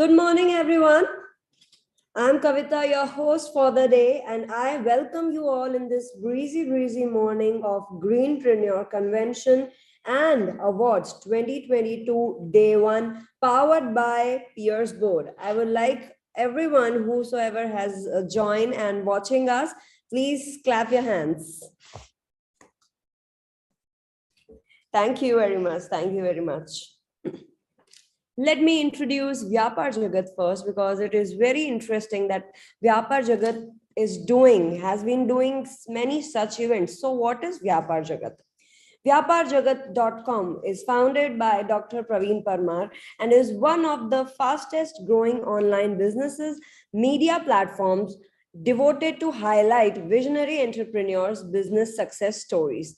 Good morning, everyone. I'm Kavita, your host for the day, and I welcome you all in this breezy morning of Greenpreneur Convention and Awards 2022 Day 1, powered by Peers Board. I would like everyone whosoever has joined and watching us, please clap your hands. Thank you very much. Thank you very much. Let me introduce VYAPAAR JAGAT first, because it is very interesting that VYAPAAR JAGAT has been doing many such events. So what is VYAPAAR JAGAT? VYAPAARJagat.com is founded by Dr. Praveen Parmar and is one of the fastest growing online businesses, media platforms devoted to highlight visionary entrepreneurs' business success stories.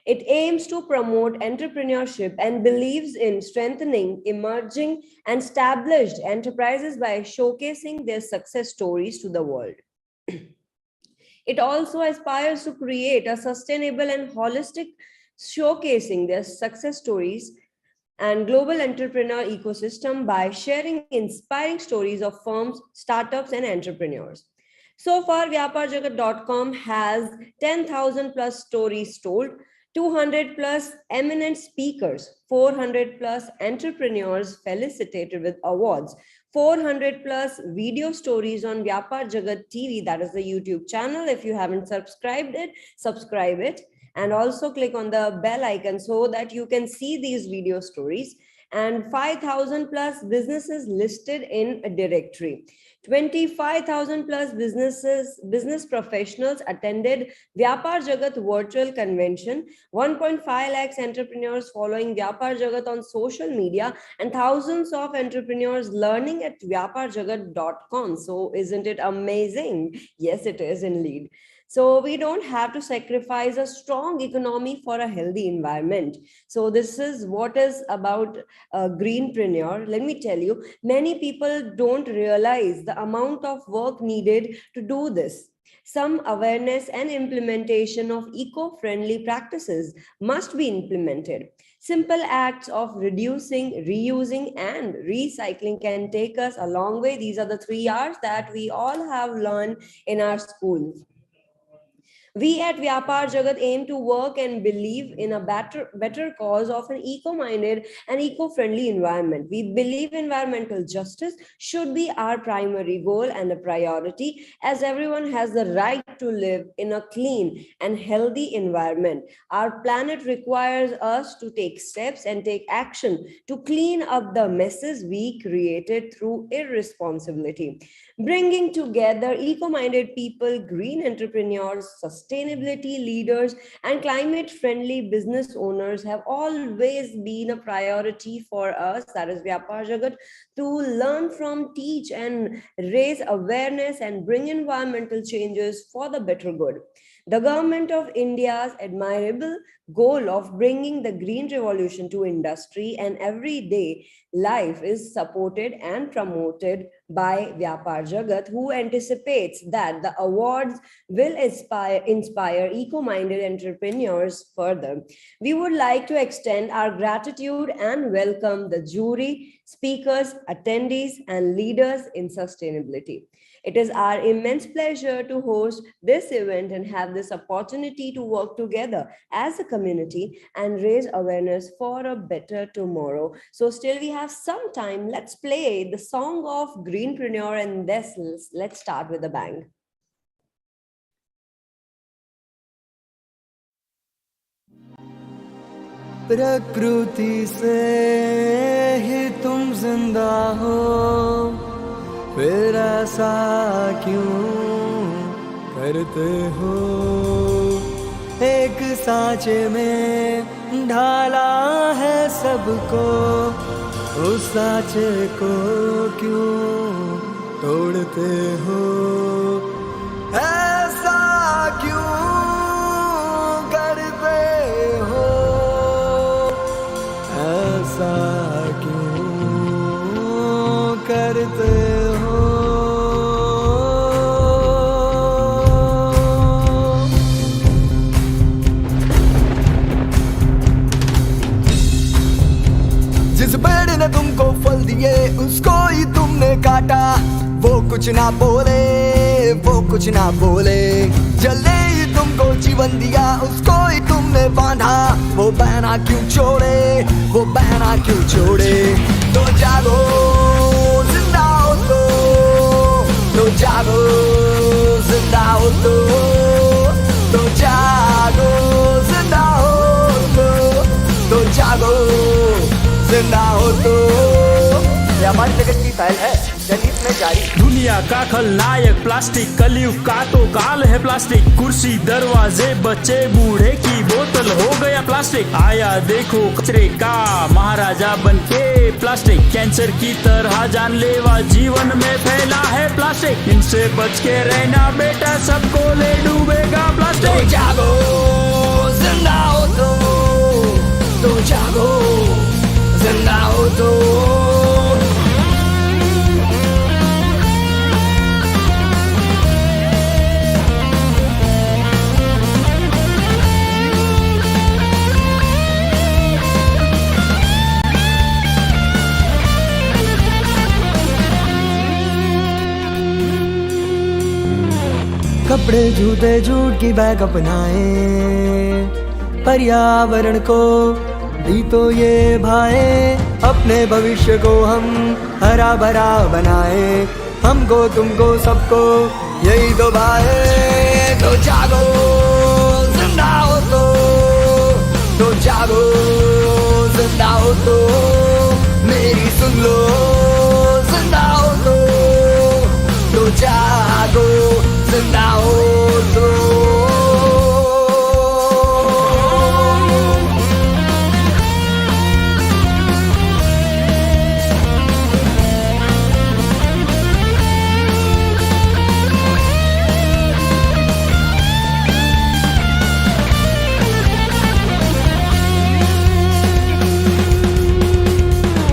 It aims to promote entrepreneurship and believes in strengthening emerging and established enterprises by showcasing their success stories to the world. It also aspires to create a sustainable and holistic showcasing their success stories and global entrepreneur ecosystem by sharing inspiring stories of firms, startups, and entrepreneurs. So far, VYAPAARJagat.com has 10,000 plus stories told, 200 plus eminent speakers, 400 plus entrepreneurs felicitated with awards, 400 plus video stories on VYAPAAR Jagat TV, that is the YouTube channel. If you haven't subscribed it, subscribe it, and also click on the bell icon so that you can see these video stories, and 5,000 plus businesses listed in a directory. 25,000 plus business professionals attended VYAPAAR Jagat virtual convention, 1.5 lakhs entrepreneurs following VYAPAAR Jagat on social media, and thousands of entrepreneurs learning at VYAPAARJagat.com. So isn't it amazing? Yes, it is indeed. So we don't have to sacrifice a strong economy for a healthy environment. So this is what is about Greenpreneur. Let me tell you, many people don't realize the amount of work needed to do this. Some awareness and implementation of eco-friendly practices must be implemented. Simple acts of reducing, reusing, and recycling can take us a long way. These are the 3 R's that we all have learned in our schools. We at VYAPAAR Jagat aim to work and believe in a better cause of an eco-minded and eco-friendly environment. We believe environmental justice should be our primary goal and a priority, as everyone has the right to live in a clean and healthy environment. Our planet requires us to take steps and take action to clean up the messes we created through irresponsibility. Bringing together eco-minded people, green entrepreneurs, sustainability leaders, and climate-friendly business owners have always been a priority for us, that is VYAPAAR Jagat, to learn from, teach, and raise awareness and bring environmental changes for the better good. The government of India's admirable goal of bringing the green revolution to industry and everyday life is supported and promoted by VYAPAAR Jagat, who anticipates that the awards will inspire eco-minded entrepreneurs further. We would like to extend our gratitude and welcome the jury, speakers, attendees, and leaders in sustainability. It is our immense pleasure to host this event and have this opportunity to work together as a community and raise awareness for a better tomorrow. So still we have some time. Let's play the song of Greenpreneur, and let's start with a bang. प्रकृति से ही तुम जिंदा हो, फिर ऐसा क्यों करते हो? एक सांचे में ढाला है सबको, उस सांचे को क्यों तोड़ते हो? ऐसा क्यों करते हो? ऐसा क्यों करते हो? जिस पेड़ ने तुमको फल दिए उसको ही तुमने कुछ ना बोले, वो कुछ ना बोले। जल्दी ही तुमको जीवन दिया, उसको ही तुमने बांधा, वो बहना क्यों छोड़े, वो बहना क्यों छोड़े। तो जागो जिंदा हो तो जागो जिंदा हो तो जागो जिंदा हो तो जागो जिंदा हो तो। ये हमारी जगत की पहल है, जनहित में जारी। दुनिया का खलनायक प्लास्टिक, कलयुग का तो काल है प्लास्टिक। कुर्सी दरवाजे बच्चे बूढ़े की बोतल हो गया प्लास्टिक। आया देखो कचरे का महाराजा बनके प्लास्टिक। कैंसर की तरह जानलेवा जीवन में फैला है प्लास्टिक। इनसे बच के रहना बेटा, सबको ले डूबेगा प्लास्टिक। तो जागो जिंदा हो तो जागो जिंदा हो तो। कपड़े जूते जूट की बैग अपनाए, पर्यावरण को भी तो ये भाए। अपने भविष्य को हम हरा भरा बनाए, हमको तुमको सबको यही तो भाए। तो जागो जिंदा हो तो जागो जिंदा हो तो। मेरी सुन लो जिंदा हो तो जागो जिंदा हो तो।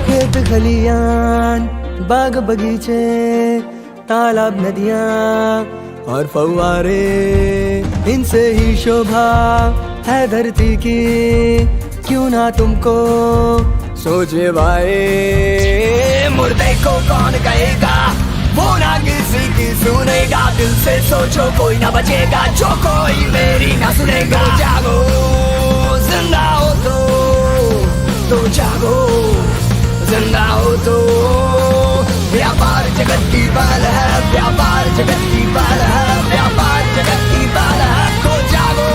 खेत खलियान बाग बगीचे, तालाब नदियाँ और फव्वारे, इनसे ही शोभा है धरती की। क्यों ना तुमको सोचे भाई, मुर्दे को कौन कहेगा, वो ना किसी की सुनेगा। दिल से सोचो कोई ना बचेगा, जो कोई मेरी ना सुनेगा। तो जागो जिंदा हो तो जागो जिंदा हो तो। व्यापार जगत की बाल है, व्यापार जगत की बाल है, व्यापार जगत की बाल है। तो जागो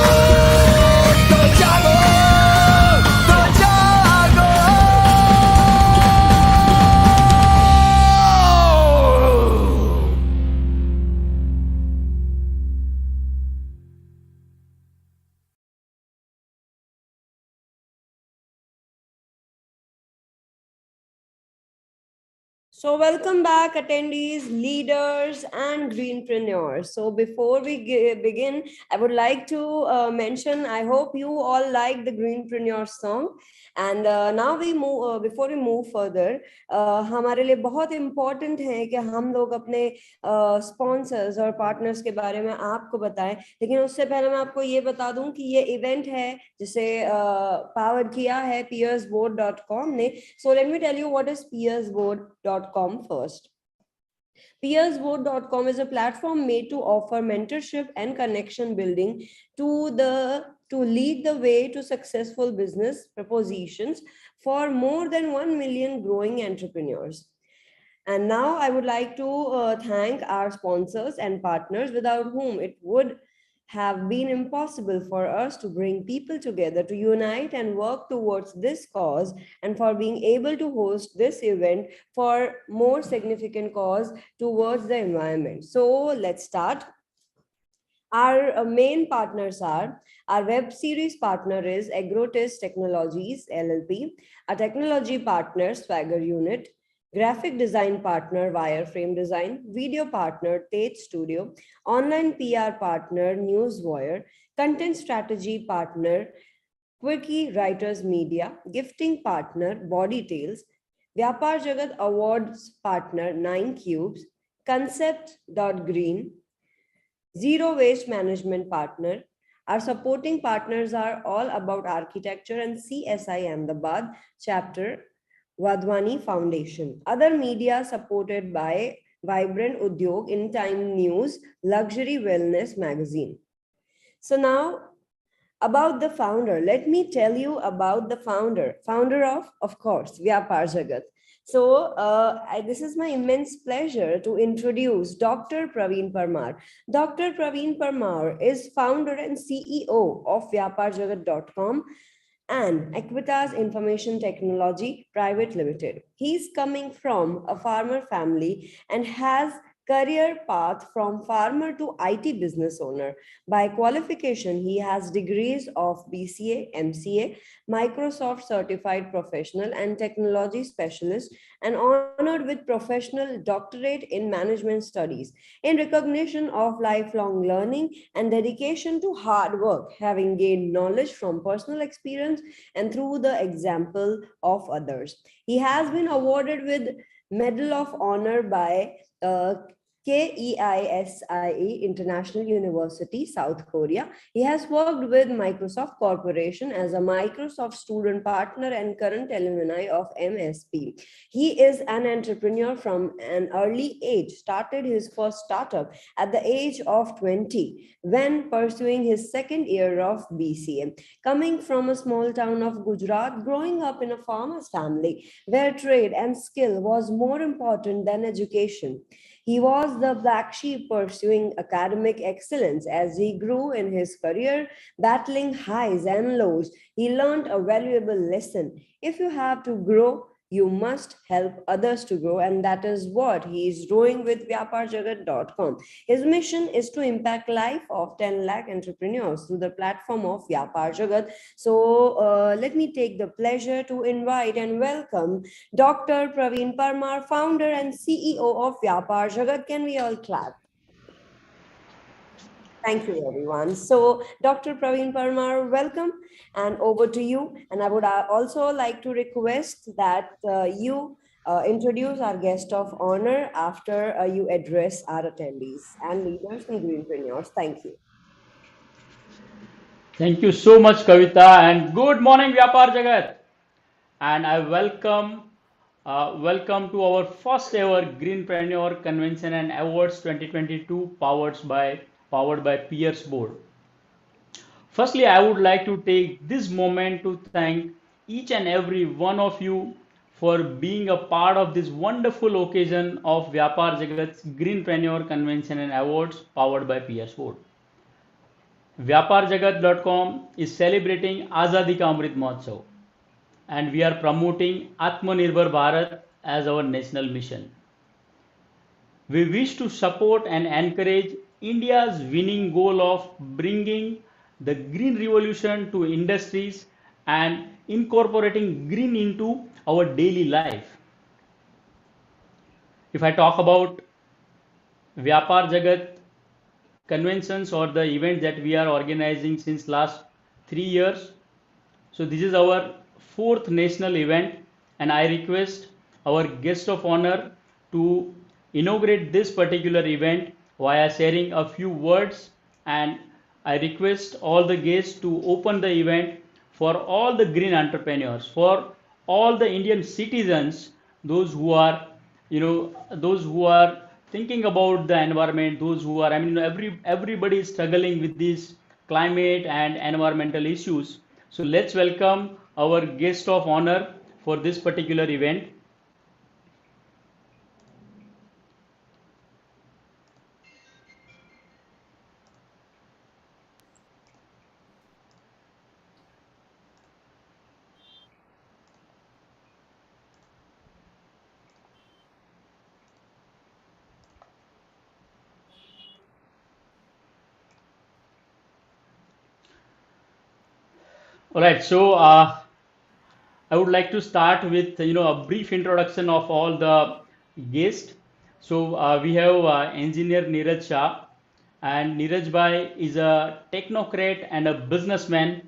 तो जागो तो जागो। So, welcome back, attendees, leaders, and greenpreneurs. So, before we begin, I would like to mention I hope you all like the Greenpreneur song. And now we move, before we move further, हमारे लिए बहुत important है कि हम लोग अपने sponsors और partners के बारे में आपको बताएं. लेकिन उससे पहले मैं आपको ये बता दूं कि ये event है जिसे power किया है peersboard.com ने. So, let me tell you what is peersboard.com first. Peersboard.com is a platform made to offer mentorship and connection building to lead the way to successful business propositions for more than 1 million growing entrepreneurs. And now I would like to thank our sponsors and partners, without whom it would have been impossible for us to bring people together to unite and work towards this cause, and for being able to host this event for more significant cause towards the environment. So let's start. Our main partners are, our web series partner is Agrotest Technologies LLP, a technology partner Swagger Unit, graphic design partner Wireframe Design, video partner Tate Studio, online PR partner Newswire, content strategy partner Quickie Writers Media, gifting partner Body Tales, VYAPAAR JAGAT Awards partner 9 Cubes, Concept.Green, Zero Waste Management partner. Our supporting partners are All About Architecture and CSI Ahmedabad chapter Wadhwani Foundation. Other media supported by Vibrant Udyog in Time News Luxury Wellness magazine. So now about the founder, let me tell you about the founder of course, Vyapar Jagat. So, this is my immense pleasure to introduce Dr. Praveen Parmar. Dr. Praveen Parmar is founder and CEO of VYAPAARJagat.com and Equitas Information Technology Private Limited. He's coming from a farmer family and has career path from farmer to IT business owner. By qualification, he has degrees of BCA, MCA, Microsoft Certified Professional and Technology Specialist, and honored with professional doctorate in management studies. In recognition of lifelong learning and dedication to hard work, having gained knowledge from personal experience and through the example of others. He has been awarded with Medal of Honor by KEISIE International University, South Korea. He has worked with Microsoft Corporation as a Microsoft student partner and current alumni of MSP. He is an entrepreneur from an early age, started his first startup at the age of 20 when pursuing his second year of BCA. Coming from a small town of Gujarat, growing up in a farmer's family where trade and skill was more important than education. He was the black sheep pursuing academic excellence as he grew in his career, battling highs and lows. He learned a valuable lesson. If you have to grow, you must help others to grow, and that is what he is doing with VYAPAARJagat.com. His mission is to impact life of 10 lakh entrepreneurs through the platform of Vyapar Jagat. So let me take the pleasure to invite and welcome Dr. Praveen Parmar, founder and CEO of Vyapar Jagat. Can we all clap? Thank you, everyone. So, Dr. Praveen Parmar, welcome and over to you. And I would also like to request that you introduce our guest of honor after you address our attendees and leaders and greenpreneurs. Thank you. Thank you so much, Kavita, and good morning, Vyapar Jagat. And I welcome to our first ever Greenpreneur Convention and Awards 2022, powered by Pierce Board. Firstly, I would like to take this moment to thank each and every one of you for being a part of this wonderful occasion of Vyapar Jagat's Greenpreneur Convention and Awards, powered by Pierce Board. VYAPAARJagat.com is celebrating AZADI Ka Amrit Mahotsav, and we are promoting Aatma Nirbhar Bharat as our national mission. We wish to support and encourage India's winning goal of bringing the green revolution to industries and incorporating green into our daily life. If I talk about Vyapar Jagat conventions or the event that we are organizing since last 3 years, so this is our fourth national event, and I request our guest of honor to inaugurate this particular event via sharing a few words, and I request all the guests to open the event for all the green entrepreneurs, for all the Indian citizens, those who are thinking about the environment, those who are, everybody is struggling with these climate and environmental issues. So let's welcome our guest of honor for this particular event. All right, so I would like to start with a brief introduction of all the guests. So we have engineer Neeraj Shah, and Neeraj Bhai is a technocrat and a businessman,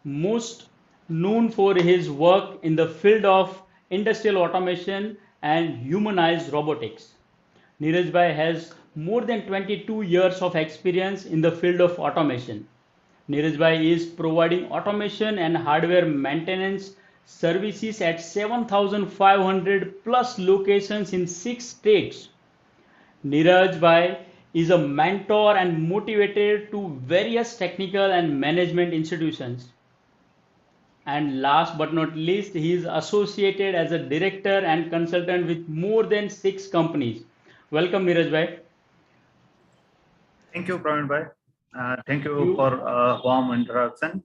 most known for his work in the field of industrial automation and humanized robotics. Neeraj Bhai has more than 22 years of experience in the field of automation. Neeraj Bhai is providing automation and hardware maintenance services at 7,500 plus locations in 6 states. Neeraj Bhai is a mentor and motivator to various technical and management institutions. And last but not least, he is associated as a director and consultant with more than 6 companies. Welcome, Neeraj Bhai. Thank you, Praveen Bhai. Thank you You for warm introduction.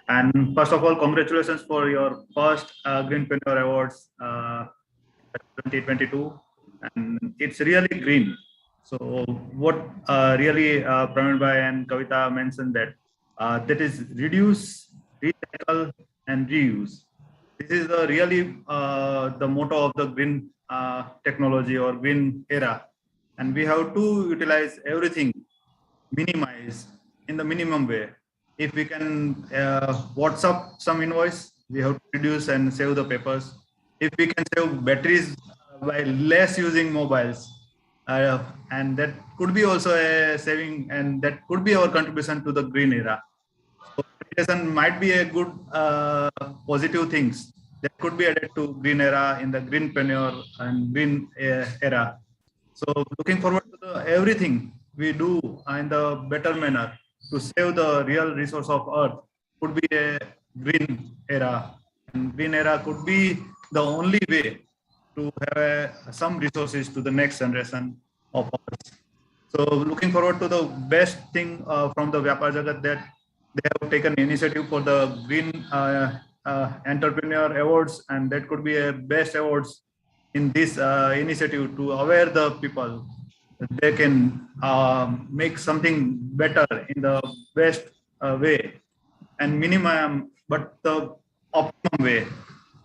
And first of all, congratulations for your first Greenpreneur Awards 2022. And it's really green. So what really Praveen Bhai and Kavita mentioned that is reduce, recycle, and reuse. This is the really the motto of the green technology or green era. And we have to utilize everything minimize in the minimum way. If we can WhatsApp some invoice, we have to reduce and save the papers. If we can save batteries by less using mobiles, and that could be also a saving, and that could be our contribution to the green era. So meditation might be a good positive things that could be added to green era in the greenpreneur and green era. So looking forward to everything we do in the better manner to save the real resource of Earth could be a green era. And green era could be the only way to have some resources to the next generation of us. So looking forward to the best thing from the VYAPAAR Jagat that they have taken initiative for the Green Entrepreneur Awards, and that could be a best awards in this initiative to aware the people that they can make something better in the best way and minimum, but the optimum way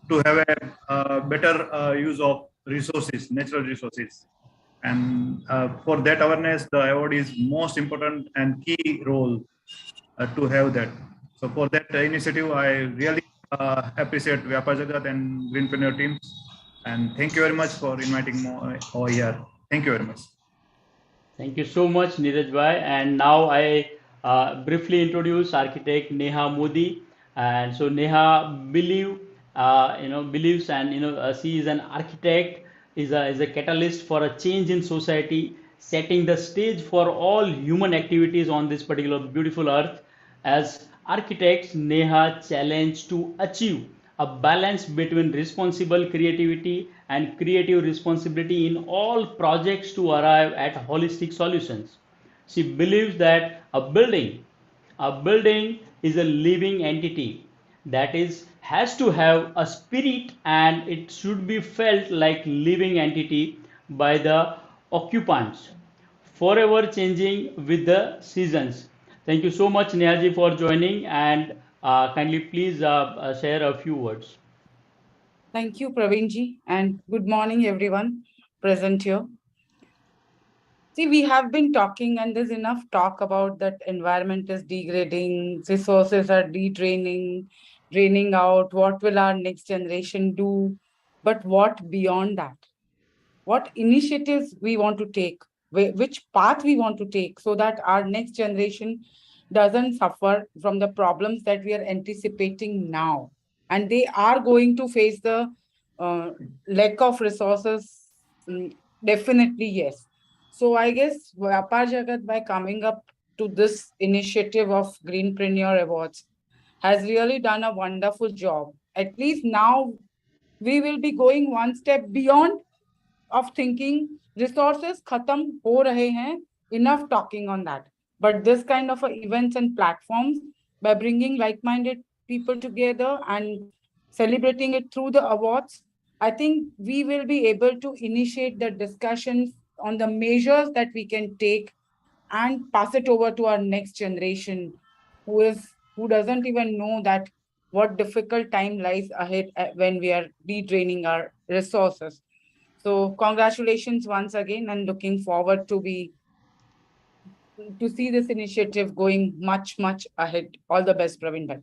to have a better use of resources, natural resources. And for that awareness, the award is most important and key role to have that. So for that initiative, I really appreciate VYAPAAR Jagat and Greenpreneur teams. And thank you very much for inviting me over here. Thank you very much. Thank you so much, Neeraj Bhai. And now I briefly introduce architect Neha Modi. And so Neha believes, and she is an architect, is a catalyst for a change in society, setting the stage for all human activities on this particular beautiful earth. As architects, Neha challenged to achieve a balance between responsible creativity and creative responsibility in all projects to arrive at holistic solutions. She believes that a building is a living entity that is has to have a spirit, and it should be felt like living entity by the occupants, forever changing with the seasons. Thank you so much, Nehaji, for joining, and kindly please share a few words. Thank you, Praveenji, and good morning, everyone present here. See, we have been talking, and there's enough talk about that environment is degrading, resources are draining out. What will our next generation do? But what beyond that? What initiatives we want to take, which path we want to take so that our next generation doesn't suffer from the problems that we are anticipating now. And they are going to face the lack of resources, definitely, yes. So I guess VYAPAAR Jagat, by coming up to this initiative of Greenpreneur Awards, has really done a wonderful job. At least now we will be going one step beyond of thinking resources khatam ho rahe hain, enough talking on that. But this kind of events and platforms, by bringing like-minded people together and celebrating it through the awards, I think we will be able to initiate the discussions on the measures that we can take and pass it over to our next generation who doesn't even know that what difficult time lies ahead when we are redraining our resources. So congratulations once again, and looking forward to see this initiative going much, much ahead. All the best, Praveen Bhai.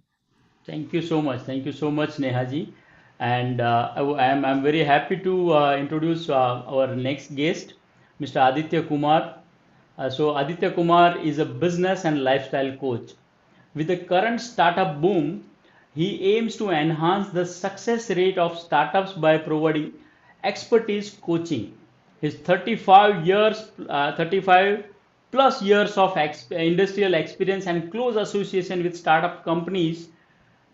Thank you so much. Thank you so much, Nehaji. And I'm very happy to introduce our next guest, Mr. Aditya Kumar. So Aditya Kumar is a business and lifestyle coach. With the current startup boom, he aims to enhance the success rate of startups by providing expertise coaching, His 35 plus years of industrial experience and close association with startup companies,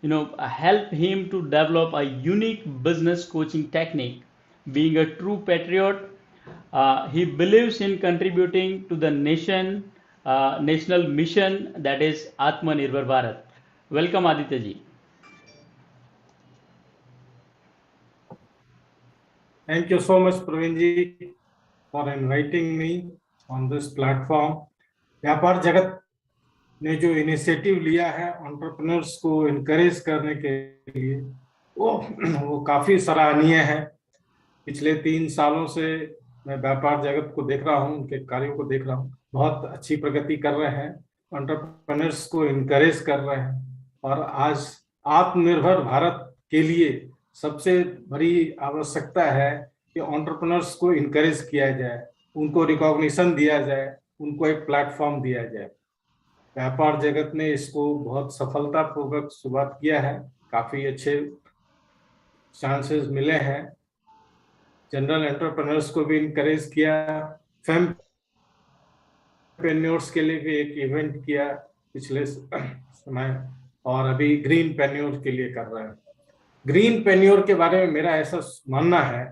help him to develop a unique business coaching technique. Being a true patriot, he believes in contributing to the national mission, that is Atma Nirbhar Bharat. Welcome, Aditya ji. Thank you so much, Praveen ji, for inviting me on this platform. व्यापार जगत ने जो initiative लिया है entrepreneurs को encourage करने के लिए, वो काफी सराहनीय है। पिछले 3 सालों से मैं व्यापार जगत को देख रहा हूँ, उनके कार्यों को देख रहा हूँ। बहुत अच्छी प्रगति कर रहे हैं, एंटरप्रेन्योर्स को इनकरेज कर रहे हैं। और आज आत्मनिर्भर भारत के लिए सबसे बड़ी आवश्यकता है कि एंटरप्रेन्योर्स को इनकरेज किया जाए, उनको रिकॉग्निशन दिया जाए, उनको एक प्लेटफॉर्म दिया जाए। व्यापार जगत ने इसको बहुत सफलतापूर्वक शुरुआत किया है, काफी अच्छे चांसेस मिले हैं। जनरल एंटरप्रेन्योर्स को भी इनकरेज किया, फेमप्रेन्योर्स के लिए भी एक इवेंट किया पिछले समय, और अभी ग्रीनप्रेन्योर के लिए कर रहे हैं। ग्रीनप्रेन्योर के बारे में मेरा ऐसा मानना है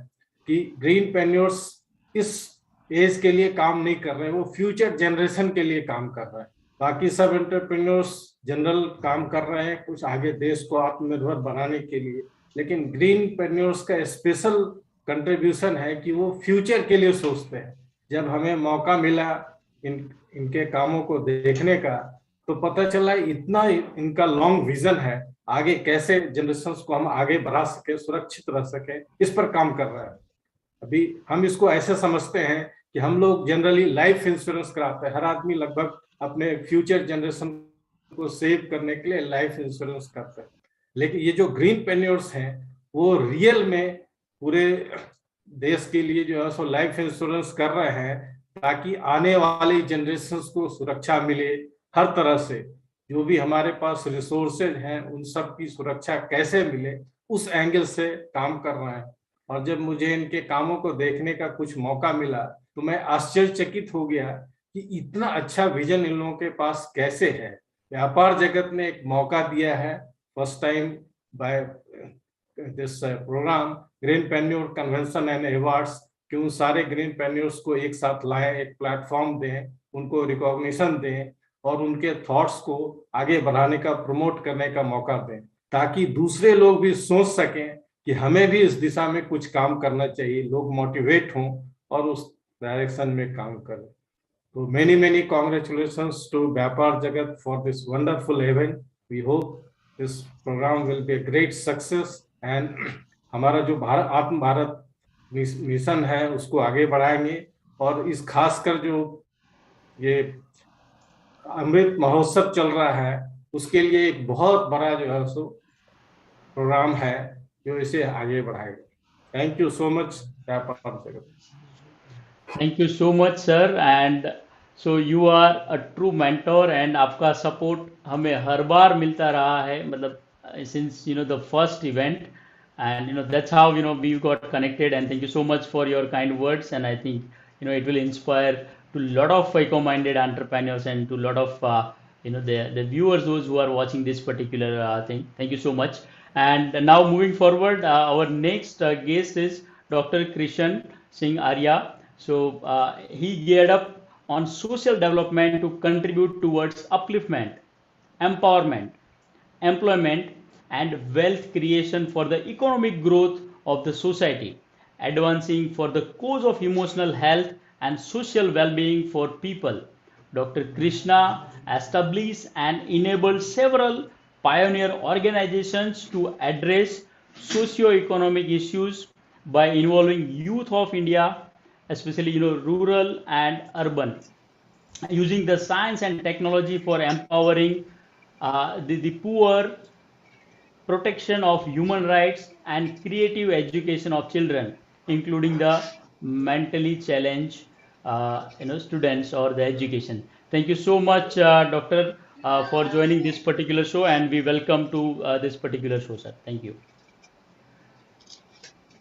कि ग्रीनप्रेन्योर्स इस एज के लिए काम नहीं कर रहे, वो फ्यूचर जनरेशन के लिए काम कर रहे हैं। बाकी सब एंटरप्रेन्योर्स जनरल काम कर रहे हैं कुछ आगे देश को आत्मनिर्भर बनाने के लिए, लेकिन ग्रीनप्रेन्योर्स का स्पेशल कंट्रीब्यूशन है कि वो फ्यूचर के लिए सोचते हैं। जब हमें मौका मिला इनके कामों को देखने का, तो पता चला इतना इनका लॉन्ग विजन है, आगे कैसे जनरेशंस को हम आगे बढ़ा सके, सुरक्षित रह सके, इस पर काम कर रहा है। अभी हम इसको ऐसे समझते हैं कि हम लोग जनरली लाइफ इंश्योरेंस कराते हैं, हर आदमी लगभग अपने फ्यूचर जनरेशन को सेव करने के लिए लाइफ इंश्योरेंस करते हैं। लेकिन ये जो ग्रीनप्रेन्योर्स हैं, वो रियल में पूरे देश के लिए जो है सो लाइफ इंश्योरेंस कर रहे हैं, ताकि आने वाली जनरेशंस को सुरक्षा मिले हर तरह से। जो भी हमारे पास रिसोर्सेज हैं, उन सब की सुरक्षा कैसे मिले, उस एंगल से काम कर रहे हैं। और जब मुझे इनके कामों को देखने का कुछ मौका मिला, तो मैं आश्चर्यचकित हो गया कि इतना अच्छा विजन इन लोगों के पास कैसे है। व्यापार जगत ने एक मौका दिया है, first time by this programme greenpreneur convention and awards, कि उन सारे ग्रीनप्रेन्योर्स को एक साथ लाएं, एक प्लेटफॉर्म दें, उनको रिकॉग्निशन दें और उनके थॉट्स को आगे बढ़ाने का, प्रमोट करने का मौका दें, ताकि दूसरे लोग भी सोच सकें कि हमें भी इस दिशा में कुछ काम करना चाहिए, लोग मोटिवेट हों और उस डायरेक्शन में काम करें। तो many congratulations to Vyapar Jagat for this wonderful event. We hope this programme will be a great success and हमारा जो आत्म भारत मिशन है उसको आगे बढ़ाएंगे। और इस खासकर जो ये अमृत महोत्सव चल रहा है, उसके लिए एक बहुत बड़ा जो है सो प्रोग्राम है जो इसे आगे बढ़ाएगा। Thank you so much Vyapar Jagat. Thank you so much sir, and so you are a true mentor, and आपका सपोर्ट हमें हर बार मिलता रहा है, मतलब since the first event, and that's how we got connected. And thank you so much for your kind words, and I think it will inspire to a lot of eco-minded entrepreneurs and to a lot of the viewers, those who are watching this particular thing. Thank you so much. And now moving forward, our next guest is Dr. Krishan Singh Arya. So he geared up on social development to contribute towards upliftment, empowerment, employment and wealth creation for the economic growth of the society, advancing for the cause of emotional health and social well-being for people. Dr. Krishna established and enabled several pioneer organizations to address socio-economic issues by involving youth of India, especially rural and urban, using the science and technology for empowering the poor, protection of human rights and creative education of children, including the mentally challenged students or the education. Thank you so much, Doctor, for joining this particular show, and we welcome to this particular show, sir. Thank you.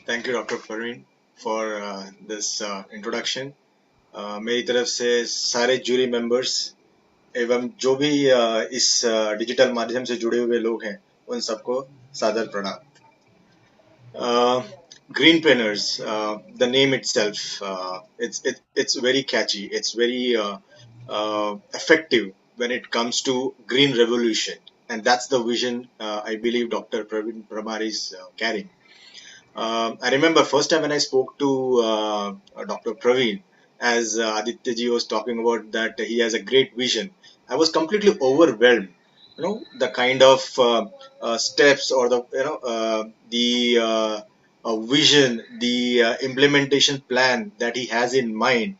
Thank you, Dr. Praveen. for this introduction. मेरी तरफ से सारे jury members एवं जो भी इस digital माध्यम से जुड़े हुए लोग हैं उन सबको सादर प्रणाम. Greenpreneurs, the name itself, it's very catchy. It's very effective when it comes to green revolution, and that's the vision I believe Dr. Praveen Parmar is carrying. I remember first time when I spoke to Dr. Praveen, as Aditya ji was talking about that he has a great vision. I was completely overwhelmed. You know, the kind of steps or the vision, the implementation plan that he has in mind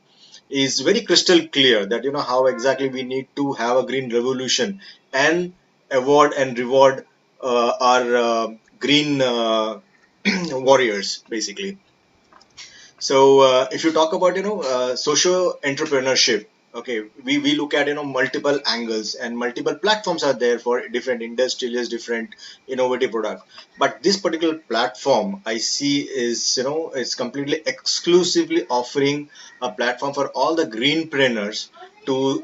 is very crystal clear. That how exactly we need to have a green revolution and award and reward our green warriors basically. So if you talk about social entrepreneurship, okay, we look at multiple angles and multiple platforms are there for different industrialists, different innovative products. But this particular platform I see is it's completely exclusively offering a platform for all the greenpreneurs to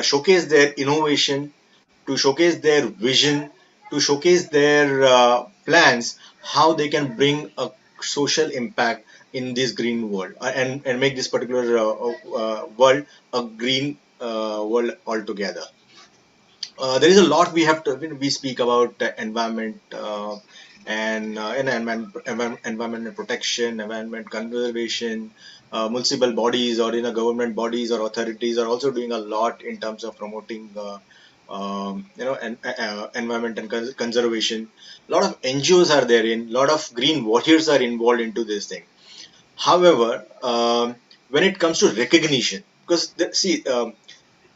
showcase their innovation, to showcase their vision, to showcase their plans, how they can bring a social impact in this green world and make this particular world a green world altogether. There is a lot we have to we speak about environment and environment protection, environment conservation. Municipal bodies or government bodies or authorities are also doing a lot in terms of promoting environment and conservation. A lot of NGOs are there in, a lot of green warriors are involved into this thing. However, when it comes to recognition, because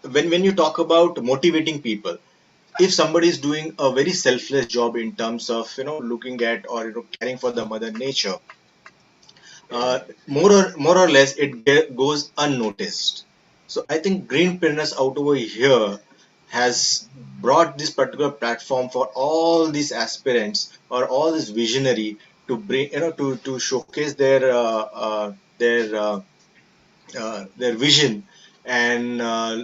when you talk about motivating people, if somebody is doing a very selfless job in terms of looking at or caring for the mother nature, more or less it goes unnoticed. So I think Greenpreneurs out over here has brought this particular platform for all these aspirants or all this visionary to bring to showcase their vision and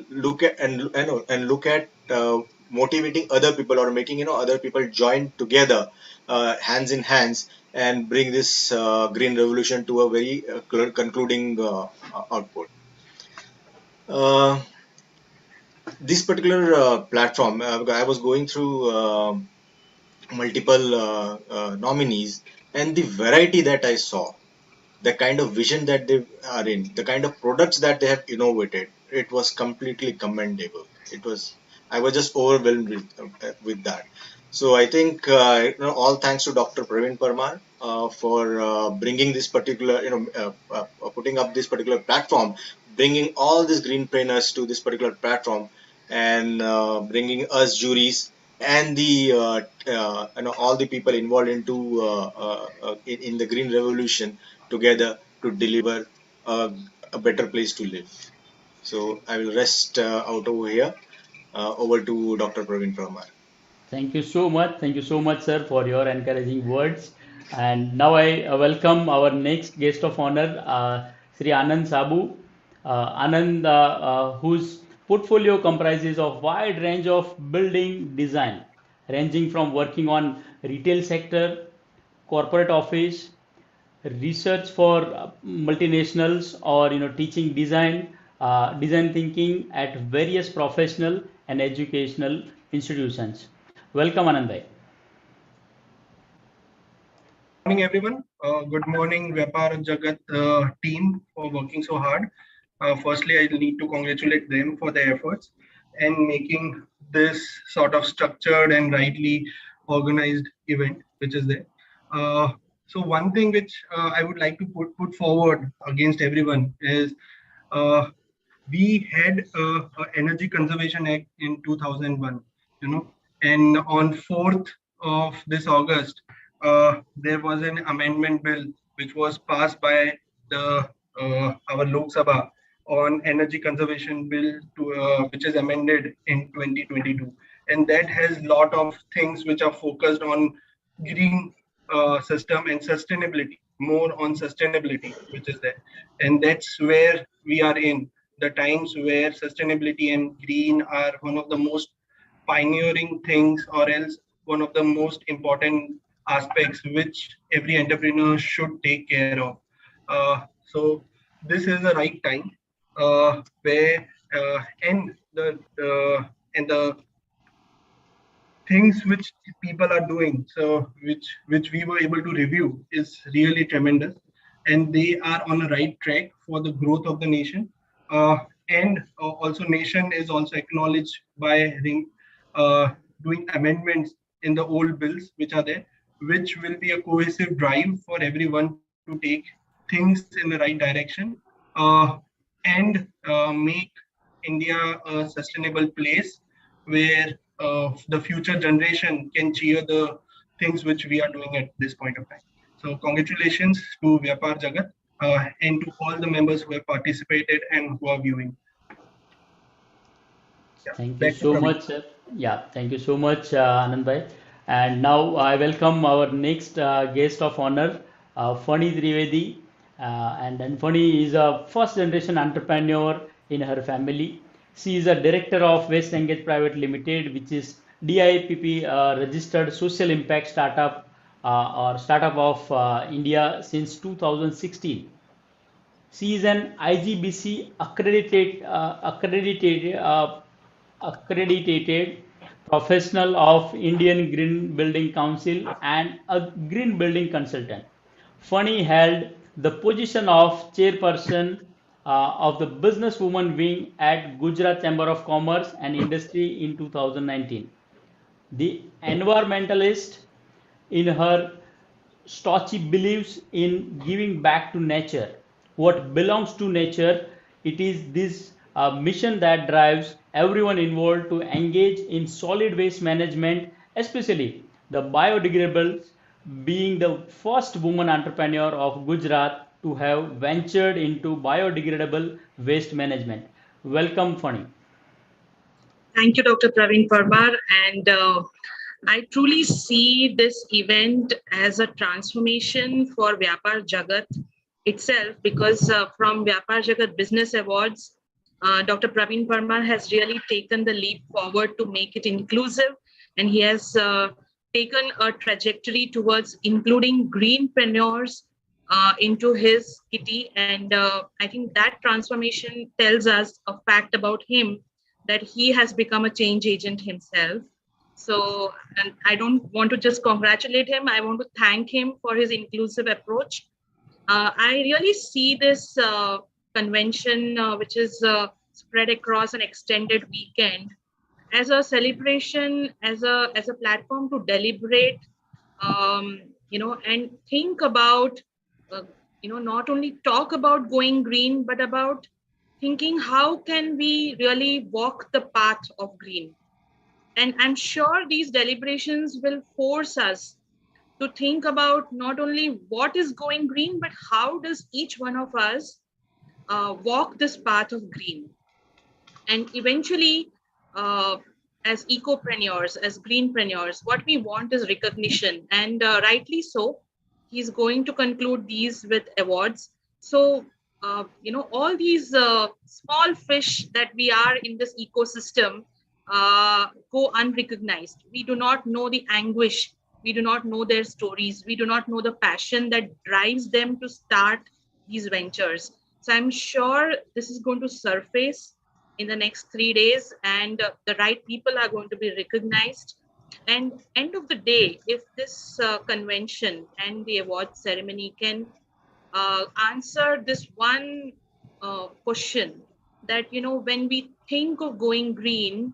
look at and look at motivating other people or making other people join together hands in hands and bring this green revolution to a very concluding output. This particular platform, I was going through multiple nominees, and the variety that I saw, the kind of vision that they are in, the kind of products that they have innovated, it was completely commendable. I was just overwhelmed with that. So I think all thanks to Dr. Praveen Parmar for bringing this particular putting up this particular platform, bringing all these greenpreneurs to this particular platform, and bringing us juries and the all the people involved into in the green revolution together to deliver a better place to live. So I will rest out over here. Over to Dr. Praveen Parmar. Thank you so much. Thank you so much, sir, for your encouraging words. And now I welcome our next guest of honor, Sri Anand Sabu. Anand, whose portfolio comprises of wide range of building design, ranging from working on retail sector, corporate office, research for multinationals, or teaching design thinking at various professional and educational institutions. Welcome, Anand. Morning, everyone. Good morning, VYAPAAR JAGAT team for working so hard. Firstly, I need to congratulate them for their efforts and making this sort of structured and rightly organized event, which is there. So one thing which I would like to put forward against everyone is we had a Energy Conservation Act in 2001, and on 4th of this August, there was an amendment bill which was passed by the our Lok Sabha on Energy Conservation Bill which is amended in 2022, and that has lot of things which are focused on green system and sustainability. more on sustainability, which is there. And that's where we are in the times where sustainability and green are one of the most pioneering things, or else one of the most important aspects which every entrepreneur should take care of. So this is the right time where and the things which people are doing, so which we were able to review, is really tremendous, and they are on the right track for the growth of the nation. And also nation is also acknowledged by uh, doing amendments in the old bills which are there, which will be a cohesive drive for everyone to take things in the right direction, uh, and make India a sustainable place where the future generation can cheer the things which we are doing at this point of time. So congratulations to VYAPAAR Jagat and to all the members who have participated and who are viewing. Yeah, Thank you back to so Praveen. much, sir. Yeah, thank you so much, Anand bhai. And now I welcome our next guest of honor, Fani Trivedi. And then Fani is a first generation entrepreneur in her family. She is a director of West Engage Private Limited, which is DIPP registered social impact startup or startup of India since 2016. She is an IGBC accredited professional of Indian Green Building Council and a green building consultant. Fani held the position of chairperson of the businesswoman wing at Gujarat Chamber of Commerce and Industry in 2019. The environmentalist in her Stochi believes in giving back to nature. What belongs to nature, it is this mission that drives everyone involved to engage in solid waste management, especially the biodegradables, being the first woman entrepreneur of Gujarat to have ventured into biodegradable waste management. Welcome, Fani. Thank you, Dr. Praveen Parmar. And I truly see this event as a transformation for VYAPAAR Jagat itself, because from VYAPAAR Jagat Business Awards, Dr. Praveen Parmar has really taken the leap forward to make it inclusive, and he has taken a trajectory towards including greenpreneurs into his kitty. And I think that transformation tells us a fact about him, that he has become a change agent himself. So, and I don't want to just congratulate him, I want to thank him for his inclusive approach. I really see this convention, which is spread across an extended weekend, as a celebration, as a platform to deliberate, and think about, not only talk about going green, but about thinking how can we really walk the path of green. And I'm sure these deliberations will force us to think about not only what is going green, but how does each one of us walk this path of green. And eventually, as ecopreneurs, as greenpreneurs, what we want is recognition. And rightly so, he's going to conclude these with awards. So, all these small fish that we are in this ecosystem go unrecognized. We do not know the anguish. We do not know their stories. We do not know the passion that drives them to start these ventures. So I'm sure this is going to surface in the next 3 days, and the right people are going to be recognized. And end of the day, if this convention and the award ceremony can answer this one question, that, when we think of going green,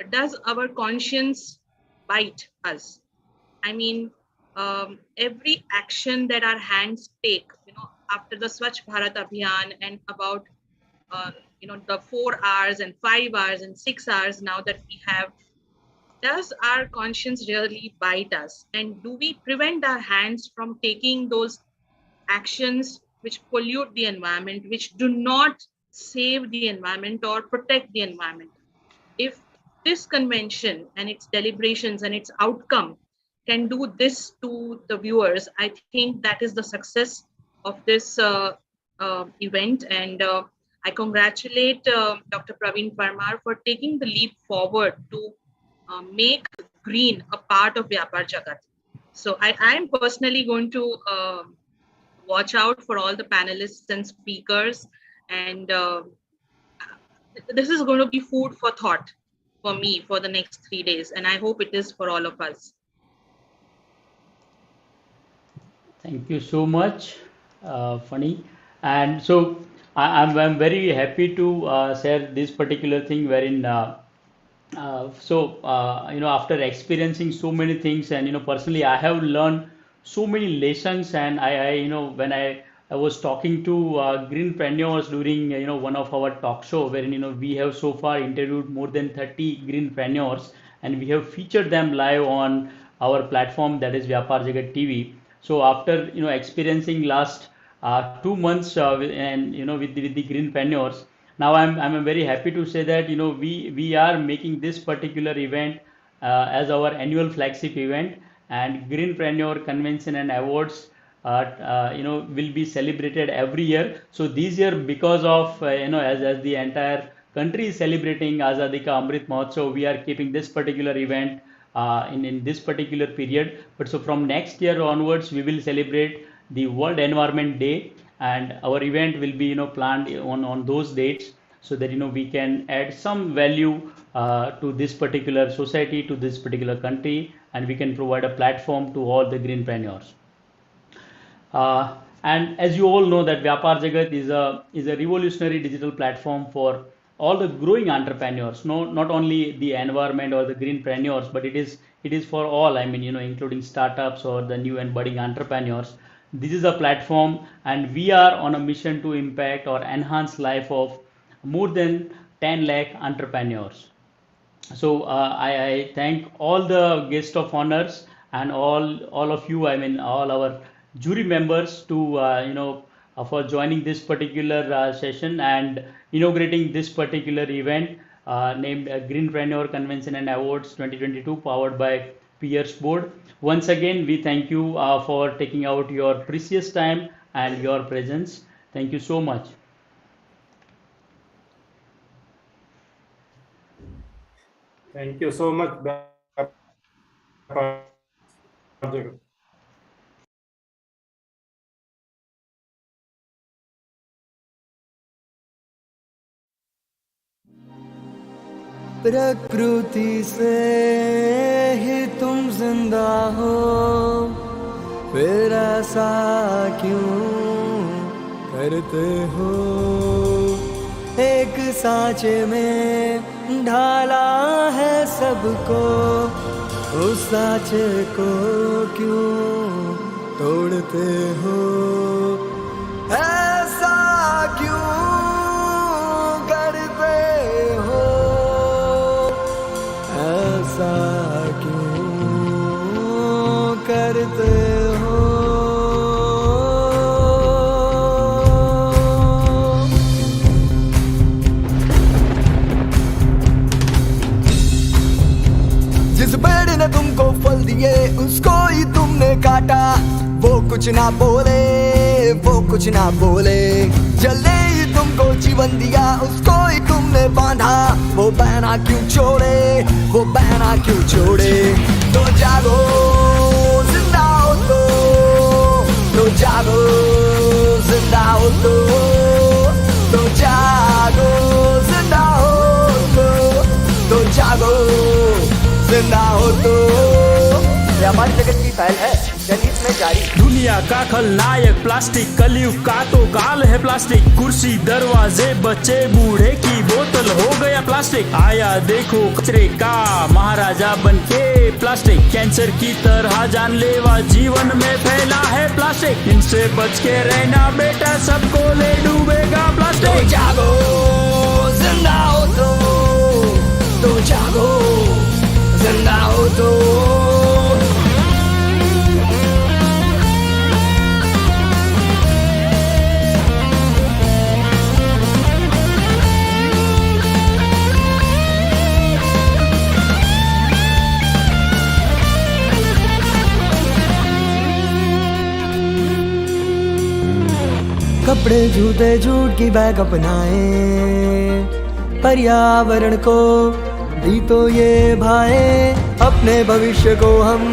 does our conscience bite us? I mean, every action that our hands take, after the Swachh Bharat Abhiyan, and about, the 4 hours and 5 hours and 6 hours now that we have, does our conscience really bite us? And do we prevent our hands from taking those actions which pollute the environment, which do not save the environment or protect the environment? If this convention and its deliberations and its outcome can do this to the viewers, I think that is the success of this event. And I congratulate Dr. Praveen Parmar for taking the leap forward to make green a part of Vyapar Jagat. So I am personally going to watch out for all the panelists and speakers, and this is going to be food for thought for me for the next 3 days, and I hope it is for all of us. Thank you so much, Funny. And so I'm very happy to share this particular thing wherein after experiencing so many things, and personally I have learned so many lessons. And when I was talking to greenpreneurs during one of our talk show, wherein we have so far interviewed more than 30 greenpreneurs, and we have featured them live on our platform, that is Vyapar Jagat TV. So after experiencing last 2 months with the greenpreneurs, now I'm very happy to say that we are making this particular event as our annual flagship event, and Greenpreneur Convention and Awards will be celebrated every year. So this year, because of as the entire country is celebrating AZADI Ka Amrit Mahotsav, we are keeping this particular event in this particular period. But so from next year onwards, we will celebrate the World Environment Day, and our event will be planned on those dates, so that we can add some value to this particular society, to this particular country, and we can provide a platform to all the greenpreneurs. And as you all know, that Vyapar Jagat is a revolutionary digital platform for all the growing entrepreneurs. No, not only the environment or the greenpreneurs, but it is for all. I mean, including startups or the new and budding entrepreneurs. This is a platform, and we are on a mission to impact or enhance life of more than 10 lakh entrepreneurs. So I thank all the guest of honors and all of you, I mean all our jury members, to for joining this particular session and inaugurating this particular event named Greenpreneur Convention and Awards 2022, powered by Peers Board. Once again, we thank you for taking out your precious time and your presence. Thank you so much. Thank you so much. प्रकृति से ही तुम जिंदा हो, फिर ऐसा क्यों करते हो? एक सांचे में ढाला है सबको, उस सांचे को क्यों तोड़ते हो? ऐसा क्यों करते हो? ऐसा क्यों करते हो? जिस पेड़ ने तुमको फल दिए उसको ही तुमने काटा, वो कुछ ना बोले, वो कुछ ना बोले। जलने ही तुमको जीवन दिया उसको ही तुमने बांधा, वो बहना क्यों छोड़े, वो बहना क्यों छोड़े? तो जागो जिंदा हो तो जागो जिंदा हो तो जागो जिंदा हो तो जागो जिंदा हो तो। व्यापार जगत की पहल है जनहित में जारी। दुनिया का खलनायक प्लास्टिक, कलयुग का तो काल है प्लास्टिक। कुर्सी दरवाजे बच्चे बूढ़े की बोतल हो गया प्लास्टिक। आया देखो कचरे का महाराजा बनके प्लास्टिक। कैंसर की तरह जानलेवा जीवन में फैला है प्लास्टिक। इनसे बच के रहना बेटा, सबको ले डूबेगा प्लास्टिक। तो जागो जिंदा हो तो जागो जिंदा हो तो। कपड़े जूते जूट की बैग अपनाए, पर्यावरण को भी तो ये भाए, अपने भविष्य को हम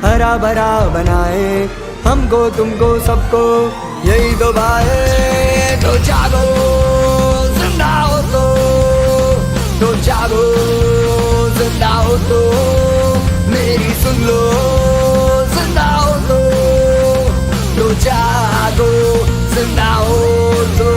हरा भरा बनाए, हमको तुमको सबको यही तो भाए। तो जागो जिंदा हो तो जागो जिंदा हो तो मेरी सुन लो, जिंदा हो तो जागो जिंदा हो तो।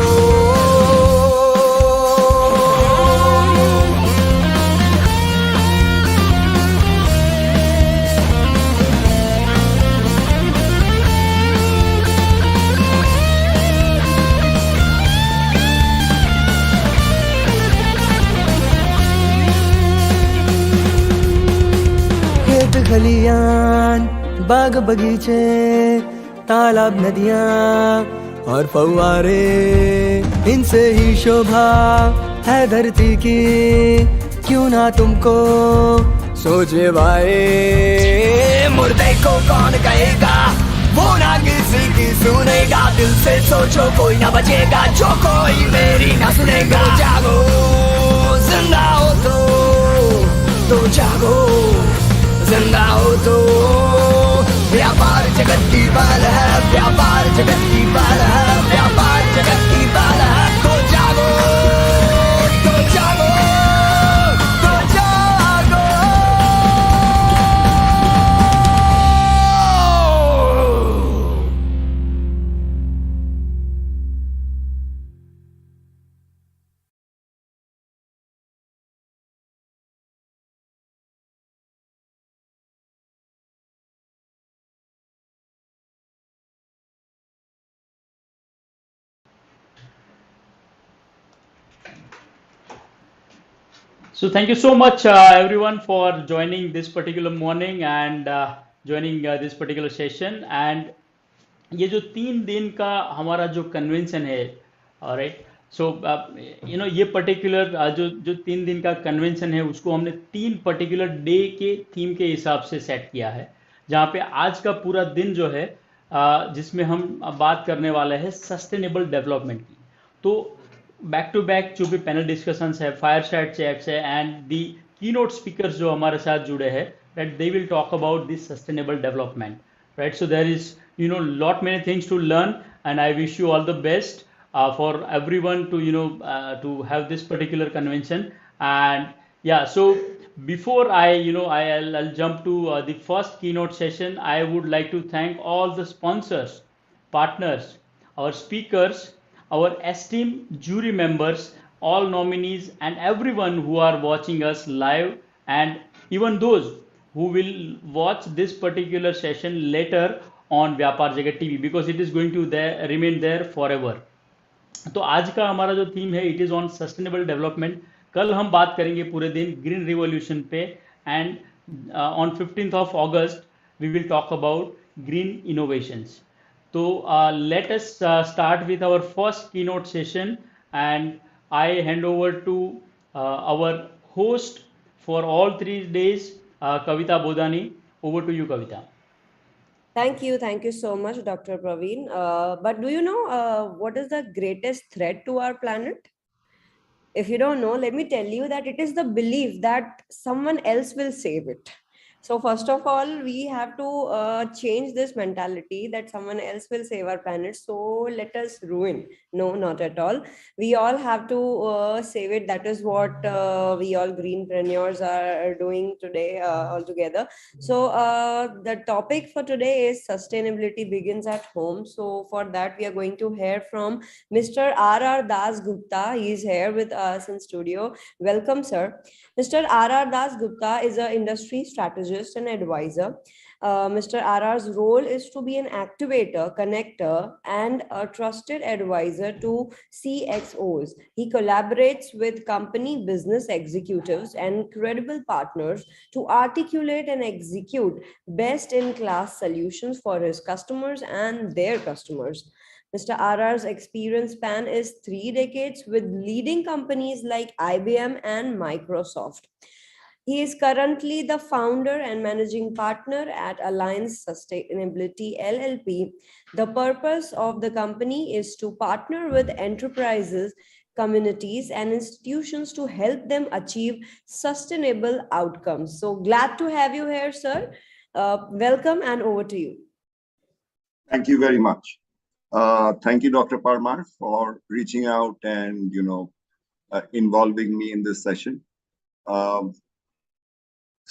खेत खलियान बाग बगीचे तालाब नदियाँ और फव्वारे, इनसे ही शोभा है धरती की, क्यों ना तुमको सोचे वाए। मुर्दे को कौन कहेगा, वो ना किसी की सुनेगा, दिल से सोचो कोई ना बचेगा, जो कोई मेरी ना सुनेगा। जागो जिंदा हो तो जागो जिंदा हो तो। व्यापार जगत की बाल है, व्यापार जगत की बाल है, व्यापार जगत की बाल है। तो जागो तो जागो तो जागो। So thank you so much everyone for joining this particular morning and joining this particular session. And ये जो 3 दिन का हमारा जो कन्वेंशन है, राइट, सो ये पर्टिकुलर जो 3 दिन का कन्वेंशन है उसको हमने 3 पर्टिकुलर डे के थीम के हिसाब से सेट किया है, जहाँ पे आज का पूरा दिन जो है जिसमें हम बात करने वाले हैं सस्टेनेबल डेवलपमेंट की। तो बैक टू बैक जो भी पैनल डिस्कशंस है, फायर साइड चैट्स है एंड दी कीनोट स्पीकर्स जो हमारे साथ जुड़े हैं, that they will talk about this sustainable development, right? So there is lot many things to learn, and I wish you all the best for everyone to to have this particular convention. And yeah, so before I'll jump to the first keynote session, I would like to thank all the sponsors, partners, our speakers, our esteemed jury members, all nominees, and everyone who are watching us live, and even those who will watch this particular session later on व्यापार जगत TV, because it is going to remain there forever. तो आज का हमारा जो theme है it is on sustainable development. कल हम बात करेंगे पूरे दिन ग्रीन रिवॉल्यूशन पे, and on 15th of August we will talk about green innovations. तो let us start with our first keynote session, and I hand over to our host for all 3 days, Kavita Bodani. Over to you, Kavita. Thank you so much, Dr. Praveen. But do you know what is the greatest threat to our planet? If you don't know, let me tell you that it is the belief that someone else will save it. So first of all, we have to change this mentality that someone else will save our planet. So let us ruin. No, not at all. We all have to save it. That is what we all greenpreneurs are doing today all together. So the topic for today is sustainability begins at home. So for that, we are going to hear from Mr. R.R. Das Gupta. He is here with us in studio. Welcome, sir. Mr. R.R. Das Gupta is an industry strategist and advisor. Mr. RR's role is to be an activator, connector, and a trusted advisor to CXOs. He collaborates with company business executives and credible partners to articulate and execute best-in-class solutions for his customers and their customers. Mr. RR's experience span is 3 decades with leading companies like IBM and Microsoft. He is currently the founder and managing partner at Alliance Sustainability LLP. The purpose of the company is to partner with enterprises, communities, and institutions to help them achieve sustainable outcomes. So glad to have you here, sir. Welcome, and over to you. Thank you very much. Thank you, Dr. Parmar, for reaching out and involving me in this session.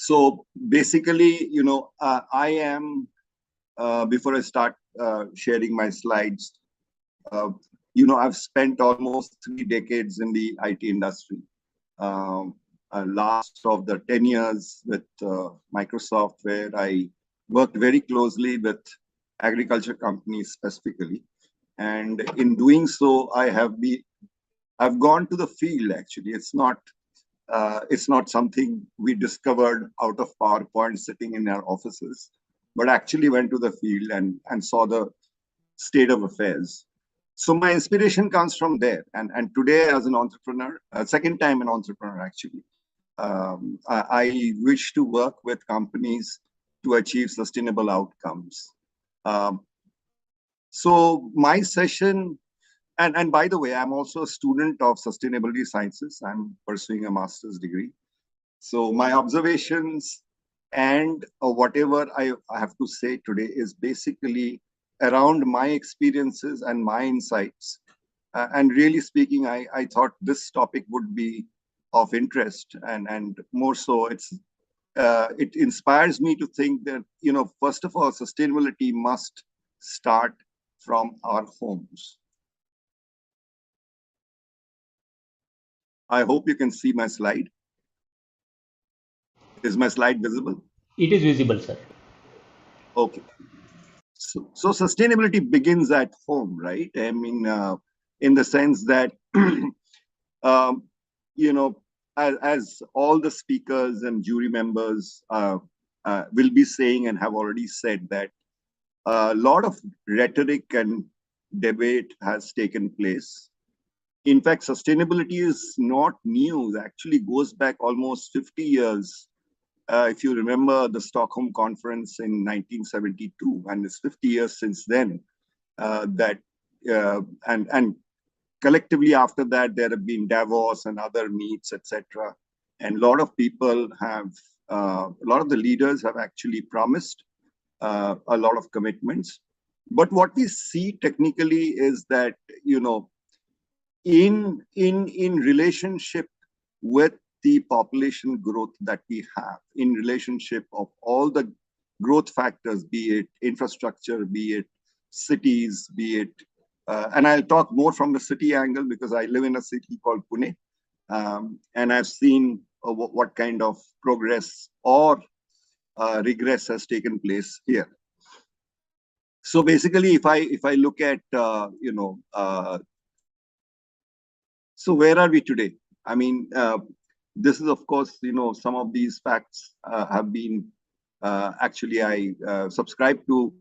So basically, I am, before I start sharing my slides, I've spent almost 3 decades in the IT industry. Last of the 10 years with Microsoft, where I worked very closely with agriculture companies specifically. And in doing so, I've gone to the field. Actually, it's not something we discovered out of PowerPoint sitting in our offices, but actually went to the field and saw the state of affairs. So my inspiration comes from there. And today, as an entrepreneur, second time an entrepreneur actually, I wish to work with companies to achieve sustainable outcomes. So my session, and by the way, I'm also a student of sustainability sciences. I'm pursuing a master's degree. So my observations and whatever I have to say today is basically around my experiences and my insights. And really speaking, I thought this topic would be of interest, and more so, it inspires me to think that, first of all, sustainability must start from our homes. I hope you can see my slide. Is my slide visible? It is visible, sir. Okay. So sustainability begins at home, right? I mean, in the sense that, as all the speakers and jury members will be saying and have already said, that a lot of rhetoric and debate has taken place. In fact, sustainability is not new. It actually goes back almost 50 years. If you remember the Stockholm Conference in 1972, and it's 50 years since then, and collectively after that, there have been Davos and other meets, etc. And a lot of people have, a lot of the leaders have actually promised a lot of commitments. But what we see technically is that, in relationship with the population growth that we have, in relationship of all the growth factors, be it infrastructure, be it cities, be it, and I'll talk more from the city angle because I live in a city called Pune, and I've seen what kind of progress or regress has taken place here. So basically, if I look at, so where are we today? I mean, this is, of course, some of these facts have been, actually, I subscribe to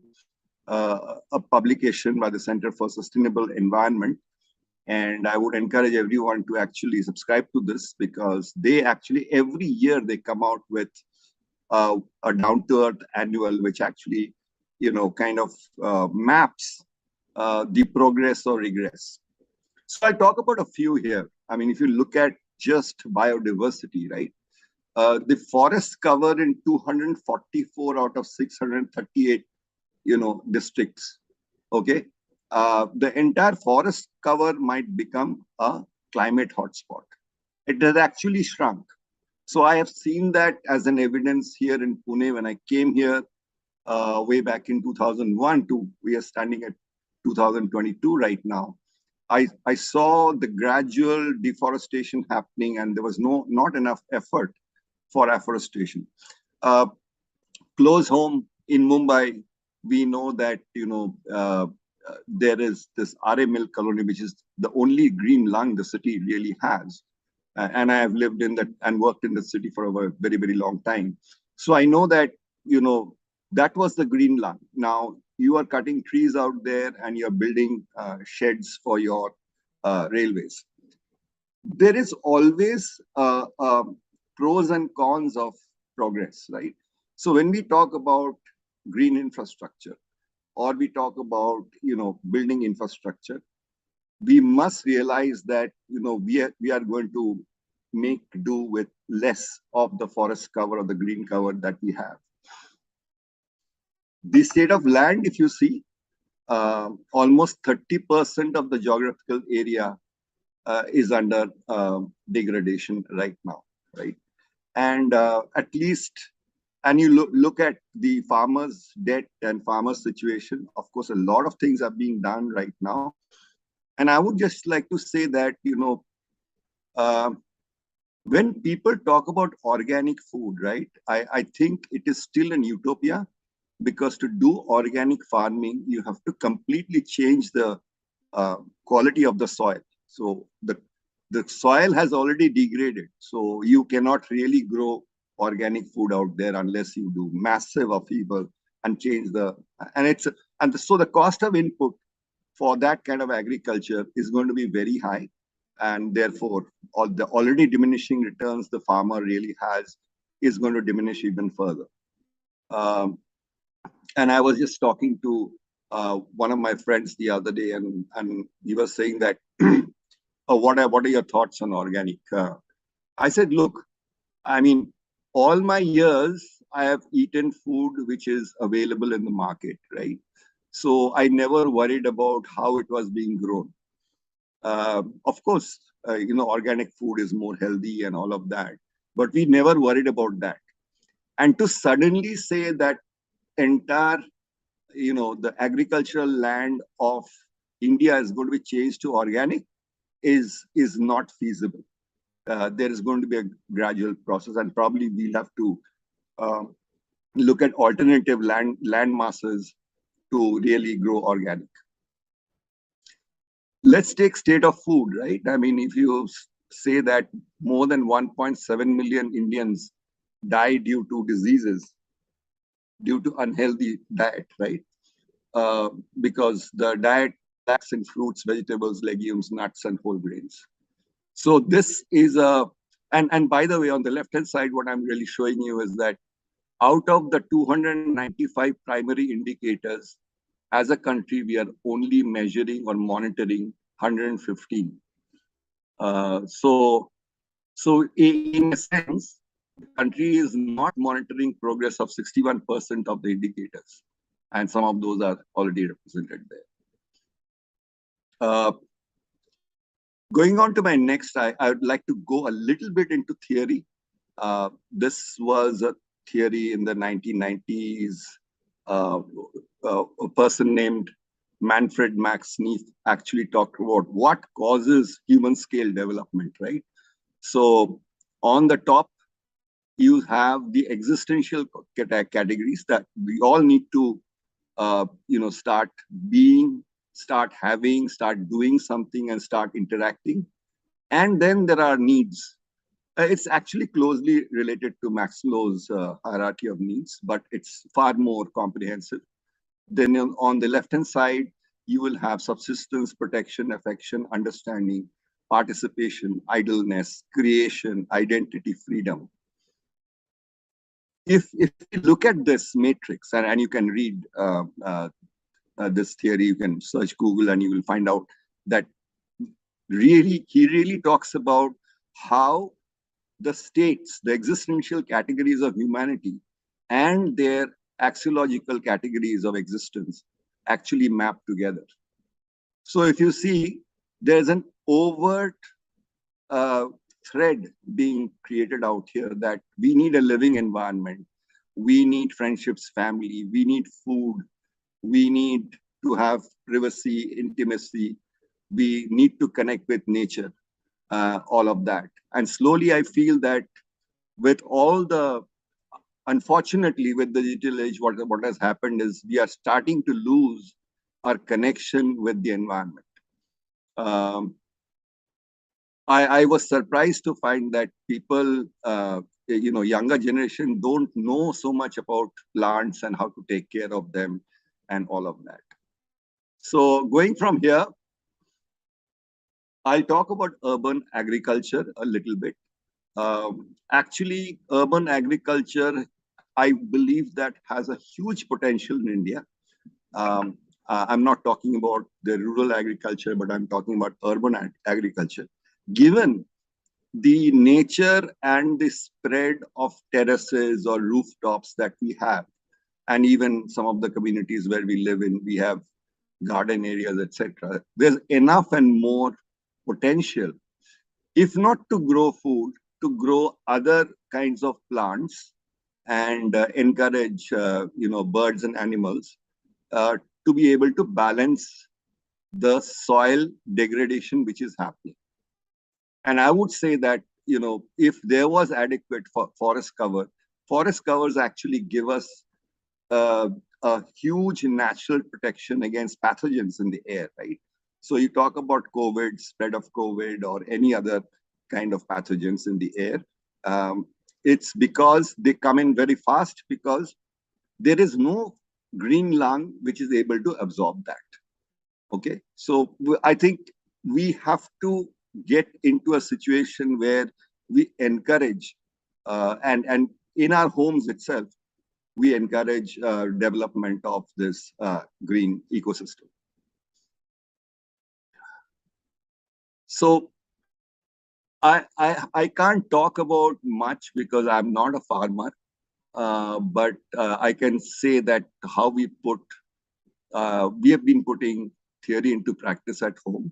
a publication by the Center for Sustainable Environment. And I would encourage everyone to actually subscribe to this, because they actually, every year, they come out with a down-to-earth annual, which actually, kind of maps the progress or regress. So I talk about a few here. I mean, if you look at just biodiversity, right? The forest cover in 244 out of 638, districts. Okay, the entire forest cover might become a climate hotspot. It has actually shrunk. So I have seen that as an evidence here in Pune when I came here way back in 2001 to we are standing at 2022 right now. I saw the gradual deforestation happening, and there was not enough effort for afforestation. Close home in Mumbai, we know that there is this RA Mill colony, which is the only green lung the city really has. And I have lived in that and worked in the city for a very, very long time. So I know that, that was the green lung. Now you are cutting trees out there and you're building sheds for your railways. There is always a pros and cons of progress, right? So when we talk about green infrastructure, or we talk about, building infrastructure, we must realize that, we are going to make do with less of the forest cover or the green cover that we have. The state of land, if you see, almost 30% of the geographical area is under degradation right now, right? And at least, and you look at the farmers' debt and farmers' situation, of course, a lot of things are being done right now. And I would just like to say that, when people talk about organic food, right, I think it is still an utopia, because to do organic farming, you have to completely change the quality of the soil. So the soil has already degraded. So you cannot really grow organic food out there unless you do massive upheaval and change so the cost of input for that kind of agriculture is going to be very high. And therefore, all the already diminishing returns the farmer really has is going to diminish even further. And I was just talking to one of my friends the other day, and he was saying that, what are your thoughts on organic? I said, look, I mean, all my years, I have eaten food which is available in the market, right? So I never worried about how it was being grown. Of course, organic food is more healthy and all of that, but we never worried about that. And to suddenly say that entire, the agricultural land of India is going to be changed to organic is not feasible. There is going to be a gradual process, and probably we'll have to look at alternative land masses to really grow organic. Let's take state of food, right? I mean, if you say that more than 1.7 million Indians die due to diseases, due to unhealthy diet, right? Because the diet lacks in fruits, vegetables, legumes, nuts, and whole grains. So this is and by the way, on the left-hand side, what I'm really showing you is that out of the 295 primary indicators, as a country, we are only measuring or monitoring 115. So in a sense, the country is not monitoring progress of 61% of the indicators. And some of those are already represented there. Going on to my next, I would like to go a little bit into theory. This was a theory in the 1990s. A person named Manfred Max Neef actually talked about what causes human scale development, right? So on the top, you have the existential categories that we all need to, start being, start having, start doing something, and start interacting. And then there are needs. It's actually closely related to Maslow's hierarchy of needs, but it's far more comprehensive. Then on the left-hand side, you will have subsistence, protection, affection, understanding, participation, idleness, creation, identity, freedom. If you look at this matrix, and you can read this theory, you can search Google and you will find out that he really talks about how the states, the existential categories of humanity and their axiological categories of existence actually map together. So if you see, there's an overt thread being created out here that we need a living environment, we need friendships, family, we need food, we need to have privacy, intimacy, we need to connect with nature, all of that. And slowly I feel that with all the, unfortunately, with the digital age, what has happened is we are starting to lose our connection with the environment. I was surprised to find that people, younger generation don't know so much about plants and how to take care of them and all of that. So going from here, I'll talk about urban agriculture a little bit. Actually, urban agriculture, I believe that has a huge potential in India. I'm not talking about the rural agriculture, but I'm talking about urban agriculture. Given the nature and the spread of terraces or rooftops that we have, and even some of the communities where we live in, we have garden areas, etc. There's enough and more potential, if not to grow food, to grow other kinds of plants and encourage, birds and animals uh, to be able to balance the soil degradation which is happening. And I would say that, if there was adequate forest covers actually give us uh, a huge natural protection against pathogens in the air, right? So you talk about COVID, spread of COVID, or any other kind of pathogens in the air. It's because they come in very fast because there is no green lung which is able to absorb that. Okay, so I think we have to get into a situation where we encourage and in our homes itself, we encourage development of this green ecosystem. So I can't talk about much because I'm not a farmer, but I can say that how we have been putting theory into practice at home.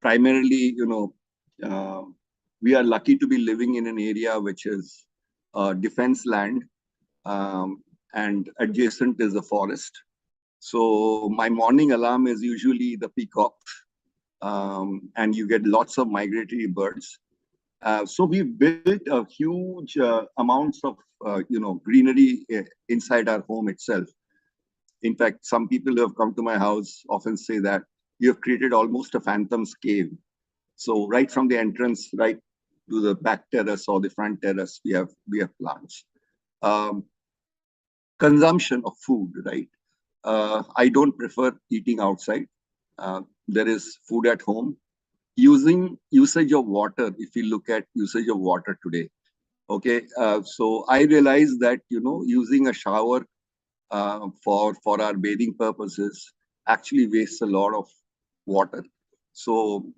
Primarily, we are lucky to be living in an area which is defense land, and adjacent is a forest. So my morning alarm is usually the peacock, and you get lots of migratory birds. So we built a huge amounts of greenery inside our home itself. In fact, some people who have come to my house often say that you have created almost a phantom's cave. So right from the entrance, right to the back terrace or the front terrace, we have plants. Consumption of food, right? I don't prefer eating outside. There is food at home. Usage of water, if you look at usage of water today, okay, so I realize that using a shower for our bathing purposes actually wastes a lot of water. So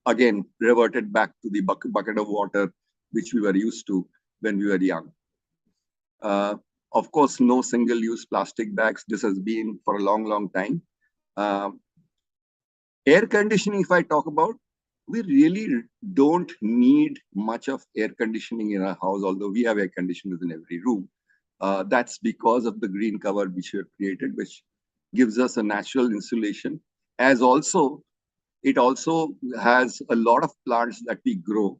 again, reverted back to the bucket of water which we were used to when we were young. Of course, no single-use plastic bags. This has been for a long time. Air conditioning, if I talk about, we really don't need much of air conditioning in our house, although we have air conditioners in every room. That's because of the green cover which we have created, which gives us a natural insulation. It also has a lot of plants that we grow,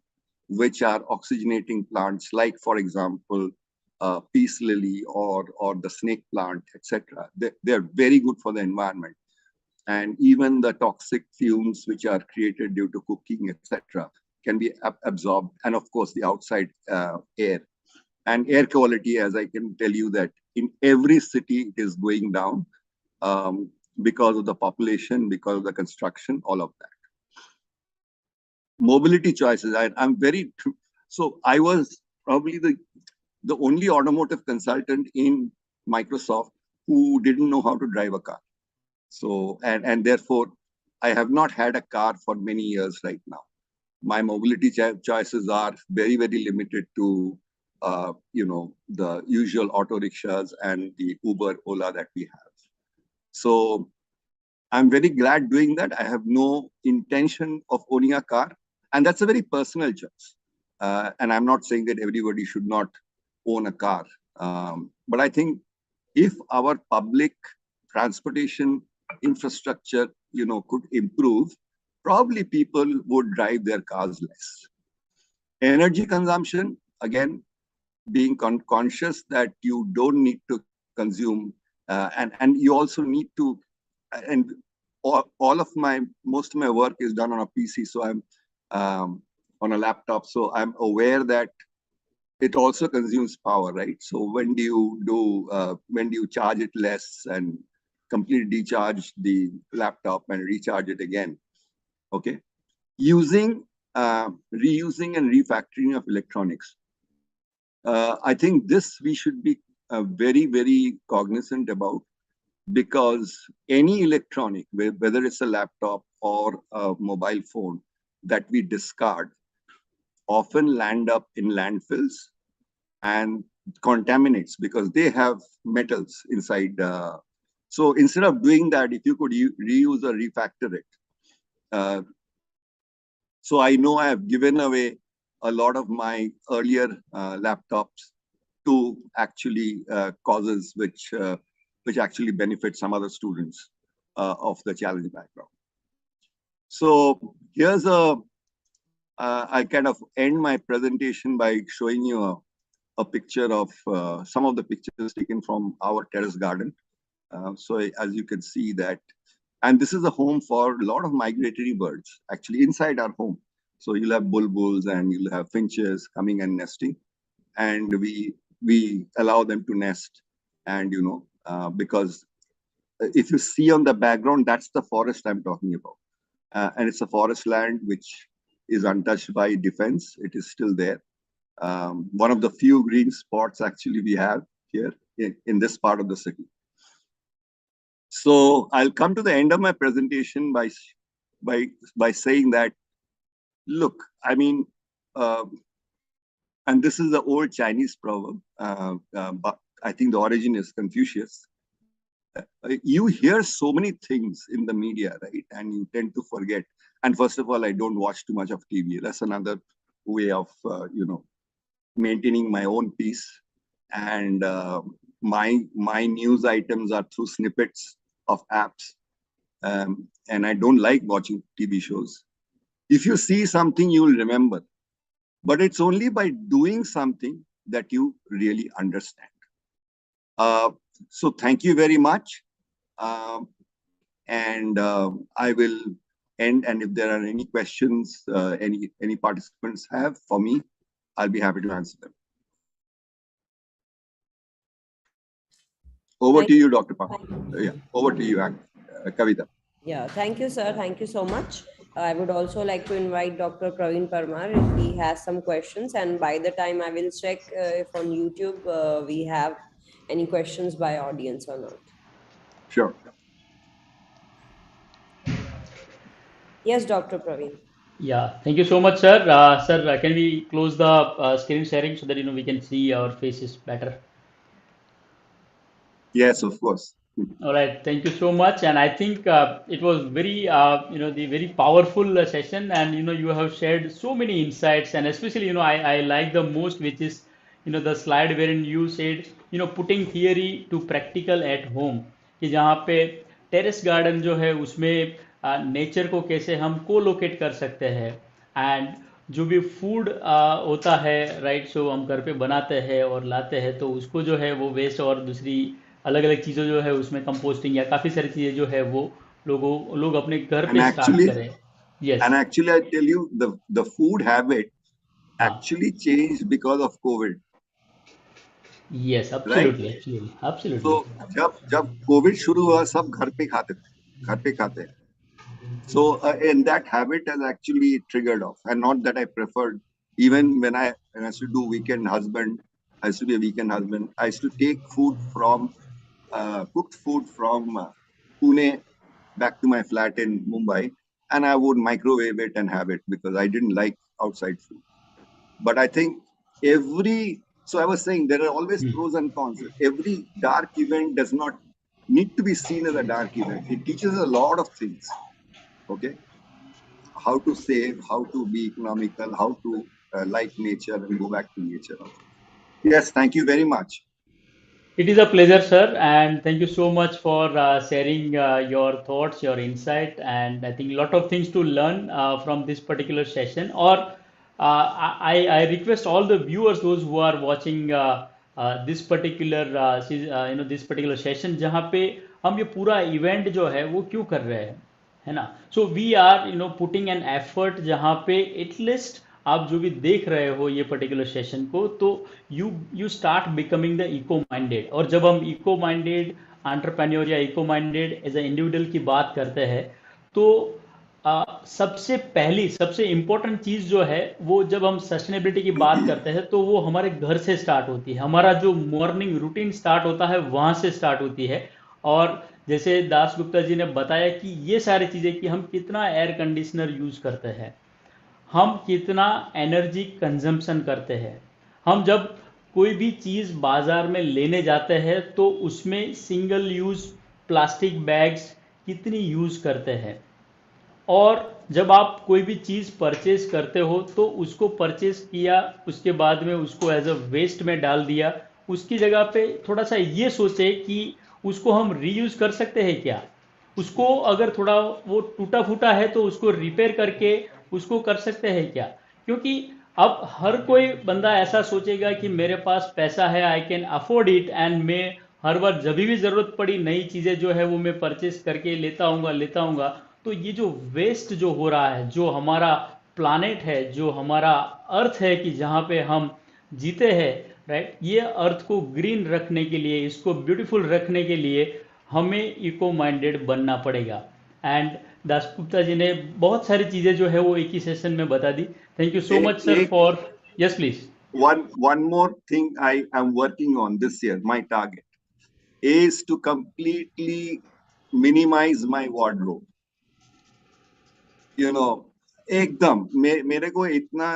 which are oxygenating plants, like, for example, peace lily or the snake plant, etc. They're very good for the environment. And even the toxic fumes which are created due to cooking, etc., can be absorbed. And of course, the outside air. And air quality, as I can tell you, that in every city it is going down because of the population, because of the construction, all of that. Mobility choices. So I was probably the only automotive consultant in Microsoft who didn't know how to drive a car. So, and therefore, I have not had a car for many years right now. My mobility choices are very limited to, the usual auto rickshaws and the Uber, Ola that we have. So I'm very glad doing that. I have no intention of owning a car. And that's a very personal choice. And I'm not saying that everybody should not own a car. But I think if our public transportation infrastructure, could improve, probably people would drive their cars less. Energy consumption, again, being conscious that you don't need to consume, and you also need to, and most of my work is done on a PC, so I'm on a laptop, so I'm aware that it also consumes power, right? So when do you charge it less and completely decharge the laptop and recharge it again? Okay, using reusing and refactoring of electronics. I think this we should be very, very cognizant about, because any electronic, whether it's a laptop or a mobile phone that we discard, often land up in landfills and contaminates because they have metals inside. So instead of doing that, if you could reuse or refactor it. So I know I have given away a lot of my earlier laptops to actually causes which actually benefit some other students of the challenge background. So here's I kind of end my presentation by showing you a picture of some of the pictures taken from our terrace garden. So as you can see that, and this is a home for a lot of migratory birds actually inside our home. So you'll have bulbuls and you'll have finches coming and nesting, and we allow them to nest. And because if you see on the background, that's the forest I'm talking about, and it's a forest land which is untouched by defense. It is still there. One of the few green spots actually we have here in this part of the city. So I'll come to the end of my presentation by saying that, look, I mean, and this is the old Chinese proverb, but I think the origin is Confucius. You hear so many things in the media, right? And you tend to forget. And first of all, I don't watch too much of TV. That's another way of, maintaining my own peace. And my news items are through snippets of apps. And I don't like watching TV shows. If you see something, you will remember. But it's only by doing something that you really understand. So thank you very much. And I will end. And if there are any questions any participants have for me, I'll be happy to answer them. Over to you, Dr. Park. Yeah, over to you, Kavita. Yeah, thank you, sir. Thank you so much. I would also like to invite Dr. Praveen Parmar if he has some questions. And by the time I will check if on YouTube we have any questions by audience or not. Sure. Yes, Dr. Praveen. Yeah, thank you so much, sir. Sir, can we close the screen sharing so that we can see our faces better? Yes, of course. All right, thank you so much. And I think it was very, the very powerful session, and you have shared so many insights, and especially, I like the most, which is, the slide wherein you said, putting theory to practical at home, कि जहाँ पे terrace garden जो है उसमें nature को कैसे हम कोलोकेट कर सकते हैं, एंड जो भी फूड होता है, राइट, सो हम घर पे बनाते हैं और लाते हैं, तो उसको जो है वो वेस्ट और दूसरी अलग अलग चीज़ें जो है उसमें कंपोस्टिंग या काफ़ी सारी चीज़ें जो है वो लोग अपने घर पे स्टार्ट करें. Yes. And actually, I tell you, the food habit actually changed because of COVID. Yes, absolutely, right? Absolutely. So जब COVID शुरू हुआ, सब घर पे खाते हैं. So and that habit has actually triggered off. And not that I preferred, even when I used to do weekend husband, I used to be a weekend husband. I used to take food from cooked food from Pune back to my flat in Mumbai, and I would microwave it and have it because I didn't like outside food. But I think so I was saying there are always pros and cons. Every dark event does not need to be seen as a dark event. It teaches a lot of things. Okay, how to save, how to be economical, how to like nature and go back to nature. Yes, thank you very much. It is a pleasure, sir, and thank you so much for sharing your thoughts, your insight, and I think a lot of things to learn from this particular session. Or I request all the viewers, those who are watching this particular this particular session, जहाँ पे हम ये पूरा event जो है वो क्यों कर रहे हैं, है ना? So we are putting an effort जहाँ पे at least आप जो भी देख रहे हो ये पर्टिकुलर सेशन को, तो you start becoming the eco minded. और जब हम इको माइंडेड एंटरप्रेन्योर या eco minded as a individual की बात करते हैं, तो सबसे इम्पोर्टेंट चीज़ जो है वो जब हम सस्टेनेबिलिटी की बात करते हैं तो वो हमारे घर से स्टार्ट होती है। हमारा जो मॉर्निंग रूटीन स्टार्ट होता है वहाँ से स्टार्ट होती है। और जैसे दास गुप्ता जी ने बताया कि ये सारी चीज़ें कि हम कितना एयर कंडीशनर यूज़ करते हैं, हम कितना एनर्जी कंजम्पशन करते हैं, हम जब कोई भी चीज़ बाज़ार में लेने जाते हैं तो उसमें सिंगल यूज़ प्लास्टिक बैग्स कितनी यूज़ करते हैं, और जब आप कोई भी चीज़ परचेज करते हो तो उसको परचेज किया, उसके बाद में उसको एज अ वेस्ट में डाल दिया, उसकी जगह पे थोड़ा सा ये सोचे कि उसको हम रीयूज़ कर सकते हैं क्या, उसको अगर थोड़ा वो टूटा फूटा है तो उसको रिपेयर करके उसको कर सकते हैं क्या। क्योंकि अब हर कोई बंदा ऐसा सोचेगा कि मेरे पास पैसा है, I can afford it, and मैं हर बार जब भी ज़रूरत पड़ी नई चीज़ें जो है वो मैं परचेज करके लेता हूँगा। तो ये जो वेस्ट जो हो रहा है, जो हमारा प्लानेट है, जो हमारा अर्थ है कि जहाँ पे हम जीते हैं, राइट, ये अर्थ को ग्रीन रखने के लिए, इसको ब्यूटीफुल रखने के लिए हमें इको माइंडेड बनना पड़ेगा। एंड दासगुप्ता जी ने बहुत सारी चीज़ें जो है वो एक ही सेशन में बता दी। Thank you so much sir for, yes please. One more thing I am working on this year. My target is to completely minimize my wardrobe. एकदम मेरे को इतना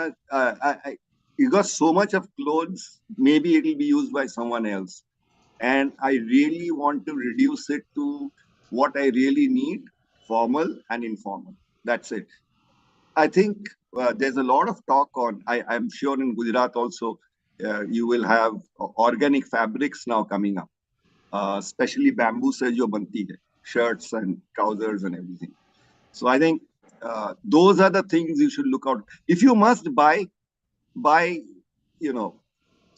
you got so much of clothes, maybe it will be used by someone else, and I really want to reduce it to what I really need, formal and informal. That's it. I think there's a lot of talk on, I'm sure in Gujarat also, you will have organic fabrics now coming up, especially bamboo se jo banti hai, shirts and trousers and everything. So I think those are the things you should look out. If you must buy,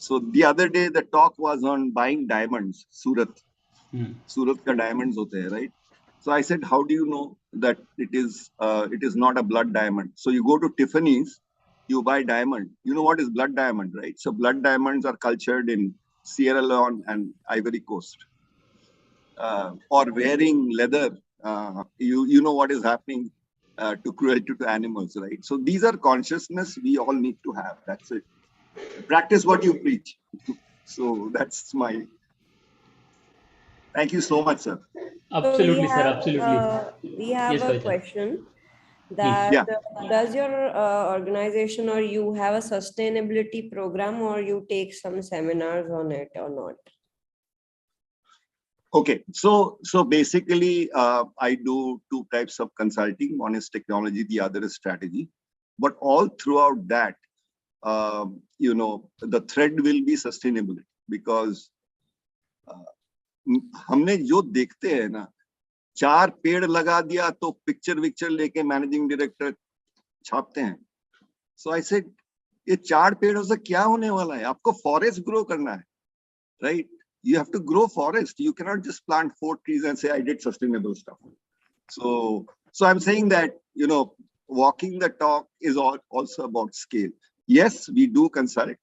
So the other day the talk was on buying diamonds. Surat ka diamonds hote hai, right? So I said, how do you know that it is not a blood diamond? So you go to Tiffany's, you buy diamond. You know what is blood diamond, right? So blood diamonds are cultured in Sierra Leone and Ivory Coast. Or wearing leather, you know what is happening to cruelty to animals, right? So these are consciousness we all need to have. That's it. Practice what you preach. So that's my. Thank you so much, sir. Absolutely, sir. Absolutely. We have Yes, a Kavita. question that Yeah. does your organization or you have a sustainability program, or you take some seminars on it or not? Okay, so basically, I do two types of consulting. One is technology, the other is strategy. But all throughout that, the thread will be sustainability, because हमने जो देखते हैं ना, 4 पेड़ लगा दिया तो picture लेके मैनेजिंग डायरेक्टर छापते हैं. So I said, ये 4 पेड़ों से क्या होने वाला है? आपको फॉरेस्ट ग्रो करना है, right? You have to grow forest. You cannot just plant 4 trees and say I did sustainable stuff. So I'm saying that walking the talk is also about scale. Yes, we do consult,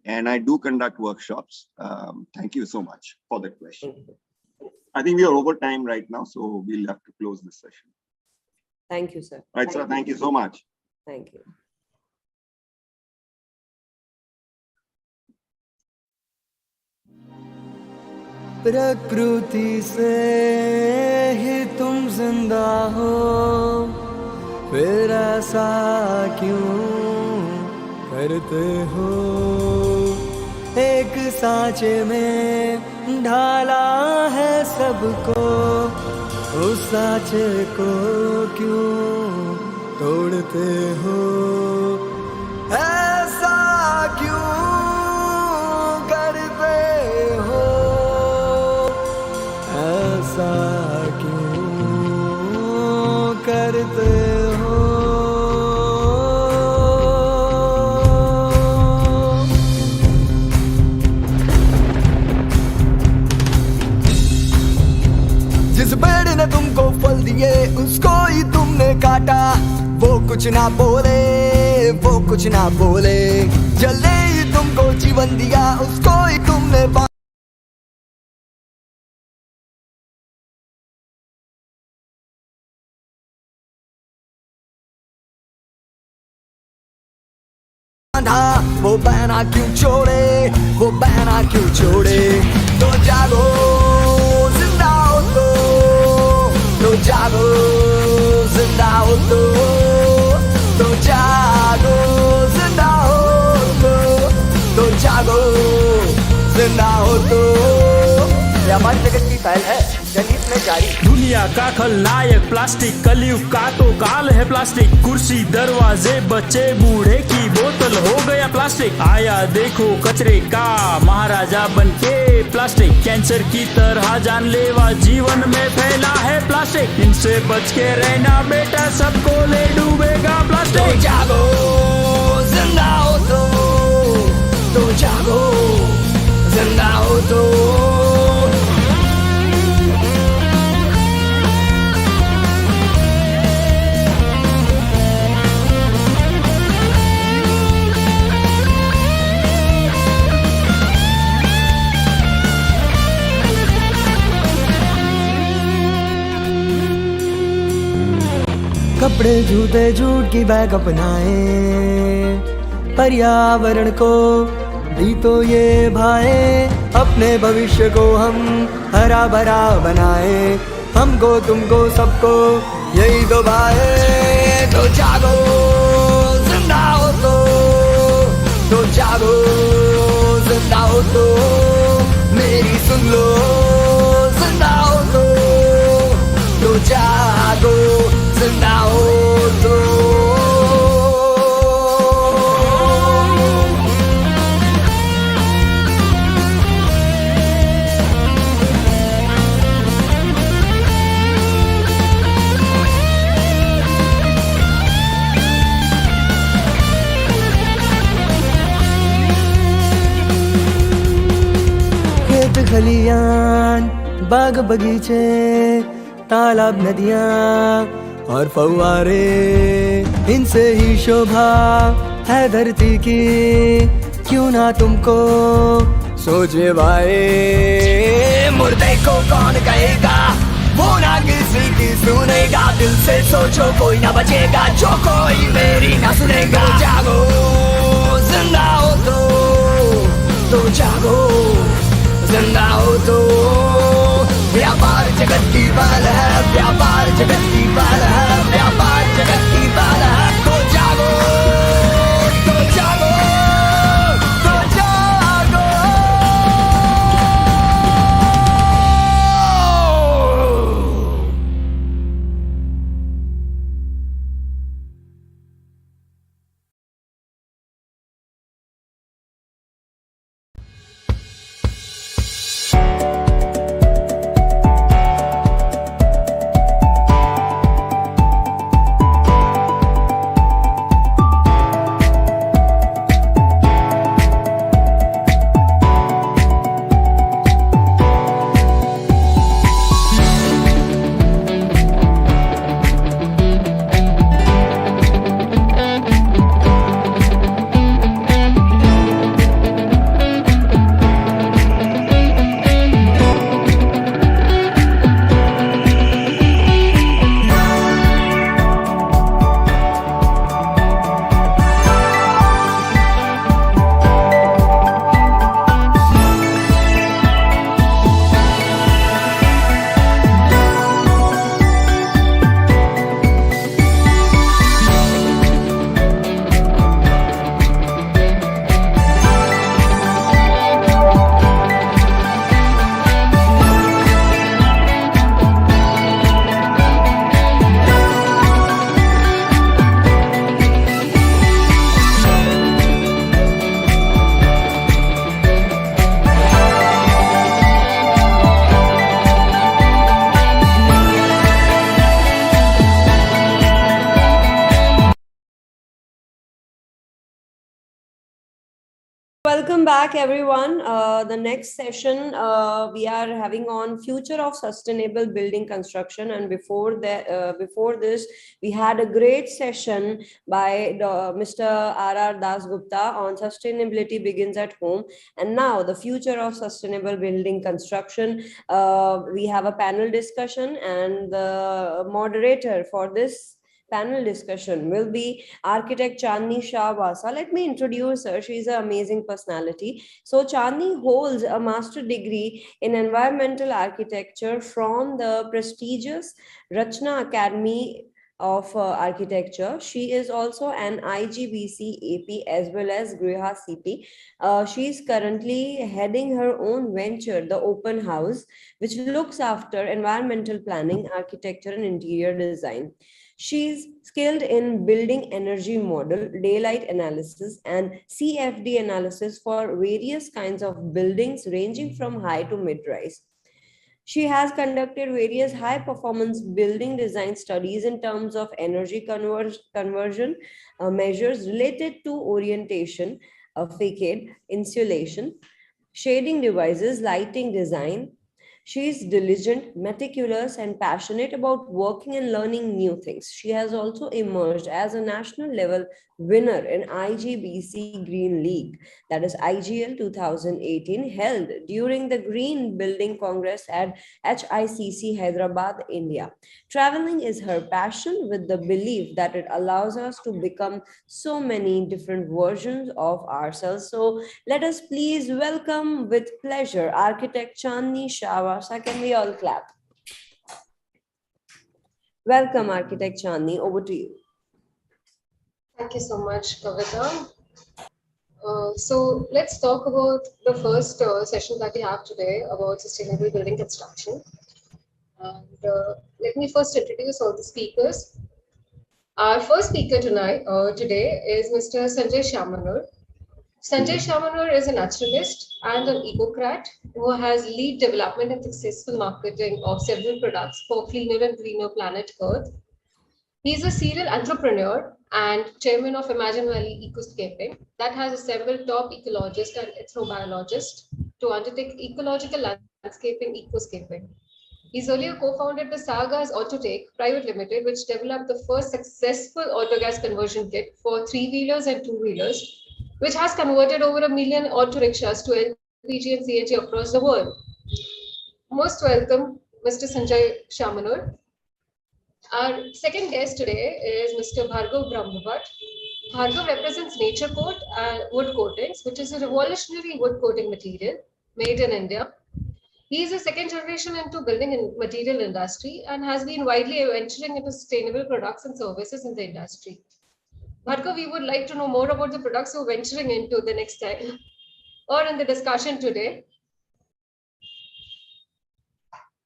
and I do conduct workshops. Thank you so much for that question. I think we are over time right now, so we'll have to close this session. Thank you, sir. Right, sir. Thank you so much. Thank you. प्रकृति से ही तुम जिंदा हो, फिर ऐसा क्यों करते हो? एक सांचे में ढाला है सबको, उस सांचे को क्यों तोड़ते हो? ऐसा क्यों करते हो? ऐसा क्यों करते हो? जिस पेड़ ने तुमको फल दिए उसको ही तुमने काटा, वो कुछ ना बोले, वो कुछ ना बोले। जल्दे ही तुमको जीवन दिया उसको ही तुमने बहना क्यों छोड़े, वो बहना क्यों छोड़े। तो जागो जिंदा हो तो जागो जिंदा हो तो जागो जिंदा हो तो जागो जिंदा हो तो। व्यापार जगत की पहल है जनहित में जारी। दुनिया का खलनायक प्लास्टिक, कलयुग का तो काल है प्लास्टिक। कुर्सी दरवाजे बच्चे बूढ़े की बोतल हो गया प्लास्टिक। आया देखो कचरे का महाराजा बनके प्लास्टिक। कैंसर की तरह जानलेवा जीवन में फैला है प्लास्टिक। इनसे बच के रहना बेटा, सबको ले डूबेगा प्लास्टिक। तो जागो जिंदा हो तो जागो जिंदा हो तो। कपड़े जूते जूट की बैग अपनाए, पर्यावरण को भी तो ये भाए। अपने भविष्य को हम हरा भरा बनाए, हमको तुमको सबको यही तो भाए। तो जागो जिंदा हो तो जागो जिंदा हो तो मेरी सुन लो। जिंदा हो तो जागो जिंदा हो तो। खेत खलियान बाग बगीचे तालाब नदियाँ और फव्वारे, इनसे ही शोभा है धरती की। क्यों ना तुमको सोचे भाई, मुर्दे को कौन कहेगा, वो ना किसी की सुनेगा। दिल से सोचो कोई ना बचेगा, जो कोई मेरी ना सुनेगा। तो जागो जिंदा हो तो जागो जिंदा हो तो। व्यापार जगत की बाल है, व्यापार जगत की बाल है, व्यापार जगत की बाल है। तो जागो तो जागो तो जागो। Welcome back, everyone. The next session we are having on future of sustainable building construction, and before this, we had a great session by Mr. R.R. Das Gupta on sustainability begins at home, and now the future of sustainable building construction. We have a panel discussion, and the moderator for this panel discussion will be architect Chandni Shahwasa. Let me introduce her. She's an amazing personality. So Chandni holds a master degree in environmental architecture from the prestigious Rachna Academy of architecture. She is also an IGBC AP as well as Griha CP. She is currently heading her own venture, the Open House, which looks after environmental planning, architecture, and interior design. She's skilled in building energy model, daylight analysis, and CFD analysis for various kinds of buildings ranging from high to mid-rise. She has conducted various high performance building design studies in terms of energy conversion measures related to orientation, facade, insulation, shading devices, lighting design. She is diligent, meticulous, and passionate about working and learning new things. She has also emerged as a national level winner in IGBC Green League, that is IGL 2018, held during the Green Building Congress at HICC Hyderabad, India. Traveling is her passion, with the belief that it allows us to become so many different versions of ourselves. So let us please welcome with pleasure architect Chandni Shahwasa. Can we all clap? Welcome, architect Chandni. Over to you. Thank you so much, Kavita. So let's talk about the first session that we have today about sustainable building construction. And let me first introduce all the speakers. Our first speaker today is Mr. Sanjay Shamanur. Sanjay Shamanur is a naturalist and an ecocrat who has lead development and successful marketing of several products for cleaner and greener planet Earth. He is a serial entrepreneur and chairman of Imagine Valley Ecoscaping that has assembled top ecologists and ethnobiologists to undertake ecological landscaping ecoscaping. He's earlier co-founded the Sagas Autotech Private Limited, which developed the first successful autogas conversion kit for three-wheelers and two-wheelers, which has converted over 1 million auto rickshaws to LPG and CNG across the world. Most welcome, Mr. Sanjay Shamanur. Our second guest today is Mr. Bhargav Brahmbhatt. Bhargav represents Nature Coat Wood Coatings, which is a revolutionary wood coating material made in India. He is a second generation into building and material industry and has been widely venturing into sustainable products and services in the industry. Bhargav, we would like to know more about the products you're venturing into the next time or in the discussion today.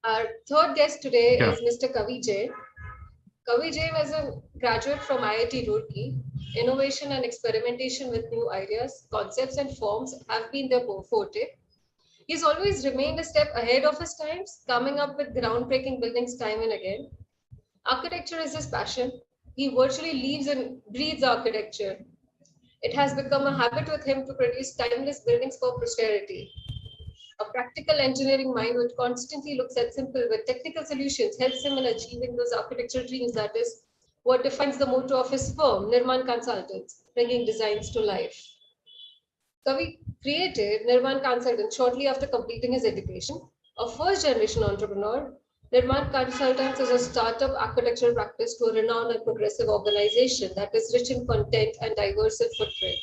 Our third guest today is Mr. Kavi Jain. Kavi Jain is a graduate from IIT Roorkee. Innovation and experimentation with new ideas, concepts, and forms have been their forte. He's always remained a step ahead of his times, coming up with groundbreaking buildings time and again. Architecture is his passion. He virtually lives and breathes architecture. It has become a habit with him to produce timeless buildings for posterity. A practical engineering mind which constantly looks at simple but technical solutions helps him in achieving those architectural dreams. That is what defines the motto of his firm, Nirman Consultants, bringing designs to life. Kavi created Nirman Consultants shortly after completing his education. A first-generation entrepreneur, Nirman Consultants is a startup architectural practice to a renowned and progressive organization that is rich in content and diverse in footprint.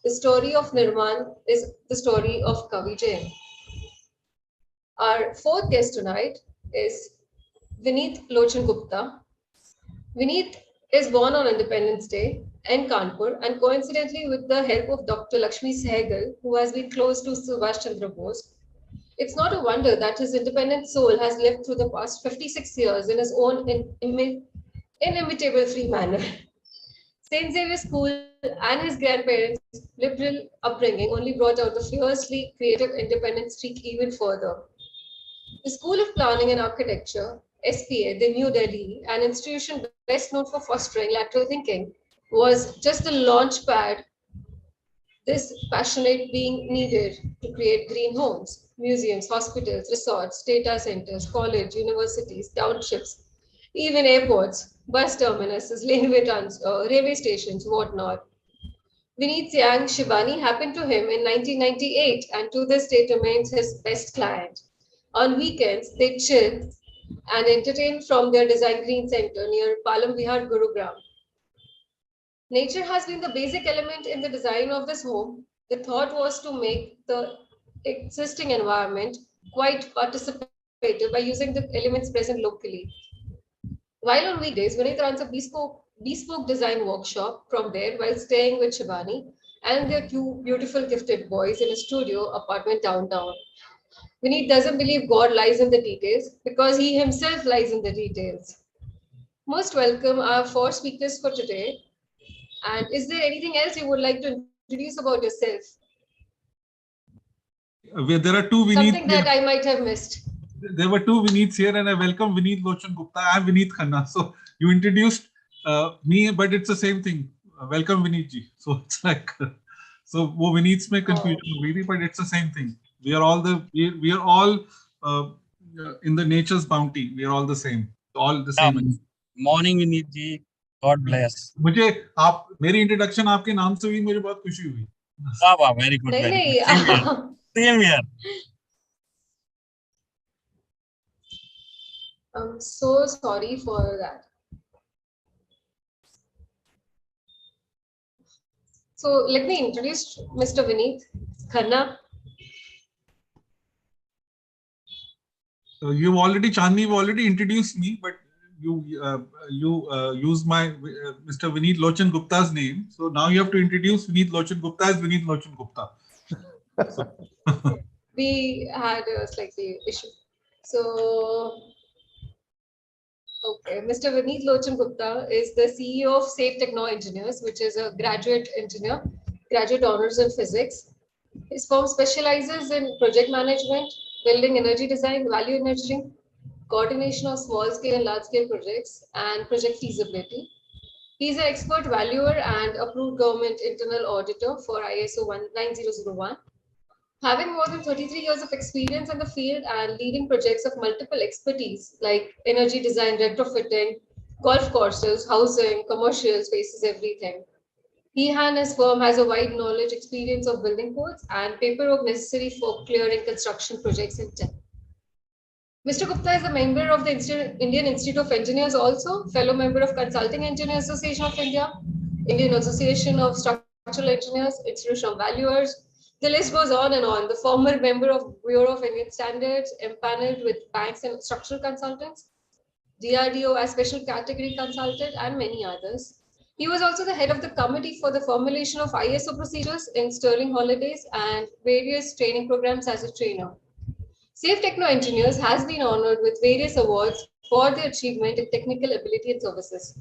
The story of Nirman is the story of Kavi Jain. Our fourth guest tonight is Vineet Lochan Gupta. Vineet is born on Independence Day in Kanpur and coincidentally with the help of Dr. Lakshmi Sehgal, who has been close to Subhash Chandra Bose. It's not a wonder that his independent soul has lived through the past 56 years in his own inimitable free manner. St. Xavier's School and his grandparents' liberal upbringing only brought out the fiercely creative independent streak even further. The School of Planning and Architecture, SPA, the New Delhi, an institution best known for fostering lateral thinking, was just the launch pad this passionate being needed to create green homes, museums, hospitals, resorts, data centers, college, universities, townships, even airports, bus terminuses, railway stations, whatnot. Vineet's young Shivani happened to him in 1998 and to this day remains his best client. On weekends, they chill and entertain from their Design Green Center near Palam Vihar, Gurugram. Nature has been the basic element in the design of this home. The thought was to make the existing environment quite participative by using the elements present locally. While on weekdays, Vinith runs a bespoke design workshop from there while staying with Shivani and their two beautiful gifted boys in a studio apartment downtown. Vinith doesn't believe God lies in the details because he himself lies in the details. Most welcome our four speakers for today. And is there anything else you would like to introduce about yourself? There are two Vineets. Something that I might have missed. There were two Vineets here, and I welcome Vineet Lochan Gupta. I am Vineet Khanna. So you introduced me, but it's the same thing. Welcome, Vineet ji. So it's like, so wo Vineets mein confusion ho gayi, but it's the same thing. We are all in the nature's bounty. We are all the same. All the same. Morning, Vineet ji. God bless. मुझे आप मेरी introduction आपके नाम से हुई, मुझे बहुत खुशी हुई. वाह वाह, very good. Same here. I'm so sorry for that. So let me introduce Mr. Vineet Khanna. So you've already, Chandni, you've already introduced me, but you used my Mr. Vineet Lochan Gupta's name. So now you have to introduce Vineet Lochan Gupta as Vineet Lochan Gupta. We had a slightly issue. So, okay, Mr. Vineet Lochan Gupta is the CEO of Safe Techno Engineers, which is a graduate engineer, graduate honors in physics. His firm specializes in project management, building energy design, value engineering, coordination of small-scale and large-scale projects, and project feasibility. He is an expert valuer and approved government internal auditor for ISO 19001. Having more than 33 years of experience in the field and leading projects of multiple expertise like energy design, retrofitting, golf courses, housing, commercial spaces, everything. He and his firm has a wide knowledge, experience of building codes and paperwork necessary for clearing construction projects in tech. Mr. Gupta is a member of the Indian Institute of Engineers also, fellow member of Consulting Engineers Association of India, Indian Association of Structural Engineers, Institution of Valuers. The list goes on and on. The former member of Bureau of Indian Standards, empaneled with banks and structural consultants, DRDO as special category consultant, and many others. He was also the head of the committee for the formulation of ISO procedures in Sterling Holidays and various training programs as a trainer. Safe Techno Engineers has been honored with various awards for their achievement in technical ability and services.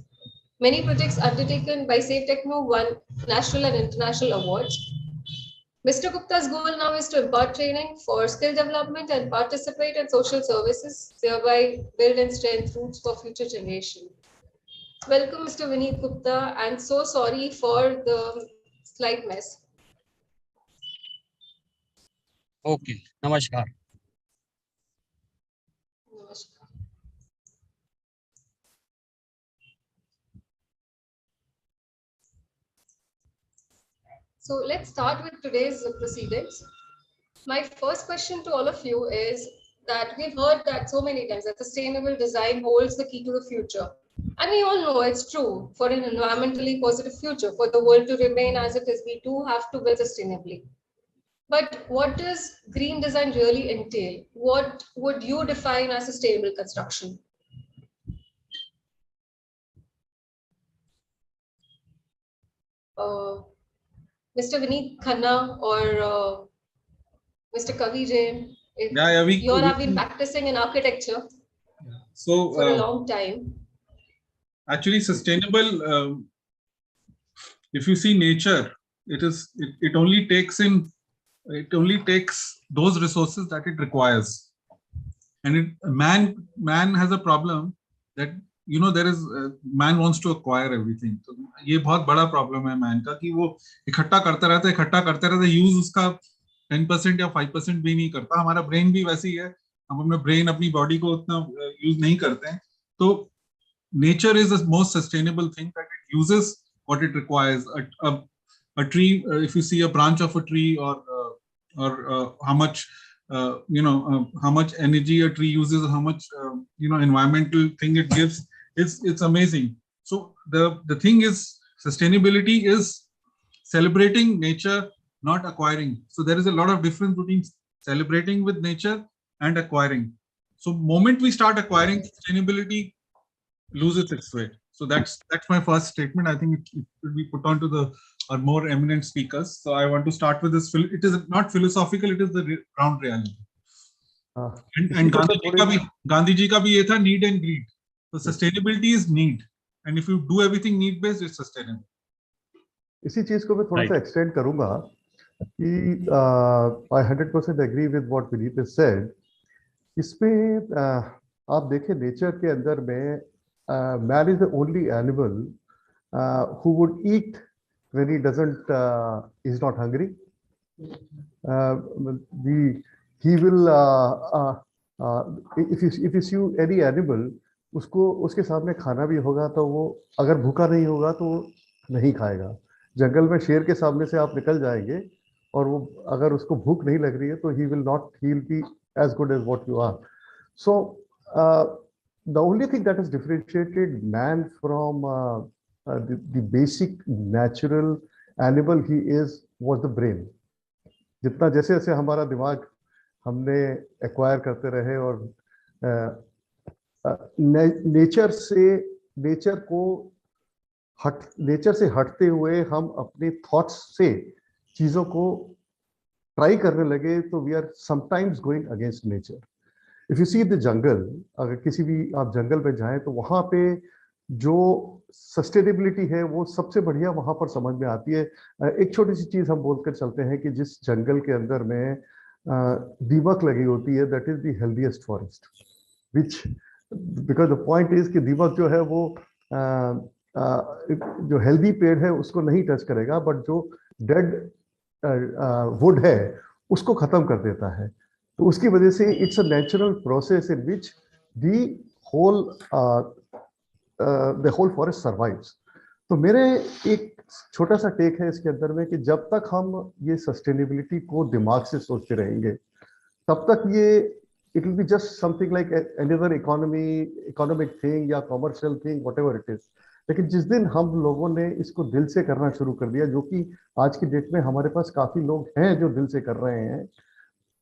Many projects undertaken by Safe Techno won national and international awards. Mr. Gupta's goal now is to impart training for skill development and participate in social services, thereby build and strengthen roots for future generation. Welcome, Mr. Vineet Gupta, and so sorry for the slight mess. Okay, namaskar. So let's start with today's proceedings. My first question to all of you is that we've heard that so many times that sustainable design holds the key to the future. And we all know it's true. For an environmentally positive future, for the world to remain as it is, we do have to build sustainably. But what does green design really entail? What would you define as sustainable construction? Mr. Vineet Khanna or Mr. Kavi Jain, if you all have been practicing in architecture for a long time. Actually, sustainable, if you see nature, it only takes those resources that it requires. And man has a problem that, you know, there is man wants to acquire everything. So ये बहुत बड़ा problem है man का कि वो इकट्ठा करता रहता है use उसका 10% या 5% भी नहीं करता. हमारा brain भी वैसी है, हम अपने brain अपनी body को उतना use नहीं करते हैं. तो nature is the most sustainable thing, that it uses what it requires. A tree, if you see a branch of a tree or how much how much energy a tree uses, how much environmental thing it gives. It's amazing. So the thing is, sustainability is celebrating nature, not acquiring. So there is a lot of difference between celebrating with nature and acquiring. So moment we start acquiring, sustainability loses its way. So that's my first statement. I think it will be put on to our more eminent speakers. So I want to start with this. It is not philosophical, it is the ground reality. And Gandhi ji ka bhi ye tha, need and greed. So sustainability is need. And if you do everything need based, it's sustainable. इसी चीज को मैं थोड़ा सा extend करूंगा कि I 100% agree with what Vineet has said. इसमें आप देखें नेचर के अंदर में man is the only animal who would eat when he is not hungry. He will if you see any animal, उसके सामने खाना भी होगा तो वो अगर भूखा नहीं होगा तो नहीं खाएगा. जंगल में शेर के सामने से आप निकल जाएंगे और वो अगर उसको भूख नहीं लग रही है तो he will be as good as what you are. So the only thing that has differentiated man from the basic natural animal he is was the brain. जितना जैसे जैसे हमारा दिमाग हमने एक्वायर करते रहे और नेचर से हटते हुए हम अपने थॉट्स से चीजों को ट्राई करने लगे तो we are sometimes going against nature. If you see the jungle, अगर किसी भी आप जंगल में जाएं तो वहां पे जो सस्टेनेबिलिटी है वो सबसे बढ़िया वहां पर समझ में आती है. एक छोटी सी चीज हम बोलकर चलते हैं कि जिस जंगल के अंदर में दीमक लगी होती है, that is the healthiest forest, which because the point is कि दीमक जो है वो जो हेल्दी पेड़ है उसको नहीं टच करेगा, बट जो डेड वुड है उसको खत्म कर देता है. तो उसकी वजह से it's a natural process in which the whole forest survives. तो मेरे एक छोटा सा टेक है इसके अंदर में कि जब तक हम ये सस्टेनेबिलिटी को दिमाग से सोचते रहेंगे तब तक ये it will be just something like another economic thing या commercial thing, whatever it is. लेकिन जिस दिन हम लोगों ने इसको दिल से करना शुरू कर दिया, जो कि आज की डेट में हमारे पास काफी लोग हैं जो दिल से कर रहे हैं,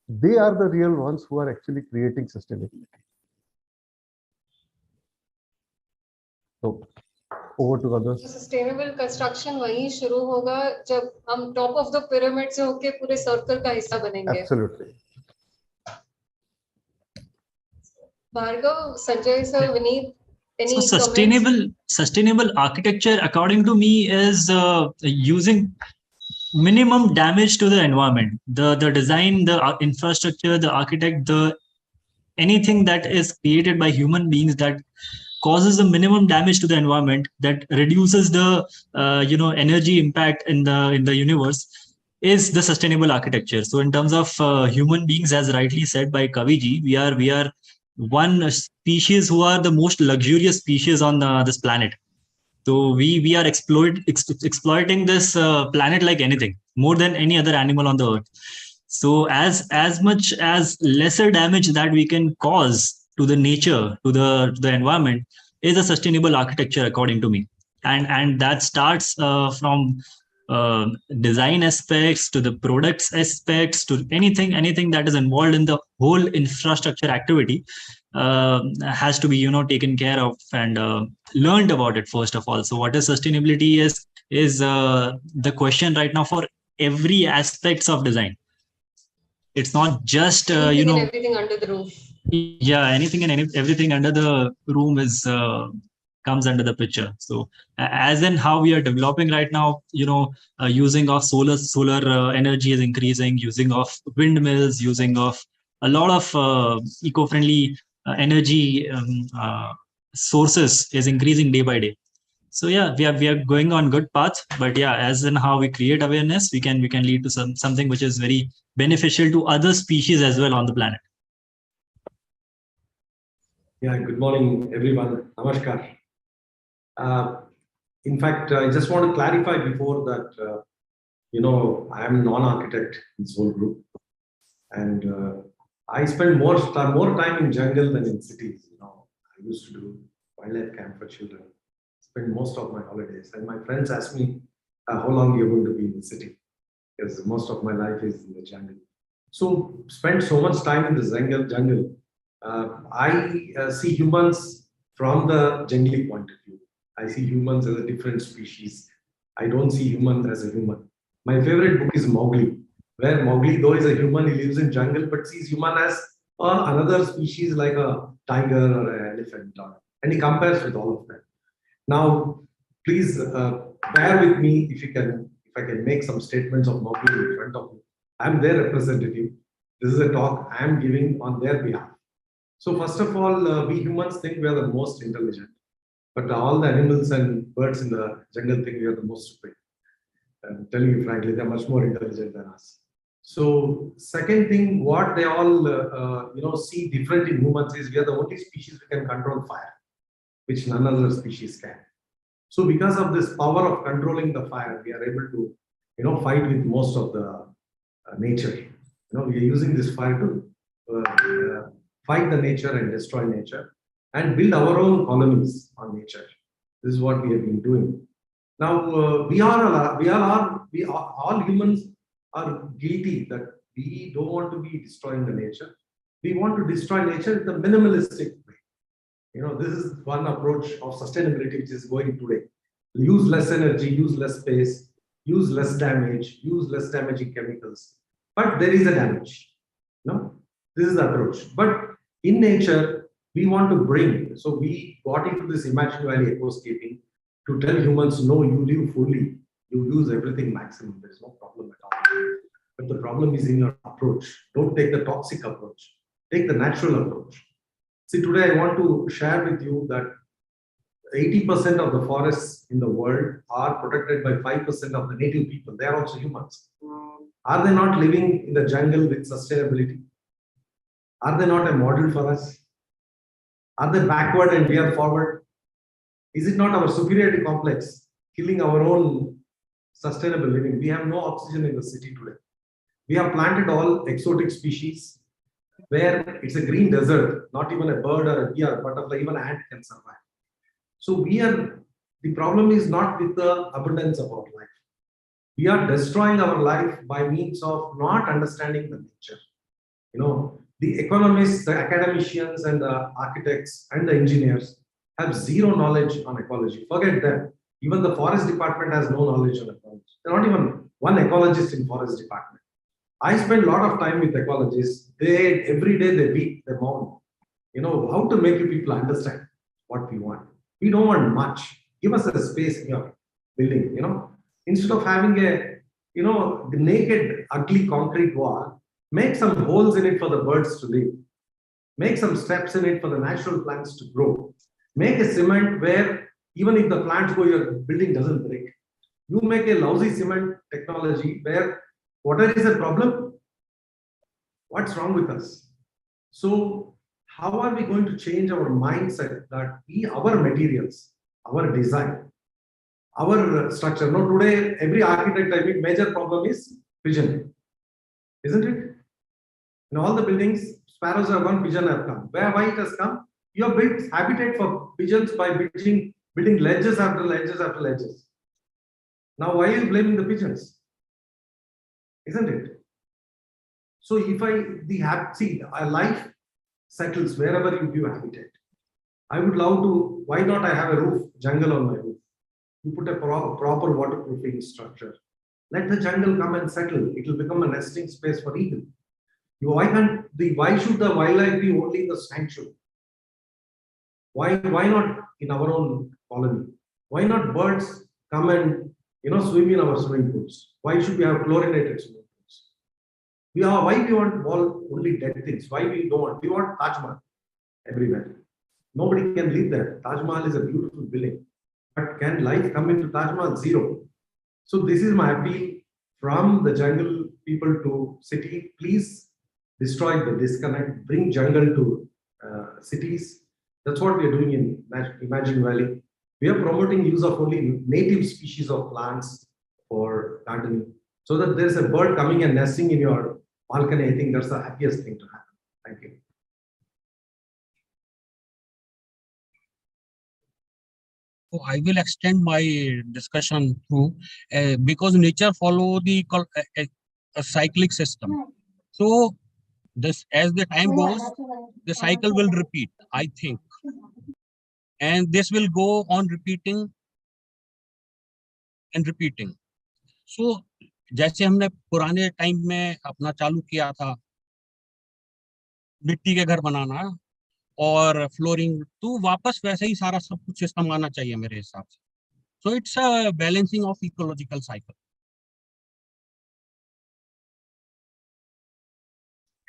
they are the real ones who are actually creating sustainability. So over to others. Sustainable construction वहीं शुरू होगा जब हम टॉप ऑफ द पिरामिड से होके पूरे सर्कल का हिस्सा बनेंगे. Absolutely. Bhargav, Sanjay sir, Vineet, any so comments? sustainable architecture according to me is using minimum damage to the environment. The design, the infrastructure, the architect, anything that is created by human beings that causes a minimum damage to the environment, that reduces the energy impact in the universe, is the sustainable architecture. So in terms of human beings, as rightly said by Kaviji, we are one species who are the most luxurious species on this planet. So we are exploiting this planet like anything, more than any other animal on the earth. So as much as lesser damage that we can cause to the nature, to the environment, is a sustainable architecture according to me. And that starts from design aspects to the products aspects to anything that is involved in the whole infrastructure activity has to be taken care of and learned about it first of all. So what is sustainability is the question right now for every aspects of design. It's not just everything under the roof. Yeah, anything and everything under the room is comes under the picture. So as in how we are developing right now, using of solar energy is increasing, using of windmills, using of a lot of eco-friendly energy sources is increasing day by day. So yeah, we are going on good path, but yeah, as in how we create awareness, we can lead to something which is very beneficial to other species as well on the planet. Yeah, good morning, everyone. Namaskar. In fact, I just want to clarify before that, I am non-architect in this whole group. And I spend more time in jungle than in cities. You know, I used to do wildlife camp for children. Spend most of my holidays, and my friends ask me how long you're going to be in the city, because most of my life is in the jungle. So spend so much time in the jungle. I see humans from the jungly point of view. I see humans as a different species. I don't see humans as a human. My favorite book is Mowgli, where Mowgli, though is a human, he lives in jungle, but sees human as another species like a tiger or an elephant, and he compares with all of them. Now, please bear with me if I can make some statements of Mowgli in front of you. I'm their representative. This is a talk I'm giving on their behalf. So first of all, we humans think we are the most intelligent, but all the animals and birds in the jungle think we are the most stupid. I'm telling you frankly, they're much more intelligent than us. So second thing, what they all see different in humans is we are the only species who can control fire, which none other species can. So because of this power of controlling the fire, we are able to fight with most of the nature. We are using this fire to fight the nature and destroy nature and build our own colonies on nature. This is what we have been doing. Now we all humans are guilty that we don't want to be destroying the nature. We want to destroy nature in the minimalistic way. This is one approach of sustainability which is going today. Use less energy, use less space, use less damage, use less damaging chemicals. But there is a damage. This is the approach. But in nature, we want to bring, so we got into this Imagine Valley ecoscaping to tell humans, no, you live fully, you use everything maximum, there's no problem at all. But the problem is in your approach. Don't take the toxic approach, take the natural approach. See, today I want to share with you that 80% of the forests in the world are protected by 5% of the native people. They are also humans. Are they not living in the jungle with sustainability? Are they not a model for us? Are they backward and we are forward? Is it not our superiority complex killing our own sustainable living? We have no oxygen in the city today. We have planted all exotic species where it's a green desert, not even a bird or a bee or a butterfly, even an ant can survive. So the problem is not with the abundance of our life. We are destroying our life by means of not understanding the nature. The economists, the academicians, and the architects and the engineers have zero knowledge on ecology. Forget them. Even the forest department has no knowledge on ecology. There are not even one ecologist in forest department. I spend a lot of time with ecologists. Every day they beat them on. How to make you people understand what we want. We don't want much. Give us a space in your building. Instead of having a the naked, ugly concrete wall, make some holes in it for the birds to live. Make some steps in it for the natural plants to grow. Make a cement where even if the plants go, your building doesn't break. You make a lousy cement technology where water is a problem. What's wrong with us? So how are we going to change our mindset that our materials, our design, our structure? Today, every architect, I think, major problem is pigeon, isn't it? In all the buildings, sparrows have gone, pigeon have come. Why it has come? You have built habitat for pigeons by building ledges after ledges after ledges. Now, why are you blaming the pigeons? Isn't it? So if our life settles wherever you give habitat. I would love to, why not I have a roof, jungle on my roof? You put a proper waterproofing structure. Let the jungle come and settle. It will become a nesting space for eagle. Why should the wildlife be only in the sanctuary? Why not in our own colony? Why not birds come and swim in our swimming pools? Why should we have chlorinated swimming pools? Why we want only dead things? Why we don't want? We want Taj Mahal everywhere. Nobody can live there. Taj Mahal is a beautiful building, but can life come into Taj Mahal? Zero. So this is my appeal from the jungle people to city. Please destroy the disconnect. Bring jungle to cities. That's what we are doing in Imagine Valley. We are promoting use of only native species of plants for gardening, so that there's a bird coming and nesting in your balcony. I think that's the happiest thing to happen. So I will extend my discussion through because nature follow a cyclic system. So this, as the time goes, the cycle will repeat, I think, and this will go on repeating and repeating. So जैसे हमने पुराने time में अपना चालू किया था मिट्टी के घर बनाना और फ्लोरिंग, तो वापस वैसे ही सारा सब कुछ सिस्टम आना चाहिए मेरे हिसाब से. So it's a balancing of ecological cycle.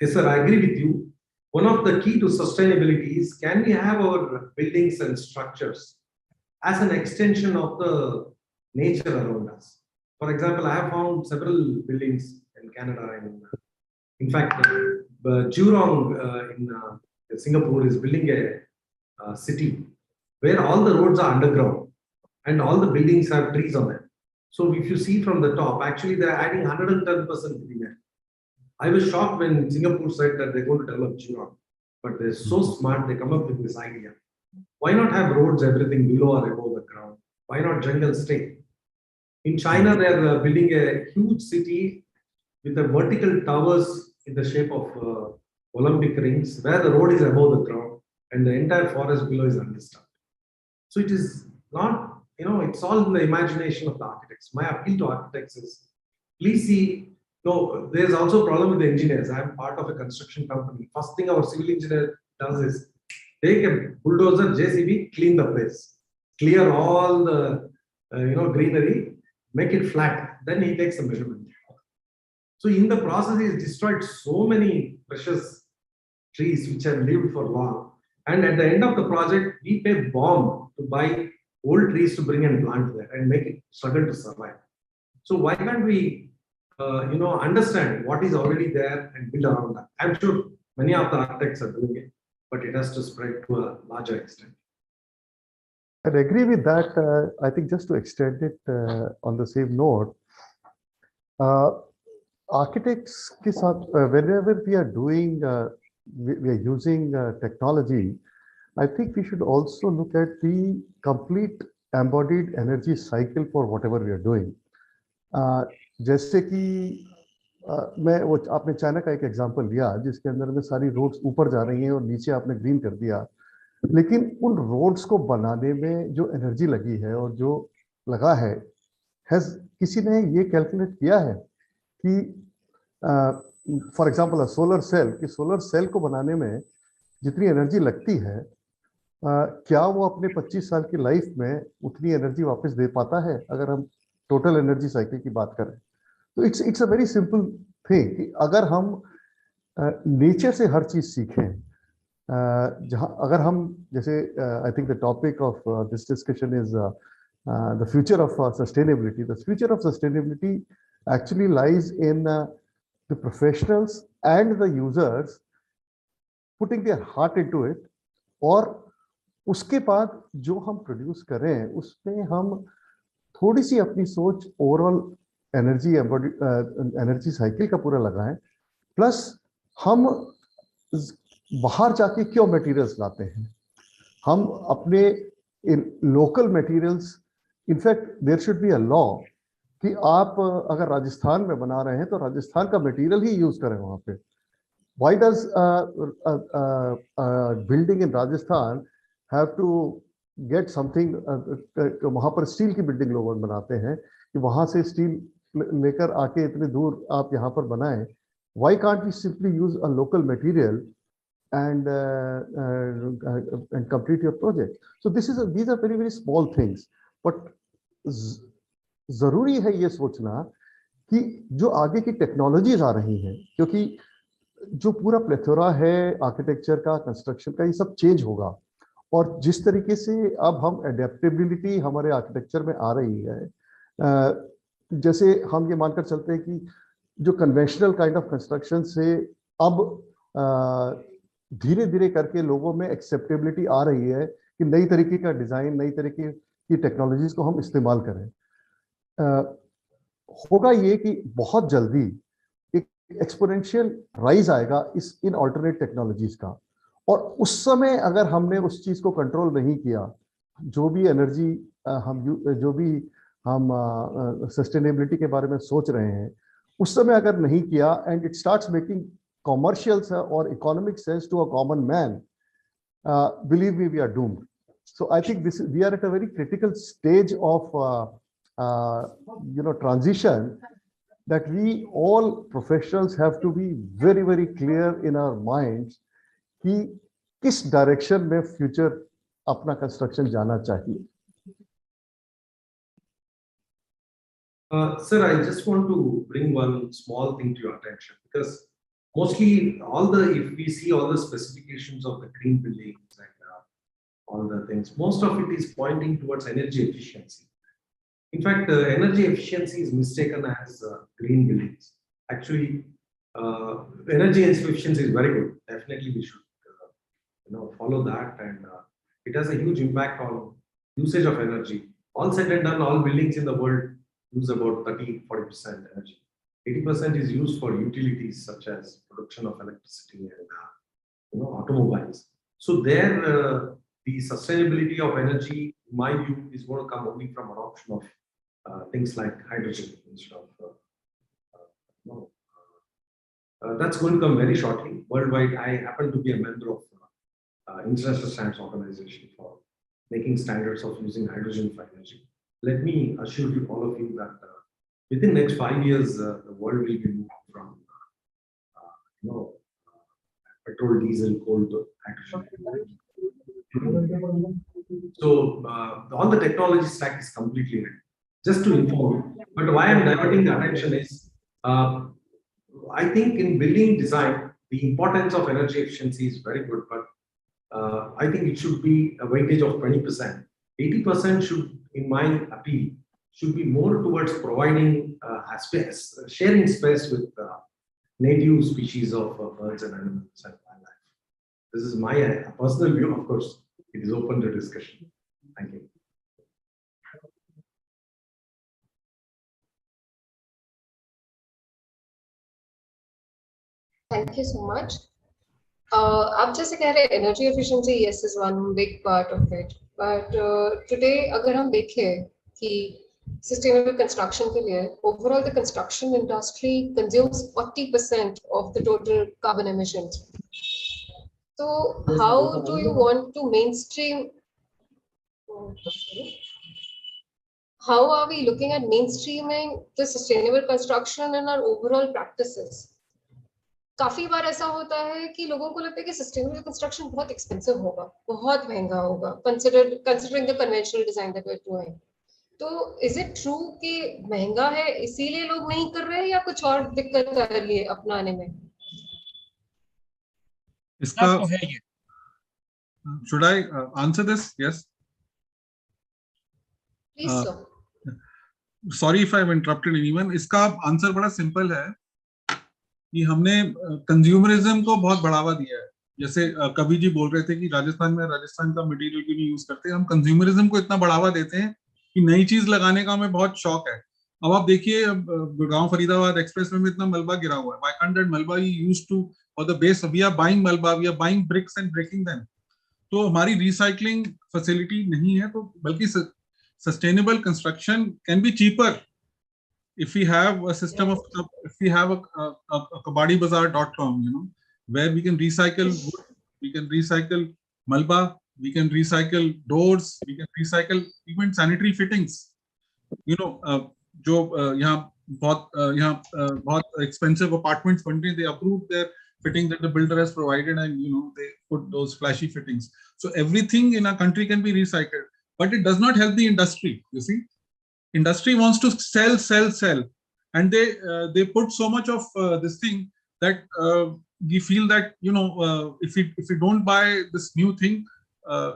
Yes, sir, I agree with you. One of the key to sustainability is, can we have our buildings and structures as an extension of the nature around us? For example, I have found several buildings in Canada, and in fact, Jurong in Singapore is building a city where all the roads are underground and all the buildings have trees on them. So if you see from the top, actually they're adding 110% greenery. I was shocked when Singapore said that they're going to develop Jurong, but they're so smart, they come up with this idea. Why not have roads, everything below or above the ground? Why not jungle stay? In China, they're building a huge city with the vertical towers in the shape of Olympic rings, where the road is above the ground and the entire forest below is undisturbed. So it is not, it's all in the imagination of the architects. My appeal to architects is, please see, no, there's also a problem with the engineers. I'm part of a construction company. First thing our civil engineer does is take a bulldozer, JCB, clean the place, clear all the greenery, make it flat. Then he takes the measurement. So in the process, he's destroyed so many precious trees which have lived for long. And at the end of the project, we pay bomb to buy old trees to bring and plant there and make it struggle to survive. So why can't we understand what is already there and build around that? I'm sure many of the architects are doing it, but it has to spread to a larger extent. I'd agree with that. I think just to extend it on the same note, architects ke saath, whenever we are doing, we are using technology, I think we should also look at the complete embodied energy cycle for whatever we are doing. जैसे कि मैं वो आपने China का एक example लिया जिसके अंदर में सारी रोड्स ऊपर जा रही हैं और नीचे आपने ग्रीन कर दिया, लेकिन उन रोड्स को बनाने में जो एनर्जी लगी है और जो लगा है, किसी ने ये कैलकुलेट किया है कि फॉर एग्जांपल सोलर सेल, कि सोलर सेल को बनाने में जितनी एनर्जी लगती है, क्या वो अपने 25 साल की लाइफ में उतनी एनर्जी वापस दे पाता है अगर हम टोटल एनर्जी साइकिल की बात करें? तो it's a very simple thing कि अगर हम नेचर से हर चीज सीखें, जहां अगर हम जैसे I think the topic of this discussion is the future of sustainability. The future of sustainability actually lies in the professionals and the users putting their heart into it, और उसके बाद जो हम प्रोड्यूस करें उसमें हम थोड़ी सी अपनी सोच ओवरऑल एनर्जी साइकिल का पूरा लगाएं, प्लस हम बाहर जाके क्यों मटेरियल्स लाते हैं, हम अपने local materials, in fact there should be a law कि आप अगर राजस्थान में बना रहे हैं तो राजस्थान का मटेरियल ही यूज करें वहां पे. Why does building in Rajasthan have to get something, वहां पर स्टील की बिल्डिंग लोग बनाते हैं कि वहां से स्टील लेकर आके इतने दूर आप यहाँ पर बनाएं. Why can't we simply use a local material and complete your project? So these are very very small things, but जरूरी है ये सोचना कि जो आगे की टेक्नोलॉजीज आ रही हैं, क्योंकि जो पूरा प्लेथोरा है आर्किटेक्चर का, कंस्ट्रक्शन का, ये सब चेंज होगा, और जिस तरीके से अब हम एडेप्टेबिलिटी हमारे आर्किटेक्चर में आ रही है, जैसे हम ये मानकर चलते हैं कि जो कन्वेंशनल काइंड ऑफ कंस्ट्रक्शन से अब धीरे धीरे करके लोगों में एक्सेप्टेबिलिटी आ रही है कि नई तरीके का डिजाइन, नई तरीके की टेक्नोलॉजीज को हम इस्तेमाल करें. होगा ये कि बहुत जल्दी एक एक्सपोनेंशियल राइज आएगा इन अल्टरनेट टेक्नोलॉजीज का, और उस समय अगर हमने उस चीज को कंट्रोल नहीं किया जो भी एनर्जी जो भी हम सस्टेनेबिलिटी के बारे में सोच रहे हैं, उस समय अगर नहीं किया and it starts making commercial और economic sense to a common man, believe me, we are doomed. So I think we are at a very critical stage of transition, that we all professionals have to be very, very clear in our minds कि किस direction में future अपना construction जाना चाहिए. Sir, I just want to bring one small thing to your attention, because mostly if we see all the specifications of the green buildings and all the things, most of it is pointing towards energy efficiency. In fact, energy efficiency is mistaken as green buildings. Actually, energy efficiency is very good. Definitely, we should follow that, and it has a huge impact on usage of energy. All said and done, all buildings in the world use about 30-40% energy. 80% is used for utilities such as production of electricity and automobiles. So there, the sustainability of energy, in my view, is going to come only from adoption of things like hydrogen instead of that's going to come very shortly worldwide. I happen to be a member of International Standards Organization for making standards of using hydrogen for energy. Let me assure you, all of you, that within the next 5 years, the world will be moving from petrol, diesel, coal to hydrogen. So all the technology stack is completely ready. Just to inform you, but why I'm diverting the attention is, I think in building design, the importance of energy efficiency is very good, but I think it should be a weightage of 20%. 80% should, in my appeal, should be more towards providing space, sharing space with native species of birds and animals and wildlife. This is my personal view. Of course, it is open to discussion. Thank you. Thank you so much. आप जैसे कह रहे हैं energy efficiency yes is one big part of it, but today अगर हम देखें कि sustainable construction के लिए overall the construction industry consumes 40% of the total carbon emissions. So how do you want to mainstream? How are we looking at mainstreaming the sustainable construction in our overall practices? काफी बार ऐसा होता है कि लोगों को लगता है कि सस्टेनेबल कंस्ट्रक्शन बहुत एक्सपेंसिव होगा, बहुत महंगा होगा, considering the conventional design that we're doing. तो इज इट ट्रू कि महंगा है इसीलिए लोग नहीं कर रहे हैं, या कुछ और दिक्कत आ रही है अपनाने में? इसका तो है ये. Should I answer this? Yes. Please, sir. Sorry if I've interrupted anyone. इसका आंसर बड़ा सिंपल है कि हमने कंज्यूमरिज्म को बहुत बढ़ावा दिया है. जैसे कवि जी बोल रहे थे कि राजस्थान का मटेरियल क्यों नहीं यूज करते. हम कंज्यूमरिज्म को इतना बढ़ावा देते हैं कि नई चीज लगाने का हमें बहुत शौक है. अब आप देखिए गुड़गांव फरीदाबाद एक्सप्रेस में इतना मलबा गिरा हुआ है. Why can't that मलबा use to for the base? We are buying मलबा, we are buying bricks and breaking them. तो हमारी रिसाइकलिंग फैसिलिटी नहीं है. तो बल्कि sustainable construction can be cheaper if we have a system of, if we have a kabadibazaar.com, where we can recycle wood, we can recycle malba, we can recycle doors, we can recycle even sanitary fittings. जो यहाँ बहुत expensive apartments बन रहे हैं, they approve their fitting that the builder has provided, and they put those flashy fittings. So everything in our country can be recycled, but it does not help the industry. You see, industry wants to sell, and they put so much of this thing that we feel that if we don't buy this new thing,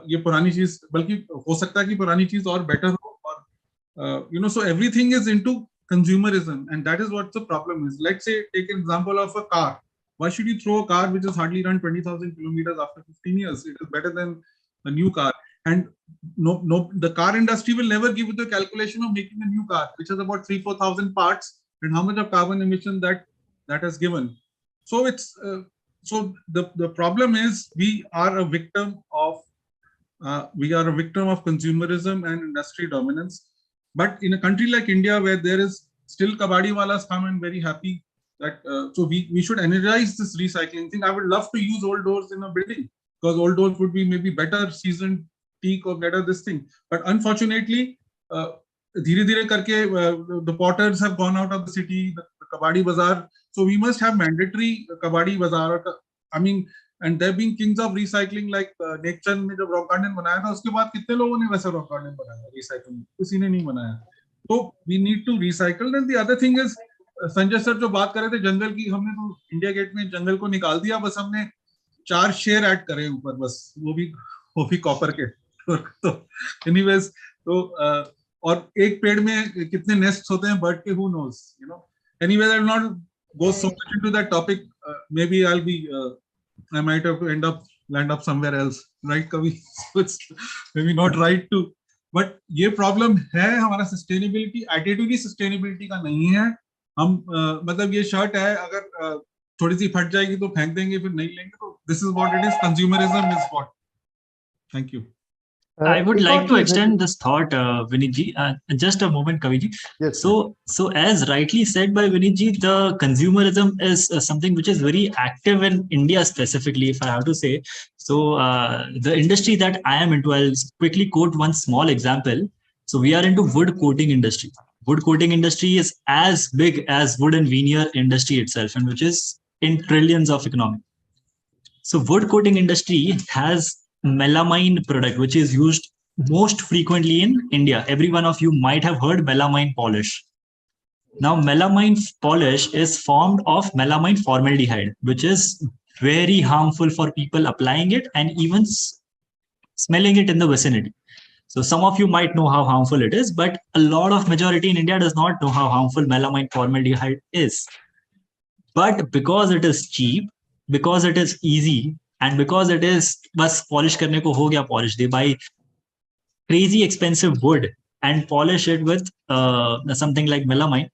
ये पुरानी चीज, बल्कि हो सकता है कि पुरानी चीज और better हो, और so everything is into consumerism, and that is what the problem is. Let's say, take an example of a car. Why should you throw a car which has hardly run 20,000 kilometers after 15 years? It is better than a new car. And no, the car industry will never give you the calculation of making a new car, which has about 3,000-4,000 parts, and how much of carbon emission that has given. So it's so the problem is we are a victim of we are a victim of consumerism and industry dominance. But in a country like India, where there is still kabadi walas come and very happy that so we should energize this recycling thing. I would love to use old doors in a building because old doors would be maybe better seasoned teak or better this thing. But unfortunately, धीरे धीरे करके the potters have gone out of the city, the kabadi bazaar. So we must have mandatory kabadi bazaar. I mean, and there being kings of recycling like Nekchand ने जब rock garden बनाया था उसके बाद कितने लोगों ने वैसा rock garden बनाया recycling, किसी ने नहीं बनाया. So we need to recycle. And the other thing is Sanjay sir जो बात कर रहे थे जंगल की, हमने तो इंडिया गेट में जंगल को निकाल दिया, बस हमने 4 शेयर ऐड करे ऊपर, बस वो भी कॉपर के. तो एनीवेज, तो और एक पेड़ में कितने नेस्ट होते हैं बर्ड के, who knows, you know. Anyways, I will not go so much into that topic. Maybe I might have to land up somewhere else, right, Kavi? So it's maybe not right to. But ये problem है हमारा sustainability, attitude sustainability का नहीं है. हम मतलब ये shirt है, अगर थोड़ी सी फट जाएगी तो फेंक देंगे, फिर नहीं लेंगे. तो this is what it is. Consumerism is what. Thank you. I would like to extend this thought, Vinitji. Just a moment, Kaviji. Yes. So as rightly said by Vinitji, the consumerism is something which is very active in India specifically, if I have to say. So the industry that I am into, I'll quickly quote one small example. So we are into wood coating industry. Wood coating industry is as big as wood and veneer industry itself, and which is in trillions of economy. So wood coating industry has melamine product, which is used most frequently in India. Every one of you might have heard melamine polish. Now, melamine polish is formed of melamine formaldehyde, which is very harmful for people applying it and even smelling it in the vicinity. So some of you might know how harmful it is, but a lot of majority in India does not know how harmful melamine formaldehyde is. But because it is cheap, because it is easy, and because it is बस polish करने को हो गया polish, they buy crazy expensive wood and polish it with something like melamine,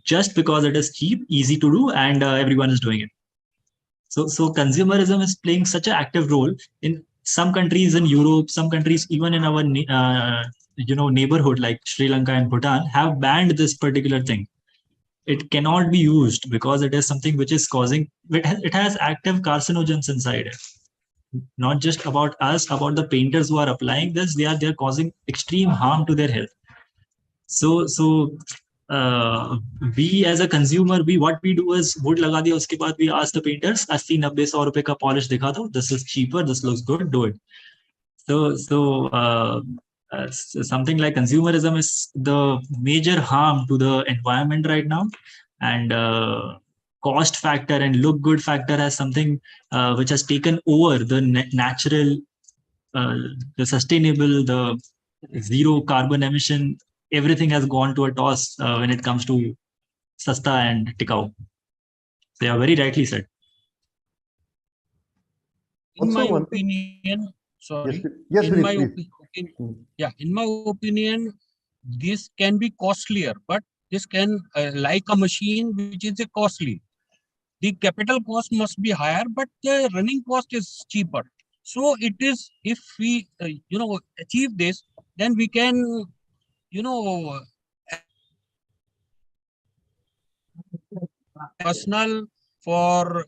just because it is cheap, easy to do, and everyone is doing it. So consumerism is playing such an active role in some countries in Europe, some countries even in our neighborhood like Sri Lanka and Bhutan have banned this particular thing. It cannot be used because it is something which is causing, it has active carcinogens inside it. Not just about us, about the painters who are applying this, they are causing extreme harm to their health. So we as a consumer, what we do is wood laga diya, uske baad we ask the painters 80-90-100 rupees ka polish dikha do, this is cheaper, this looks good, do it. So something like consumerism is the major harm to the environment right now, and cost factor and look good factor as something which has taken over the natural, the sustainable, the zero carbon emission. Everything has gone to a toss when it comes to sasta and tikau. So yeah, very rightly said. In my opinion, sorry. Yes, in my opinion, this can be costlier, but this can like a machine which is costly. The capital cost must be higher, but the running cost is cheaper. So it is, if we achieve this, then we can personal, for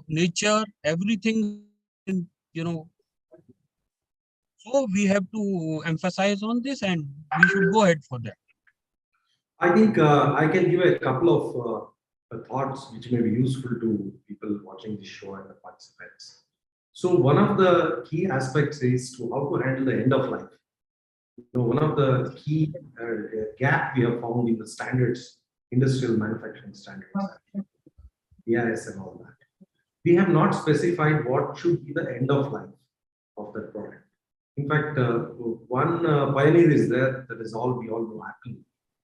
nature, everything, so we have to emphasize on this, and we should go ahead for that. I think I can give a couple of thoughts which may be useful to people watching this show and the participants. So one of the key aspects is to how to handle the end of life. One of the key gap we have found in the standards, industrial manufacturing standards, BIS and all that. We have not specified what should be the end of life of that product. In fact, one pioneer is there, that is all we all know, Apple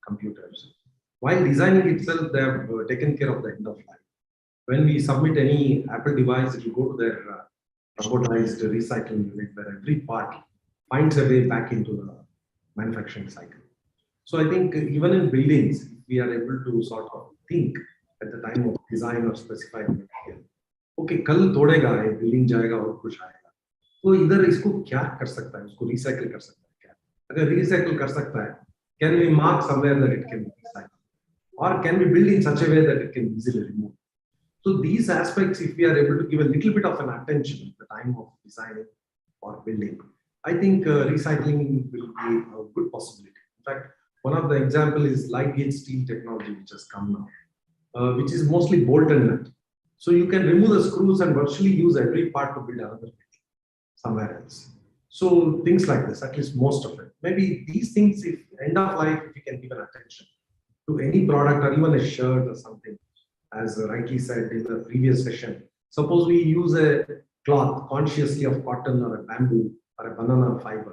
computers. While designing itself, they have taken care of the end of life. When we submit any Apple device, it will go to their robotized recycling unit where every part finds a way back into the manufacturing cycle. So I think even in buildings, we are able to sort of think at the time of design or specifying material. Okay, kal todega, building jayega aur kuch aayega. तो इधर इसको क्या कर सकता है, उसको recycle कर सकता है क्या? अगर रिसाइकल कर सकता है, can we mark somewhere that it can be recycled, और can we build in such a way that it can easily remove? So these aspects, if we are able to give a little bit of an attention at the time of designing or building, I think recycling will be a good possibility. In fact, one of the example is light gauge steel technology, which has come now, which is mostly bolt and nut. So you can remove the screws and virtually use every part to build another thing somewhere else. So things like this, at least most of it. Maybe these things, if end of life, if you can give an attention to any product or even a shirt or something, as rightly said in the previous session, suppose we use a cloth consciously of cotton or a bamboo or a banana fiber,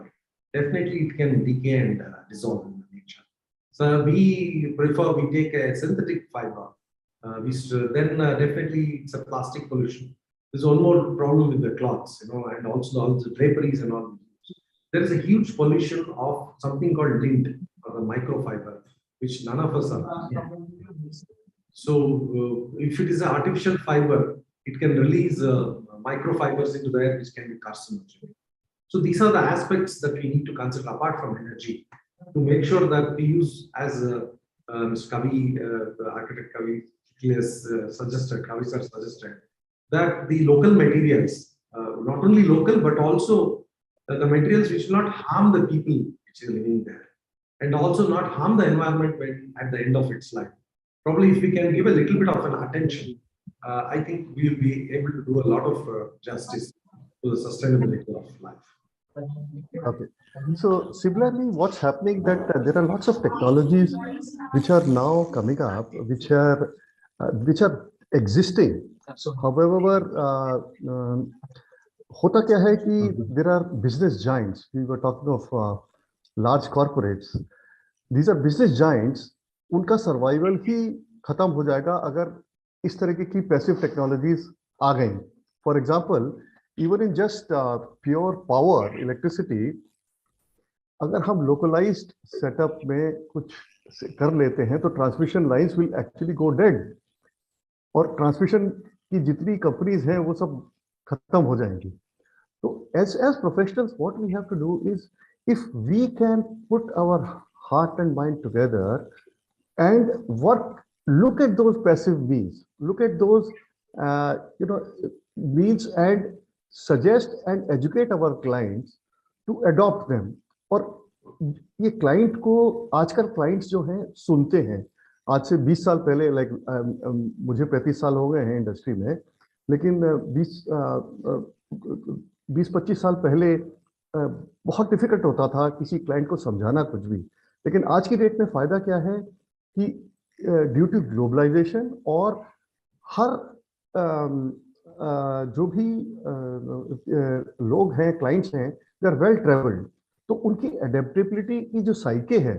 definitely it can decay and dissolve in nature. So we prefer we take a synthetic fiber. Then definitely it's a plastic pollution. There's one more problem with the cloths, and also all the draperies and all. There is a huge pollution of something called lint or the microfiber, which none of us are. So if it is an artificial fiber, it can release microfibers into the air, which can be carcinogenic. So these are the aspects that we need to consider apart from energy, to make sure that we use, as Mr. Kavi, architect Kavi has suggested, that the local materials, not only local, but also the materials which will not harm the people which are living there, and also not harm the environment when at the end of its life. Probably if we can give a little bit of an attention, I think we will be able to do a lot of justice to the sustainability of life. Okay. So similarly, what's happening that there are lots of technologies which are now coming up, which are existing. However, होता क्या है कि there are business giants. We were talking of large corporates. These are business giants. उनका survival ही खत्म हो जाएगा अगर इस तरह की पैसिव टेक्नोलॉजीज आ गई. For example, even in just pure power electricity, अगर हम लोकलाइज्ड सेटअप में कुछ कर लेते हैं तो transmission lines will actually go dead, और ट्रांसमिशन की जितनी कंपनीज हैं वो सब खत्म हो जाएंगी. तो as professionals what we have to do is, if we can put our heart and mind together and look at those passive means, look at those means, and suggest and educate our clients to adopt them. और ये client को, आजकल clients जो हैं सुनते हैं. आज से 20 साल पहले, मुझे 35 साल हो गए हैं इंडस्ट्री में, लेकिन 20-25 साल पहले बहुत डिफिकल्ट होता था किसी क्लाइंट को समझाना कुछ भी. लेकिन आज की डेट में फायदा क्या है कि ड्यू टू ग्लोबलाइजेशन और हर जो भी लोग हैं, क्लाइंट्स हैं, दे आर वेल ट्रेवल्ड, तो उनकी एडेप्टेबिलिटी की जो साइके है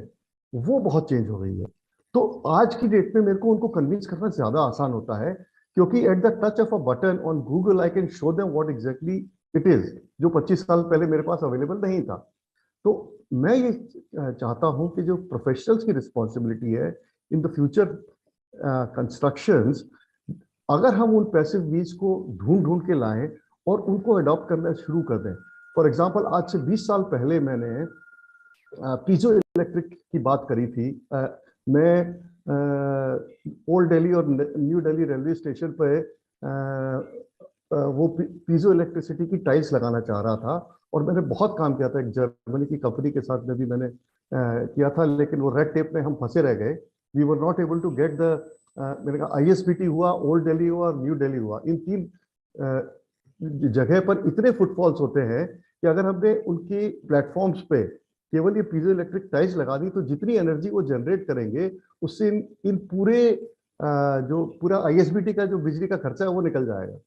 वो बहुत चेंज हो गई है. तो आज की डेट में मेरे को उनको कन्विंस करना ज्यादा आसान होता है, क्योंकि at the touch of a button on Google I can show them what exactly it is, जो 25 साल पहले मेरे पास अवेलेबल नहीं था. तो मैं ये चाहता हूं कि जो प्रोफेशनल्स की रिस्पॉन्सिबिलिटी है इन द फ्यूचर कंस्ट्रक्शंस, अगर हम उन पैसिव मीन्स को ढूंढ के लाएं और उनको अडॉप्ट करना शुरू कर दें. फॉर एग्जांपल, आज से 20 साल पहले मैंने पीजो इलेक्ट्रिक की बात करी थी. मैं ओल्ड दिल्ली और न्यू दिल्ली रेलवे स्टेशन पे वो पीजो इलेक्ट्रिसिटी की टाइल्स लगाना चाह रहा था, और मैंने बहुत काम किया था. एक जर्मनी की कंपनी के साथ में भी मैंने किया था, लेकिन वो रेड टेप में हम फंसे रह गए. We were not able to get the, मैंने कहा ISBT हुआ, ओल्ड दिल्ली हुआ और न्यू दिल्ली हुआ. इन 3 जगह पर इतने फुटफॉल्स होते हैं कि अगर हमने उनके प्लेटफॉर्म्स पे केवल ये पीजो इलेक्ट्रिक टाइल्स लगा दी तो जितनी एनर्जी वो जनरेट करेंगे उससे इन पूरे जो पूरा ISBT का जो बिजली का खर्चा है वो निकल जाएगा.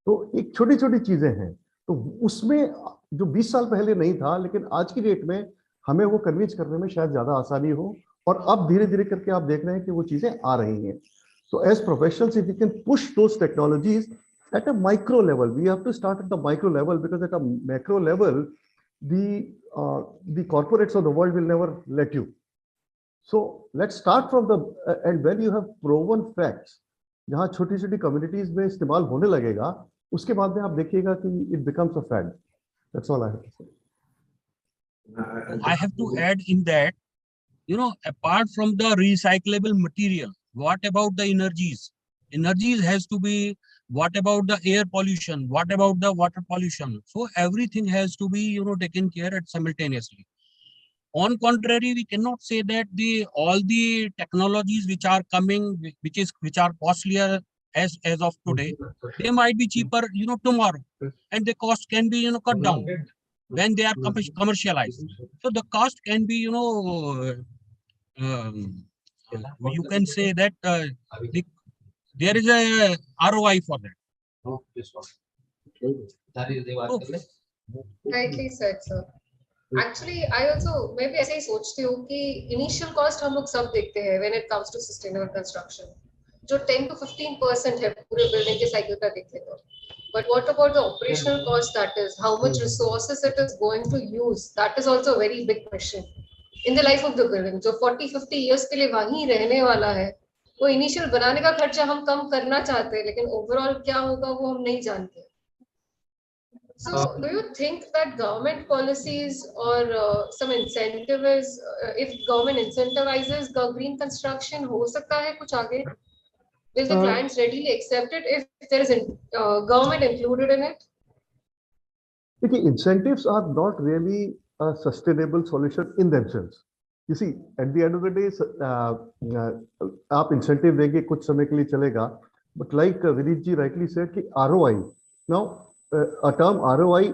तो एक छोटी छोटी चीजें हैं. तो उसमें जो 20 साल पहले नहीं था, लेकिन आज की डेट में हमें वो कन्विंस करने में शायद ज्यादा आसानी हो, और अब धीरे धीरे करके आप देख रहे हैं कि वो चीजें आ रही हैं. So as professionals, if we can push those technologies at a micro level, we have to start at the micro level, because at a macro level, the corporates of the world will never let you. So let's start from the and when you have proven facts, जहाँ छोटी छोटी communities में इस्तेमाल होने लगेगा, उसके बाद में आप देखिएगा कि it becomes a fad. That's all I have to say. I have to add in that, apart from the recyclable material, what about the energies? Energies has to be, what about the air pollution? What about the water pollution? So everything has to be, taken care of simultaneously. On contrary, we cannot say that all the technologies which are coming, which are costlier as of today, they might be cheaper, tomorrow, and the cost can be, cut down when they are commercialized. So the cost can be, you can say that there is a ROI for that. Rightly said, sir. Actually, I also maybe ऐसे ही सोचती हूँ कि initial cost हम लोग सब देखते हैं when it comes to sustainable construction, जो 10 to 15% है पूरे building के cycle का देखें तो. But what about the operational cost? That is how much resources it is going to use. That is also a very big question in the life of the building. जो 40-50 years के लिए वहीं रहने वाला है, वो initial बनाने का खर्चा हम कम करना चाहते हैं, लेकिन overall क्या होगा वो हम नहीं जानते. So, do you think that government policies or some incentive is, if government incentivizes green construction, हो सकता है कुछ आगे? Will the clients readily accept it if there is government included in it? The incentives are not really a sustainable solution in themselves. You see, at the end of the day, आप incentive देंगे कुछ समय के लिए चलेगा, but like Vineet ji rightly said कि ROI. Now, a term ROI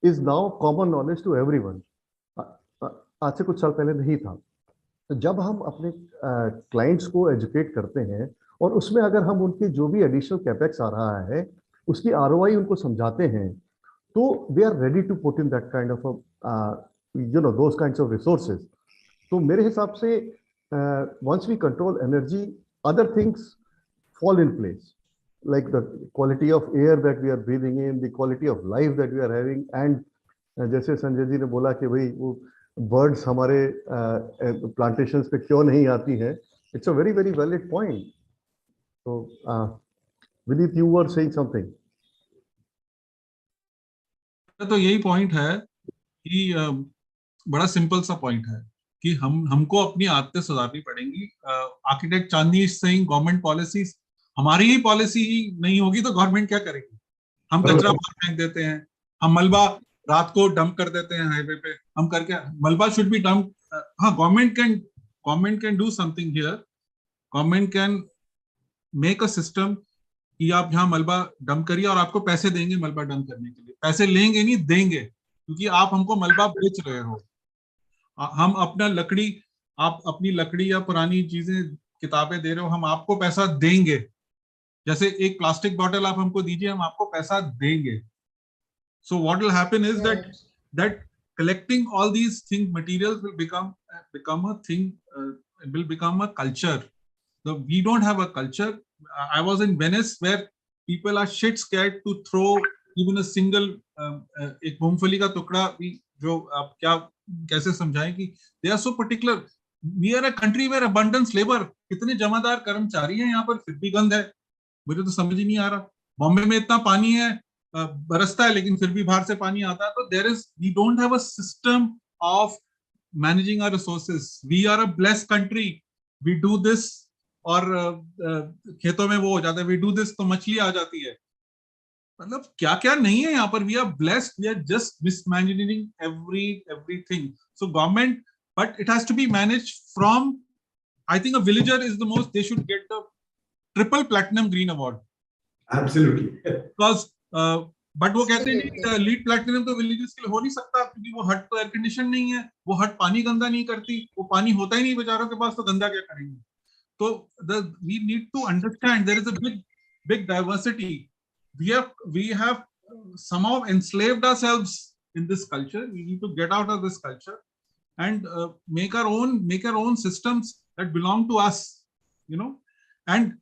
is now common knowledge to everyone. आज से कुछ साल पहले नहीं था. तो जब हम अपने clients को educate करते हैं और उसमें अगर हम उनके जो भी additional capex आ रहा है उसकी ROI उनको समझाते हैं, तो they are ready to put in that kind of those kinds of resources. तो मेरे हिसाब से once we control energy, other things fall in place. Like the quality of air that we are breathing in, the quality of life that we are having, and जैसे संजय जी ने बोला कि भाई वो birds हमारे plantations पे क्यों नहीं आती हैं, it's a very very valid point. So Vineet, you were saying something. तो यही पॉइंट है कि बड़ा सिंपल सा पॉइंट है कि हमको अपनी आदतें सुधारनी पड़ेंगी. Architect Chandni is saying government policies, हमारी ही पॉलिसी ही नहीं होगी तो गवर्नमेंट क्या करेगी? हम कचरा बाहर फेंक देते हैं, हम मलबा रात को डंप कर देते हैं हाईवे पे, हम करके मलबा शुड बी डंप. हाँ, government can do something here. Government can make a system कि आप यहाँ मलबा डंप करिए और आपको पैसे देंगे मलबा डंप करने के लिए. पैसे लेंगे नहीं, देंगे, क्योंकि आप हमको मलबा बेच रहे हो. हम अपना लकड़ी, आप अपनी लकड़ी या पुरानी चीजें किताबें दे रहे हो, हम आपको पैसा देंगे. जैसे एक प्लास्टिक बॉटल आप हमको दीजिए, हम आपको पैसा देंगे. So what will happen is that collecting all these things, materials will become a thing, will become a culture. So we don't have a culture. I was in Venice where people are shit scared to throw even a single एक मूंगफली का टुकड़ा भी, जो आप क्या कैसे समझाएं कि they are so particular. We are a country where abundance labor, कितने जमादार कर्मचारी हैं यहाँ पर, फिर भी गंद है. मुझे तो समझ ही नहीं आ रहा. बॉम्बे में इतना पानी है, बरसता है, लेकिन फिर भी बाहर से पानी आता है. तो we don't have a system of managing our resources. We are a blessed country. We do this, और खेतों में वो हो जाता है, we do this तो मछली आ जाती है. मतलब क्या क्या नहीं है यहाँ पर. We are blessed. We are just mismanaging everything. So government, but it has to be managed from, I think a villager is the most, they should get the triple platinum green award. Absolutely. Because but वो कहते हैं lead platinum तो villages के लिए हो नहीं सकता, क्योंकि वो हट तो एयर कंडीशन नहीं है, वो हट पानी गंदा नहीं करती, वो पानी होता ही नहीं बेचारों के पास, तो गंदा क्या करेंगे. तो we need to understand there is a big diversity. We have somehow enslaved ourselves in this culture. We need to get out of this culture and make our own systems that belong to us, and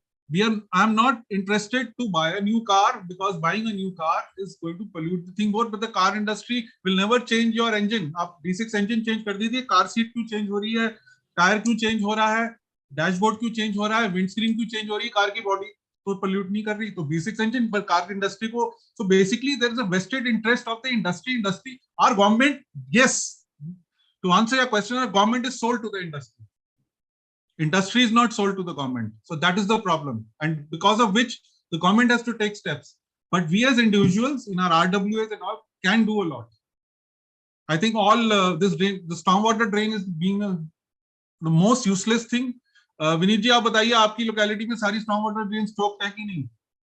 I'm not interested to buy a new car, because buying a new car is going to pollute the thing more. But the car industry will never change your engine. आप V6 engine change कर दीजिए, car seat क्यों change हो रही है, tyre क्यों change हो रहा है, डैशबोर्ड क्यों change हो रहा है, विंडस्क्रीन क्यों change हो रही है, कार की बॉडी. तो pollute नहीं कर रही, तो V6 engine पर car industry को, so basically there is a vested interest of the industry. Our government, yes, to answer your question, our government is sold to the industry. Industry is not sold to the government. So that is the problem. And because of which the government has to take steps. But we as individuals in our RWAs and all can do a lot. I think all this drain, the stormwater drain is being the most useless thing. Vineet जी आप बताइए आपकी locality में सारी storm water drain choked है कि नहीं?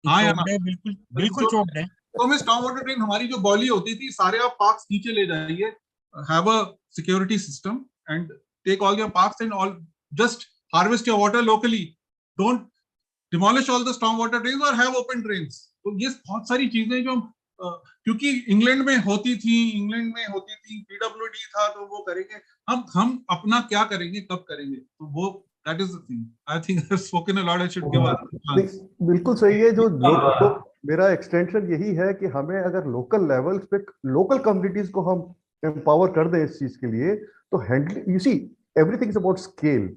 हाँ या ना? बिल्कुल बिल्कुल चोक्ड है। तो हमें स्टॉर्म वाटर ड्रेन हमारी जो बॉली होती थी सारे आप पार्क्स नीचे ले जाइए, have a security system and take all your parks and all, just harvest your water locally. Don't demolish all the storm water drains or have open drains. तो ये बहुत सारी चीजें जो क्योंकि इंग्लैंड में होती थी, पीडब्ल्यूडी था तो वो करेंगे, हम अपना क्या करेंगे, कब करेंगे, तो वो that is the thing. I think I've spoken a lot. I should give a chance. बिल्कुल सही है। जो मेरा एक्सटेंशन यही है कि हमें अगर लोकल लेवल्स पे लोकल कम्युनिटीज को हम एम्पावर कर दें इस चीज के लिए, तो handle, you see everything is about scale.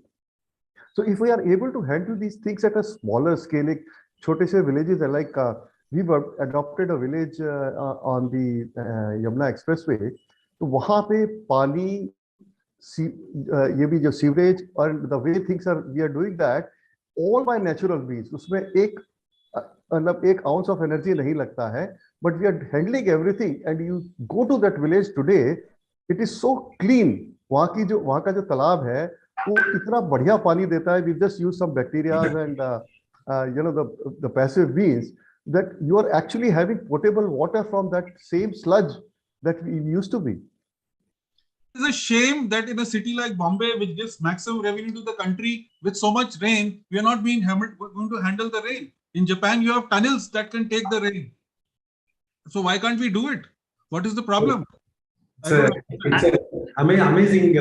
So if we are able to handle these things at a smaller scale, एक छोटे से विलेजेस है, like we adopted a village on the Yamuna expressway, तो वहां पे पानी, ये भी जो सीवरेज और the way things are, we are doing that all by natural means. उसमें एक मतलब एक आउंस ऑफ एनर्जी नहीं लगता है, but we are handling everything. And you go to that village today, it is so clean. वहाँ का जो तालाब है वो इतना बढ़िया पानी देता है. We just use some bacterias and you know the passive means that you are actually having potable water from that same sludge that we used to be. It's a shame that in a city like Bombay, which gives maximum revenue to the country, with so much rain, we are not being going to handle the rain. In Japan, you have tunnels that can take the rain. So why can't we do it? What is the problem? It's an amazing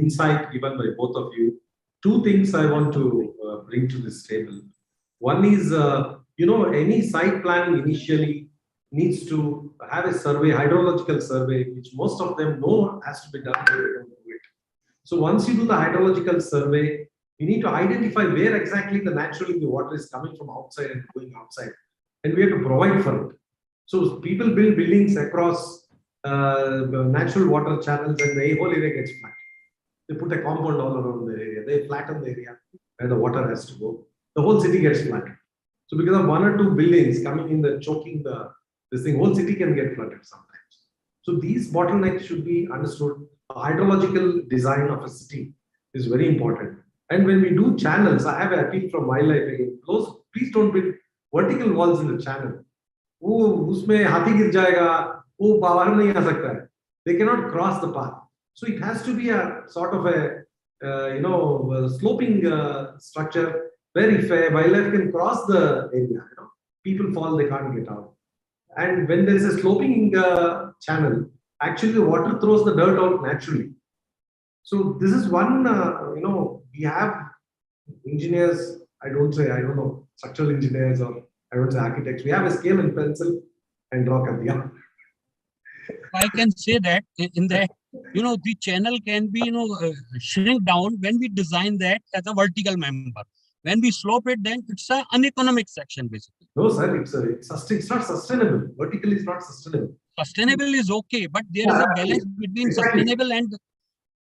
insight given by both of you. Two things I want to bring to this table. One is, any site planning initially needs to have a survey, hydrological survey, which most of them know has to be done. They don't do it. So once you do the hydrological survey, you need to identify where exactly naturally the water is coming from outside and going outside, and we have to provide for it. So people build buildings across natural water channels, and the whole area gets flat. They put a compound all around the area. They flatten the area where the water has to go. The whole city gets flooded. So because of one or two buildings coming in there, choking this thing, whole city can get flooded sometimes. So these bottlenecks should be understood. The hydrological design of a city is very important. And when we do channels, I have an appeal from wildlife again. Please don't build vertical walls in the channel. वो उसमें हाथी गिर जाएगा, वो बाहर नहीं आ सकता है. They cannot cross the path. So it has to be a sort of a sloping structure where if a wildlife can cross the area, people fall, they can't get out. And when there is a sloping channel, actually the water throws the dirt out naturally. So this is one, we have engineers, I don't know, structural engineers, or I don't say architects. We have a scale and pencil and draw Kadya. I can say that in that, the channel can be, shrink down when we design that as a vertical member. When we slope it, then it's an uneconomic section, basically. No, sir, it's not sustainable. Vertical is not sustainable. Sustainable is okay, but there is a balance between sustainable and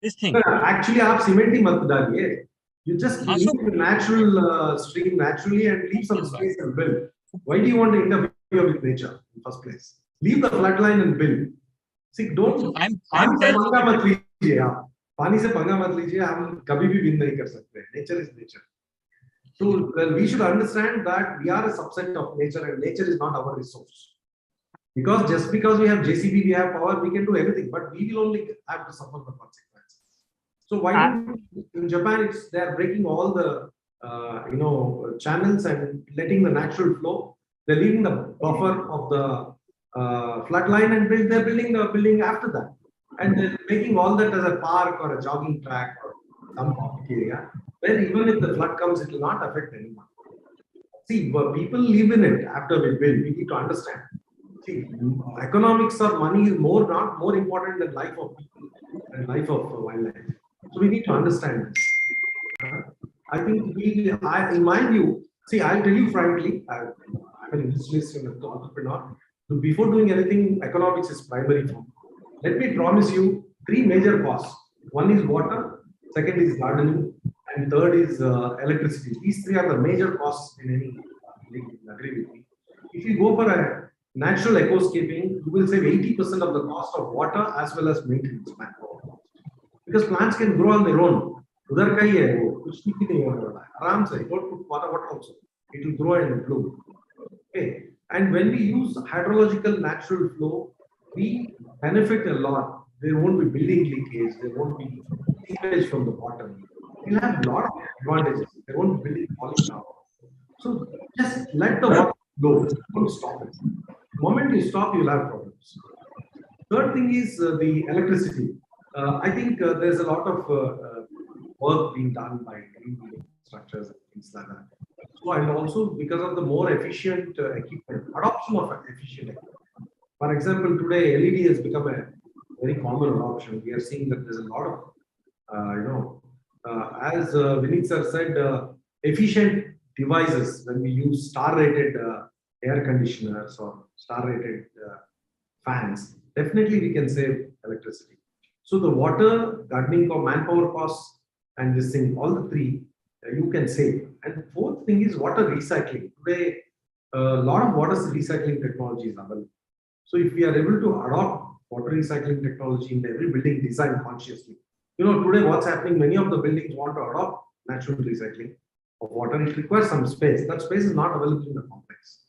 this thing. Actually, आप cement ही मत डालिए. You just leave the natural stream naturally and leave some space and build. Why do you want to interfere with nature in the first place? Leave the flood line and build. See, don't. I'm telling you, मत लीजिए आप. पानी से पंगा मत लीजिए. हम कभी भी win नहीं कर सकते. Nature is nature. So we should understand that we are a subset of nature, and nature is not our resource. Because just because we have JCB, we have power, we can do everything, but we will only have to suffer the consequences. So why in Japan they are breaking all the channels and letting the natural flow. They're leaving the buffer of the flood line and they're building the building after that, and they're making all that as a park or a jogging track or some public area. Where even if the flood comes, it will not affect anyone. See, people live in it after we build. We need to understand. See, economics or money is not more important than life of people and life of wildlife. So we need to understand this. I think in my view, See, I'll tell you frankly, I'm an industrialist and an entrepreneur. So before doing anything, economics is primary for me. Let me promise you 3 major costs. One is water, second is gardening, and third is electricity. These 3 are the major costs in any building. Agree with me. If you go for a natural ecoscaping, you will save 80% of the cost of water as well as maintenance manpower. Because plants can grow on their own. उधर का ही है वो, कुछ भी नहीं होने वाला है, आराम से, don't put water also, it will grow and bloom. Okay, and when we use hydrological natural flow, we benefit a lot. There won't be building leakage, there won't be seepage from the bottom. We'll have a lot of advantages. There won't be building falling down. So just let the water flow, don't stop it. The moment you stop, you'll have problems. Third thing is the electricity. I think there's a lot of work being done by green building structures and things like that. So, and also because of the more efficient equipment, adoption of efficient equipment. For example, today LED has become a very common adoption. We are seeing that there's a lot of, as Vinit sir said, efficient devices. When we use star-rated air conditioners or star-rated fans, definitely we can save electricity. So the water, gardening or manpower costs, and this thing, all the 3, you can save. And fourth thing is water recycling. Today, a lot of water recycling technology is available. So if we are able to adopt water recycling technology in every building design consciously, today what's happening, many of the buildings want to adopt natural recycling of water. It requires some space. That space is not available in the complex.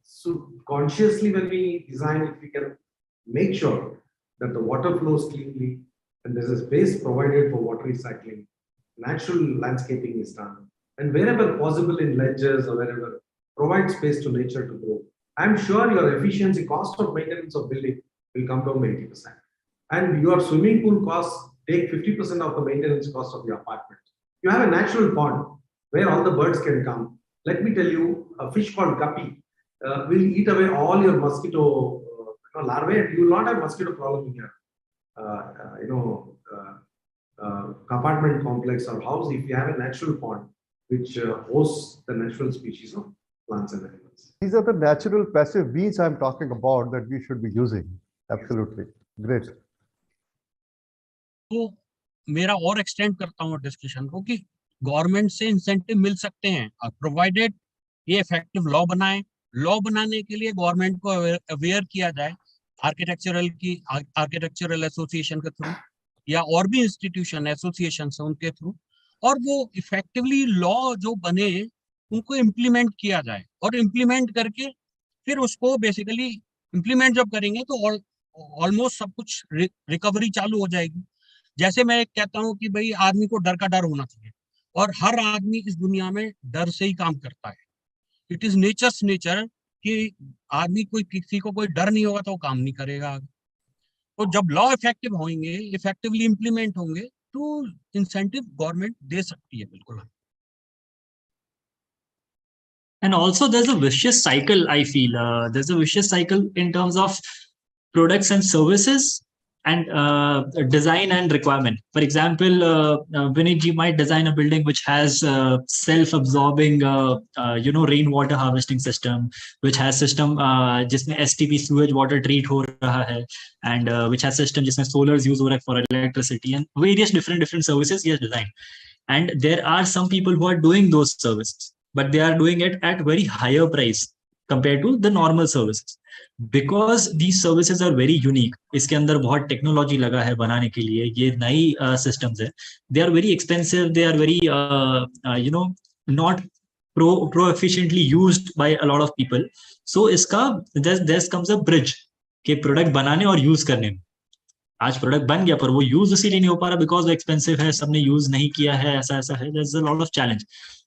So consciously when we design it, we can make sure that the water flows cleanly and there's a space provided for water recycling. Natural landscaping is done. And wherever possible in ledges or wherever, provide space to nature to grow. I'm sure your efficiency, cost of maintenance of building will come down by 80%. And your swimming pool costs take 50% of the maintenance cost of the apartment. You have a natural pond where all the birds can come. Let me tell you, a fish called guppy will eat away all your mosquito larvae, and you will not have mosquito problem in your apartment complex or house if you have a natural pond which hosts the natural species of plants and animals. These are the natural passive weeds I'm talking about that we should be using. Absolutely. Great. तो मेरा और extend करता हूँ discussion को कि government से incentive मिल सकते हैं, प्रोवाइडेड ये इफेक्टिव लॉ बनाए. लॉ बनाने के लिए गवर्नमेंट को अवेयर किया जाए आर्किटेक्चरल एसोसिएशन के थ्रू या और भी इंस्टीट्यूशन एसोसिएशन है उनके थ्रू, और वो इफेक्टिवली लॉ जो बने उनको इम्प्लीमेंट किया जाए. और इम्प्लीमेंट करके फिर उसको बेसिकली इम्प्लीमेंट जब करेंगे तो ऑलमोस्ट सब कुछ रिकवरी चालू हो जाएगी. जैसे मैं कहता हूँ कि भाई आदमी को डर का डर होना चाहिए, और हर आदमी इस दुनिया में डर से ही काम करता है. इट इज नेचर्स नेचर कि आदमी किसी को कोई डर नहीं होगा तो वो काम नहीं करेगा. तो जब लॉ इफेक्टिव होंगे, इफेक्टिवली इंप्लीमेंट होंगे, तो इंसेंटिव गवर्नमेंट दे सकती है बिल्कुल. And also there's a vicious cycle, I feel. There's a vicious cycle in terms of products and services and design and requirement. For example, Vinit ji might design a building which has self-absorbing, rainwater harvesting system, which has system जिसमें STP sewage water treat हो रहा है, and which has system जिसमें solars use हो रहा है for electricity, and various different services he has designed. And there are some people who are doing those services, but they are doing it at very higher price compared to the normal services. Because these services are very unique, इसके अंदर बहुत technology लगा है बनाने के लिए, ये नई systems है, they are very expensive, they are very not pro efficiently used by a lot of people. So इसका there comes a bridge कि प्रोडक्ट बनाने और यूज करने में. आज प्रोडक्ट बन गया पर वो यूज इसीलिए नहीं हो पा रहा बिकॉज वो एक्सपेंसिव है, सबने यूज नहीं किया है, ऐसा है. There's a lot of challenge.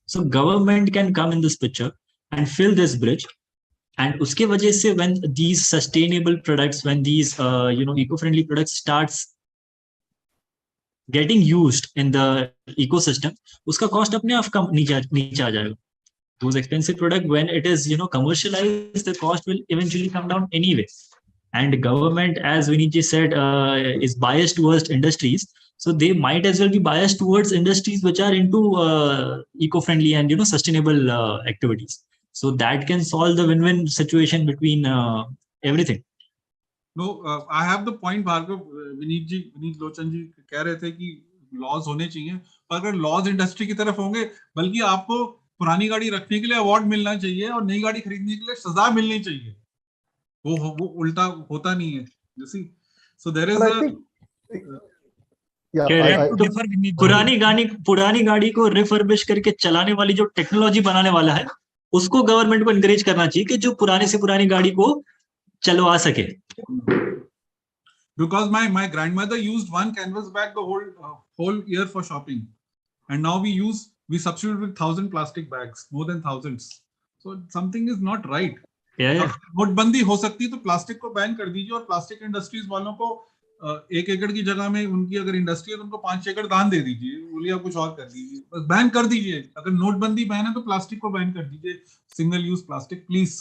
So government can come in this picture and fill this bridge. And उसके वजह से when these sustainable products, when these eco-friendly products starts getting used in the ecosystem, उसका cost अपने आप कम नीचे आ जाएगा. Those expensive product, when it is commercialized, the cost will eventually come down anyway. And government, as Vinit ji said, is biased towards industries. So they might as well be biased towards industries which are into eco-friendly and sustainable activities. So that can solve the win-win situation between everything. No, I have the point, Bhargav. Vineet लोचन जी कह रहे थे कि laws होने चाहिए, पर अगर laws industry की तरफ होंगे, बल्कि आपको पुरानी गाड़ी रखने के लिए अवार्ड मिलना चाहिए और नई गाड़ी खरीदने के लिए सजा मिलनी चाहिए. वो उल्टा होता नहीं है. You see, so there is पुरानी गाड़ी को रिफर्बिश करके चलाने वाली जो टेक्नोलॉजी बनाने वाला है, उसको गवर्नमेंट को एनकरेज करना चाहिए कि जो पुराने से पुरानी गाड़ी को चलवा सके. Because my grandmother used one canvas bag the whole year for shopping, and now we substitute with 1,000 plastic bags, more than thousands. So something is not right. नोटबंदी हो सकती तो प्लास्टिक को बैन कर दीजिए, और प्लास्टिक इंडस्ट्रीज वालों को 1 एकड़ की जगह में उनकी अगर इंडस्ट्री है तो उनको 5 एकड़ दान दे दीजिए, बोलिए कुछ और कर दीजिए, बस बैन कर दीजिए. अगर नोटबंदी बैन है तो प्लास्टिक को बैन कर दीजिए, सिंगल यूज प्लास्टिक प्लीज.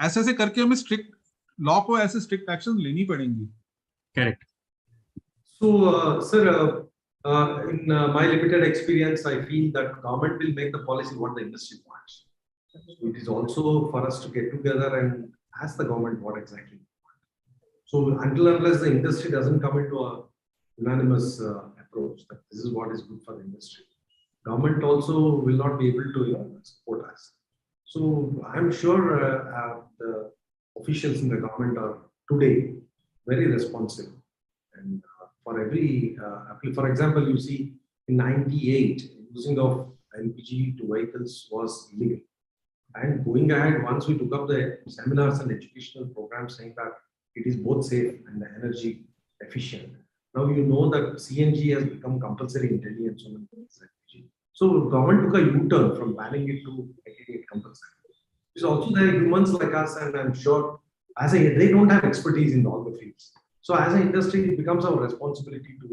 ऐसे करके हमें स्ट्रिक्ट लॉ को ऐसे स्ट्रिक्ट एक्शन लेनी पड़ेंगी. Correct. So sir, in my limited experience, I feel that government will make the policy what the industry wants. So it is also for us to get together and ask the government what exactly we want. So until unless the industry doesn't come into a unanimous approach that this is what is good for the industry, government also will not be able to support us. So I'm sure the officials in the government are today very responsive, and for every for example, you see in '98 using of LPG to vehicles was illegal, and going ahead, once we took up the seminars and educational programs saying that it is both safe and energy efficient, now you know that CNG has become compulsory in Delhi and so many places. So government took a U-turn from banning it to making it compulsory. It's also there are humans like us, and I'm sure they don't have expertise in all the fields. So as an industry, it becomes our responsibility to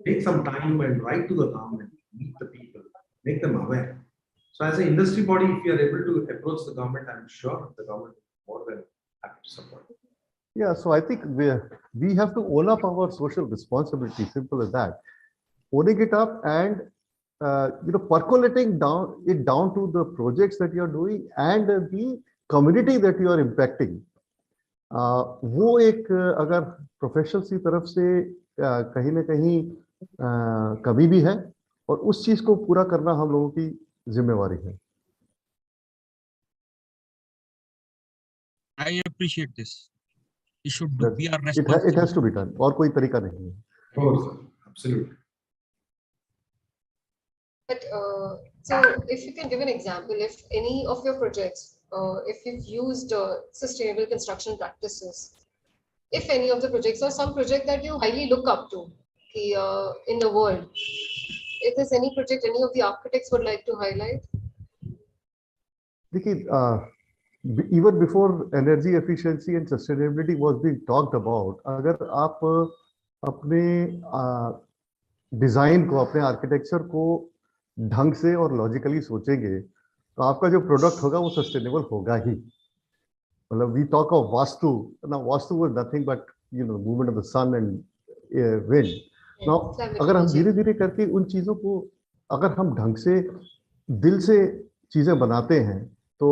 take some time and write to the government, meet the people, make them aware. So as an industry body, if we are able to approach the government, I'm sure the government is more than happy to support. Yeah, so I think we have to own up our social responsibility, simple as that. Owning it up and percolating down to the projects that you are doing and the community that you are impacting. वो एक अगर professionals की तरफ से कहीं ना कहीं कमी भी है, और उस चीज को पूरा करना हम लोगों की जिम्मेवारी है. I appreciate this. It should be our responsibility. It has to be done. और कोई तरीका नहीं है. Of course, absolutely. But so if you can give an example, if any of your projects, if you've used sustainable construction practices, if any of the projects or some project that you highly look up to in the world, if there's any project any of the architects would like to highlight? Even before energy efficiency and sustainability was being talked about, अगर आप अपने design को, अपने architecture को ढंग से और logically सोचेंगे, तो आपका जो प्रोडक्ट होगा वो सस्टेनेबल होगा ही. मतलब वी टॉक ऑफ वास्तु, ना vastu was nothing but movement of the sun and wind. Now अगर हम धीरे धीरे करके उन चीजों को अगर हम ढंग से दिल से चीजें बनाते हैं, तो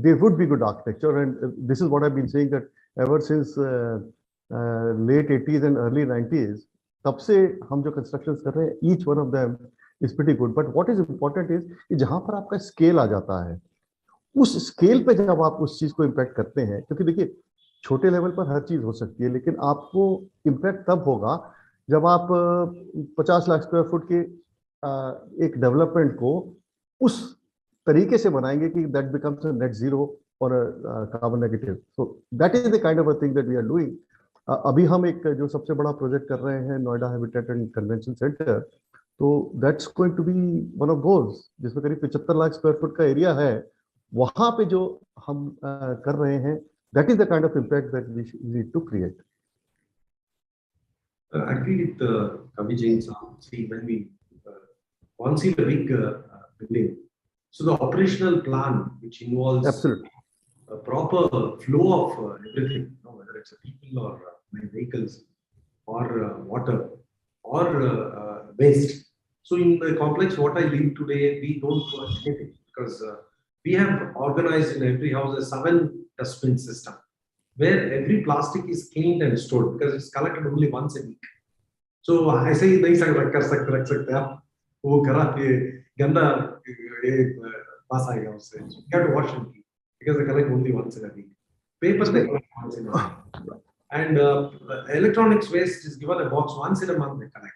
there would be good architecture, and this is what I've been saying that ever since late 80s and early 90s, तब से हम जो कंस्ट्रक्शंस कर रहे हैं, each one of them is pretty good. But what is important is कि जहां पर आपका स्केल आ जाता है, उस स्केल पे जब आप उस चीज को इम्पैक्ट करते हैं, क्योंकि देखिए छोटे लेवल पर हर चीज हो सकती है, लेकिन आपको इम्पैक्ट तब होगा जब आप 50 लाख स्क्वायर फुट के एक डेवलपमेंट को उस तरीके से बनाएंगे कि that becomes a net zero और carbon negative. So that is the kind of a thing that we are doing. अभी हम एक जो सबसे बड़ा प्रोजेक्ट कर रहे हैं, Noida habitat and convention centre, तो that's going to be one of those जिसमें करीब 75 लाख स्क्वायर फुट का एरिया है. वहां पे जो हम कर रहे हैं, that is the kind of impact that we need to create. I agree with Kavi Jain. See, when we once see the big building, so the operational plan, which involves absolutely a proper flow of everything, whether it's a people or my vehicles or water or waste. So in the complex what I live today, we don't do anything because we have organized in every house a 7 dustbin system where every plastic is cleaned and stored because it's collected only once a week. So I say नहीं रख सकते आप वो खराब ये गंदा पास आएगा उससे. You have to wash and keep because they collect only once in a week. Paper they collect once in a week. And electronics waste is given a box once in a month they collect.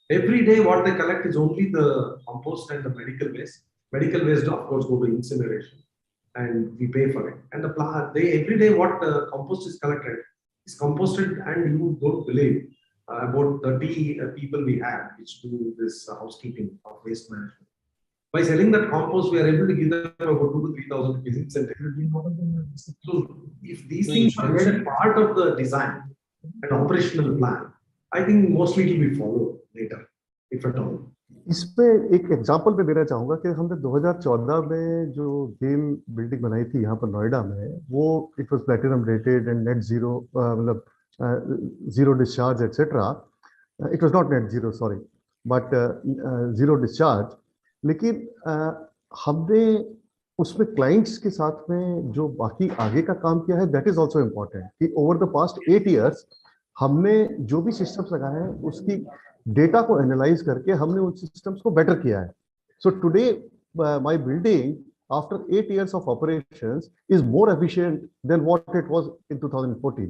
Every day what they collect is only the compost and the medical waste. Medical waste of course go to incineration and we pay for it. And every day what compost is collected is composted, and you don't believe about 30 people we have which do this housekeeping of waste management. By selling that compost, we are able to give them about 2,000 to 3,000 rupees incentive. So if these things are made a part of the design and operational plan, I think mostly it will be followed later, if at all. इसमें एक example पे देना चाहूंगा कि हमने 2014 में जो green building बनाई थी यहाँ पर नोएडा में, वो it was platinum rated and net zero, मतलब zero discharge etcetera. It was not net zero, sorry, but zero discharge. लेकिन हमने उसमें क्लाइंट्स के साथ में जो बाकी आगे का काम किया है, दैट इज ऑल्सो इम्पोर्टेंट कि ओवर द पास्ट 8 years हमने जो भी सिस्टम्स लगाए हैं उसकी डेटा को एनालाइज करके हमने उन सिस्टम्स को बेटर किया है. So today my building after 8 years of operations is more efficient then what it was in 2014.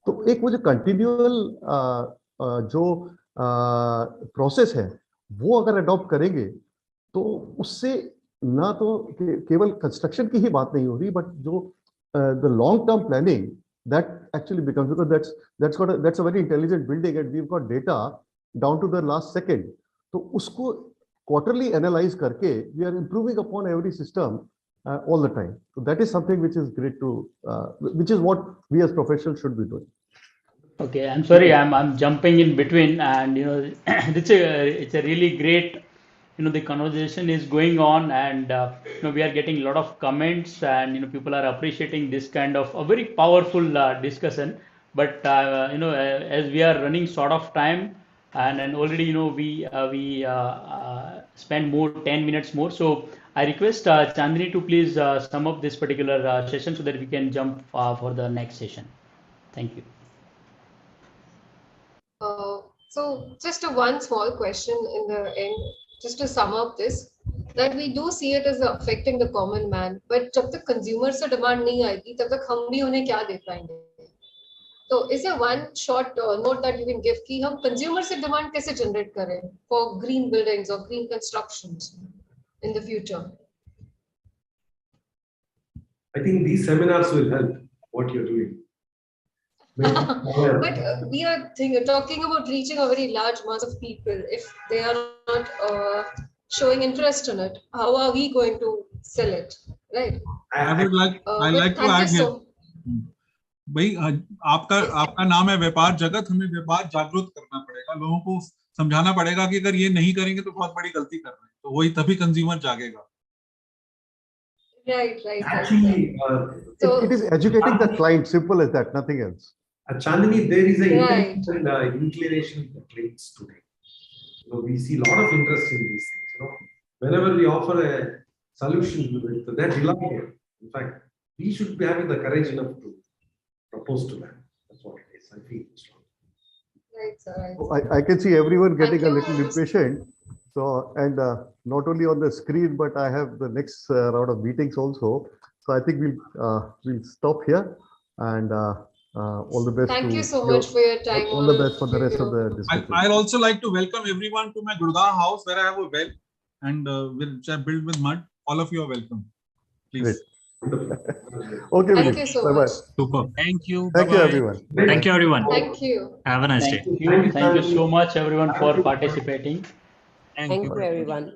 तो एक वो जो कंटिन्यूअल जो प्रोसेस है वो अगर अडॉप्ट करेंगे तो उससे ना तो केवल कंस्ट्रक्शन की ही बात नहीं हो रही, बट जो the long term planning that actually becomes, because that's a very intelligent building and we've got data down to the last second. तो उसको quarterly analyze करके we are improving upon every system all the time. So that is something which is great to, which is what we as professionals should be doing. Okay, I'm sorry, I'm jumping in between, and it's a really great, the conversation is going on, and we are getting a lot of comments, and people are appreciating this kind of a very powerful discussion. But as we are running short of time, and already we spend more 10 minutes more, so I request Chandni to please sum up this particular session so that we can jump for the next session. Thank you. So just one small question in the end, just to sum up this, that we do see it as affecting the common man, but जब तक consumer से demand नहीं आएगी तब तक हम भी उन्हें क्या दे पाएंगे? तो is there one short note that you can give कि हम consumer से demand कैसे generate करें for green buildings or green constructions in the future? I think these seminars will help what you're doing. But we are talking about reaching a very large mass of people. If they are not showing interest in it, how are we going to sell it, right? I like to add here. भाई आपका नाम है व्यापार जगत, हमें व्यापार जागरूक करना पड़ेगा, लोगों को समझाना पड़ेगा कि अगर ये नहीं करेंगे तो बहुत बड़ी गलती कर रहे हैं, तो वही तभी consumer जागेगा. Right. Actually, so it is educating the client, simple as that, nothing else. Chandni, there is a Right. inclination in the clients today. We see a lot of interest in these things. Whenever we offer a solution with that delight, in fact, we should be having the courage enough to propose to them. That's what it is. I feel strong. Right, sir. I can see everyone getting Thank a you. little impatient. So, and not only on the screen, but I have the next round of meetings also. So I think we'll stop here, and all the best. Thank you so much for your time. All the best for the rest of the discussion. I'd also like to welcome everyone to my Gurgaon house where I have a well, and which I built with mud. All of you are welcome. Please. Great. Okay, Thank you so bye much. Super. Thank you. Thank you, Bye-bye. everyone. Thank you, everyone. Thank you. Have a nice day. Thank you so much, everyone, for participating. Thank you, everyone.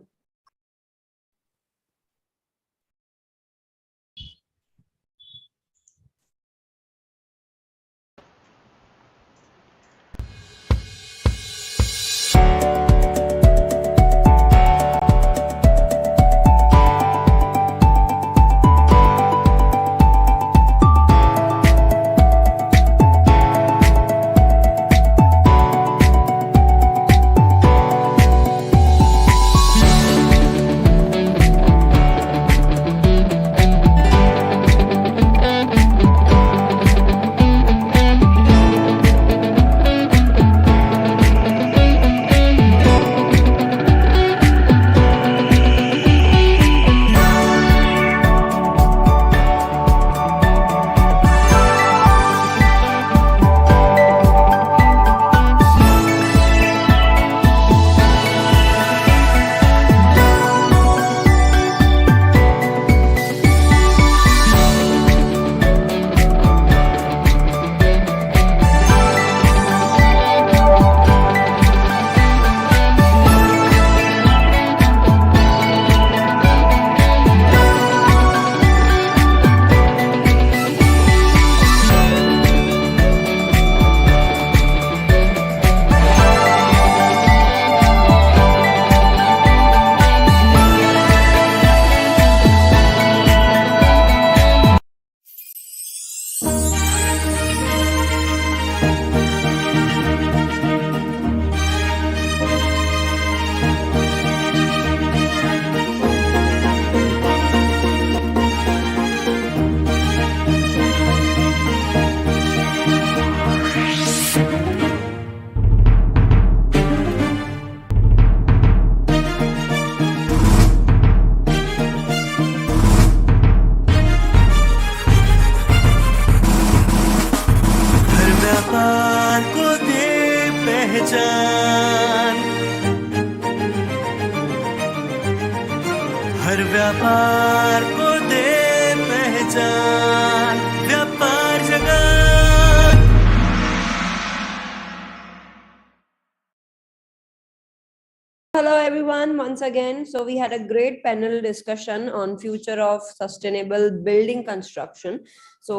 Hello everyone, once again. So we had a great panel discussion on future of sustainable building construction. So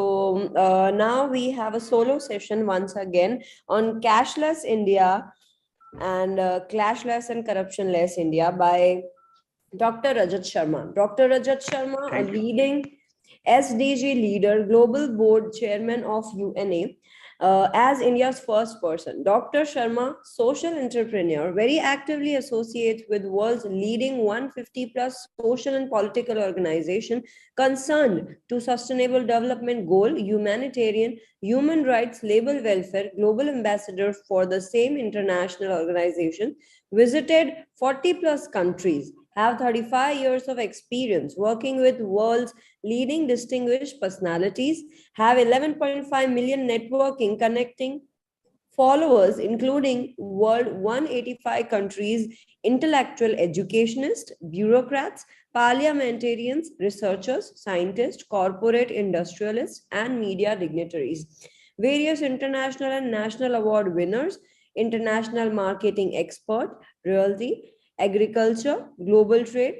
now we have a solo session once again on cashless India and clashless and corruptionless India by Dr. Rajat Sharma. Dr. Rajat Sharma, a leading SDG leader, global board chairman of UNA, as India's first person. Dr. Sharma, social entrepreneur, very actively associates with world's leading 150 plus social and political organization concerned to sustainable development goal, humanitarian, human rights, labor welfare, global ambassador for the same international organization, visited 40 plus countries, have 35 years of experience working with world's leading distinguished personalities, have 11.5 million networking connecting followers, including world 185 countries, intellectual educationists, bureaucrats, parliamentarians, researchers, scientists, corporate industrialists, and media dignitaries. Various international and national award winners, international marketing expert, realty, agriculture, global trade,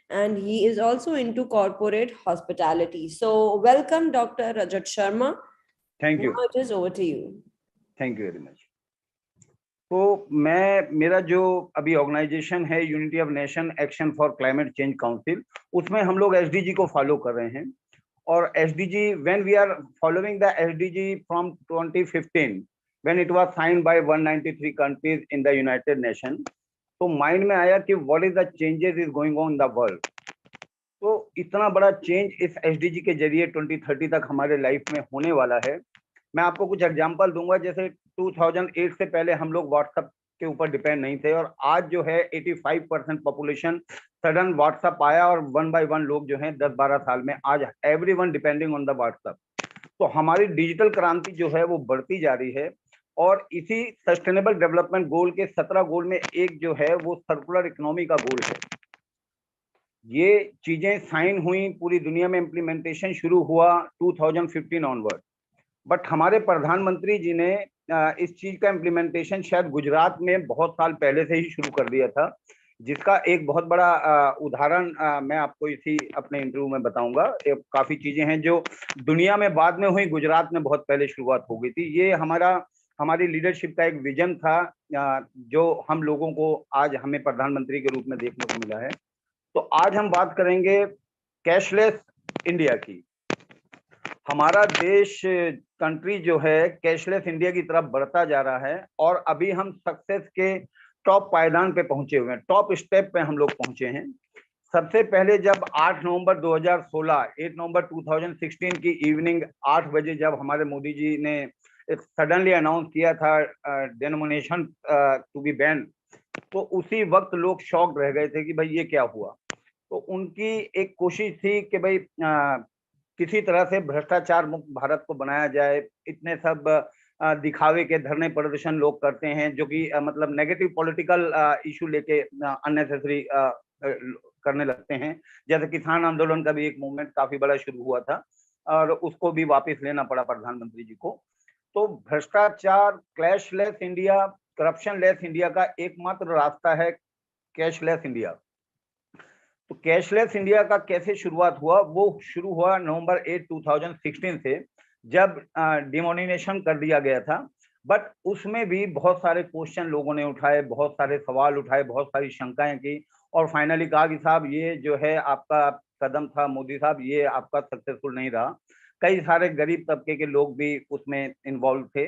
and he is also into corporate hospitality. So, welcome, Dr. Rajat Sharma. Thank you. Now it is over to you. Thank you very much. तो मेरा जो अभी organisation है unity of nation action for climate change council, उसमें हम लोग SDG को follow कर रहे हैं. और SDG, when we are following the SDG from 2015 when it was signed by 193 countries in the United Nation, तो माइंड में आया कि what is the changes is going on in the world. तो इतना बड़ा चेंज इस एसडीजी के जरिए 2030 तक हमारे लाइफ में होने वाला है. मैं आपको कुछ एग्जांपल दूंगा. जैसे 2008 से पहले हम लोग व्हाट्सएप के ऊपर डिपेंड नहीं थे, और आज जो है 85% पॉपुलेशन सडन व्हाट्सएप आया, और 1 बाय 1 लोग जो हैं 10-12 साल में आज everyone depending on the WhatsApp. तो हमारी डिजिटल क्रांति जो है वो बढ़ती जा रही है. और इसी सस्टेनेबल डेवलपमेंट गोल के 17 गोल में एक जो है वो सर्कुलर इकोनॉमी का गोल है. ये चीजें साइन हुई, पूरी दुनिया में इम्प्लीमेंटेशन शुरू हुआ 2015 ऑनवर्ड. बट हमारे प्रधानमंत्री जी ने इस चीज का इम्प्लीमेंटेशन शायद गुजरात में बहुत साल पहले से ही शुरू कर दिया था, जिसका एक बहुत बड़ा उदाहरण मैं आपको इसी अपने इंटरव्यू में बताऊंगा. काफी चीजें हैं जो दुनिया में बाद में हुई, गुजरात में बहुत पहले शुरुआत हो गई थी. ये हमारी लीडरशिप का एक विजन था जो हम लोगों को आज हमें प्रधानमंत्री के रूप में देखने को मिला है. तो आज हम बात करेंगे कैशलेस इंडिया की. हमारा देश कंट्री जो है कैशलेस इंडिया की तरफ बढ़ता जा रहा है, और अभी हम सक्सेस के टॉप पायदान पे पहुंचे हुए हैं, टॉप स्टेप पे हम लोग पहुंचे हैं. सबसे पहले जब 8 नवंबर 2016 की इवनिंग 8 बजे जब हमारे मोदी जी ने सडनली अनाउंस किया था डिनोमिनेशन टू बी बैन, तो उसी वक्त लोग शॉक्ड रह गए थे कि भाई ये क्या हुआ. तो उनकी एक कोशिश थी कि भाई किसी तरह से भ्रष्टाचार मुक्त भारत को बनाया जाए. इतने सब दिखावे के धरने प्रदर्शन लोग करते हैं जो कि मतलब नेगेटिव पॉलिटिकल इशू लेके अननेसेसरी करने लगते हैं. जैसे किसान आंदोलन का भी एक मूवमेंट काफी बड़ा शुरू हुआ था, और उसको भी वापस लेना पड़ा प्रधानमंत्री जी को. तो भ्रष्टाचार, cashless India, corruption less India का एकमात्र रास्ता है कैशलेस इंडिया. तो कैशलेस इंडिया का कैसे शुरुआत हुआ? वो शुरू हुआ नवंबर 8, 2016 से, जब डिमोनिनेशन कर दिया गया था. बट उसमें भी बहुत सारे क्वेश्चन लोगों ने उठाए, बहुत सारे सवाल उठाए, बहुत सारी शंकाएं की, और फाइनली कहा कि साहब ये जो है आपका कदम था मोदी साहब, ये आपका सक्सेसफुल नहीं रहा. कई सारे गरीब तबके के लोग भी उसमें इन्वॉल्व थे.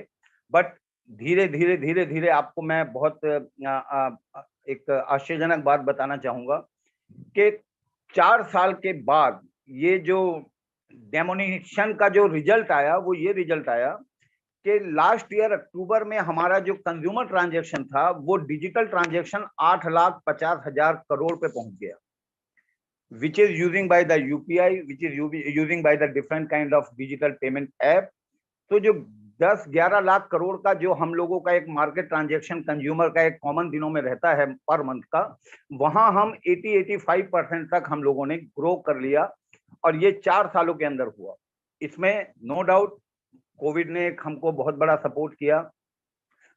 बट धीरे धीरे आपको मैं बहुत एक आश्चर्यजनक बात बताना चाहूंगा कि 4 साल के बाद ये जो डेमोनिशन का जो रिजल्ट आया, वो ये रिजल्ट आया कि लास्ट ईयर अक्टूबर में हमारा जो कंज्यूमर ट्रांजैक्शन था वो डिजिटल ट्रांजैक्शन 8,50,000 करोड़ पे पहुंच गया, which is using by the UPI, which is using by the different kind of digital payment app. तो जो 10-11 लाख करोड़ का जो हम लोगों का एक मार्केट ट्रांजैक्शन कंज्यूमर का एक कॉमन दिनों में रहता है पर मंथ का, वहां हम 80-85% तक हम लोगों ने ग्रो कर लिया, और ये 4 सालों के अंदर हुआ. इसमें नो डाउट कोविड ने हमको बहुत बड़ा सपोर्ट किया.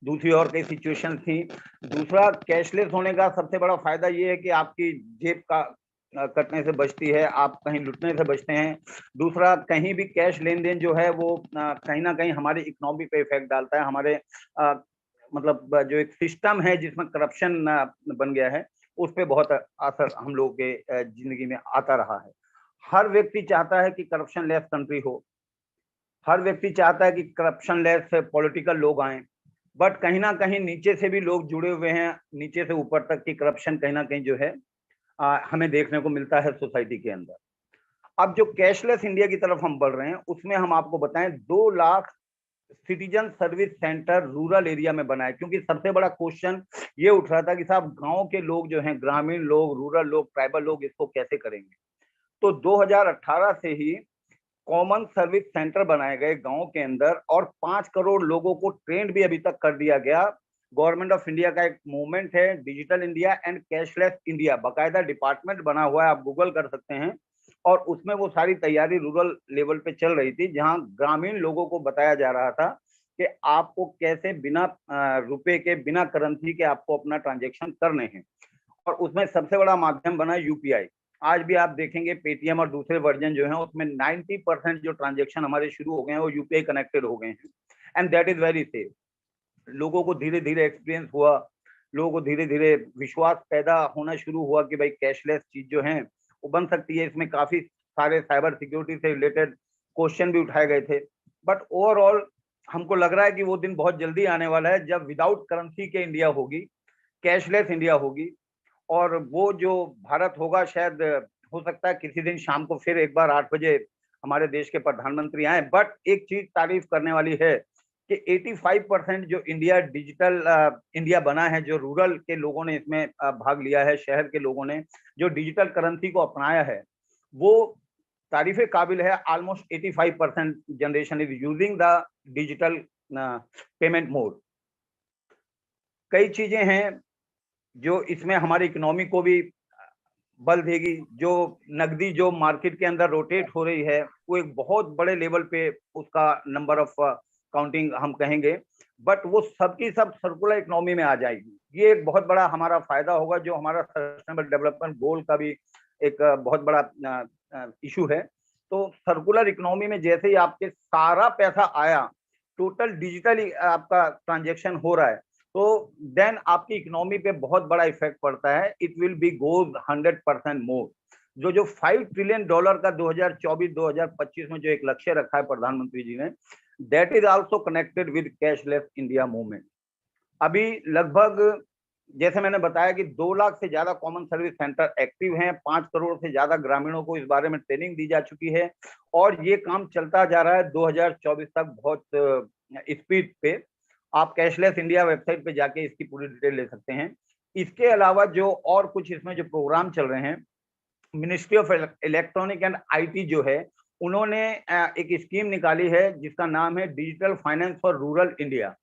दूसरी और कई सिचुएशन थी। दूसरा, कैशलेस होने का सबसे बड़ा फायदा ये है कि आपकी जेब का कटने से बचती है, आप कहीं लुटने से बचते हैं। दूसरा, कहीं भी कैश लेन देन जो है वो कहीं ना कहीं हमारी इकोनॉमी पे इफेक्ट डालता है। हमारे मतलब जो एक सिस्टम है जिसमें करप्शन बन गया है, उस पर बहुत असर हम लोगों के जिंदगी में आता रहा है। हर व्यक्ति चाहता है कि करप्शन लेस कंट्री हो, हर व्यक्ति चाहता है कि करप्शन लेस पॉलिटिकल लोग आए, बट कहीं ना कहीं नीचे से भी लोग जुड़े हुए हैं, नीचे से ऊपर तक की करप्शन कहीं ना कहीं जो है हमें देखने को मिलता है सोसाइटी के अंदर। अब जो कैशलेस इंडिया की तरफ हम बढ़ रहे हैं, उसमें हम आपको बताएं 2 lakh citizen service centre rural area में बनाए, क्योंकि सबसे बड़ा क्वेश्चन ये उठ रहा था कि साहब गांव के लोग जो हैं, ग्रामीण लोग, रूरल लोग, ट्राइबल लोग, इसको कैसे करेंगे। तो 2018 से ही कॉमन सर्विस सेंटर बनाए गए गांव के अंदर, और 5 करोड़ लोगों को ट्रेंड भी अभी तक कर दिया गया। गवर्नमेंट ऑफ इंडिया का एक मूवमेंट है digital India and cashless India, बाकायदा डिपार्टमेंट बना हुआ है, आप गूगल कर सकते हैं। और उसमें वो सारी तैयारी रूरल लेवल पे चल रही थी, जहां ग्रामीण लोगों को बताया जा रहा था कि आपको कैसे बिना रुपए के, बिना करेंसी के आपको अपना ट्रांजेक्शन करने हैं। और उसमें सबसे बड़ा माध्यम बना यूपीआई। आज भी आप देखेंगे पेटीएम और दूसरे वर्जन जो हैं, उसमें 90% जो ट्रांजेक्शन हमारे शुरू हो गए हैं वो यूपीआई कनेक्टेड हो गए हैं, and that is very safe. लोगों को धीरे धीरे एक्सपीरियंस हुआ, लोगों को धीरे धीरे विश्वास पैदा होना शुरू हुआ कि भाई कैशलेस चीज जो है वो बन सकती है। इसमें काफी सारे साइबर सिक्योरिटी से रिलेटेड क्वेश्चन भी उठाए गए थे, बट ओवरऑल हमको लग रहा है कि वो दिन बहुत जल्दी आने वाला है जब विदाउट करेंसी के इंडिया होगी, कैशलेस इंडिया होगी। और वो जो भारत होगा, शायद हो सकता है किसी दिन शाम को फिर एक बार 8 बजे हमारे देश के प्रधानमंत्री आए। बट एक चीज तारीफ करने वाली है कि 85% जो इंडिया डिजिटल इंडिया बना है, जो रूरल के लोगों ने इसमें भाग लिया है, शहर के लोगों ने जो डिजिटल करेंसी को अपनाया है, वो तारीफे काबिल है। Almost 85% generation is using the digital payment mode. कई चीजें हैं जो इसमें हमारी इकोनॉमी को भी बल देगी। जो नकदी जो मार्केट के अंदर रोटेट हो रही है, वो एक बहुत बड़े लेवल पे उसका नंबर ऑफ काउंटिंग हम कहेंगे, बट वो सबकी सब सर्कुलर इकोनॉमी में आ जाएगी। ये एक बहुत बड़ा हमारा फायदा होगा, जो हमारा सस्टेनेबल डेवलपमेंट गोल का भी एक बहुत बड़ा इशू है। तो सर्कुलर इकोनॉमी में जैसे ही आपके सारा पैसा आया, टोटल डिजिटली आपका ट्रांजेक्शन हो रहा है, तो देन आपकी इकोनॉमी पे बहुत बड़ा इफेक्ट पड़ता है। इट विल बी गोज 100% मोर। जो $5 ट्रिलियन का 2024-2025 में जो एक लक्ष्य रखा है प्रधानमंत्री जी ने, that is also connected with cashless India movement. अभी लगभग जैसे मैंने बताया कि 2 लाख से ज्यादा कॉमन सर्विस सेंटर एक्टिव हैं, 5 करोड़ से ज्यादा ग्रामीणों को इस बारे में ट्रेनिंग दी जा चुकी है, और ये काम चलता जा रहा है 2024 तक बहुत स्पीड पे। आप कैशलेस इंडिया वेबसाइट पे जाके इसकी पूरी डिटेल ले सकते हैं। इसके अलावा जो और कुछ इसमें जो प्रोग्राम चल रहे हैं, ministry of electronic and IT जो है, उन्होंने एक स्कीम निकाली है जिसका नाम है digital finance for rural India.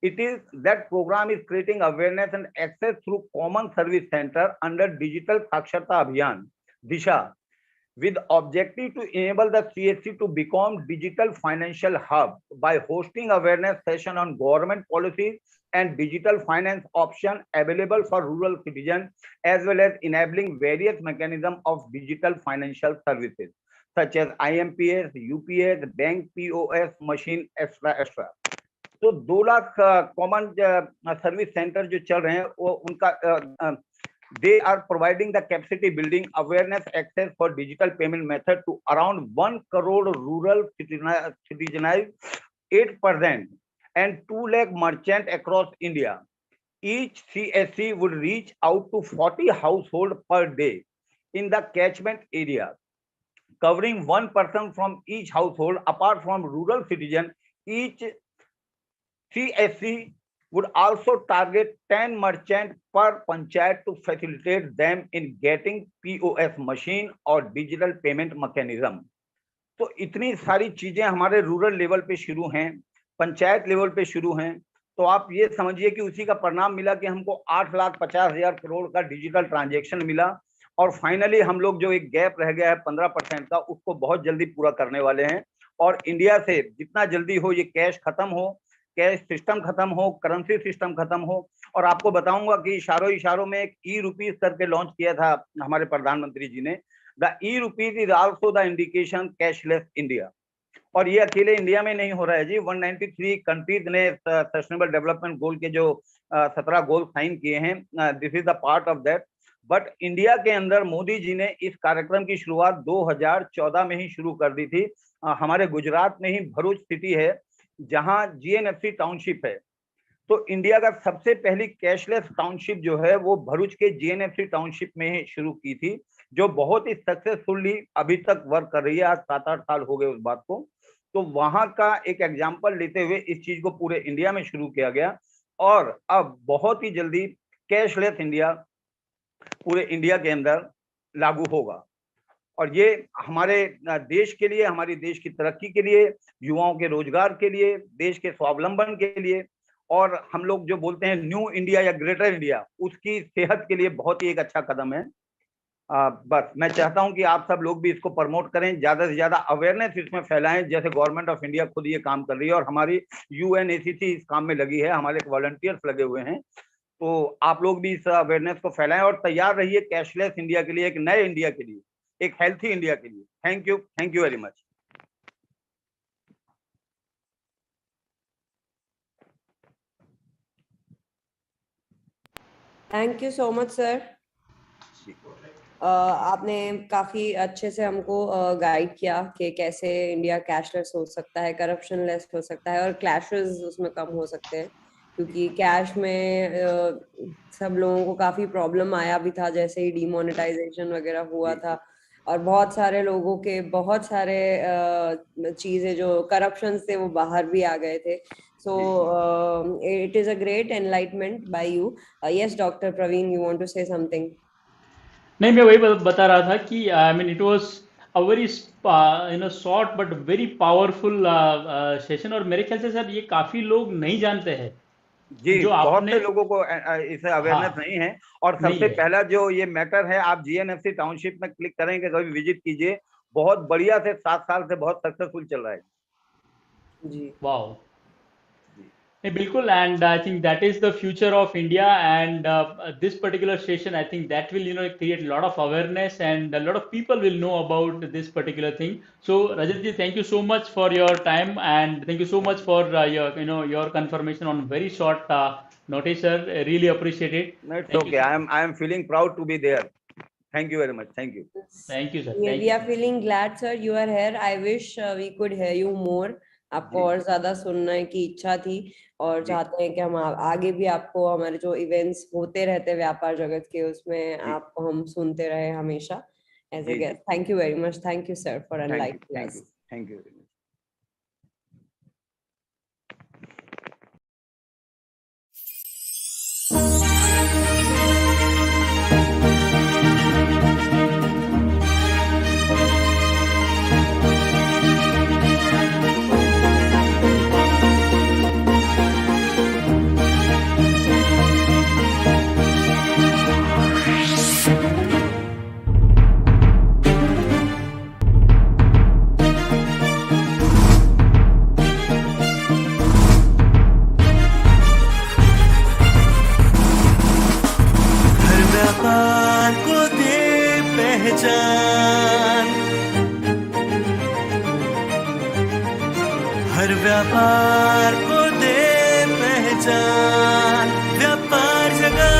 It is that program is creating awareness and access through common service center under digital Saksharta Abhiyan Disha, with objective to enable the CSC to become digital financial hub by hosting awareness session on government policies and digital finance option available for rural citizens, as well as enabling various mechanisms of digital financial services such as IMPS, UPS, bank POS machine, etc. तो 2 lakh common service centre जो चल रहे हैं, वो उनका they are providing the capacity building, awareness, access for digital payment method to around 1 crore rural citizenized, 8%, and 2 lakh merchant across India. Each CSC would reach out to 40 households per day in the catchment area, covering 1 person from each household. Apart from rural citizen, each CSC would also target 10 merchants per panchayat to facilitate them in getting POS machine और digital payment mechanism. तो इतनी सारी चीजें हमारे rural level पे शुरू हैं, panchayat level पे शुरू हैं। तो आप ये समझिए कि उसी का परिणाम मिला कि हमको 8,50,000 करोड़ का डिजिटल ट्रांजेक्शन मिला, और फाइनली हम लोग जो एक गैप रह गया है 15% का, उसको बहुत जल्दी पूरा करने वाले हैं। और इंडिया से जितना जल्दी हो ये कैश खत्म हो, कैश सिस्टम खत्म हो, करेंसी सिस्टम खत्म हो। और आपको बताऊंगा कि इशारों इशारों में एक ई-रुपीज करके लॉन्च किया था हमारे प्रधानमंत्री जी ने। The e rupees is also the indication cashless India. और ये अकेले इंडिया में नहीं हो रहा है जी, 193 कंट्रीज ने सस्टेनेबल डेवलपमेंट गोल के जो 17 गोल साइन किए हैं, this is the part of that. But India के अंदर मोदी जी ने इस कार्यक्रम की शुरुआत 2014 में ही शुरू कर दी थी। हमारे गुजरात में ही भरूच सिटी है जहां जीएनएफसी टाउनशिप है। तो इंडिया का सबसे पहली कैशलेस टाउनशिप जो है वो भरूच के जीएनएफसी टाउनशिप में ही शुरू की थी, जो बहुत ही सक्सेसफुली अभी तक वर्क कर रही है। आज 7-8 साल हो गए उस बात को। तो वहां का एक एग्जाम्पल लेते हुए इस चीज को पूरे इंडिया में शुरू किया गया और अब बहुत ही जल्दी कैशलेस इंडिया पूरे इंडिया के अंदर लागू होगा। और ये हमारे देश के लिए, हमारी देश की तरक्की के लिए, युवाओं के रोजगार के लिए, देश के स्वावलंबन के लिए, और हम लोग जो बोलते हैं न्यू इंडिया या ग्रेटर इंडिया, उसकी सेहत के लिए बहुत ही एक अच्छा कदम है। बस मैं चाहता हूं कि आप सब लोग भी इसको प्रमोट करें, ज्यादा से ज्यादा अवेयरनेस इसमें फैलाएं, जैसे गवर्नमेंट ऑफ इंडिया खुद ये काम कर रही है और हमारी यूएनएसीसी इस काम में लगी है, हमारे वॉलंटियर्स लगे हुए हैं। तो आप लोग भी इस अवेयरनेस को फैलाएं और तैयार रहिए कैशलेस इंडिया के लिए, एक नए इंडिया के लिए, एक हेल्थी इंडिया के लिए। Thank you very much. Thank you so much sir. आपने काफी अच्छे से हमको गाइड किया कि कैसे इंडिया कैशलेस हो सकता है, करप्शन लेस हो सकता है और क्लैशेस उसमें कम हो सकते हैं, क्योंकि कैश में सब लोगों को काफी प्रॉब्लम आया भी था, जैसे ही डिमोनेटाइजेशन वगैरह हुआ था और बहुत सारे लोगों के बहुत सारे चीजें जो करप्शन से वो बाहर भी आ गए थे। So it is a great enlightenment by you. Yes, Dr. Praveen, you want to say something? नहीं, मैं वही बता रहा था कि I mean it was a very short but very powerful session, और मेरे ख्याल से सर ये काफी लोग नहीं जानते हैं जी, जो बहुत से लोगों को इसे अवेयरनेस नहीं है। और सबसे पहला जो ये मैटर है, आप जीएनएफसी टाउनशिप में क्लिक करेंगे, कभी विजिट कीजिए, बहुत बढ़िया से 7 साल से बहुत सक्सेसफुल चल रहा है जी। वाओ, बिल्कुल, and I think that is the future of India, and this particular session I think that will create lot of awareness and a lot of people will know about this particular thing. So Rajat ji, thank you so much for your time, and thank you so much for your confirmation on very short notice, sir. I really appreciate it. No, it's okay. I am feeling proud to be there. Thank you very much. Thank you, sir. We are feeling glad, sir, you are here. I wish we could hear you more. आपको और ज्यादा सुनने की इच्छा थी और चाहते हैं कि हम आगे भी आपको, हमारे जो इवेंट्स होते रहते हैं व्यापार जगत के, उसमें आपको हम सुनते रहे हमेशा as a guest. Thank you very much. Thank you sir for enlightening us. Thank you. हर व्यापार को दे पहचान, व्यापार जगत।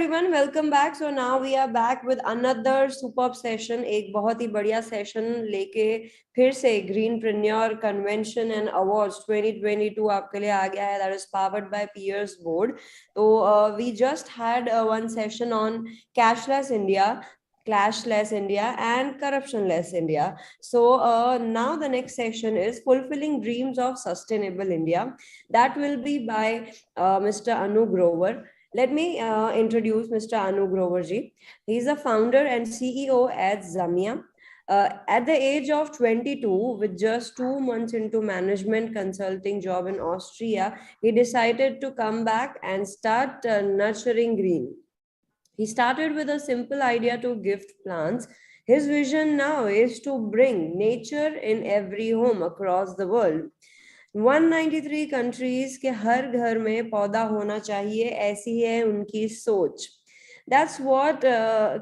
everyone, welcome back. So now we are back with another superb session. एक बहुत ही बढ़िया session लेके फिर से Greenpreneur Convention and Awards 2022 आपके लिए आ गया है. That is powered by Peers Board. So we just had one session on Cashless India, Cashless India and Corruptionless India. So now the next session is Fulfilling Dreams of Sustainable India. That will be by Mr. Anu Grover. Let me introduce Mr. Anu Grover ji. He is the founder and CEO at Zamia. At the age of 22, with just 2 months into management consulting job in Austria, he decided to come back and start nurturing green. He started with a simple idea to gift plants. His vision now is to bring nature in every home across the world. 193 countries के हर घर में पौधा होना चाहिए, ऐसी है उनकी सोच. That's what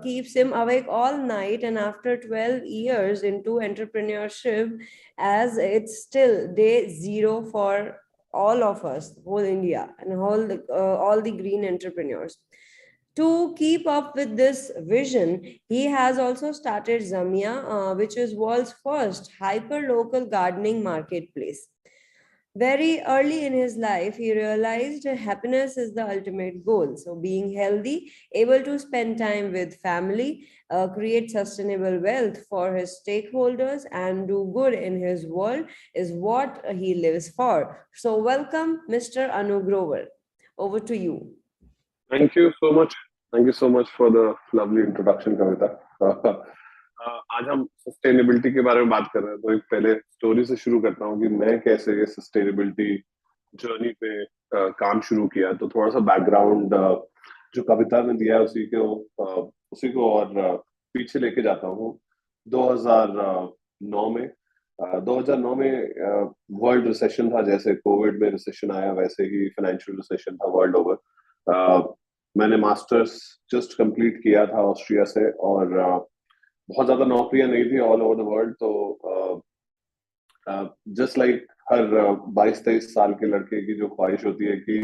keeps him awake all night, and after 12 years into entrepreneurship, as it's still day zero for all of us, whole India and all the green entrepreneurs. To keep up with this vision, he has also started Zamia, which is world's first hyper-local gardening marketplace. Very early in his life, he realized happiness is the ultimate goal. So being healthy, able to spend time with family, create sustainable wealth for his stakeholders and do good in his world is what he lives for. So welcome, Mr. Anu Grover. Over to you. Thank you so much. Thank you so much for the lovely introduction, Kavita. आज हम sustainability के बारे में बात कर रहे हैं, तो एक पहले स्टोरी से शुरू करता हूँ कि मैं कैसे ये सस्टेनेबिलिटी जर्नी पे काम शुरू किया. तो थोड़ा सा बैकग्राउंड जो कविता ने दिया है उसी को और पीछे लेके जाता हूँ. 2009 में वर्ल्ड रिसेशन था. जैसे कोविड में रिसेशन आया, वैसे ही फाइनेंशियल रिसेशन था वर्ल्ड ओवर. मैंने मास्टर्स जस्ट कंप्लीट किया था ऑस्ट्रिया से, और बहुत ज्यादा नौकरियां नहीं थी ऑल ओवर द वर्ल्ड. तो जस्ट लाइक हर 22-23 साल के लड़के की जो ख्वाहिश होती है कि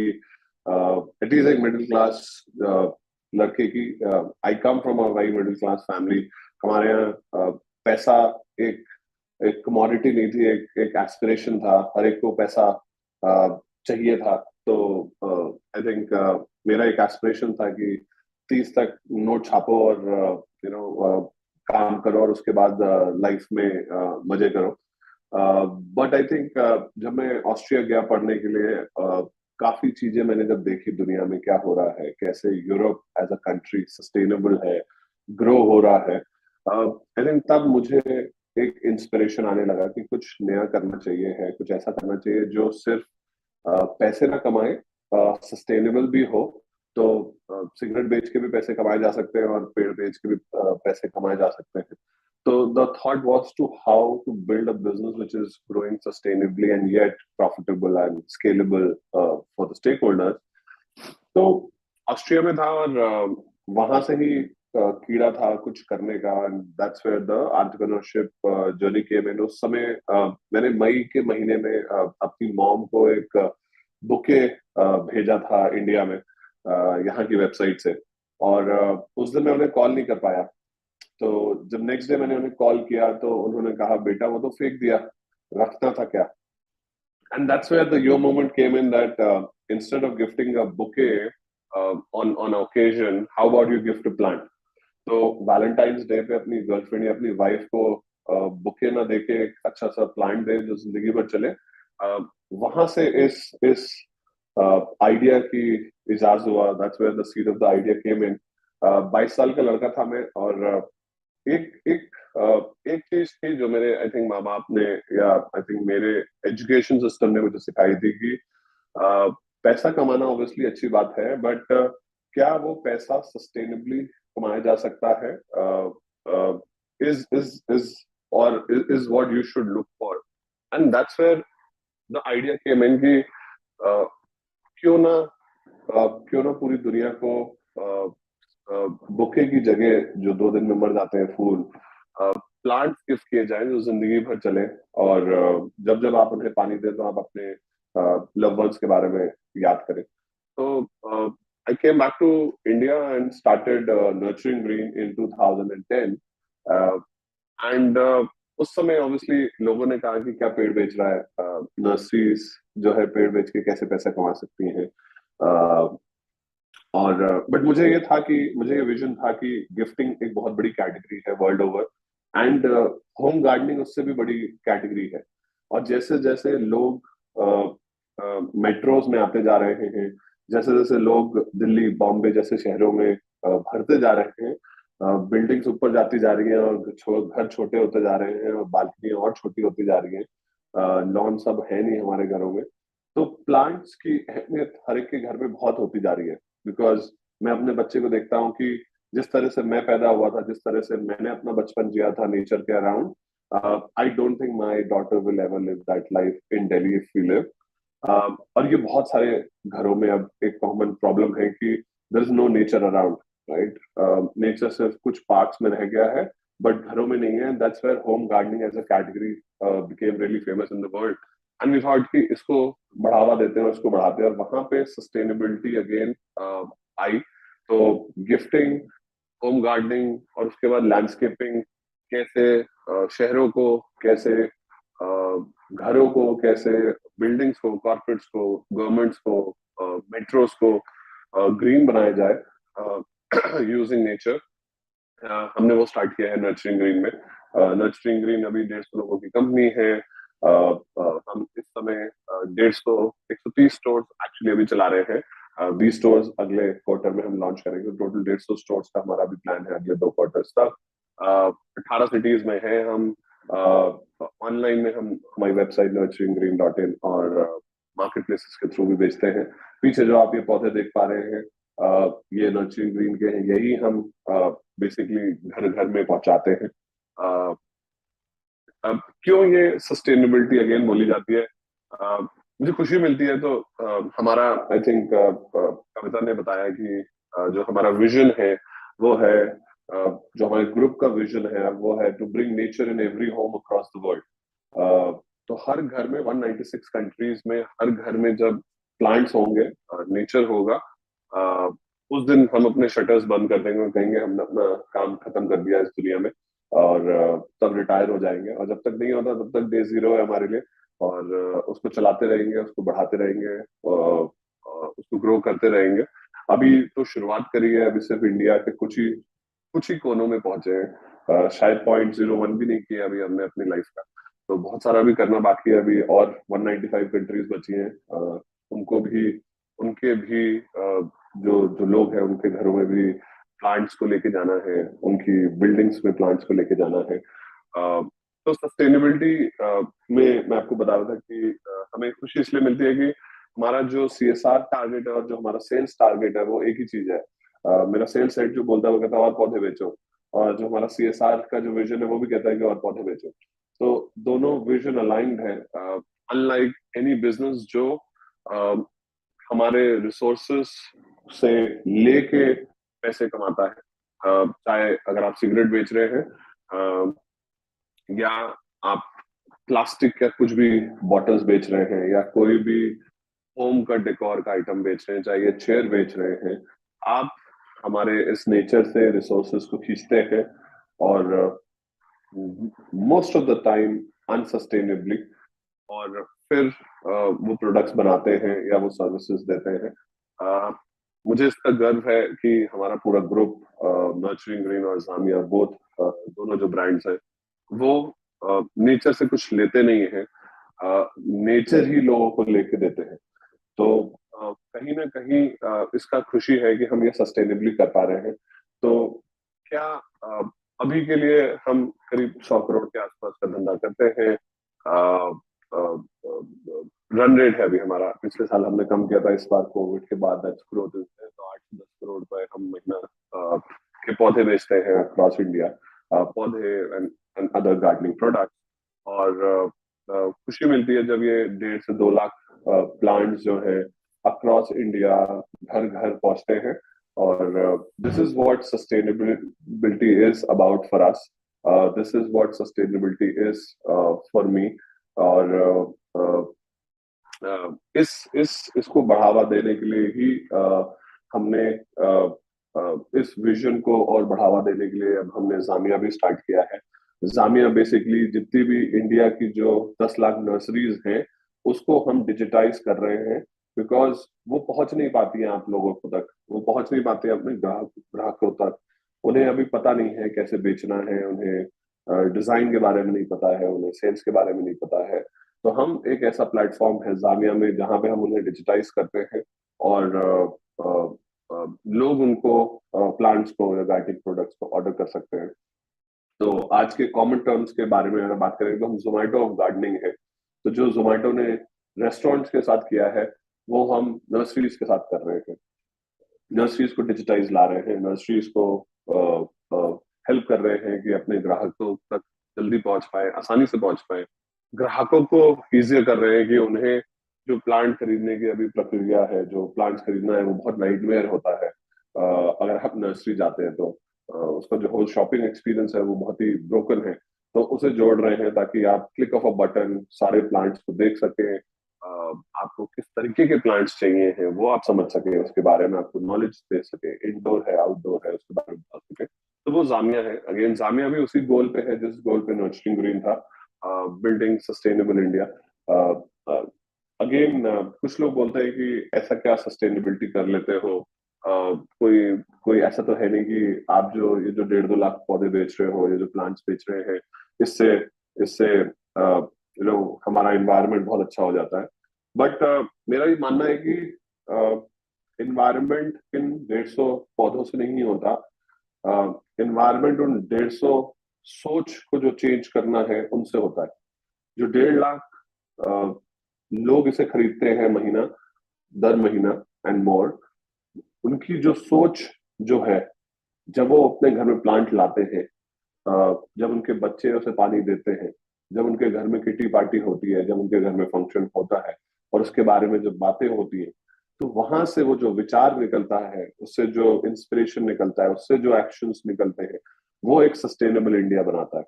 एटलीस्ट एक मिडिल क्लास लड़के की, I come from a very middle class family. हमारे यहाँ पैसा एक कमोडिटी नहीं थी, एक एस्पिरेशन था. हर एक को पैसा चाहिए था. तो आई थिंक मेरा एक एस्पिरेशन था कि 30 तक नोट छापो और काम करो और उसके बाद लाइफ में मजे करो. बट आई थिंक जब मैं ऑस्ट्रिया गया पढ़ने के लिए, काफी चीजें मैंने जब देखी दुनिया में क्या हो रहा है, कैसे Europe as a country sustainable है, ग्रो हो रहा है, आई थिंक तब मुझे एक इंस्पिरेशन आने लगा कि कुछ नया करना चाहिए है, कुछ ऐसा करना चाहिए जो सिर्फ पैसे ना कमाए, सस्टेनेबल भी हो. तो सिगरेट बेच के भी पैसे कमाए जा सकते हैं और पेड़ बेच के भी पैसे कमाए जा सकते हैं. तो the thought was to how to build a business which is growing sustainably and yet profitable and scalable for the stakeholders. तो ऑस्ट्रिया में था और वहां से ही कीड़ा था कुछ करने का, and that's where the entrepreneurship journey came in. उस समय मैंने मई के महीने में अपनी मॉम को एक बुके भेजा था इंडिया में, यहाँ की वेबसाइट से, और उस दिन मैं उन्हें कॉल नहीं कर पाया. तो जब नेक्स्ट डे मैंने उन्हें कॉल किया तो उन्होंने कहा, बेटा वो तो फेंक दिया, रखना था क्या. And that's where the your moment came in, that instead of gifting a bouquet on occasion, how about you gift a plant. तो वैलेंटाइंस डे पे अपनी गर्लफ्रेंड या अपनी वाइफ को बुके ना देके एक अच्छा सा प्लांट दे जो जिंदगी भर चले. वहां से इस आइडिया की इजाज हुआ. That's where the seed of the idea came in. 22 साल का लड़का था मैं, और एक चीज थी जो मेरे आई थिंक माँ बाप ने या आई थिंक मेरे एजुकेशन सिस्टम ने मुझे सिखाई थी कि पैसा कमाना ऑब्वियसली अच्छी बात है, बट क्या वो पैसा सस्टेनेबली कमाया जा सकता है, is what you should look for. And that's where the idea came in कि क्यों ना पूरी दुनिया को बुके की जगह जो 2 दिन में मर जाते हैं फूल, प्लांट गिफ्ट किए जाएं जो जिंदगी भर चले, और जब जब आप उन्हें पानी दें तो आप अपने लव वंस के बारे में याद करें. तो I came back to India and started nurturing green in 2010. And उस समय ऑब्वियसली लोगों ने कहा कि क्या पेड़ बेच रहा है, नर्सरीज जो है पेड़ बेच के कैसे पैसा कमा सकती हैं. और बट मुझे ये विजन था कि गिफ्टिंग एक बहुत बड़ी कैटेगरी है world over, and home gardening उससे भी बड़ी कैटेगरी है. और जैसे जैसे लोग मेट्रोज में आते जा रहे हैं, जैसे जैसे लोग दिल्ली बॉम्बे जैसे शहरों में भरते जा रहे हैं, बिल्डिंग्स ऊपर जाती जा रही हैं और घर छोटे होते जा रहे हैं और बालकनी और छोटी होती जा रही हैं, लॉन सब है नहीं हमारे घरों में, तो प्लांट्स की अहमियत हर एक के घर में बहुत होती जा रही है. बिकॉज मैं अपने बच्चे को देखता हूँ कि जिस तरह से मैं पैदा हुआ था, जिस तरह से मैंने अपना बचपन जिया था नेचर के around, I don't think my daughter will ever live that life in Delhi if we live. और ये बहुत सारे घरों में अब एक कॉमन प्रॉब्लम है कि there is no nature around, right. Nature सिर्फ कुछ पार्क्स में रह गया है बट घरों में नहीं है. That's where home gardening as a category became really famous in the world. And we thought कि इसको बढ़ावा देते हैं और इसको बढ़ाते हैं, और वहां पे सस्टेनेबिलिटी अगेन आई. तो गिफ्टिंग, होम गार्डनिंग और उसके बाद लैंडस्केपिंग, कैसे शहरों को, कैसे घरों को, कैसे बिल्डिंग्स को, कॉर्पोरेट्स को, गवर्नमेंट्स को, मेट्रोस को ग्रीन बनाया जाए यूजिंग नेचर. हमने वो स्टार्ट किया है नर्चरिंग ग्रीन में. नर्चरिंग ग्रीन अभी 150 लोगों की कंपनी है. हम इस समय 130 स्टोर्स एक्चुअली अभी चला रहे हैं. 20 स्टोर्स अगले क्वार्टर में हम लॉन्च करेंगे. टोटल 150 स्टोर्स का हमारा भी प्लान है अगले 2 क्वार्टर्स तक. 18 सिटीज में है हम. ऑनलाइन में हम हमारी वेबसाइट nurturinggreen.in और मार्केट प्लेसेस के थ्रू भी बेचते हैं. पीछे जो आप ये पौधे देख पा रहे हैं, ये नर्चरिंग ग्रीन के हैं. यही हम बेसिकली घर घर में पहुंचाते हैं. अब क्यों ये सस्टेनेबिलिटी अगेन बोली जाती है, मुझे खुशी मिलती है. तो हमारा आई थिंक कविता ने बताया कि जो हमारा विजन है वो है, जो हमारे ग्रुप का विजन है वो है to bring nature in every home across the world. तो हर घर में 196 कंट्रीज में हर घर में जब प्लांट्स होंगे, नेचर होगा, उस दिन हम अपने शटर्स बंद कर देंगे और कहेंगे हमने अपना काम खत्म कर दिया इस दुनिया में, और तब रिटायर हो जाएंगे. और जब तक नहीं होता तब तक डे जीरो है हमारे लिए, और उसको चलाते रहेंगे, उसको बढ़ाते रहेंगे, उसको ग्रो करते रहेंगे. अभी तो शुरुआत करी है, अभी सिर्फ इंडिया के कुछ ही कोनों में पहुंचे हैं. शायद 0.01 भी नहीं किया अभी हमने अपनी लाइफ का. तो बहुत सारा भी करना बाकी है अभी, और 195 कंट्रीज बची हैं. उनके भी जो लोग हैं उनके घरों में भी प्लांट्स को लेके जाना है, उनकी बिल्डिंग्स में प्लांट्स को लेके जाना है. तो सस्टेनेबिलिटी में मैं आपको बता रहा था कि हमें खुशी इसलिए मिलती है कि हमारा जो CSR टारगेट है और जो हमारा सेल्स टारगेट है वो एक ही चीज है. मेरा सेल्स हेड जो बोलता है वो कहता है और पौधे बेचो, और जो हमारा CSR का जो विजन है वो भी कहता है कि और पौधे बेचो. तो दोनों विजन अलाइंड है. अनलाइक एनी बिजनेस जो हमारे रिसोर्सेस से लेके पैसे कमाता है, चाहे अगर आप सिगरेट बेच रहे हैं या आप प्लास्टिक या कुछ भी बॉटल्स बेच रहे हैं, या कोई भी होम का डेकोर का आइटम बेच रहे हैं, चाहे ये चेयर बेच रहे हैं, आप हमारे इस नेचर से रिसोर्सेस को खींचते हैं और मोस्ट ऑफ द टाइम अनसस्टेनेबली, और फिर वो प्रोडक्ट्स बनाते हैं या वो सर्विसेज देते हैं. मुझे इसका गर्व है कि हमारा पूरा ग्रुप, नर्चरिंग ग्रीन और जामिया बोथ, दोनों जो ब्रांड्स हैं वो नेचर से कुछ लेते नहीं है, नेचर ही लोगों को लेके देते हैं. तो कहीं ना कहीं इसका खुशी है कि हम ये सस्टेनेबली कर पा रहे हैं. तो क्या अभी के लिए हम करीब 100 करोड़ के आसपास का धंधा करते हैं. रन रेट है अभी हमारा, पिछले साल हमने कम किया था, इस बार कोविड के बाद ग्रोथ है. तो 8 से 10 करोड़ रुपए हम महीना के पौधे बेचते हैं अक्रॉस इंडिया, पौधे एंड अदर गार्डनिंग प्रोडक्ट. और खुशी मिलती है जब ये 1.5 से 2 लाख प्लांट्स जो है अक्रॉस इंडिया घर घर पहुंचते हैं. और this is what sustainability is about for us. This is what sustainability is for me. और इसको बढ़ावा देने के लिए ही हमने इस विजन को और बढ़ावा देने के लिए अब हमने जामिया भी स्टार्ट किया है। जामिया बेसिकली जितनी भी इंडिया की जो 10 लाख नर्सरीज हैं उसको हम डिजिटाइज कर रहे हैं, बिकॉज वो पहुंच नहीं पाती हैं आप लोगों को तक, वो पहुंच नहीं पाते अपने ग्राहकों तक। उन्हें अभी पता नहीं है कैसे बेचना है, उन्हें डिजाइन के बारे में नहीं पता है, उन्हें सेल्स के बारे में नहीं पता है। तो हम एक ऐसा प्लेटफॉर्म है जामिया में जहां पे हम उन्हें डिजिटाइज करते हैं और लोग उनको प्लांट्स को या गार्डनिंग प्रोडक्ट्स को ऑर्डर कर सकते हैं। तो आज के कॉमन टर्म्स के बारे में अगर बात करें तो हम जोमेटो ऑफ गार्डनिंग है। तो जो जोमेटो ने रेस्टोरेंट्स के साथ किया है वो हम नर्सरीज के साथ कर रहे हैं। नर्सरीज को डिजिटाइज ला रहे हैं, नर्सरीज को हेल्प कर रहे हैं कि अपने ग्राहकों तक जल्दी पहुंच पाए, आसानी से पहुंच पाए। ग्राहकों को ईजियर कर रहे हैं कि उन्हें जो प्लांट खरीदने की अभी प्रक्रिया है, जो प्लांट्स खरीदना है वो बहुत नाइटमेयर होता है। अगर आप नर्सरी जाते हैं तो उसका जो होल शॉपिंग एक्सपीरियंस है वो बहुत ही ब्रोकन है। तो उसे जोड़ रहे हैं ताकि आप क्लिक ऑफ अ बटन सारे प्लांट्स को देख सकें, आपको किस तरीके के प्लांट्स चाहिए हैं वो आप समझ सके, उसके बारे में आपको नॉलेज दे सके, इंडोर है आउटडोर है उसके बारे में बता सके। तो वो जामिया है। अगेन जामिया भी उसी गोल पे है जिस गोल पे नर्चरिंग ग्रीन था, बिल्डिंग सस्टेनेबल इंडिया। अगेन कुछ लोग बोलते हैं कि ऐसा क्या सस्टेनेबिलिटी कर लेते हो, कोई ऐसा तो है नहीं कि आप ये जो 1.5-2 लाख पौधे बेच रहे हो, ये जो प्लांट्स बेच रहे हैं, इससे इससे हमारा एनवायरनमेंट बहुत अच्छा हो जाता है। बट मेरा ये मानना है कि एनवायरनमेंट इन 150 पौधों से नहीं होता। एनवायरनमेंट उन 150 सोच को जो चेंज करना है उनसे होता है। जो 1.5 लाख लोग इसे खरीदते हैं महीना दर महीना एंड मोर, उनकी जो सोच जो है, जब वो अपने घर में प्लांट लाते हैं, जब उनके बच्चे उसे पानी देते हैं, जब उनके घर में किटी पार्टी होती है, जब उनके घर में फंक्शन होता है और उसके बारे में जब बातें होती है, तो वहां से वो जो विचार निकलता है, उससे जो इंस्पिरेशन निकलता है, उससे जो एक्शंस निकलते हैं, वो एक सस्टेनेबल इंडिया बनाता है,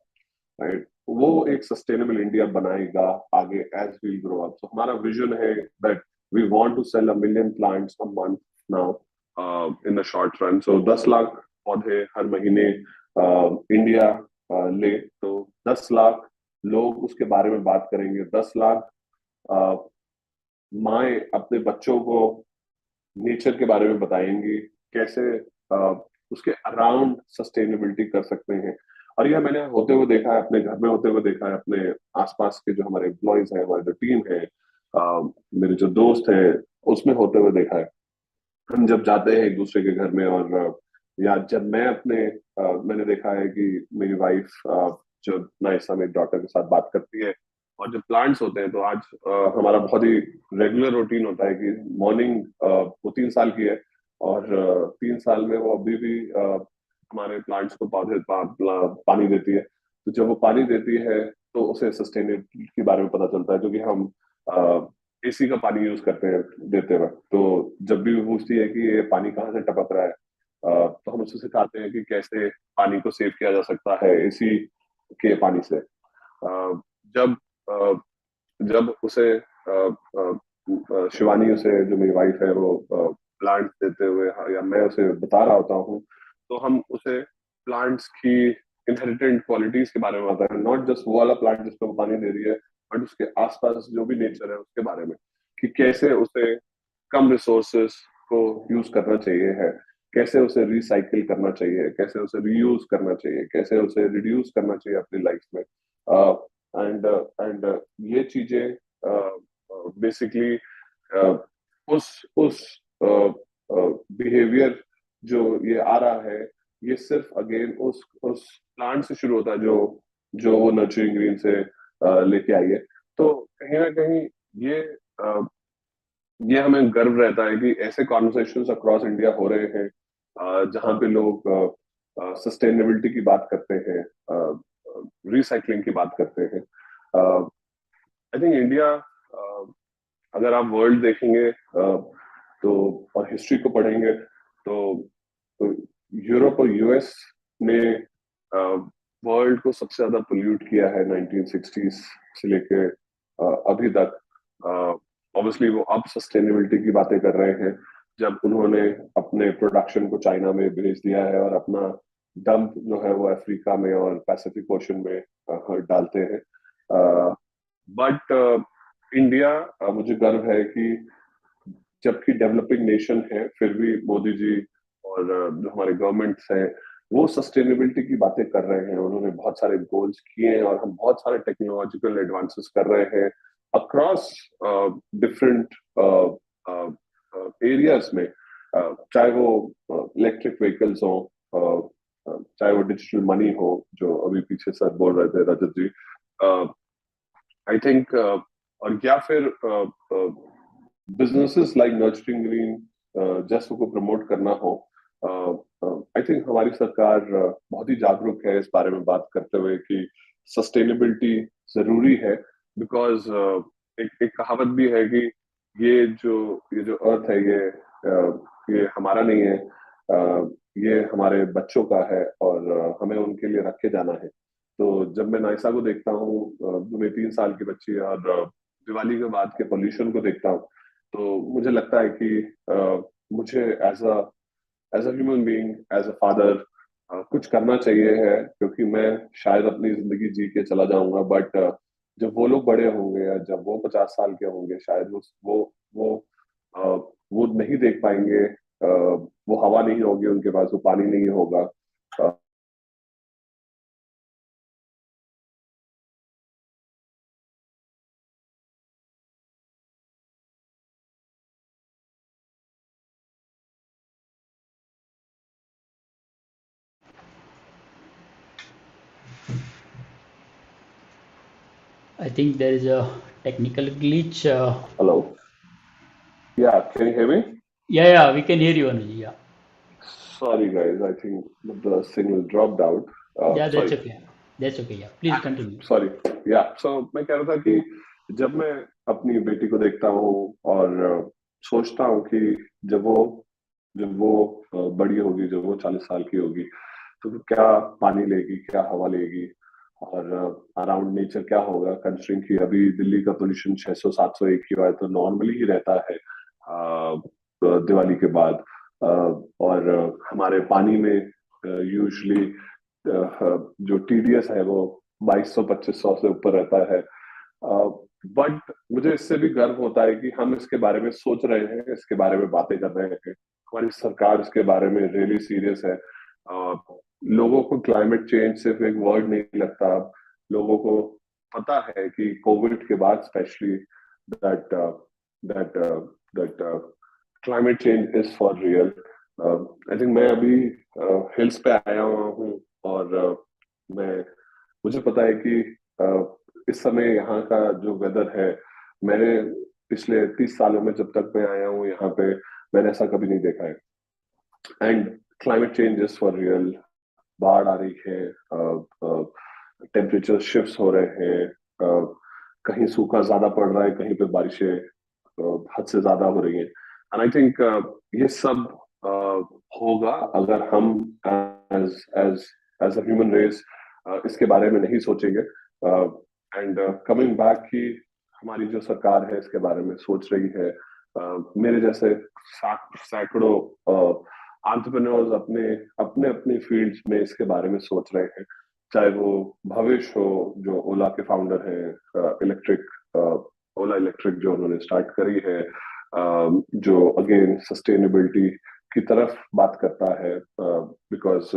राइट? वो एक सस्टेनेबल इंडिया बनाएगा आगे एज वी ग्रो अप। तो हमारा विजन है that we want to sell 1 million plants a month now in the short run. So 10 lakh पौधे हर महीने इंडिया ले तो 10 लाख लोग उसके बारे में बात करेंगे, 10 लाख माएँ अपने बच्चों को नेचर के बारे में बताएंगी, कैसे उसके अराउंड सस्टेनेबिलिटी कर सकते हैं। और यह मैंने होते हुए देखा है, अपने घर में होते हुए देखा है, अपने आसपास के जो हमारे एम्प्लॉयज हैं, हमारी जो टीम है, मेरे जो दोस्त हैं, उसमें होते हुए देखा है। हम जब जाते हैं एक दूसरे के घर में और या जब मैंने देखा है कि मेरी वाइफ जो नाइसा मेरी डॉटर के साथ बात करती है और जो प्लांट्स होते हैं, तो आज हमारा बहुत ही रेगुलर रूटीन होता है कि मॉर्निंग, वो 3 साल की है और 3 साल में वो अभी भी हमारे प्लांट्स को पानी देती है। तो जब वो पानी देती है तो उसे सस्टेनेबिलिटी के बारे में पता चलता है, क्योंकि हम एसी का पानी यूज करते हैं देते वक्त। तो जब भी वो पूछती है कि ये पानी कहाँ से टपक रहा है, तो हम उसे सिखाते हैं कि कैसे पानी को सेव किया जा सकता है एसी के पानी से। जब उसे शिवानी उसे, जो मेरी वाइफ है, वो प्लांट्स देते हुए या मैं उसे बता रहा होता हूँ, तो हम उसे प्लांट्स की इनहेरिटेंट क्वालिटीज के बारे में बताते हैं, नॉट जस्ट वो वाला प्लांट जिसको वो पानी दे रही है, बट उसके आसपास जो भी नेचर है उसके बारे में, कि कैसे उसे कम रिसोर्सेस को यूज करना चाहिए है, कैसे उसे रिसाइकिल करना चाहिए, कैसे उसे रीयूज करना चाहिए, कैसे उसे रिड्यूस करना चाहिए अपनी लाइफ में। एंड ये चीजें बेसिकली उस बिहेवियर जो ये आ रहा है, ये सिर्फ अगेन उस प्लांट से शुरू होता है जो वो नर्चरिंग ग्रीन से लेके आई है। तो कहीं ना कहीं ये हमें गर्व रहता है कि ऐसे कॉन्वर्सेशंस अक्रॉस इंडिया हो रहे हैं जहाँ पे लोग सस्टेनेबिलिटी की बात करते हैं, रिसाइकलिंग की बात करते हैं। आई थिंक इंडिया, अगर आप वर्ल्ड देखेंगे तो और हिस्ट्री को पढ़ेंगे तो यूरोप और यूएस ने वर्ल्ड को सबसे ज्यादा पोल्यूट किया है 1960s से लेके अभी तक। ऑब्वियसली वो अब सस्टेनेबिलिटी की बातें कर रहे हैं। जब उन्होंने अपने प्रोडक्शन को चाइना में भेज दिया है और अपना डंप जो है वो अफ्रीका में और पैसिफिक ओशन में डालते हैं। बट इंडिया, मुझे गर्व है कि जबकि डेवलपिंग नेशन है, फिर भी मोदी जी और जो हमारे गवर्नमेंट्स हैं वो सस्टेनेबिलिटी की बातें कर रहे हैं। उन्होंने बहुत सारे गोल्स किए हैं और हम बहुत सारे टेक्नोलॉजिकल एडवांसेस कर रहे हैं अक्रॉस डिफरेंट एरियाज में, चाहे वो इलेक्ट्रिक व्हीकल्स हो, चाहे वो डिजिटल मनी हो, जो अभी पीछे सर बोल रहे थे रजत जी, आई थिंक, और या फिर businesses like nurturing green, जैसे को प्रमोट करना हो। आई थिंक हमारी सरकार बहुत ही जागरूक है इस बारे में बात करते हुए कि सस्टेनेबिलिटी जरूरी है, बिकॉज एक कहावत भी है कि ये जो अर्थ है ये हमारा नहीं है, ये हमारे बच्चों का है और हमें उनके लिए रख के जाना है। तो जब मैं नाइसा को देखता हूँ, जो मेरी 3 साल की बच्ची है, और दिवाली के बाद के पोल्यूशन को देखता हूँ, तो मुझे लगता है कि मुझे as a human being, as a father कुछ करना चाहिए है, क्योंकि मैं शायद अपनी जिंदगी जी के चला जाऊंगा, बट जब वो लोग बड़े होंगे या जब वो 50 साल के होंगे, शायद वो नहीं देख पाएंगे, वो हवा नहीं होगी उनके पास, वो पानी नहीं होगा। I think there is a technical glitch. Hello. Yeah, can you hear me? Yeah, we can hear you, Anuj. Yeah. Sorry, guys. I think the signal dropped out. Yeah, that's sorry. okay. That's okay. Yeah, please continue. Sorry. Yeah. So मैं कह रहा था कि जब मैं अपनी बेटी को देखता हूँ और सोचता हूँ कि जब वो बड़ी होगी, जब वो 40 साल की होगी, तो क्या पानी लेगी, क्या हवा लेगी, और अराउंड नेचर क्या होगा, कंसिडरिंग कि अभी दिल्ली का पोल्यूशन 600-700 एक ही है, तो नॉर्मली ही रहता है दिवाली के बाद, और हमारे पानी में यूजुअली जो TDS है वो 2200-2500 से ऊपर रहता है। बट मुझे इससे भी गर्व होता है कि हम इसके बारे में सोच रहे हैं, इसके बारे में बातें कर रहे हैं, हमारी सरकार इसके बारे में रियली सीरियस है। लोगों को क्लाइमेट चेंज सिर्फ एक वर्ड नहीं लगता, लोगों को पता है कि कोविड के बाद specially that climate change is for real. I think मैं अभी हिल्स पे आया हुआ हूँ और मुझे पता है कि इस समय यहाँ का जो वेदर है, मैंने पिछले 30 सालों में जब तक मैं आया हूँ यहाँ पे, मैंने ऐसा कभी नहीं देखा है। And climate change is for real. बाढ़ आ रही है, टेम्परेचर शिफ्ट हो रहे हैं, कहीं सूखा ज्यादा पड़ रहा है, कहीं पे बारिशें हद से ज्यादा हो रही हैं। एंड आई थिंक ये सब होगा अगर हम एज अ ह्यूमन रेस इसके बारे में नहीं सोचेंगे। एंड कमिंग बैक कि हमारी जो सरकार है इसके बारे में सोच रही है, मेरे जैसे सैकड़ों एंटरप्रेन्योर्स अपने फील्ड्स में इसके बारे में सोच रहे हैं, चाहे वो भविष्य हो जो ओला के फाउंडर हैं, ओला इलेक्ट्रिक जो उन्होंने स्टार्ट करी है, जो अगेन सस्टेनेबिलिटी की तरफ बात करता है, बिकॉज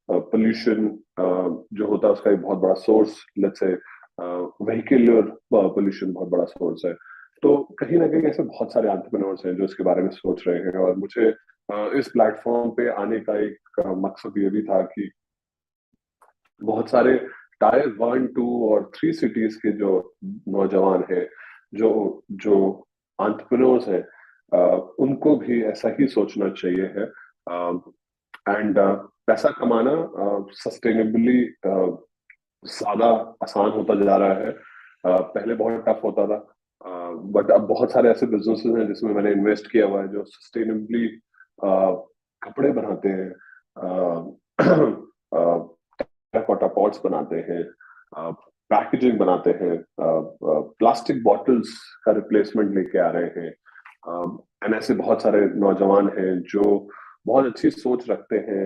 पोल्यूशन जो होता है उसका एक बहुत बड़ा सोर्स, लेट्स से व्हीकलर पोल्यूशन बहुत बड़ा सोर्स है। तो कहीं ना कहीं ऐसे बहुत सारे एंटरप्रेन्योर्स हैं जो इसके बारे में सोच रहे हैं, और मुझे इस प्लेटफॉर्म पे आने का एक मकसद ये भी था कि बहुत सारे टायर 1, 2 और 3 सिटीज के जो नौजवान हैं, जो एंटरप्रेन्योर्स हैं, उनको भी ऐसा ही सोचना चाहिए है। एंड पैसा कमाना सस्टेनेबली ज्यादा आसान होता जा रहा है। पहले बहुत टफ होता था, बट अब बहुत सारे ऐसे बिजनेसेस हैं जिसमें मैंने इन्वेस्ट किया हुआ है, जो सस्टेनेबली कपड़े बनाते हैं, टेराकोटा पॉट्स बनाते हैं, पैकेजिंग बनाते हैं, प्लास्टिक बॉटल्स का रिप्लेसमेंट लेके आ रहे हैं, एंड ऐसे बहुत सारे नौजवान हैं जो बहुत अच्छी सोच रखते हैं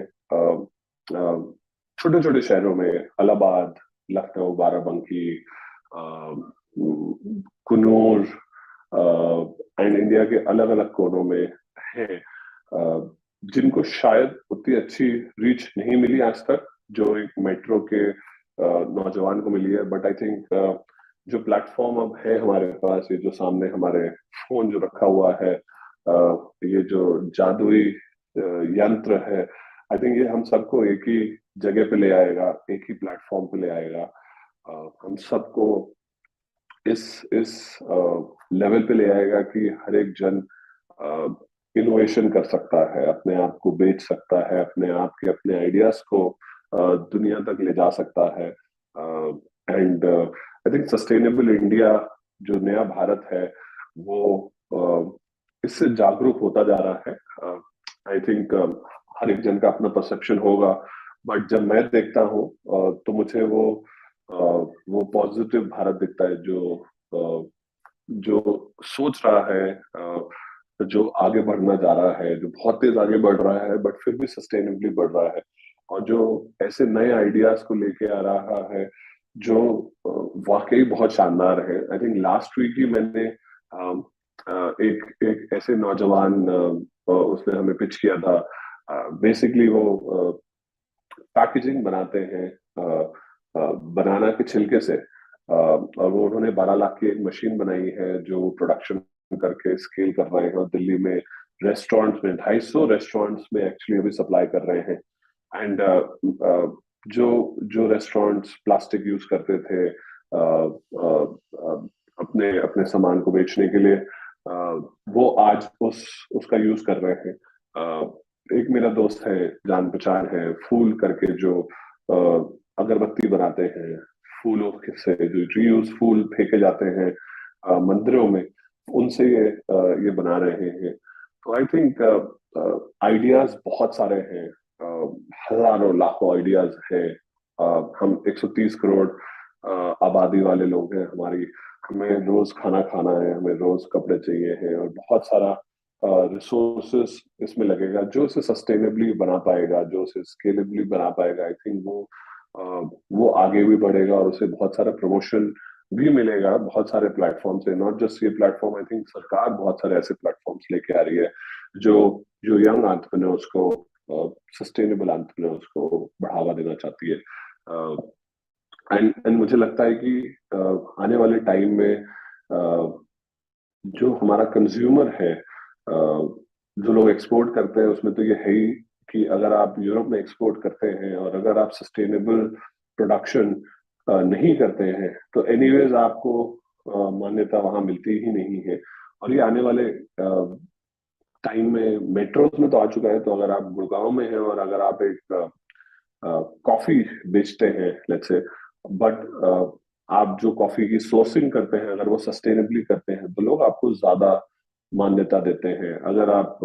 छोटे छोटे शहरों में, इलाहाबाद, लखनऊ, बाराबंकी, कुन्नूर एंड इंडिया के अलग अलग कोनों में हैं, जिनको शायद उतनी अच्छी रीच नहीं मिली आज तक जो एक मेट्रो के नौजवान को मिली है। बट आई थिंक जो प्लेटफॉर्म अब है हमारे पास, ये जो सामने हमारे फोन जो रखा हुआ है, ये जो जादुई यंत्र है, आई थिंक ये हम सबको एक ही जगह पे ले आएगा, एक ही प्लेटफॉर्म पे ले आएगा। हम सबको इस लेवल पे ले आएगा कि हर एक जन इनोवेशन कर सकता है, अपने आप को बेच सकता है, अपने आप के अपने आइडियाज को दुनिया तक ले जा सकता है। And I think sustainable India जो नया भारत है वो इससे जागरूक होता जा रहा है। आई थिंक हर एक जन का अपना परसेप्शन होगा, बट जब मैं देखता हूँ तो मुझे वो पॉजिटिव भारत दिखता है जो सोच रहा है, जो आगे बढ़ना जा रहा है, जो बहुत तेज आगे बढ़ रहा है बट फिर भी सस्टेनेबली बढ़ रहा है, और जो ऐसे नए आइडियाज को लेके आ रहा है जो वाकई बहुत शानदार है। आई थिंक लास्ट वीक ही मैंने एक ऐसे नौजवान उसने हमें पिच किया था। बेसिकली वो पैकेजिंग बनाते हैं बनाना के छिलके से, और वो उन्होंने 12 लाख की एक मशीन बनाई है जो प्रोडक्शन करके स्केल कर रहे हैं, और दिल्ली में रेस्टोरेंट्स में 250 रेस्टोरेंट्स में एक्चुअली अभी सप्लाई कर रहे हैं। एंड जो रेस्टोरेंट्स प्लास्टिक यूज करते थे अपने अपने सामान को बेचने के लिए, वो आज उसका यूज कर रहे हैं। एक मेरा दोस्त है, जान पहचान है, फूल करके जो अगरबत्ती बनाते हैं फूलों से, जो रीयूज फूल फेंके जाते हैं मंदिरों में, उनसे ये बना रहे हैं। तो आई थिंक आइडियाज बहुत सारे हैं, हजारों लाखों आइडियाज हैं। हम 130 करोड़ आबादी वाले लोग हैं हमारी, हमें रोज खाना खाना है, हमें रोज कपड़े चाहिए हैं, और बहुत सारा रिसोर्सेस इसमें लगेगा जो इसे सस्टेनेबली बना पाएगा, जो इसे स्केलेबली बना पाएगा। आई थिंक वो आगे भी बढ़ेगा और उसे बहुत सारा प्रमोशन भी मिलेगा बहुत सारे प्लेटफॉर्म से। नॉट जस्ट ये प्लेटफॉर्म, आई थिंक सरकार बहुत सारे ऐसे प्लेटफॉर्म्स लेके आ रही है जो यंग एंटरप्रेन्योर्स को, सस्टेनेबल एंटरप्रेन्योर्स को बढ़ावा देना चाहती है। एंड मुझे लगता है कि आने वाले टाइम में जो हमारा कंज्यूमर है, जो लोग एक्सपोर्ट करते हैं, उसमें तो ये है ही कि अगर आप यूरोप में एक्सपोर्ट करते हैं और अगर आप सस्टेनेबल प्रोडक्शन नहीं करते हैं तो एनीवेज आपको मान्यता वहां मिलती ही नहीं है। और ये आने वाले टाइम में मेट्रोज में तो आ चुका है। तो अगर आप गुड़गांव में हैं और अगर आप एक कॉफी बेचते हैं लेट्स से, बट आप जो कॉफी की सोर्सिंग करते हैं अगर वो सस्टेनेबली करते हैं तो लोग आपको ज्यादा मान्यता देते हैं। अगर आप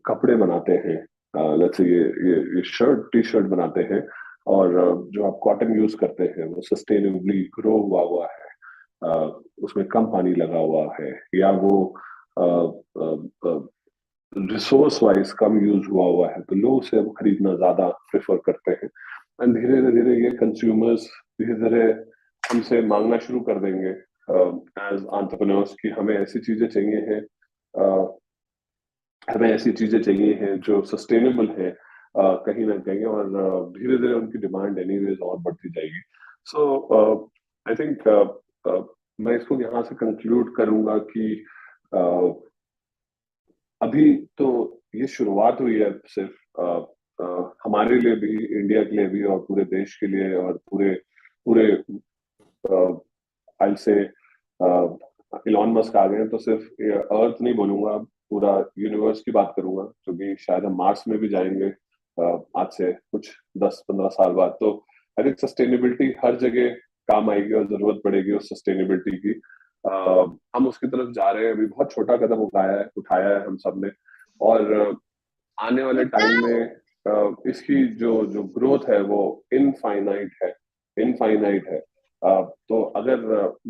कपड़े बनाते हैं, लेट्स से ये शर्ट टी शर्ट बनाते हैं और जो आप कॉटन यूज करते हैं वो सस्टेनेबली ग्रो हुआ है, उसमें कम पानी लगा हुआ है, या वो रिसोर्स वाइज कम यूज हुआ है, तो लोग उसे अब खरीदना ज्यादा प्रेफर करते हैं। एंड धीरे धीरे ये कंज्यूमर्स धीरे धीरे हमसे मांगना शुरू कर देंगे एज एंटरप्रेन्योर्स कि हमें ऐसी चीजें चाहिए हैं, हमें ऐसी चीजें चाहिए हैं जो सस्टेनेबल है कहीं ना कहीं, और धीरे धीरे उनकी डिमांड एनीवेज और बढ़ती जाएगी। सो आई थिंक मैं इसको यहाँ से कंक्लूड करूंगा कि अभी तो ये शुरुआत हुई है सिर्फ हमारे लिए भी, इंडिया के लिए भी, और पूरे देश के लिए, और पूरे आई से इलॉन मस्क आ गए तो सिर्फ अर्थ नहीं बोलूंगा, पूरा यूनिवर्स की बात करूंगा, क्योंकि शायद हम मार्स में भी जाएंगे आज से कुछ 10-15 साल बाद। तो आई थिंक सस्टेनेबिलिटी हर जगह काम आएगी और जरूरत पड़ेगी उस सस्टेनेबिलिटी की। हम उसकी तरफ जा रहे हैं, अभी बहुत छोटा कदम उठाया है हम सब ने, और आने वाले टाइम में इसकी जो ग्रोथ है वो इनफाइनाइट है। तो अगर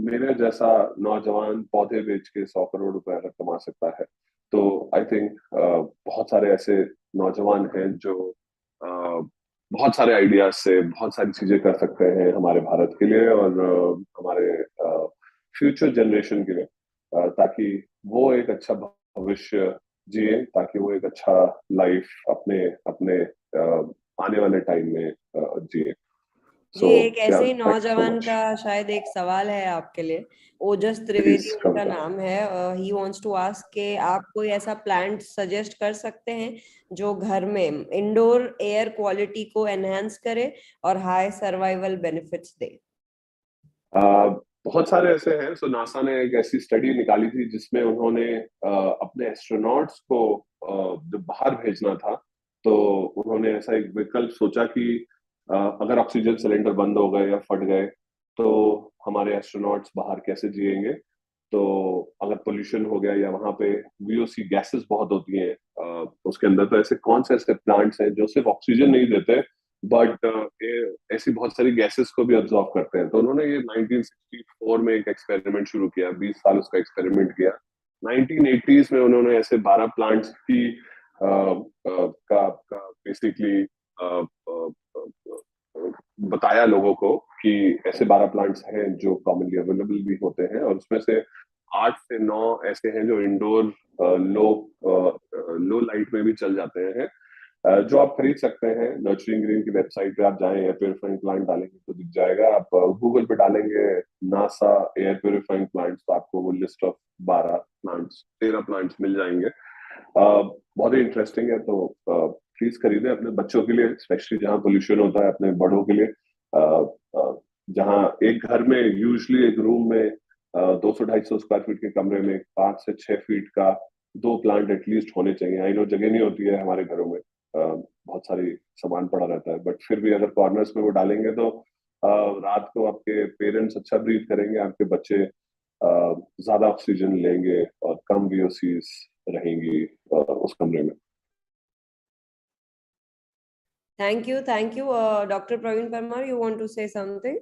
मेरे जैसा नौजवान पौधे बेच के 100 करोड़ रुपए अगर कमा सकता है, तो आई थिंक बहुत सारे ऐसे नौजवान हैं जो बहुत सारे आइडियाज से बहुत सारी चीजें कर सकते हैं हमारे भारत के लिए और हमारे फ्यूचर जनरेशन के लिए, ताकि वो एक अच्छा भविष्य जिए, ताकि वो एक अच्छा लाइफ अपने अपने आने वाले टाइम में जिए। जी, एक ऐसे ही thank you so नौजवान much. का शायद एक सवाल है आपके लिए। ओजस त्रिवेदी Please, उनका Kavita. नाम है। ही वांट्स टू आस्क के आप कोई ऐसा प्लांट सजेस्ट कर सकते हैं जो घर में इंडोर एयर क्वालिटी को एनहांस करे और हाई सर्वाइवल बेनिफिट्स दे। बहुत सारे ऐसे हैं। सो नासा ने एक ऐसी स्टडी निकाली थी जिसमें उन्होंने अपने एस्ट्रोनॉट्स को जब बाहर भेजना था, तो उन्होंने ऐसा एक विकल्प सोचा कि अगर ऑक्सीजन सिलेंडर बंद हो गए या फट गए तो हमारे एस्ट्रोनॉट्स बाहर कैसे जिएंगे। तो अगर पोल्यूशन हो गया या वहां पे वीओसी गैसेस बहुत होती हैं उसके अंदर, तो ऐसे कौन से ऐसे प्लांट्स हैं जो सिर्फ ऑक्सीजन नहीं देते बट ऐसी बहुत सारी गैसेस को भी ऑब्जॉर्व करते हैं। तो उन्होंने ये 1964 में एक एक्सपेरिमेंट शुरू किया, 20 साल उसका एक्सपेरिमेंट किया। 1980s में उन्होंने ऐसे 12 प्लांट्स की का बेसिकली बताया लोगों को कि ऐसे 12 प्लांट्स हैं जो कॉमनली अवेलेबल भी होते हैं, और उसमें से 8 से 9 ऐसे हैं जो इंडोर लो लाइट में भी चल जाते हैं, जो आप खरीद सकते हैं। नर्चरिंग ग्रीन की वेबसाइट पे आप जाएं, एयर प्योरीफाइंग प्लांट डालेंगे तो दिख जाएगा। आप गूगल पे डालेंगे नासा एयर प्योरीफाइंग प्लांट्स तो आपको वो लिस्ट ऑफ 12 प्लांट्स 13 प्लांट्स मिल जाएंगे। बहुत ही इंटरेस्टिंग है, तो प्लीज खरीदें अपने बच्चों के लिए, स्पेशली जहाँ पोल्यूशन होता है, अपने बड़ों के लिए। जहाँ एक घर में यूजली एक रूम में 200-250 स्क्वायर फीट के कमरे में 5 से 6 फीट का 2 प्लांट एटलीस्ट होने चाहिए। आई नो जगह नहीं होती है हमारे घरों में, बहुत सारी सामान पड़ा रहता है, बट फिर भी अगर कॉर्नर्स में वो डालेंगे तो रात को आपके पेरेंट्स अच्छा ब्रीथ करेंगे, आपके बच्चे ज्यादा ऑक्सीजन लेंगे और कम वीओसीज रहेंगी उस कमरे में। Thank you doctor Praveen Parmar, you want to say something?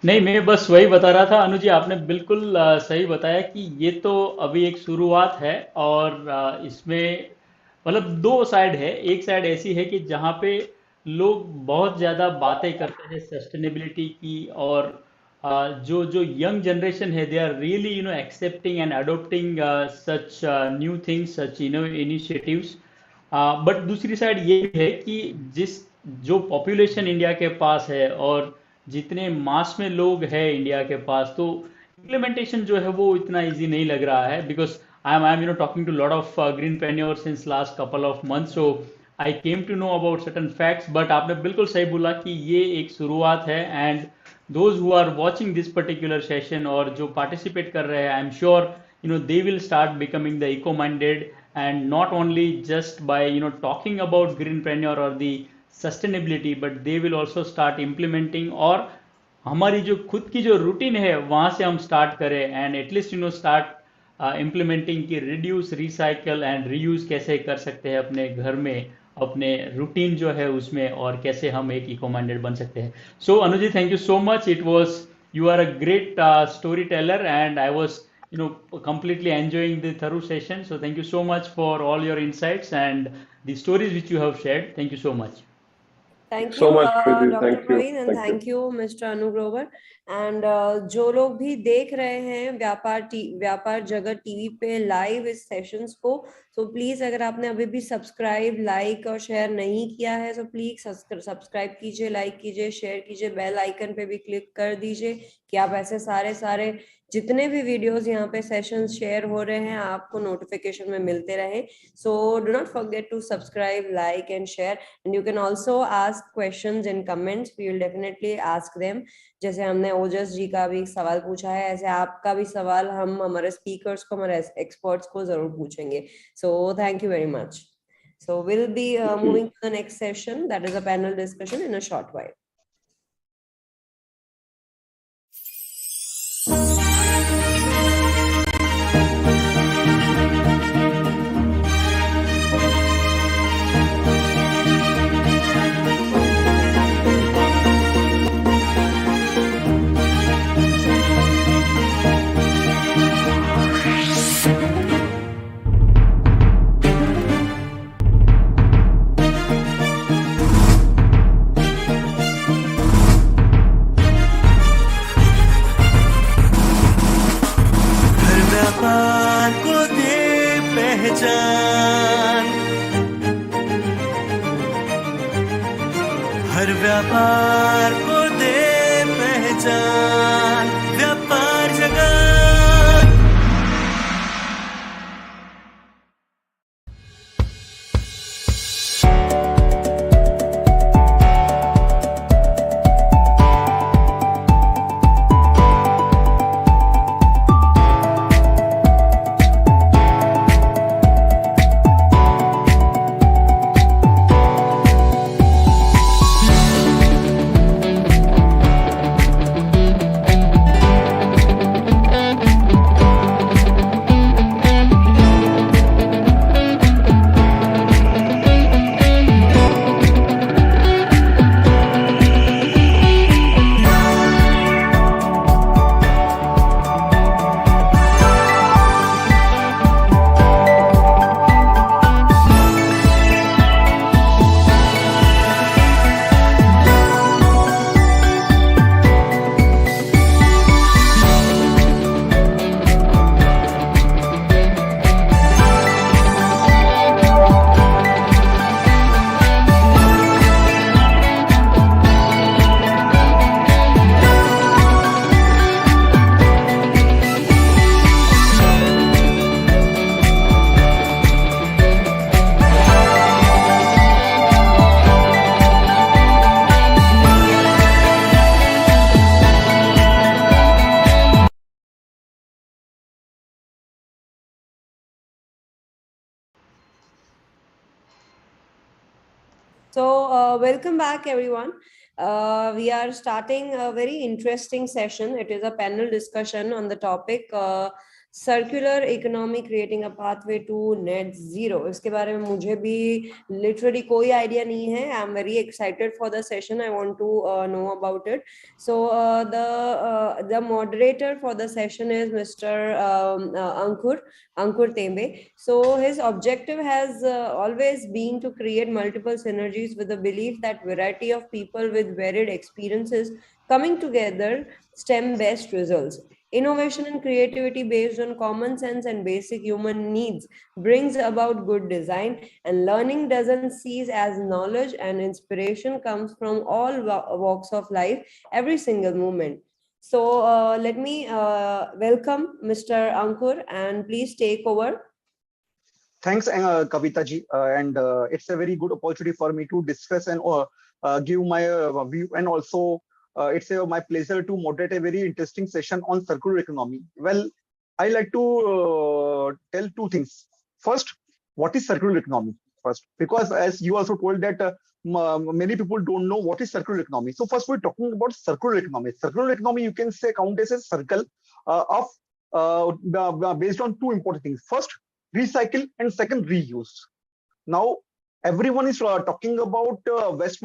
नहीं, मैं बस वही बता रहा था अनुज जी, आपने बिल्कुल सही बताया कि ये तो अभी एक शुरुआत है और इसमें मतलब दो साइड है। एक साइड ऐसी है कि जहाँ पे लोग बहुत ज़्यादा बातें करते हैं सस्टेनेबिलिटी की, और जो जो यंग जनरेशन है they are really accepting and adopting such new things, such initiatives. But दूसरी साइड ये भी है कि जो पॉपुलेशन इंडिया के पास है और जितने मास में लोग हैं इंडिया के पास, तो इम्प्लीमेंटेशन जो है वो इतना इजी नहीं लग रहा है। Because I am talking to a lot of greenpreneurs since last couple of months, so I came to know about certain facts। but आपने बिल्कुल सही बोला कि ये एक शुरुआत है, and those who are watching this particular session और जो participate कर रहे हैं, I am sure they will start becoming the eco-minded, and not only just by talking about greenpreneur or the sustainability, but they will also start implementing। और हमारी जो खुद की जो रूटीन है वहाँ से हम स्टार्ट करें, एंड एटलीस्ट स्टार्ट इम्प्लीमेंटिंग की रिड्यूस, रिसाइकल एंड रीयूज कैसे कर सकते हैं अपने घर में, अपने रूटीन जो है उसमें, और कैसे हम एक इको माइंडेड बन सकते हैं। So Anuj ji, thank you so much. It was, you are a great storyteller, and I was completely enjoying the thorough session. So thank you so much for all your insights and the stories which you have shared. Thank you so much. Thank so you, much, Pradeep. Dr. Thank you. Praveen, and thank you, Mr. Anu Grover. And जो लोग भी देख रहे हैं व्यापार जगत TV पे live इस सेशंस को, तो प्लीज अगर आपने अभी भी सब्सक्राइब, लाइक और शेयर नहीं किया है तो प्लीज सब्सक्राइब कीजिए, लाइक कीजिए, शेयर कीजिए, बेल आइकन पे भी क्लिक कर दीजिए कि आप ऐसे सारे जितने भी वीडियोस यहाँ पे सेशंस शेयर हो रहे हैं आपको नोटिफिकेशन में मिलते रहे। So do not forget to subscribe, like and share, and you can also ask questions in comments, we will definitely ask them. जैसे हमने ओजस जी का भी सवाल पूछा है, ऐसे आपका भी सवाल हम हमारे स्पीकर्स को, हमारे एक्सपर्ट्स को जरूर पूछेंगे। So thank you very much. So we'll be moving to the next session, that is a panel discussion, in a short while. व्यापार को दे पहचान, हर व्यापार को दे पहचान। व्यापार जगत। So welcome back, everyone. We are starting a very interesting session. It is a panel discussion on the topic circular economy creating a pathway to net zero. इसके बारे में मुझे भी literally कोई idea नहीं है. I am very excited for the session. I want to know about it. So the moderator for the session is Mr. Ankur Tembe. So his objective has always been to create multiple synergies with the belief that variety of people with varied experiences coming together stem best results. Innovation and creativity based on common sense and basic human needs brings about good design, and learning doesn't cease as knowledge and inspiration comes from all walks of life, every single moment. So let me welcome Mr. Ankur, and please take over. Thanks, Kavita ji, and it's a very good opportunity for me to discuss and give my view, and also it's my pleasure to moderate a very interesting session on circular economy. Well, I like to tell two things. First, what is circular economy? First, because as you also told that many people don't know what is circular economy. So first, we're talking about circular economy. Circular economy, you can say, count as a circle based on two important things. First, recycle, and second, reuse. Now, everyone is talking about waste,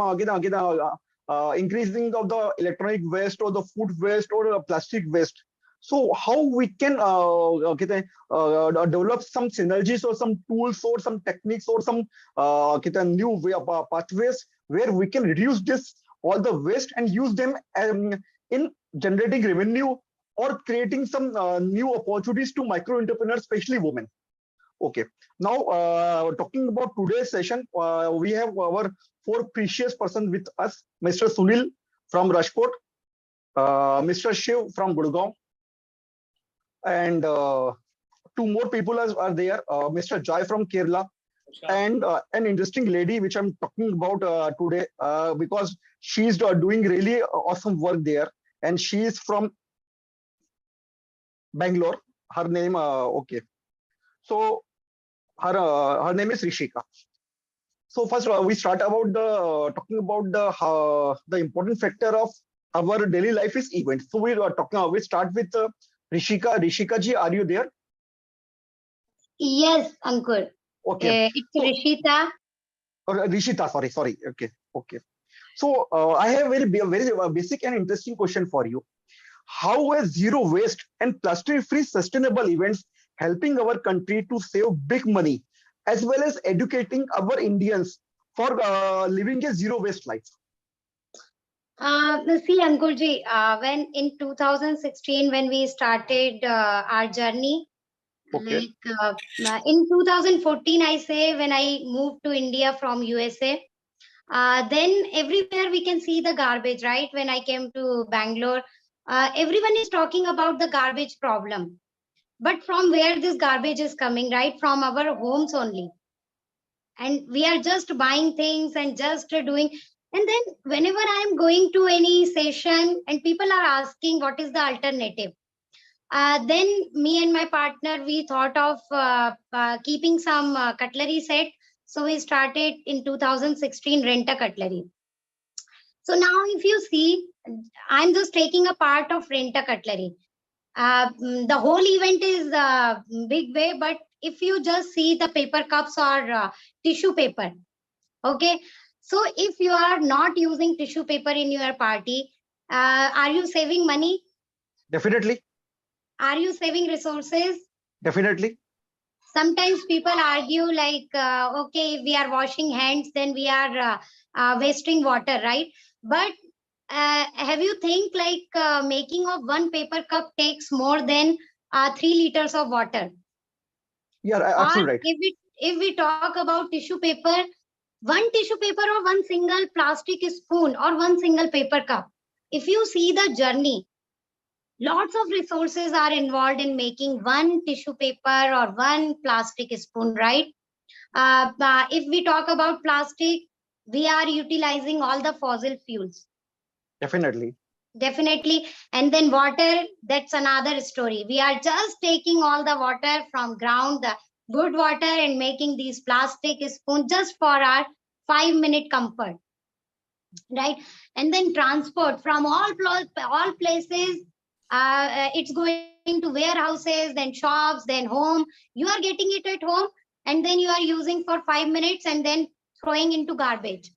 increasing of the electronic waste or the food waste or plastic waste. So how we can develop some synergies or some tools or some techniques or some new pathways where we can reduce all the waste and use them in generating revenue or creating some new opportunities to micro entrepreneurs, especially women. Okay, now talking about today's session, we have our four precious persons with us: Mr. Sunil from Rajkot, Mr. Shiv from Gurgaon, and two more people are there: Mr. Jai from Kerala, and an interesting lady which I'm talking about today because she's doing really awesome work there, and she is from Bangalore. Her name, okay. So her name is Rishika. So first we start about talking about the important factor of our daily life is events. So we start with Rishika. Rishika ji, are you there? Yes, Ankur. Okay. It's Rishita. Rishita, sorry. Okay. So I have a very basic and interesting question for you. How is zero waste and plastic-free sustainable events helping our country to save big money, as well as educating our Indians for living a zero waste life? See, Ankurji, when in 2016, when we started our journey Okay. Like in 2014, I say, when I moved to India from USA, then everywhere we can see the garbage, right? When I came to Bangalore, everyone is talking about the garbage problem. But from where this garbage is coming, right? From our homes only. And we are just buying things and just doing. And then whenever I'm going to any session and people are asking what is the alternative, then me and my partner, we thought of keeping some cutlery set. So we started in 2016 rent a cutlery. So now if you see, I'm just taking a part of rent a cutlery. The whole event is big way, but if you just see the paper cups or tissue paper, okay. So if you are not using tissue paper in your party, are you saving money? Definitely. Are you saving resources? Definitely. Sometimes people argue like, okay, if we are washing hands, then we are wasting water, right? But have you think like making of one paper cup takes more than 3 liters of water? Yeah, Or absolutely right. if we talk about tissue paper, one tissue paper or one single plastic spoon or one single paper cup, if you see the journey, lots of resources are involved in making one tissue paper or one plastic spoon, right? If we talk about plastic, we are utilizing all the fossil fuels. Definitely. Definitely. And then water, that's another story. We are just taking all the water from ground, the good water, and making these plastic spoons just for our 5-minute comfort, right? And then transport from all places, it's going to warehouses, then shops, then home. You are getting it at home, and then you are using for 5 minutes and then throwing into garbage.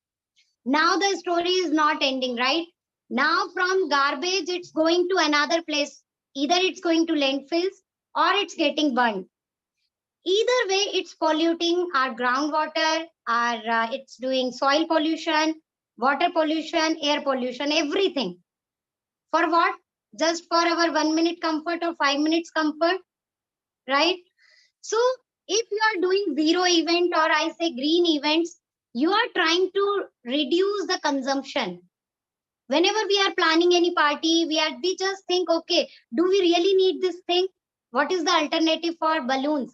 Now the story is not ending, right? Now from garbage, it's going to another place. Either it's going to landfills or it's getting burned. Either way, it's polluting our groundwater, it's doing soil pollution, water pollution, air pollution, everything. For what? Just for our 1 minute comfort or 5 minutes comfort, right? So if you are doing zero event, or I say green events, you are trying to reduce the consumption. Whenever we are planning any party, we just think, okay, do we really need this thing? What is the alternative for balloons,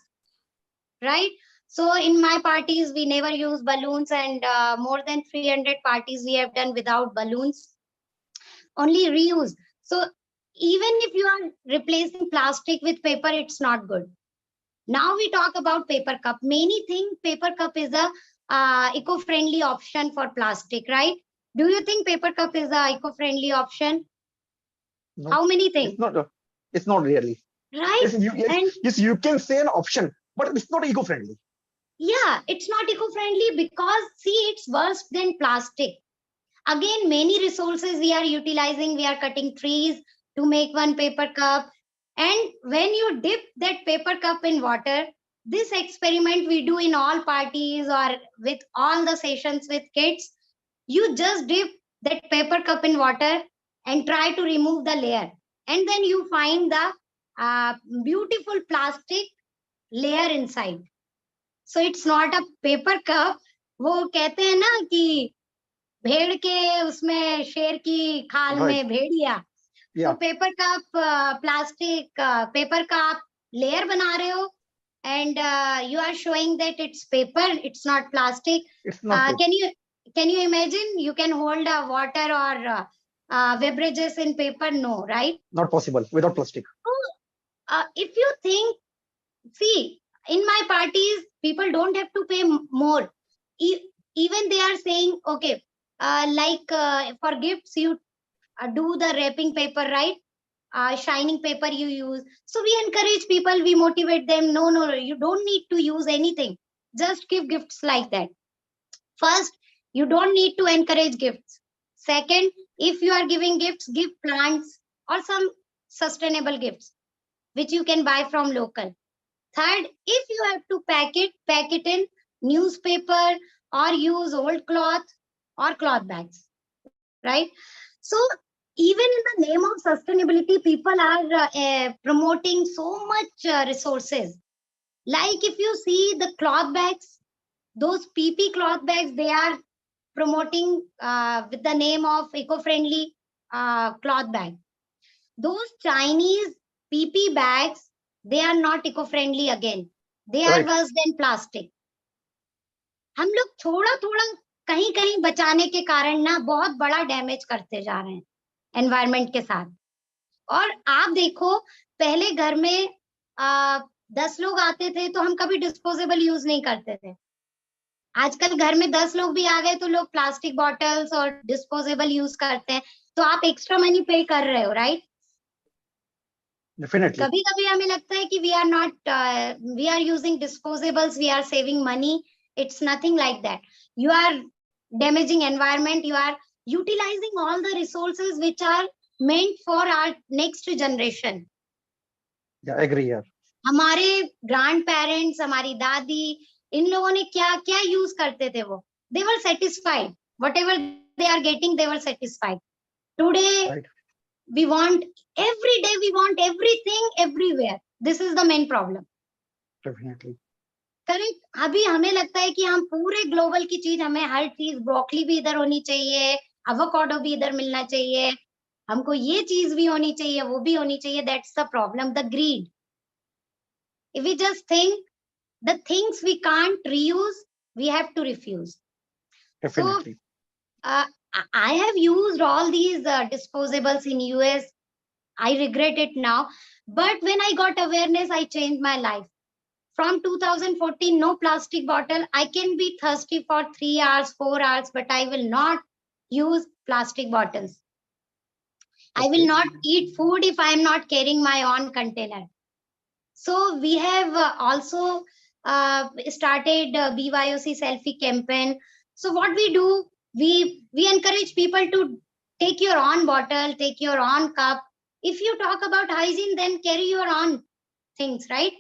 right? So in my parties, we never use balloons, and more than 300 parties we have done without balloons, only reuse. So even if you are replacing plastic with paper, it's not good. Now we talk about paper cup. Many think paper cup is a eco-friendly option for plastic, right? Do you think paper cup is a eco-friendly option? No, how many think? It's not really. Right? Yes, you can say an option, but it's not eco-friendly. Yeah, it's not eco-friendly because see, it's worse than plastic. Again, many resources we are utilizing. We are cutting trees to make one paper cup. And when you dip that paper cup in water, this experiment we do in all parties or with all the sessions with kids, you just dip that paper cup in water and try to remove the layer. And then you find the beautiful plastic layer inside. So it's not a paper cup. वो कहते हैं ना कि भेड़ के उसमें शेर की खाल में भेड़िया. So paper cup, plastic, paper cup layer बना रहे हो, and you are showing that it's paper, it's not plastic. It's not can you imagine you can hold a water or beverages in paper? No, right? Not possible without plastic. If you think, see, in my parties, people don't have to pay more. Even they are saying, okay, for gifts, you do the wrapping paper, right? Shining paper you use. So we encourage people, we motivate them. No, you don't need to use anything. Just give gifts like that. First, you don't need to encourage gifts. Second, if you are giving gifts, give plants or some sustainable gifts, which you can buy from local. Third, if you have to pack it in newspaper or use old cloth or cloth bags, right? So even in the name of sustainability, people are promoting so much resources. Like if you see the cloth bags, those PP cloth bags, they are promoting with the name of eco-friendly cloth bag. Those Chinese PP bags, they are not eco-friendly again. They are worse than plastic. हम लोग थोड़ा थोड़ा कहीं कहीं बचाने के कारण ना बहुत बड़ा डैमेज करते जा रहे हैं एनवायरनमेंट के साथ। और आप देखो पहले घर में 10 लोग आते थे तो हम कभी डिस्पोजेबल यूज नहीं करते थे। आजकल घर में 10 लोग भी आ गए तो लोग प्लास्टिक बॉटल्स और डिस्पोजेबल यूज करते हैं, तो आप एक्स्ट्रा मनी पे कर रहे हो, राइट? Definitely. कभी कभी हमें लगता है कि we are using disposables, we are saving money. It's nothing like that. You are damaging environment. You are utilizing all the resources which are meant for our next generation. Yeah, I agree here. हमारे grand parents, हमारी दादी, इन लोगों ने क्या क्या use करते थे वो? They were satisfied. Whatever they are getting, they were satisfied. Today, we want every day, we want everything everywhere. This is the main problem. Definitely. Correct. अभी हमें लगता है कि हम पूरे ग्लोबल की चीज, हमें हर चीज, ब्रोकली भी इधर होनी चाहिए, एवोकाडो भी इधर मिलना चाहिए, हमको ये चीज भी होनी चाहिए, वो भी होनी चाहिए। That's the problem, the greed. If we just think the things we can't reuse, we have to refuse. Definitely. I have used all these disposables in US. I regret it now, but when I got awareness, I changed my life. From 2014, no plastic bottle. I can be thirsty for 3 hours, 4 hours, but I will not use plastic bottles. I will not eat food if I am not carrying my own container. So we have also started BYOC selfie campaign. So what we do, we encourage people to take your own bottle, take your own cup. If you talk about hygiene, then carry your own things, right?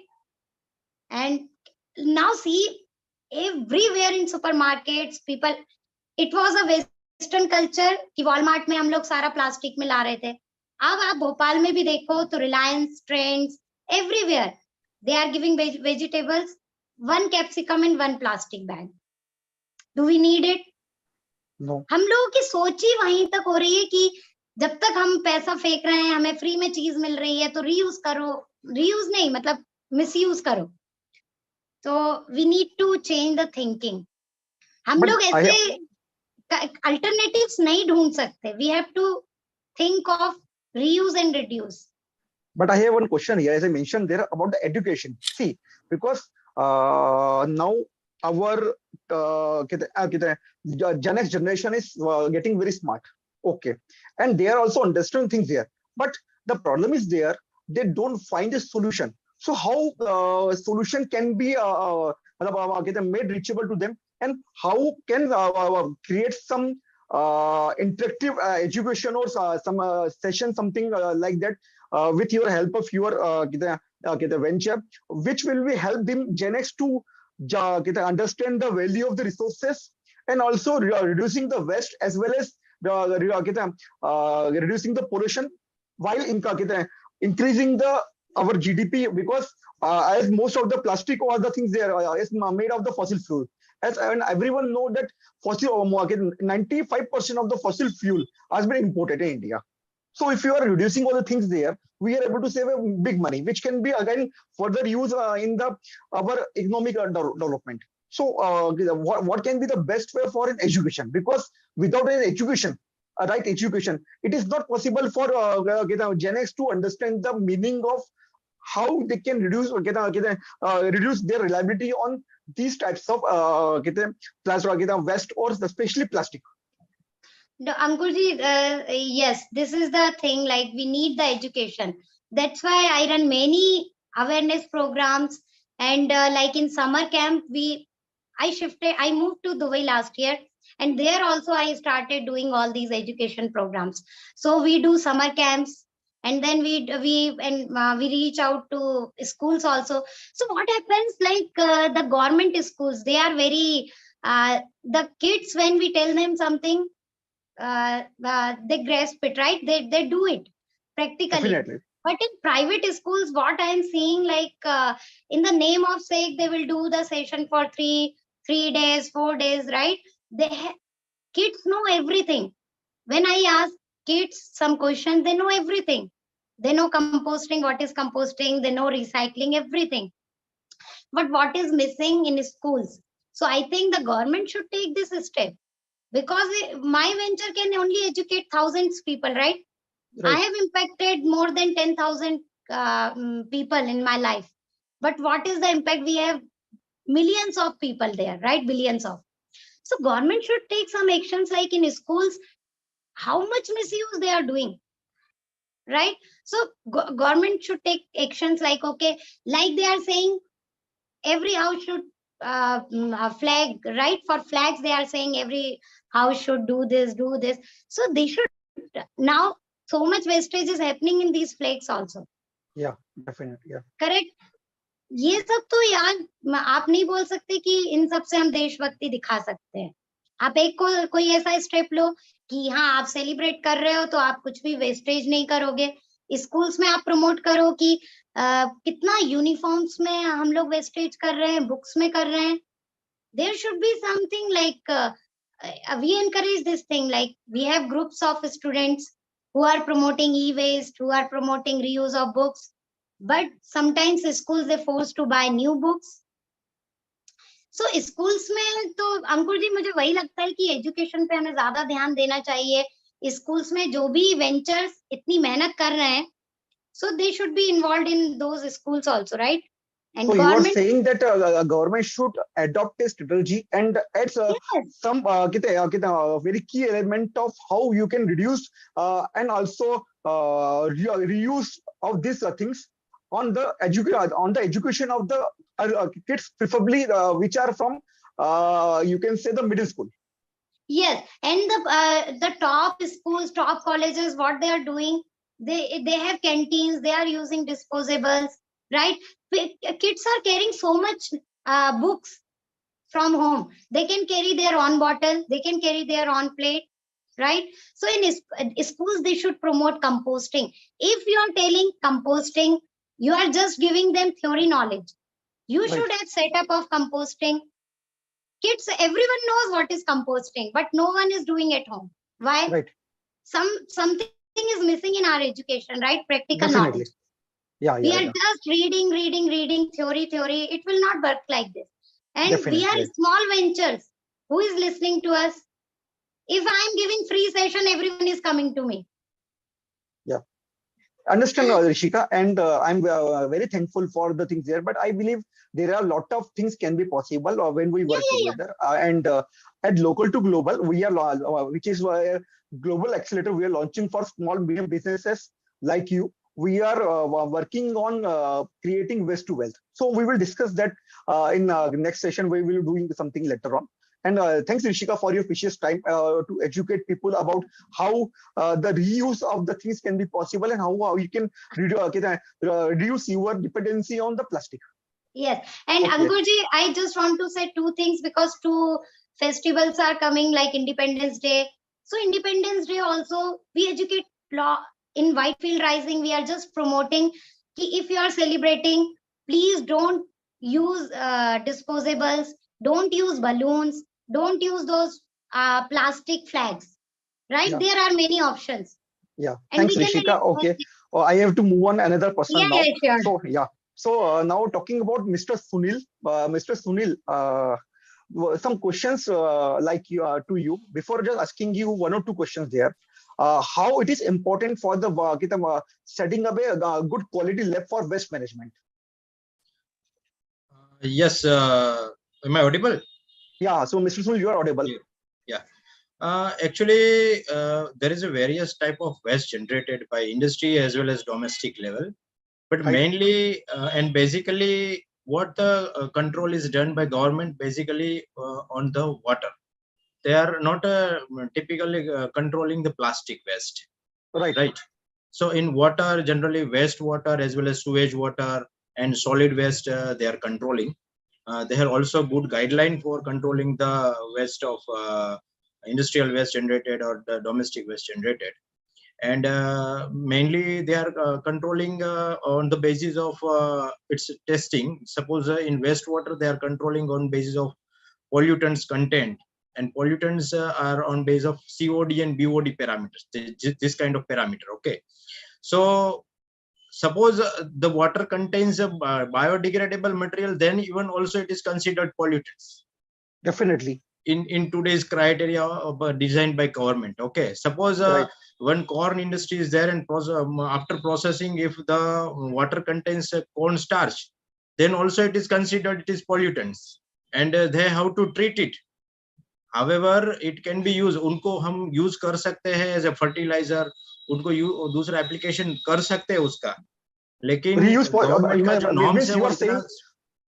And now see, everywhere in supermarkets, people, it was a western culture कि Walmart में हम लोग सारा plastic में ला रहे थे। अब आप भोपाल में भी देखो तो Reliance, trends, everywhere they are giving vegetables, 1 capsicum in 1 plastic bag. Do we need it? No. हम लोगों की सोच ही वहीं तक हो रही है कि जब तक हम पैसा फेंक रहे हैं, हमें फ्री में चीज मिल रही है, तो रीयूज करो। रीयूज नहीं, मतलब मिसयूज करो। So we need to change the thinking. हम लोग ऐसे alternatives नहीं ढूंढ सकते. We have to think of reuse and reduce. But I have one question here, as I mentioned there, about the education. See, because now our Gen X generation is getting very smart. Okay, and they are also understanding things there. But the problem is there, they don't find a solution. So how solution can be made reachable to them, and how can create some interactive education or some session, something like that, with your help of your venture, which will be help them Gen X to understand the value of the resources, and also reducing the waste, as well as reducing the pollution, while increasing our GDP, because as most of the plastic or the things there is made of the fossil fuel. And everyone know that 95% of the fossil fuel has been imported in India. So if you are reducing all the things there, we are able to save a big money, which can be again further used in our economic development. So what can be the best way for an education? Because without an education, right education, it is not possible for Gen X to understand the meaning of how they can reduce their reliability on these types of waste, or especially plastic. No, Ankurji, yes, this is the thing, like we need the education. That's why I run many awareness programs, and like in summer camp, I moved to Dubai last year, and there also I started doing all these education programs. So we do summer camps, and then we reach out to schools also. So what happens, like the government schools, they are very the kids, when we tell them something, they grasp it, right? They do it practically. Definitely. But in private schools, what I'm seeing, like in the name of sake, they will do the session for three days, 4 days, right? Kids know everything. When I ask kids some questions, they know everything. They know composting, what is composting, they know recycling, everything. But what is missing in schools? So I think the government should take this step, because my venture can only educate thousands people, right? I have impacted more than 10,000 people in my life. But what is the impact? We have millions of people there, right? Billions of. So government should take some actions, like in schools, how much misuse they are doing, right? So government should take actions like, okay, like they are saying every house should flag, right? For flags, they are saying every house should do this. So they should now. So much wastage is happening in these flags also. Yeah, definitely. Yeah. Correct. ये सब तो यार आप नहीं बोल सकते कि इन सब से हम देशभक्ति दिखा सकते हैं. आप एक कोई ऐसा स्टेप लो कि हाँ आप सेलिब्रेट कर रहे हो तो आप कुछ भी वेस्टेज नहीं करोगे. स्कूल्स में आप प्रमोट करो कि कितना यूनिफॉर्म्स में हम लोग वेस्टेज कर रहे हैं, बुक्स में कर रहे हैं. There should be something like we encourage this thing, like we have groups of students who are promoting e-waste, who are promoting reuse of books, but sometimes schools they forced to buy new books. So schools में तो अंकुर जी मुझे वही लगता है कि education पे हमें ज्यादा ध्यान देना चाहिए. स्कूल्स में जो भी वेंचर्स इतनी मेहनत कर रहे हैं, so they should be involved in those schools also, right? And so you are saying that government should adopt a strategy and add some very key element of how you can reduce and also reuse of these things on the education of the kids, preferably which are from you can say the middle school. Yes, and the top schools, top colleges, what they are doing, they have canteens, they are using disposables, right? Kids are carrying so much books from home. They can carry their own bottle, they can carry their own plate, right? So in schools, they should promote composting. If you are telling composting, you are just giving them theory knowledge. You should have setup of composting. Kids, everyone knows what is composting, but no one is doing at home. Why? Right. Something is missing in our education, right? Practical knowledge. Yeah, we are just reading theory. It will not work like this. And we are small ventures. Who is listening to us? If I am giving free session, everyone is coming to me. Yeah, understand, Rishika, and I'm very thankful for the things there. But I believe there are a lot of things can be possible when we work together. And at local to global, we are which is a global accelerator we are launching for small medium businesses like you. We are working on creating waste to wealth. So we will discuss that in the next session. We will be doing something later on. And thanks, Rishika, for your precious time to educate people about how the reuse of the things can be possible and how you can reduce your dependency on the plastic. Yes, and Ankurji, I just want to say two things because two festivals are coming like Independence Day. So Independence Day also, we educate in Whitefield Rising, we are just promoting if you are celebrating, please don't use disposables, don't use balloons, don't use those plastic flags, right? Yeah. There are many options. Yeah, and thanks, Rishika. Okay, I have to move on another person now. Yeah, sure. So yeah, so now talking about Mr. Sunil. Mr. Sunil, some questions like to you before just asking you one or two questions there. How it is important for the setting up a good quality lab for waste management? Yes, am I audible? Yeah, so Mr. Sunil, you are audible. Yeah. Actually, there is a various type of waste generated by industry as well as domestic level, but mainly and basically what the control is done by government basically on the water. They are not typically controlling the plastic waste. Right. So in water, generally wastewater as well as sewage water and solid waste, they are controlling. They have also good guideline for controlling the waste of industrial waste generated or the domestic waste generated. and mainly they are controlling on the basis of its testing. Suppose in wastewater they are controlling on basis of pollutants content, and pollutants are on base of COD and BOD parameters, this kind of parameter. Okay, so suppose the water contains a biodegradable material, then even also it is considered pollutants. Definitely. In today's criteria of, designed by government. Okay, suppose one corn industry is there, and after processing, if the water contains corn starch, then also it is considered it is pollutants, and they have to treat it. However, it can be used, उनको हम use कर सकते हैं as a fertilizer, उनको दूसरा application कर सकते हैं उसका, लेकिन government का जो norms है वो इतना,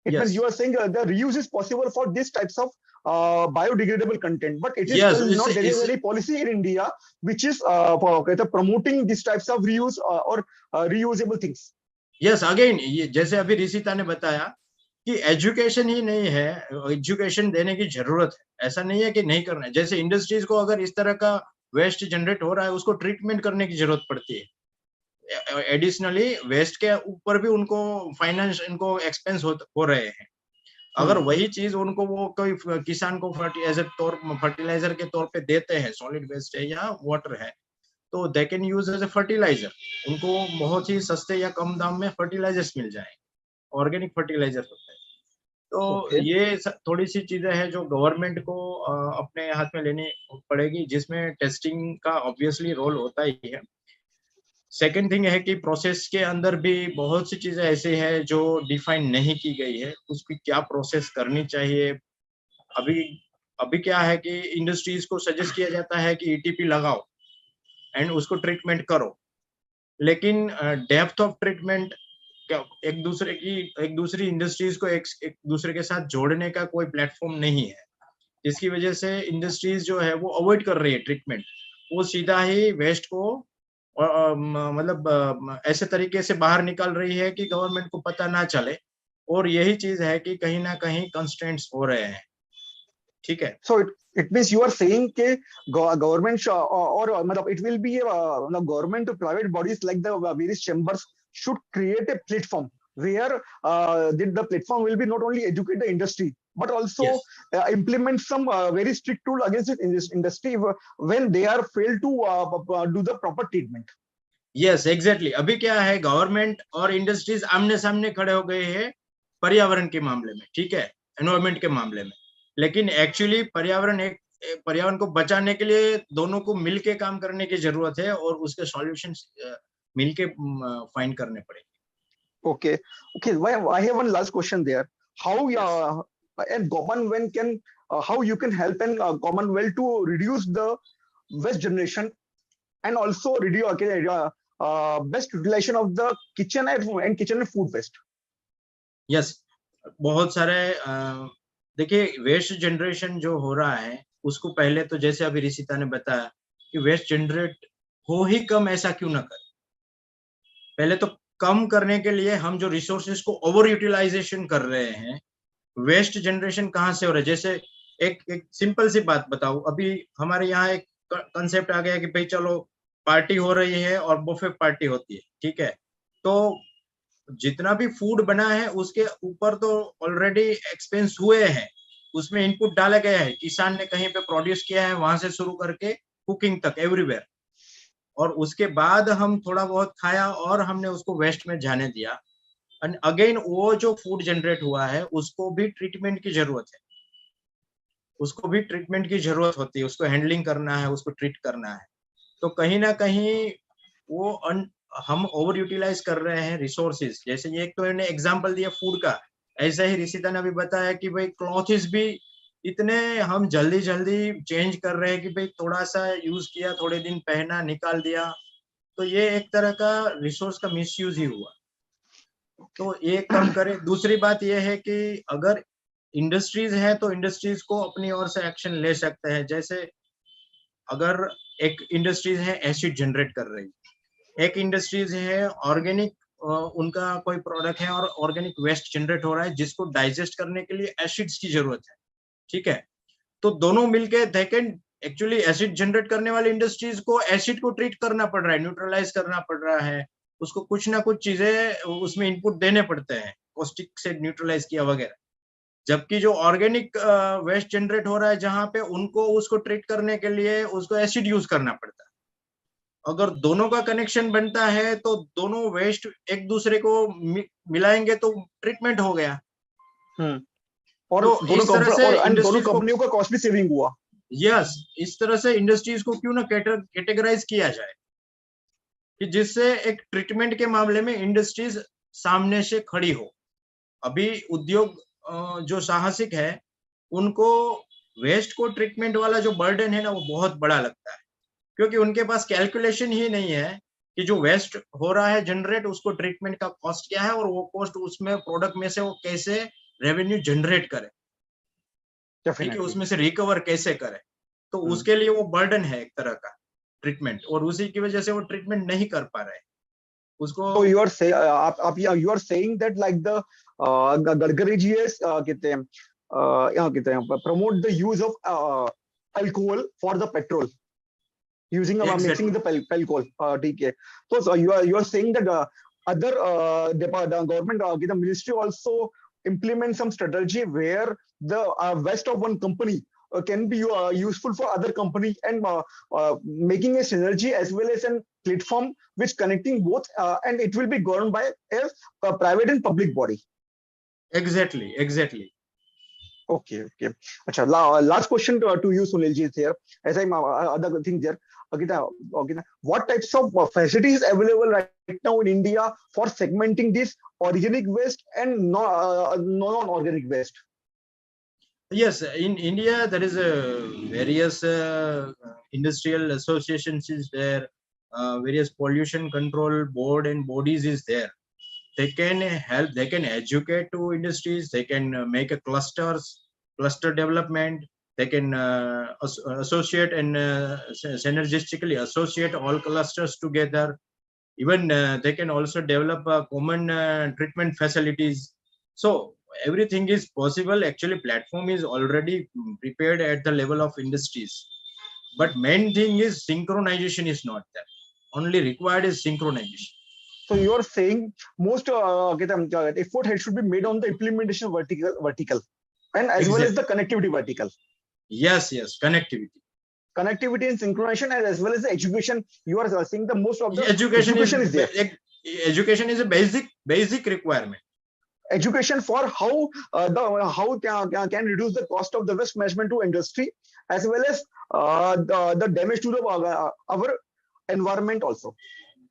it means you are saying the reuse is possible for these types of biodegradable content, but it is still not there is any policy in India which is promoting these types of reuse or reusable things. Yes, again, जैसे अभी ऋषिता ने बताया कि education ही नहीं है, education देने की जरूरत है, ऐसा नहीं है कि नहीं करना है. जैसे इंडस्ट्रीज को अगर इस तरह का वेस्ट जनरेट हो रहा है, उसको ट्रीटमेंट करने की जरूरत पड़ती है. एडिशनली वेस्ट के ऊपर भी उनको फाइनेंस, इनको एक्सपेंस हो रहे हैं. अगर वही चीज उनको वो कोई किसान को फर्टिलाइजर के तौर पे देते हैं, सॉलिड वेस्ट है या वाटर है, तो they can use as a fertiliser. उनको बहुत ही सस्ते या कम दाम में फर्टिलाइजर्स मिल जाए, ऑर्गेनिक फर्टिलाइजर होता है. तो ये थोड़ी सी चीजें हैं जो गवर्नमेंट को अपने हाथ में लेनी पड़ेगी, जिसमें टेस्टिंग का ऑब्वियसली रोल होता ही है. सेकेंड थिंग है कि प्रोसेस के अंदर भी बहुत सी चीजें ऐसी है जो डिफाइन नहीं की गई है, उसकी क्या प्रोसेस करनी चाहिए. अभी क्या है कि इंडस्ट्रीज को सजेस्ट किया जाता है कि ETP लगाओ एंड उसको ट्रीटमेंट करो, लेकिन डेप्थ ऑफ ट्रीटमेंट एक दूसरी इंडस्ट्रीज को एक दूसरे के साथ जोड़ने का कोई प्लेटफॉर्म नहीं है, जिसकी वजह से इंडस्ट्रीज जो है वो अवॉइड कर रही है ट्रीटमेंट. वो सीधा ही वेस्ट को मतलब ऐसे तरीके से बाहर निकाल रही है कि गवर्नमेंट को पता ना चले, और यही चीज है कि कहीं ना कहीं कंस्ट्रेंट्स हो रहे हैं. ठीक है. So it means you are saying के government or मतलब it will be government to private bodies like the various chambers should create a platform where the platform will be not only educate the industry but also implement some very strict rule against this industry when they are failed to do the proper treatment. Yes, exactly. अभी क्या है, government और industries आमने सामने खड़े हो गए हैं पर्यावरण के मामले में, ठीक है, एनवायरमेंट के मामले में, लेकिन एक्चुअली पर्यावरण को बचाने के लिए दोनों को मिलके काम करने की जरूरत है, और उसके सॉल्यूशंस मिलके फाइंड करने पड़ेंगे. Okay. I have one last question there. How and Commonwealth can how you can help and Commonwealth to reduce the waste generation and also reduce best utilization of the kitchen and kitchen and food waste. Yes, बहुत सारे देखिए waste generation जो हो रहा है उसको पहले तो जैसे अभी ऋषिता ने बताया कि वेस्ट जनरेट हो ही कम, ऐसा क्यों ना करें. पहले तो कम करने के लिए हम जो रिसोर्सेज को ओवर यूटिलाइजेशन कर रहे हैं, वेस्ट जनरेशन कहाँ से हो रहा है. जैसे एक सिंपल सी बात बताऊं, अभी हमारे यहाँ एक कंसेप्ट आ गया कि भाई चलो पार्टी हो रही है और बुफे पार्टी होती है, ठीक है, तो जितना भी फूड बना है उसके ऊपर तो ऑलरेडी एक्सपेंस हुए हैं, उसमें इनपुट डाला गया है, किसान ने कहीं पे प्रोड्यूस किया है, वहां से शुरू करके कुकिंग तक एवरीवेयर, और उसके बाद हम थोड़ा बहुत खाया और हमने उसको वेस्ट में जाने दिया. एंड अगेन वो जो फूड जनरेट हुआ है उसको भी ट्रीटमेंट की जरूरत है, उसको भी ट्रीटमेंट की जरूरत होती है, उसको हैंडलिंग करना है, उसको ट्रीट करना है. तो कहीं ना कहीं वो हम ओवर यूटिलाइज कर रहे हैं रिसोर्सेज. जैसे ये एक तो मैंने एग्जांपल दिया फूड का, ऐसा ही ऋषिता ने भी बताया कि भाई क्लॉथ्स भी इतने हम जल्दी चेंज कर रहे हैं कि भाई थोड़ा सा यूज किया, थोड़े दिन पहना, निकाल दिया, तो ये एक तरह का रिसोर्स का मिसयूज ही हुआ. तो ये कम करें. दूसरी बात ये है कि अगर इंडस्ट्रीज है तो इंडस्ट्रीज को अपनी ओर से एक्शन ले सकते हैं. जैसे अगर एक इंडस्ट्रीज है एसिड जनरेट कर रही, एक इंडस्ट्रीज है ऑर्गेनिक, उनका कोई प्रोडक्ट है और ऑर्गेनिक वेस्ट जनरेट हो रहा है जिसको डाइजेस्ट करने के लिए एसिड्स की जरूरत है, ठीक है, तो दोनों मिलके they can actually acid generate करने वाली इंडस्ट्रीज को एसिड को ट्रीट करना पड़ रहा है, न्यूट्रलाइज करना पड़ रहा है, उसको कुछ ना कुछ चीजें उसमें इनपुट देने पड़ते हैं, कॉस्टिक से न्यूट्रलाइज किया वगैरह। जबकि जो ऑर्गेनिक वेस्ट जनरेट हो रहा है जहां पे उनको उसको ट्रीट करने के लिए उसको एसिड यूज करना पड़ता है। अगर दोनों का कनेक्शन बनता है तो दोनों वेस्ट एक दूसरे को मिलाएंगे तो ट्रीटमेंट हो गया। और तो दोनों इस तरह से दोनों कंपनियों का कॉस्ट भी सेविंग हुआ। यस, इस तरह से इंडस्ट्रीज को क्यों ना कैटेगराइज किया जाए कि जिससे एक ट्रीटमेंट के मामले में इंडस्ट्रीज सामने से खड़ी हो। अभी उद्योग जो साहसिक है उनको वेस्ट को ट्रीटमेंट वाला जो बर्डन है ना वो बहुत बड़ा लगता है, क्योंकि उनके पास कैलकुलेशन ही नहीं है कि जो वेस्ट हो रहा है जनरेट उसको ट्रीटमेंट का कॉस्ट क्या है और वो कॉस्ट उसमें प्रोडक्ट में से वो कैसे रेवेन्यू जनरेट करे, ठीक है, उसमें से रिकवर कैसे करे। तो उसके लिए वो बर्डन है एक तरह का ट्रीटमेंट, और उसी की वजह से वो ट्रीटमेंट नहीं कर पा रहे उसको। So you are say you are saying that like the Gadkari ji is promote the use of alcohol for the petrol using mixing the alcohol. ठीक है, so you are saying that other the government the ministry also implement some strategy where the waste of one company can be useful for other company and making a synergy as well as a platform which connecting both and it will be governed by a private and public body. Exactly. Okay. Acha, last question to you, Sunil ji, here. As I'm other thing there. Okay, what types of facilities available right now in India for segmenting this organic waste and non-organic waste? Yes, in India there is a various industrial associations is there, various pollution control board and bodies is there. They can help, they can educate to industries, they can make a cluster development, they can associate and synergistically associate all clusters together. Even they can also develop common treatment facilities. So everything is possible. Actually, platform is already prepared at the level of industries. But main thing is synchronization is not there. Only required is synchronization. So you are saying most effort should be made on the implementation vertical and as well as the connectivity vertical. Yes, connectivity and synchronization as well as the education. You are saying the most of the education is there. Education is a basic requirement. Education for how can reduce the cost of the waste management to industry as well as the damage to the our environment also.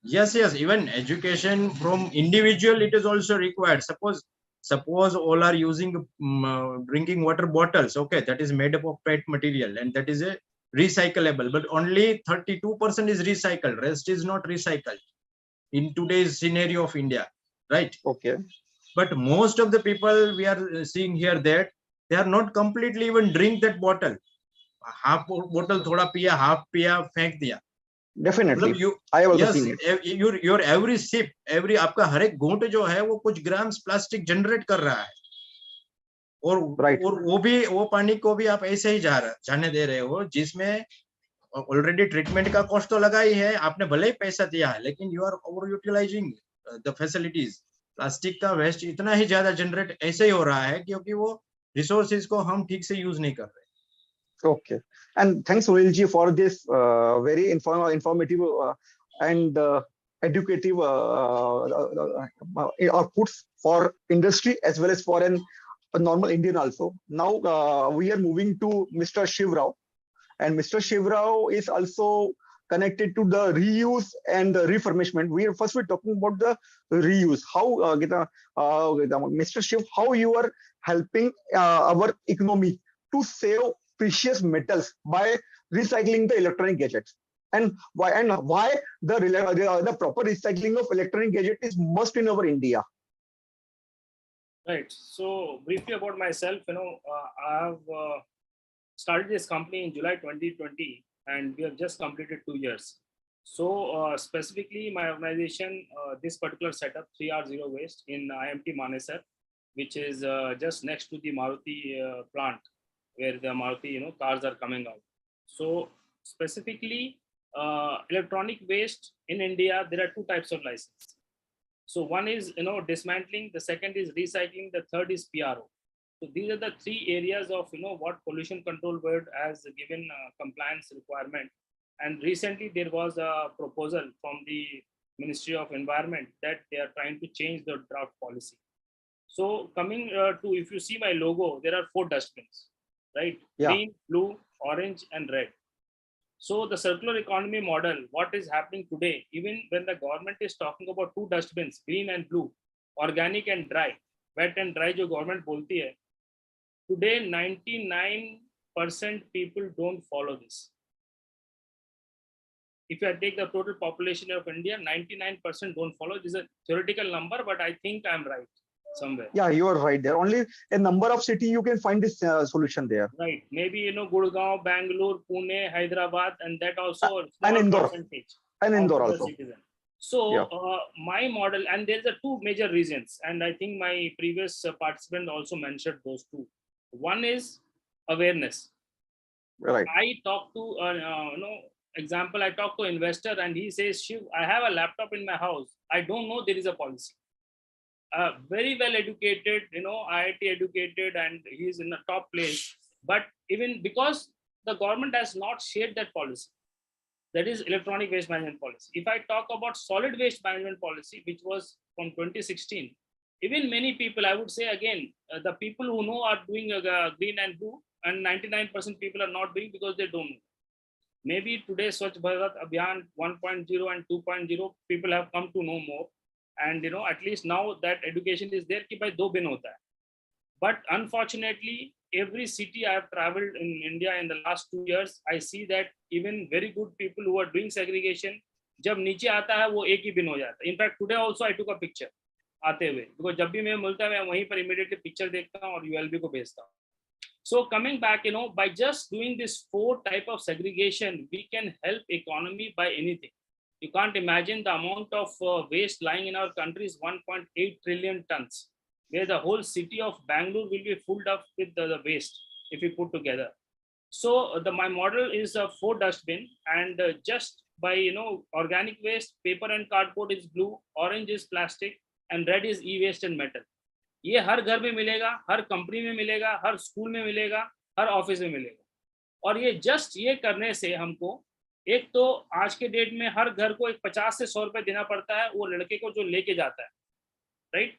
Yes, even education from individual it is also required. Suppose all are using drinking water bottles, okay, that is made up of PET material and that is a recyclable, but only 32% is recycled, rest is not recycled in today's scenario of India, right? Okay. But most of the people we are seeing here that they are not completely even drink that bottle. Half bottle thoda piya, half piya, फेंक दिया. Definitely. I have also seen it. Your every sip, every आपका हर एक घूंट जो है वो कुछ grams plastic generate कर रहा है, और वो पानी को भी आप ऐसे ही जाने दे रहे हो जिसमें ऑलरेडी ट्रीटमेंट का कॉस्ट तो लगा ही है, आपने भले ही पैसा दिया है, लेकिन you are over utilising the facilities. Plastic का वेस्ट इतना ही ज्यादा जनरेट ऐसे ही हो रहा है क्योंकि वो रिसोर्सेज को हम ठीक से यूज नहीं कर रहे। Okay, and thanks Sunil ji for this very informative and educative outputs for industry as well as for a normal Indian also. Now we are moving to Mr. Shiv Rao, and Mr. Shiv Rao is also connected to the reuse and the refurbishment. We're talking about the reuse. How Mr. Shiv, how you are helping our economy to save precious metals by recycling the electronic gadgets, and why the proper recycling of electronic gadget is must in our India. Right. So briefly about myself, I have started this company in July 2020, and we have just completed 2 years. So specifically, my organization, this particular setup, 3R Zero Waste in IMT Manesar, which is just next to the Maruti plant, where the Maruti cars are coming out. So specifically, electronic waste in India, there are two types of license. So one is dismantling, the second is recycling, the third is PRO. So these are the three areas of what Pollution Control Board has given compliance requirement. And recently there was a proposal from the Ministry of Environment that they are trying to change the draft policy. So coming to, if you see my logo, there are 4 dustbins, right? Yeah. Green, blue, orange, and red. So the circular economy model, what is happening today, even when the government is talking about 2 dustbins, green and blue, organic and dry, wet and dry, जो government बोलती है, today 99% people don't follow this. If I take the total population of India, 99% don't follow. This is a theoretical number, but I think I'm right somewhere. Yeah, you are right there. Only a number of city you can find this solution there. Right. Maybe, Gurgaon, Bangalore, Pune, Hyderabad, and that also a and small Indore. percentage. And Indore of the also. citizen. So Yeah. my model, and there's a 2 major reasons, and I think my previous participant also mentioned those 2. One is awareness. Right. I talk to, example, I talk to investor and he says, Shiv, I have a laptop in my house. I don't know there is a policy. Very well educated, IIT educated, and he's in a top place. But even because the government has not shared that policy, that is electronic waste management policy. If I talk about solid waste management policy, which was from 2016, even many people, I would say again, the people who know are doing green and blue, and 99% people are not doing because they don't know. Maybe today Swachh Bharat Abhiyan 1.0 and 2.0, people have come to know more. And at least now that education is there, ki bhai 2 bin hota hai. But unfortunately, every city I have traveled in India in the last 2 years, I see that even very good people who are doing segregation, जब नीचे आता है वो एक ही bin हो जाता है. In fact, today also I took a picture आते हुए, because जब भी मैं मिलता है मैं वहीं पर immediately picture देखता हूँ और ULB को भेजता हूँ. So coming back, by just doing this 4 type of segregation, we can help economy by anything. You can't imagine the amount of waste lying in our country is 1.8 trillion tons, where the whole city of Bangalore will be filled up with the waste if we put together. So my model is a 4 dustbin, and just by organic waste, paper and cardboard is blue, orange is plastic, and red is e-waste and metal. ये हर घर में मिलेगा, हर company में मिलेगा, हर school में मिलेगा, हर office में मिलेगा. और ये जस्ट ये करने से हमको, एक तो आज के डेट में हर घर को 50 से 100 रुपए देना पड़ता है वो लड़के को जो लेके जाता है, राइट.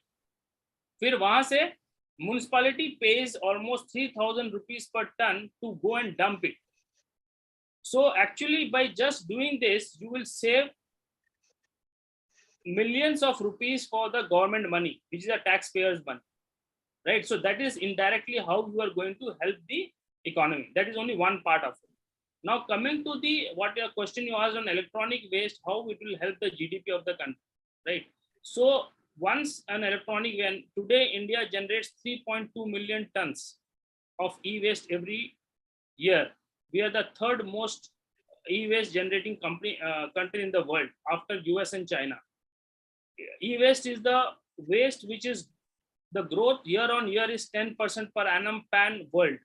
फिर वहां से municipality page almost 3000 rupees per ton to go and dump it. So actually by just doing this, you will save millions of rupees for the government money, which is the taxpayers' money, right? So that is indirectly how you are going to help the economy. That is only one part of it. Now coming to the what your question you asked on electronic waste, how it will help the GDP of the country, right? So once an electronic, when today India generates 3.2 million tons of e-waste every year, we are the 3rd most e-waste generating country in the world after US and China. E-waste is the waste which is the growth year on year is 10% per annum pan world.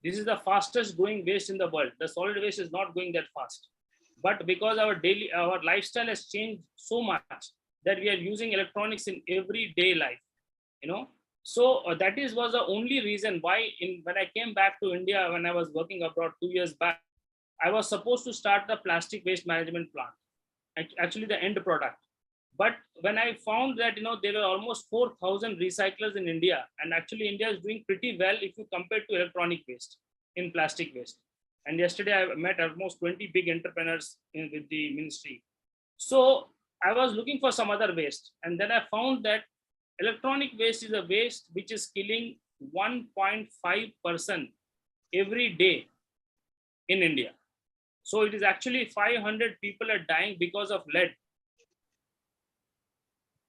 This is the fastest growing waste in the world. The solid waste is not going that fast, but because our lifestyle has changed so much that we are using electronics in everyday life, so that was the only reason why when I came back to India, when I was working abroad 2 years back, I was supposed to start the plastic waste management plant, actually the end product. But when I found that there were almost 4,000 recyclers in India, and actually India is doing pretty well if you compare to electronic waste in plastic waste. And yesterday I met almost 20 big entrepreneurs with the ministry. So I was looking for some other waste, and then I found that electronic waste is a waste which is killing 1.5% every day in India. So it is actually 500 people are dying because of lead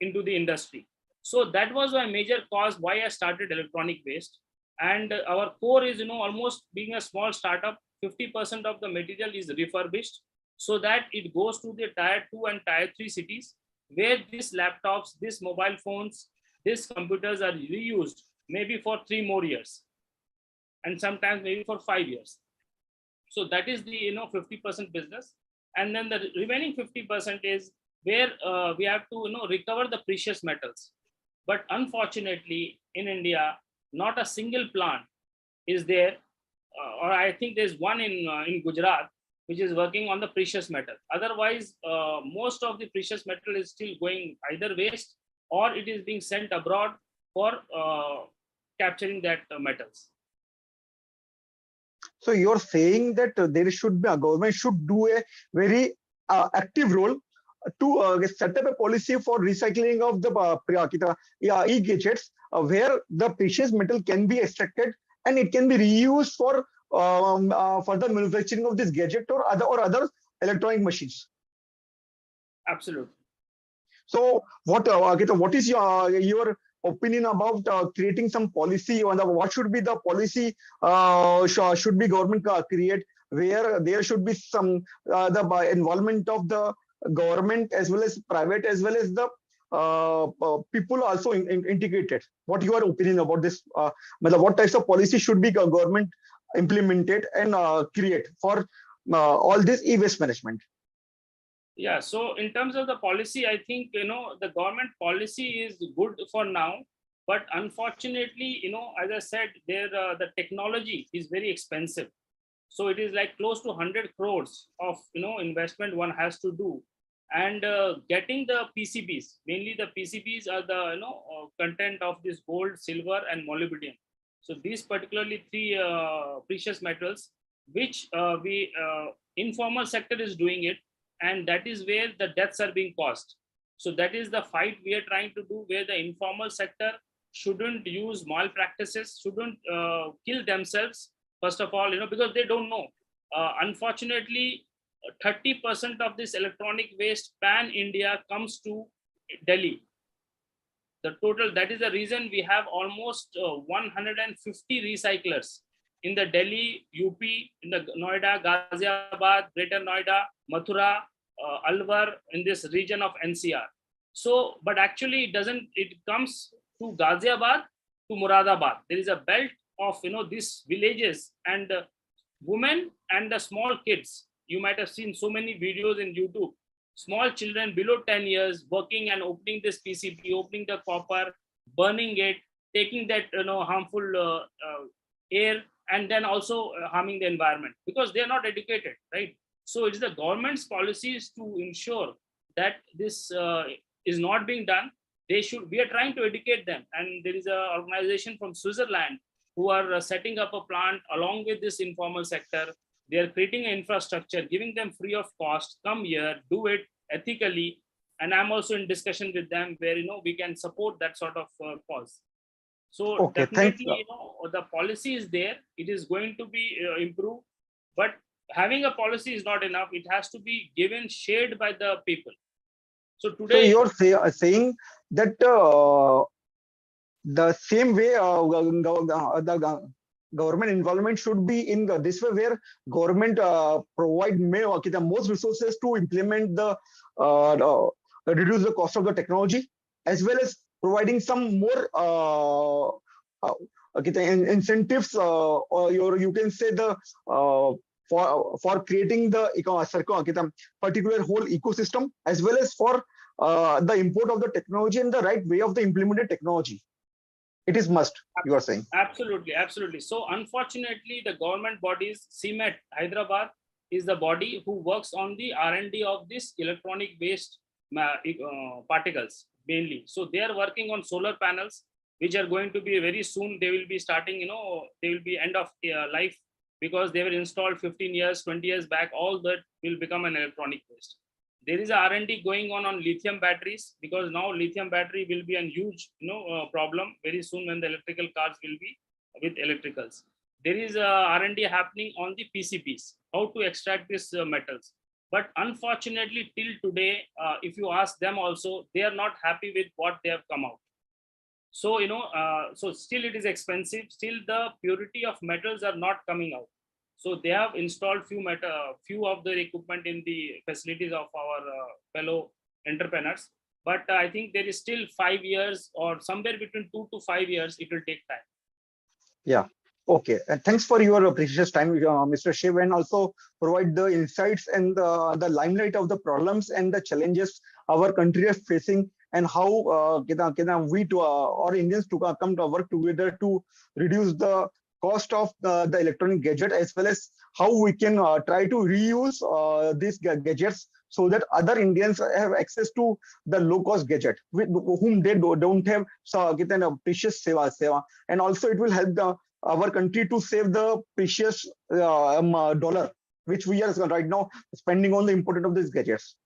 into the industry. So that was my major cause why I started electronic waste. And our core is, almost being a small startup, 50% of the material is refurbished so that it goes to the tier 2 and tier 3 cities where these laptops, these mobile phones, these computers are reused maybe for 3 more years and sometimes maybe for 5 years. So that is the 50% business, and then the remaining 50% is where we have to recover the precious metals. But unfortunately, in India, not a single plant is there, or I think there's one in Gujarat, which is working on the precious metal. Otherwise, most of the precious metal is still going either waste or it is being sent abroad for capturing that metals. So you're saying that there should be a government should do a very active role to set up a policy for recycling of the e-gadgets where the precious metal can be extracted and it can be reused for the manufacturing of this gadget or other electronic machines. Absolutely. So what is your opinion about creating some policy, on what should be the policy should be government create, where there should be some the involvement of the government as well as private as well as the people also integrated. What your opinion about this? What types of policy should be government implemented and create for all this e-waste management? Yeah, so in terms of the policy, I think the government policy is good for now, but unfortunately, as I said, there the technology is very expensive. So it is like close to 100 crores of investment one has to do, and getting the PCBs, mainly the PCBs are the content of this gold, silver, and molybdenum. So these particularly three precious metals, which we informal sector is doing it. And that is where the deaths are being caused. So that is the fight we are trying to do, where the informal sector shouldn't use malpractices, shouldn't kill themselves, first of all, because they don't know. Unfortunately, 30% of this electronic waste pan-India comes to Delhi. The total, that is the reason we have almost 150 recyclers in the Delhi, UP, in the Noida, Ghaziabad, Greater Noida, Mathura, Alwar, in this region of NCR. So, but actually it comes to Ghaziabad to Muradabad. There is a belt of, these villages, and women and the small kids. You might have seen so many videos in YouTube. Small children below 10 years working and opening this PCB, opening the copper, burning it, taking that, harmful air, and then also harming the environment because they are not educated, right? So it's the government's policies to ensure that this is not being done. We are trying to educate them, and there is an organization from Switzerland who are setting up a plant along with this informal sector. They are creating an infrastructure, giving them free of cost. Come here, do it ethically, and I'm also in discussion with them where we can support that sort of cause. So okay, definitely, the policy is there. It is going to be improved, but having a policy is not enough. It has to be given, shared by the people. So today, so you're saying that the same way the government involvement should be in this way, where government provide the most resources to implement the reduce the cost of the technology, as well as providing some more incentives, or you can say the for creating the particular whole ecosystem, as well as for the import of the technology and the right way of the implemented technology. It is must, you are saying. Absolutely, absolutely. So unfortunately, the government bodies, CMET Hyderabad is the body who works on the R&D of this electronic waste particles mainly. So they are working on solar panels, which are going to be very soon. They will be starting, they will be end of life, because they were installed 15 years, 20 years back. All that will become an electronic waste. There is a R&D going on lithium batteries, because now lithium battery will be a huge problem very soon when the electrical cars will be with electricals. There is a R&D happening on the PCBs, how to extract these metals. But unfortunately, till today, if you ask them also, they are not happy with what they have come out. So, so still it is expensive. Still the purity of metals are not coming out. So they have installed few of the equipment in the facilities of our fellow entrepreneurs. But I think there is still 5 years, or somewhere between 2 to 5 years, it will take time. Yeah. Okay, and thanks for your precious time, Mr. Shiv, and also provide the insights and the limelight of the problems and the challenges our country is facing, and how we to or Indians to come to work together to reduce the cost of the electronic gadget, as well as how we can try to reuse these gadgets so that other Indians have access to the low-cost gadget with whom they don't have precious seva, and also it will help our country to save the precious dollar which we are right now spending on the import of these gadgets.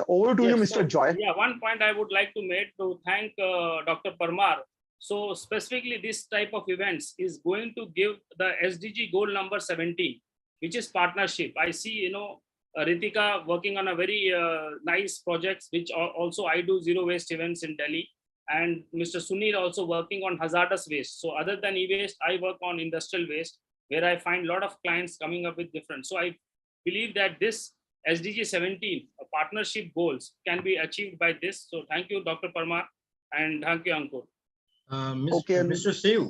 Over to you, Mr. Joy. Yeah, one point I would like to make to thank Dr. Parmar. So specifically this type of events is going to give the SDG goal number 17, which is partnership. I see, Ritika working on a very nice projects, which also I do zero waste events in Delhi. And Mr. Sunil also working on hazardous waste. So other than e-waste, I work on industrial waste, where I find a lot of clients coming up with different. So I believe that this SDG 17 partnership goals can be achieved by this. So thank you, Dr. Parmar, and thank you, Ankur. Mr. Shiv,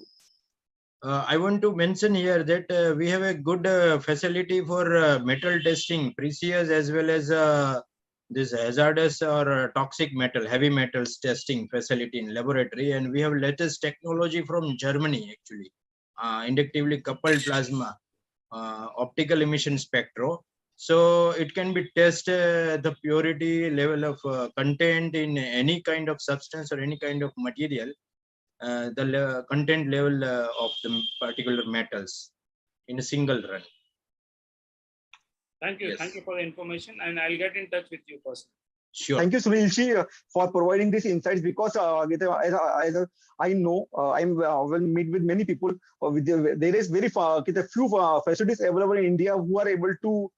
I want to mention here that we have a good facility for metal testing, precious as well as this hazardous or toxic metal, heavy metals testing facility in laboratory, and we have latest technology from Germany actually, inductively coupled plasma, optical emission spectro. So it can be tested the purity level of content in any kind of substance or any kind of material, the content level of the particular metals in a single run. Thank you. Yes. Thank you for the information, and I'll get in touch with you personally. Sure. Thank you, Sunilji, for providing these insights, because as I know, I'm will meet with many people. There is very few facilities available in India who are able to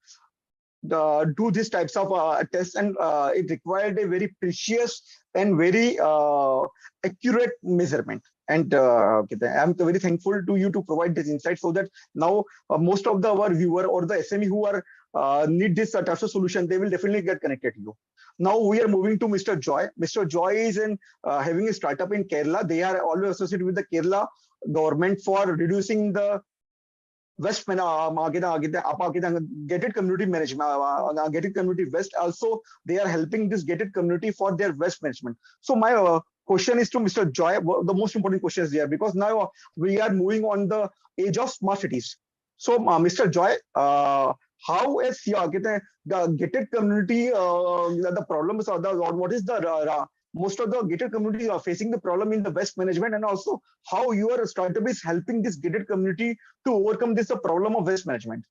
do these types of tests, and it required a very precious and very accurate measurement. And I'm very thankful to you to provide this insight, so that now most of our viewer or the SME who are need this type of solution, they will definitely get connected to you. Now we are moving to Mr. Joy. Mr. Joy is having a startup in Kerala. They are always associated with the Kerala government for reducing the West gated community management, gated community West. Also, they are helping this gated community for their West management. So my question is to Mr. Joy. The most important question is there, because now we are moving on the age of smart cities. So Mr. Joy, how is the gated community, the problems, or what is the most of the gated communities are facing the problem in the West management, and also how your startup is helping this gated community to overcome this problem of West management?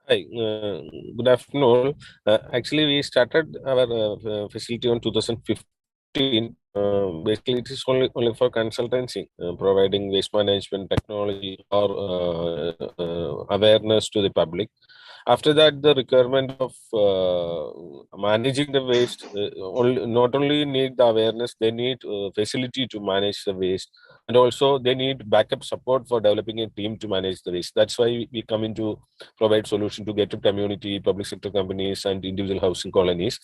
Hi, good afternoon. Actually, we started our facility on 2015. Basically, it is only for consultancy, providing waste management technology or awareness to the public. After that, the requirement of managing the waste, not only need the awareness, they need facility to manage the waste, and also they need backup support for developing a team to manage the waste. That's why we come in to provide solution to gated community, public sector companies, and individual housing colonies.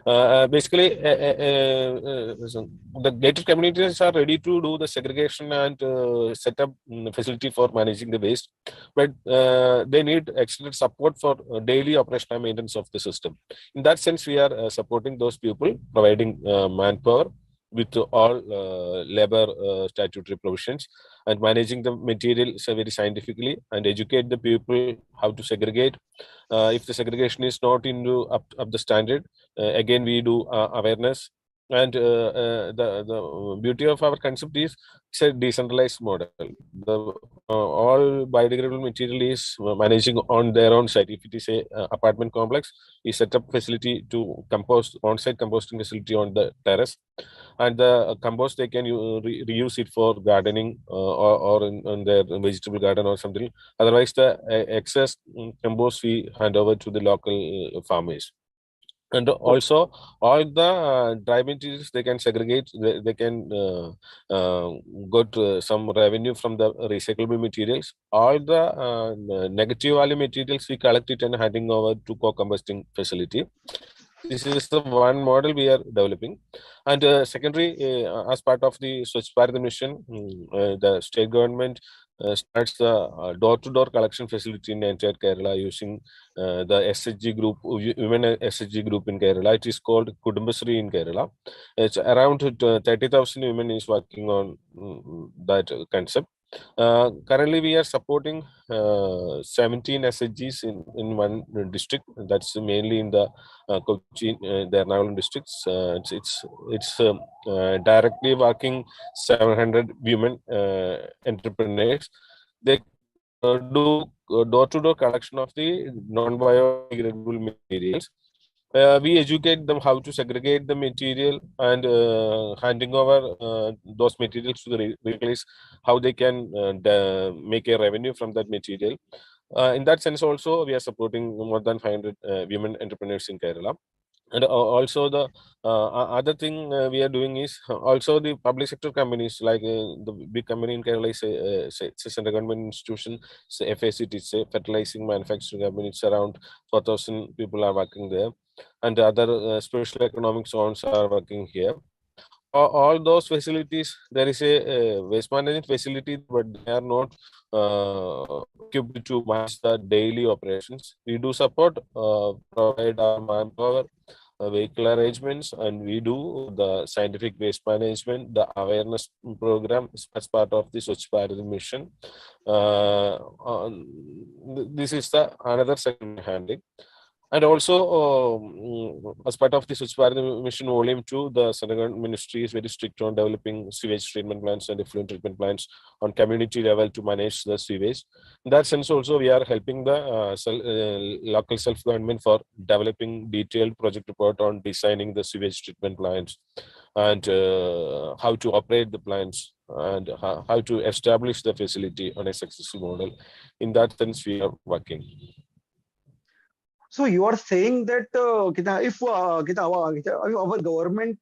Basically, the gated communities are ready to do the segregation and set up facility for managing the waste, but they need extended support for daily operational maintenance of the system. In that sense, we are supporting those people, providing manpower with all labor statutory provisions, and managing the material very scientifically, and educate the people how to segregate. If the segregation is not up the standard, again we do awareness. And the beauty of our concept is it's a decentralized model. All biodegradable material is managing on their own site. If it is a apartment complex, we set up facility to compost, on-site composting facility on the terrace, and the compost they can reuse it for gardening or in their vegetable garden or something. Otherwise, the excess compost we hand over to the local farmers. And also, all the dry materials they can segregate. They can get some revenue from the recyclable materials. All the negative value materials we collect it and handing over to co-combusting facility. This is the one model we are developing. And secondary, as part of the Swachh Bharat mission, the state government starts the door-to-door collection facility in entire Kerala using the SHG group, women SHG group in Kerala. It is called Kudumbasri in Kerala. It's around 30,000 women is working on that concept. Currently, we are supporting 17 SHGs in one district. That's mainly in the Kochi, the Ernakulam districts. It's directly working 700 women entrepreneurs. They do door-to-door collection of the non-biodegradable materials. We educate them how to segregate the material and handing over those materials to the retailers, how they can make a revenue from that material. In that sense, also, we are supporting more than 500 women entrepreneurs in Kerala. And also the other thing we are doing is also the public sector companies, like the big company in Kerala is it's a central government institution, FACT, it's a fertilizing manufacturing company. It's around 4,000 people are working there, and the other special economic zones are working here. All those facilities, there is a waste management facility, but they are not equipped to manage the daily operations. We do support, provide our manpower, vehicle arrangements, and we do the scientific waste management, the awareness program as part of the Swachh Bharat mission. This is the another second handling. And also, as part of the Swachh Bharat mission volume 2, the central government ministry is very strict on developing sewage treatment plants and effluent treatment plants on community level to manage the sewage. In that sense, also, we are helping the local self-government for developing detailed project report on designing the sewage treatment plants and how to operate the plants and how to establish the facility on a successful model. In that sense, we are working. So you are saying that if our government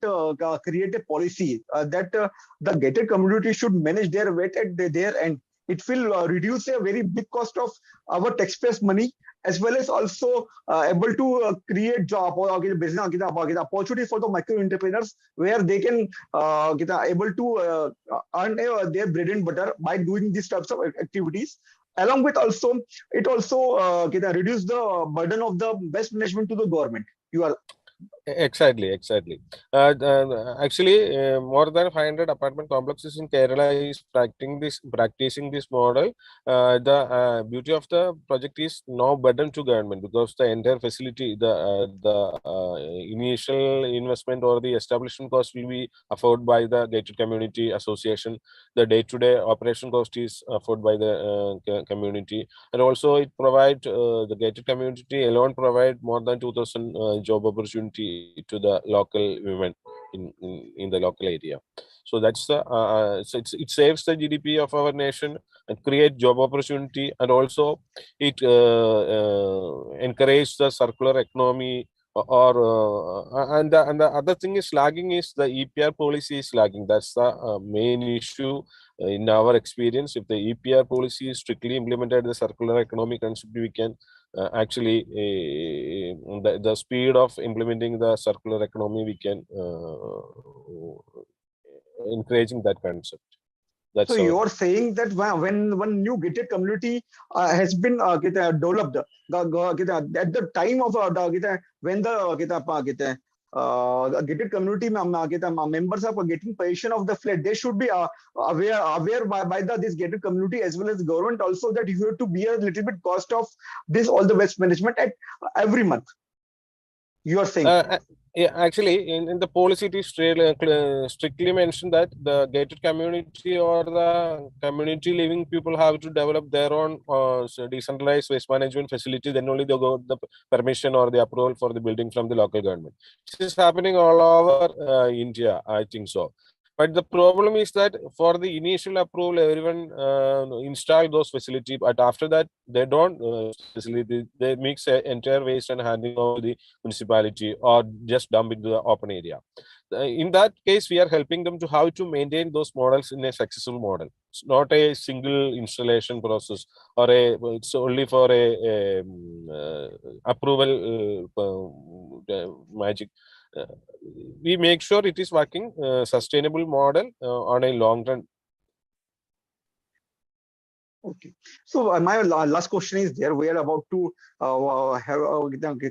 create a policy that the gated community should manage their waste at their end, it will reduce a very big cost of our taxpayers' money, as well as also able to create job or business opportunities for the micro entrepreneurs, where they can able to earn their bread and butter by doing these types of activities. Along with also, it also reduce the burden of the waste management to the government. You are Exactly. Actually, more than 500 apartment complexes in Kerala is practicing this model. The beauty of the project is no burden to government, because the entire facility, the initial investment or the establishment cost will be afforded by the gated community association. The day-to-day operation cost is afforded by the community, and also it provide the gated community alone provide more than 2,000 job opportunity to the local women in the local area. So that's the it saves the GDP of our nation and create job opportunity, and also it encourages the circular economy. And the other thing is lagging is the EPR policy is lagging. That's the main issue in our experience. If the EPR policy is strictly implemented, the circular economy concept, we can actually the speed of implementing the circular economy, we can encouraging that concept. So you are saying that when one new gated community has been developed, at the time of when the gated community members are getting possession of the flat, they should be aware by this gated community as well as government also, that you have to be a little bit cost of this all the waste management at every month. You are saying. Yeah, actually, in the policy, it is strictly mentioned that the gated community or the community living people have to develop their own decentralized waste management facility. Then only they got the permission or the approval for the building from the local government. This is happening all over India, I think so. But the problem is that for the initial approval, everyone install those facilities, but after that, they don't facility. They mix entire waste and handing over to the municipality or just dump into the open area. in that case, we are helping them to how to maintain those models in a successful model. It's not a single installation process or it's only for a approval magic. We make sure it is working sustainable model on a long run. Okay, so my last question is there. We are about to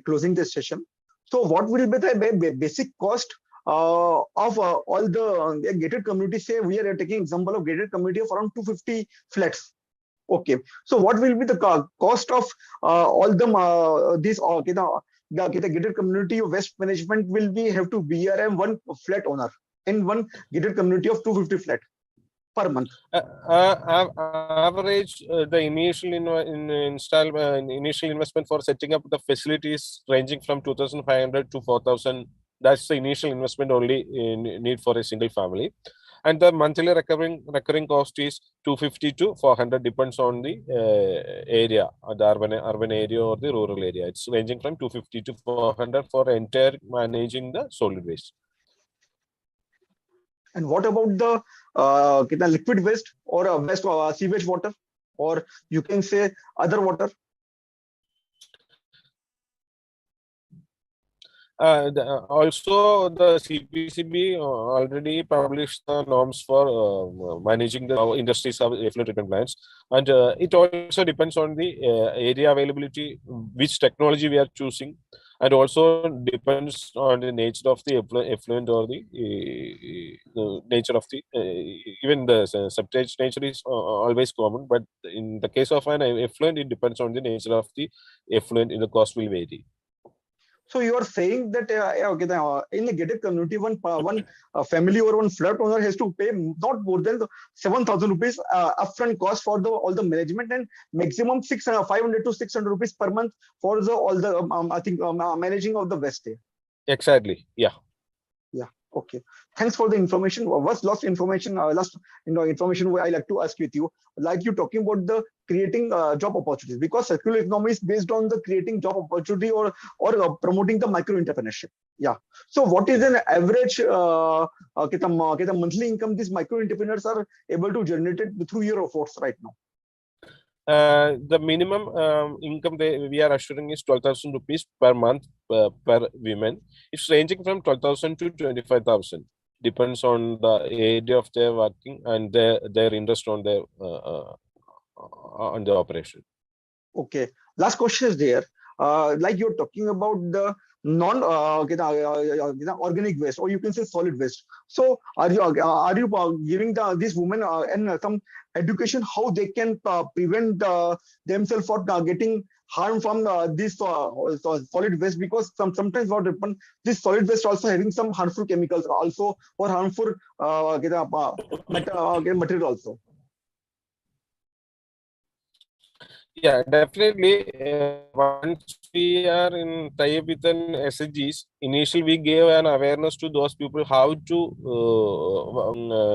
closing this session. So what will be the basic cost of all the gated communities? Say we are taking example of gated community of around 250 flats. Okay, so what will be the cost of all the these the gated community of waste management will be have to BRM one flat owner in one gated community of 250 flat per month? Average the initial initial investment for setting up the facilities ranging from 2,500 to 4,000. That's the initial investment only need for a single family, and the monthly recurring cost is 250 to 400, depends on the area, the urban area or the rural area. It's ranging from 250 to 400 for entire managing the solid waste. And what about the liquid waste or waste sewage water, or you can say other water? Also, the CPCB already published the norms for managing the industries of effluent treatment plants, and it also depends on the area availability, which technology we are choosing, and also depends on the nature of the effluent or the nature of the even the substrate nature is always common, but in the case of an effluent, it depends on the nature of the effluent. In the cost will vary. So you are saying that in a gated community, one family or one flat owner has to pay not more than 7,000 rupees upfront cost for all the management, and maximum 500 to 600 rupees per month for all the managing of the waste. Exactly. Yeah. Yeah. Okay. Thanks for the information. What's last information? Information I like to ask with you. Like you talking about the creating job opportunities, because circular economy is based on the creating job opportunity or promoting the micro entrepreneurship. Yeah. So what is an average monthly income these micro entrepreneurs are able to generate it through your efforts right now? The minimum income we are assuring is 12,000 rupees per month per women. It's ranging from 12,000 to 25,000. Depends on the area of their working and their interest on the operation. Okay. Last question is there. Like you're talking about the organic waste, or you can say solid waste. So are you giving these women and some education how they can prevent themselves for getting harm from this solid waste? Because sometimes what happens, this solid waste also having some harmful chemicals also, or harmful material also. Yeah, definitely. Once we are in tie with an SHGs, initially we gave an awareness to those people how to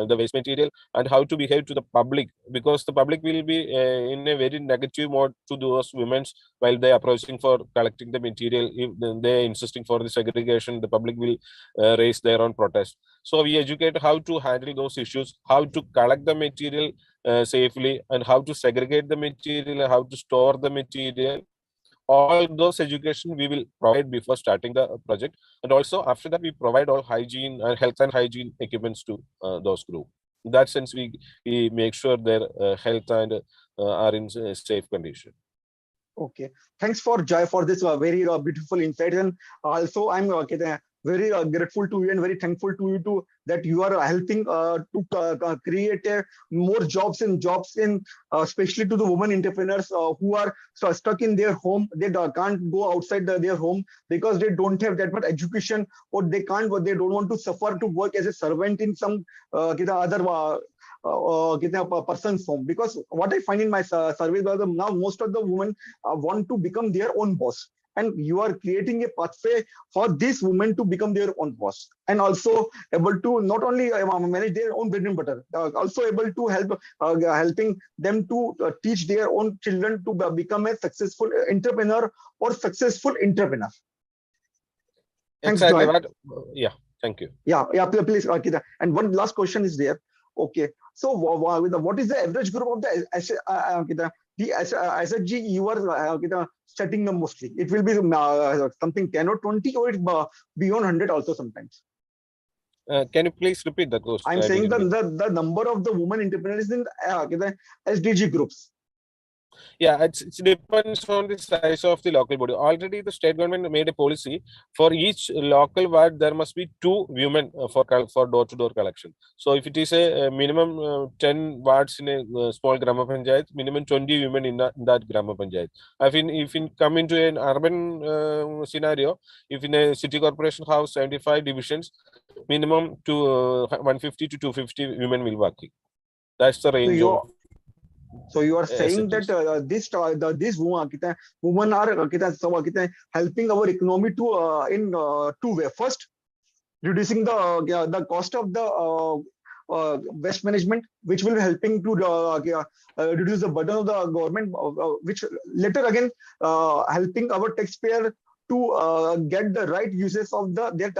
the waste material and how to behave to the public, because the public will be in a very negative mode to those women while they are approaching for collecting the material. If they are insisting for the segregation, the public will raise their own protest. So we educate how to handle those issues, how to collect the material safely, and how to segregate the material, how to store the material. All those education we will provide before starting the project, and also after that we provide all hygiene and health and hygiene equipments to those group. In that sense, we make sure their health and are in a safe condition. Okay, thanks for Jai for this very beautiful insight, and also I'm very grateful to you and very thankful to you that you are helping to create more jobs in especially to the women entrepreneurs who are stuck in their home. They can't go outside their home because they don't have that much education, or they don't want to suffer to work as a servant in some other person's home. Because what I find in my survey, now most of the women want to become their own boss, and you are creating a pathway for these women to become their own boss, and also able to not only manage their own bread and butter, also able to helping them to teach their own children to become a successful entrepreneur or successful entrepreneur. Thanks, Exactly. Joy. Yeah. Thank you. Yeah, please, and one last question is there. Okay, so what is the average group of the SHG you are setting them mostly? It will be something 10 or 20, or beyond 100 also sometimes. Can you please repeat the question? I'm saying the number of the women entrepreneurs in SDG groups. Yeah, it depends on the size of the local body. Already the state government made a policy for each local ward there must be 2 women for door-to-door collection. So if it is a minimum 10 wards in a small Grama Panchayat, minimum 20 women in that Grama Panchayat. If you come into an urban scenario, if in a city corporation house 75 divisions, minimum to 150 to 250 women will work. That's the range of. So you are saying that these women are helping our economy to in 2 ways. First, reducing the cost of the waste management, which will be helping to reduce the burden of the government, which later again helping our taxpayer to get the right uses of their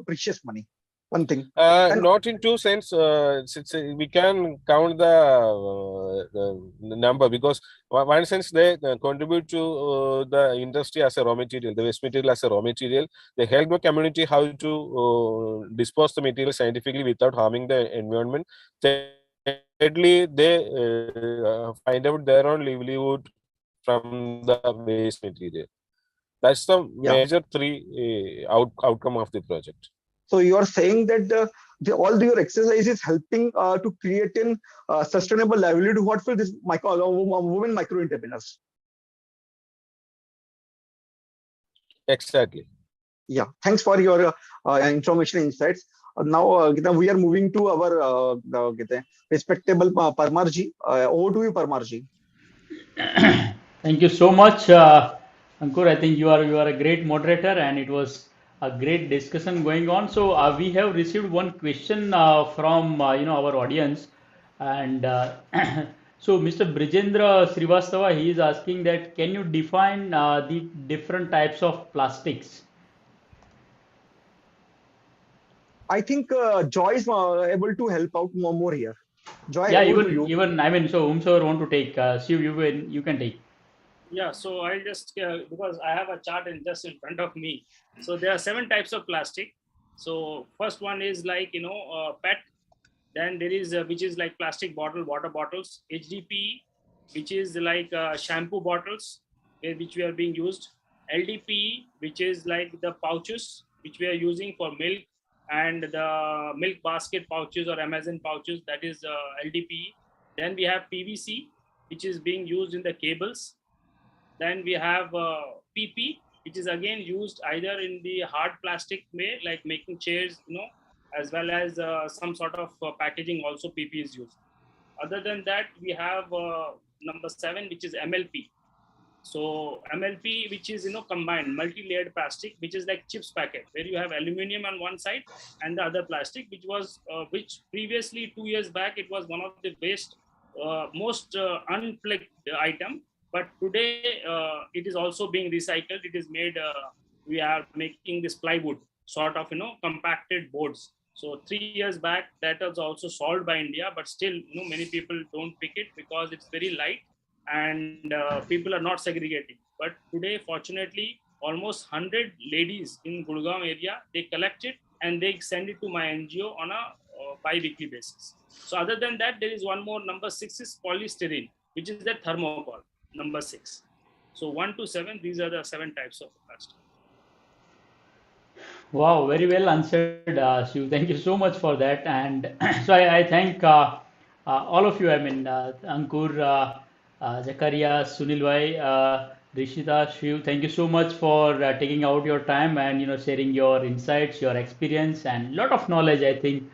precious money. One thing. Not in 2 cents. We can count the number, because one sense they contribute to the industry as a raw material, the waste material as a raw material. They help the community how to dispose the material scientifically without harming the environment. Thirdly, they find out their own livelihood from the waste material. That's the major 3 outcome of the project. So you are saying that all your exercise is helping to create a sustainable livelihood. What for this women micro entrepreneurs? Exactly. Yeah. Thanks for your information insights. Now we are moving to our respectable Parmar ji. Over to you, Parmar ji. Thank you so much, Ankur. I think you are a great moderator, and it was a great discussion going on. So we have received one question from our audience, and so Mr. Brijendra Srivastava, he is asking that can you define the different types of plastics? I think Joy is able to help out more here. Joy, yeah, even I mean, so whomsoever want to take, Shiv, you can take. Yeah, so I'll just, because I have a chart just in front of me. So there are 7 types of plastic. So first one is like, PET. Then there is, which is like plastic bottle, water bottles. HDPE, which is like shampoo bottles, which we are being used. LDPE, which is like the pouches, which we are using for milk, and the milk basket pouches or Amazon pouches, that is LDPE. Then we have PVC, which is being used in the cables. Then we have PP, which is again used either in the hard plastic way, like making chairs, as well as some sort of packaging also PP is used. Other than that, we have number 7, which is MLP. So MLP, which is, combined multi-layered plastic, which is like chips packet, where you have aluminum on one side and the other plastic, which was, which previously 2 years back, it was one of the most unplugged item. But today it is also being recycled. It is made, we are making this plywood sort of, compacted boards. So 3 years back, that was also solved by India, but still, many people don't pick it because it's very light and people are not segregating. But today, fortunately, almost 100 ladies in Gurgaon area, they collect it and they send it to my NGO on a bi-weekly basis. So other than that, there is one more, number 6 is polystyrene, which is the thermocol. Number 6. So 1 to 7, these are the 7 types of plastic. Wow, very well answered, Shiv. Thank you so much for that. And so I thank all of you. I mean, Ankur, Zakaria, Sunil Bhai, Rishita, Shiv. Thank you so much for taking out your time and sharing your insights, your experience, and lot of knowledge. I think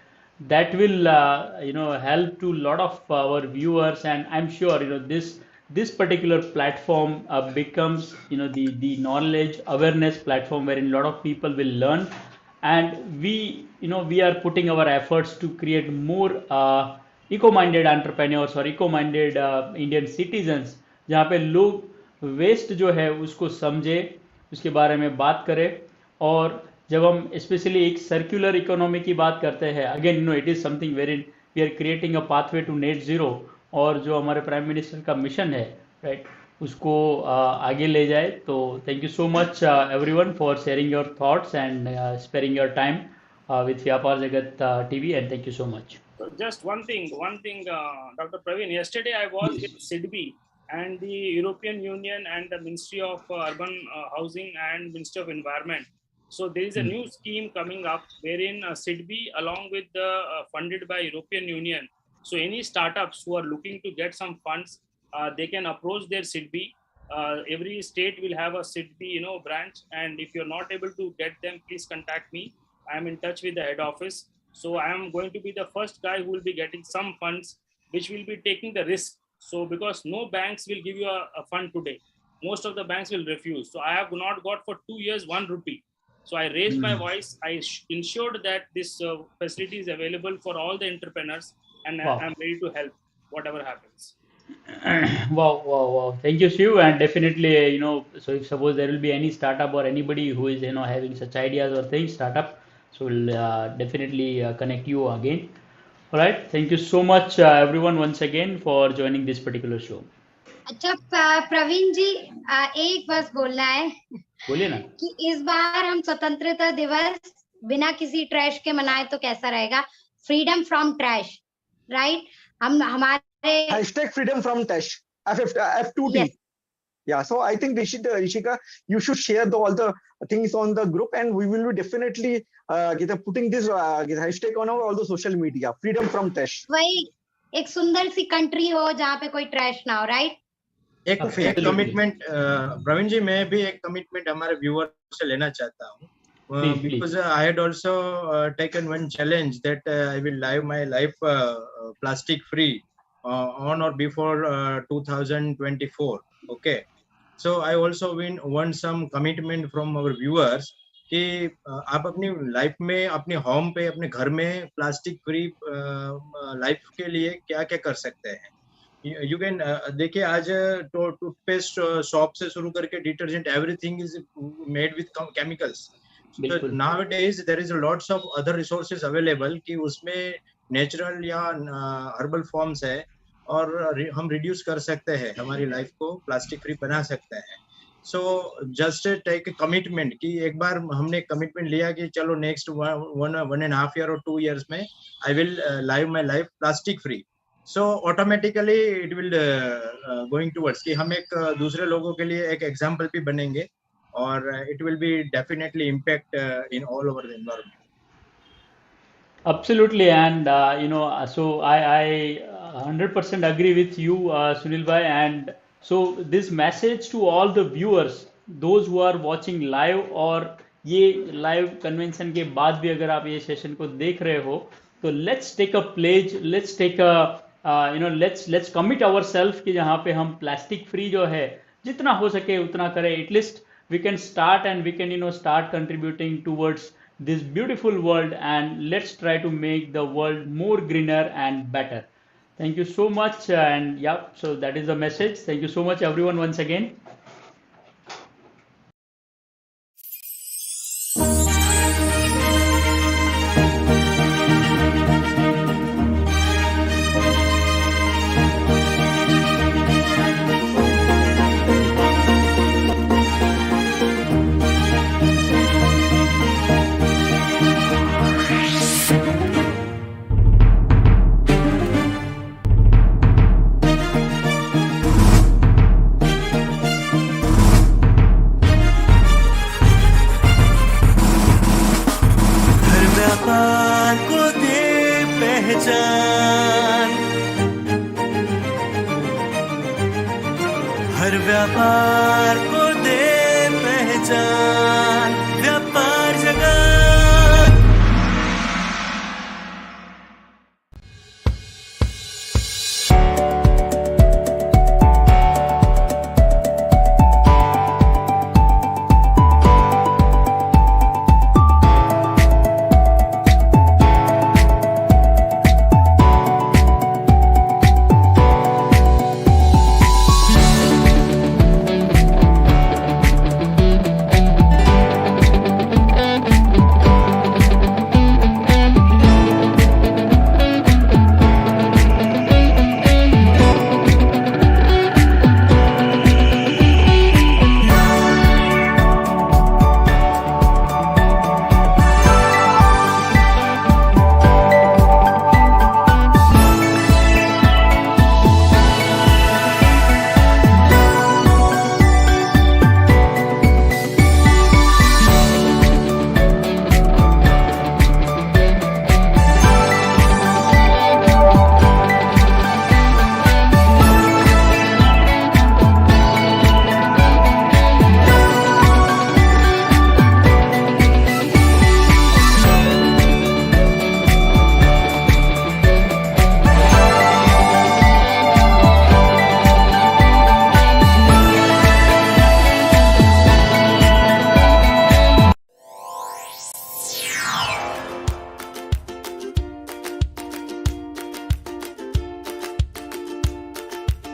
that will help to a lot of our viewers, and I'm sure this particular platform becomes the knowledge awareness platform wherein a lot of people will learn, and we are putting our efforts to create more eco-minded entrepreneurs or eco-minded Indian citizens, जहाँ पे लोग waste जो है उसको समझे, उसके बारे में बात करें और जब हम स्पेशली एक सर्कुलर इकोनॉमी की बात करते हैं, again it is something very we are creating a pathway to net zero, और जो हमारे प्राइम मिनिस्टर का मिशन है, राइट, उसको आगे ले जाए. तो thank you so much everyone for sharing your thoughts and sparing your time with Vyapar Jagat TV, and thank you so much. So just one thing, Dr. Praveen. Yesterday I was in SIDBI, and the European Union and the Ministry of Urban Housing and Ministry of Environment. So there is a new scheme coming up wherein SIDBI, along with the funded by European Union. So any startups who are looking to get some funds, they can approach their SIDBI. Every state will have a SIDBI, branch, and if you're not able to get them, please contact me. I am in touch with the head office. So I am going to be the first guy who will be getting some funds, which will be taking the risk. So because no banks will give you a fund today, most of the banks will refuse. So I have not got for 2 years 1 rupee. So I raised my voice. I ensured that this facility is available for all the entrepreneurs, and Wow. I am ready to help whatever happens. Wow. Thank you, Shiv. And definitely, so if suppose there will be any startup or anybody who is, having such ideas or things, startup, so we'll definitely connect you again. All right. Thank you so much, everyone, once again for joining this particular show. अच्छा प्रवीण जी, एक बस बोलना है. बोलिए ना. कि इस बार हम स्वतंत्रता दिवस बिना किसी ट्रैश के मनाए तो कैसा रहेगा? Freedom from trash, right? हम हमारे #freedom from trash, F2T. Yes. Yeah, so I think Rishika, you should share all the things on the group, and we will be definitely putting this hashtag on all the social media. Freedom from trash. वही एक सुंदर सी country हो जहाँ पे कोई trash ना हो, right? एक कमिटमेंट प्रवीण जी, मैं भी एक कमिटमेंट हमारे व्यूअर से लेना चाहता हूँ. Because I had also taken one challenge that I will live my life plastic free on or before 2024. Okay. So I also want some commitment from our viewers कि आप अपनी लाइफ में, अपने होम पे, अपने घर में प्लास्टिक फ्री लाइफ के लिए क्या क्या कर सकते हैं. यू कैन देखिए, आज टूथपेस्ट शॉप से शुरू करके detergent, everything is made with chemicals. Nowadays there is lots of other resources available कि उसमें नेचुरल या हर्बल फॉर्म्स है, और हम रिड्यूस कर सकते हैं, हमारी लाइफ को प्लास्टिक फ्री बना सकते हैं. सो जस्ट टेक कमिटमेंट कि एक बार हमने कमिटमेंट लिया कि चलो नेक्स्ट 1.5 year और 2 years में I will live my life plastic free. So automatically it will going towards कि हम एक दूसरे लोगों के लिए एक एग्जाम्पल भी बनेंगे, और it will be definitely impact in all over the environment. Absolutely, and so I 100% agree with you, Sunil bhai. And so this message to all the viewers, those who are watching live, और ये live convention के बाद भी अगर आप ये session को देख रहे हो, तो let's take a pledge, let's take a let's commit ourselves कि जहाँ पे हम प्लास्टिक फ्री जो है जितना हो सके उतना करें. At least we can start, and we can start contributing towards this beautiful world, and let's try to make the world more greener and better. Thank you so much, and yeah, so that is the message. Thank you so much everyone once again. हर व्यापार को दे पहचान. व्यापार जगत.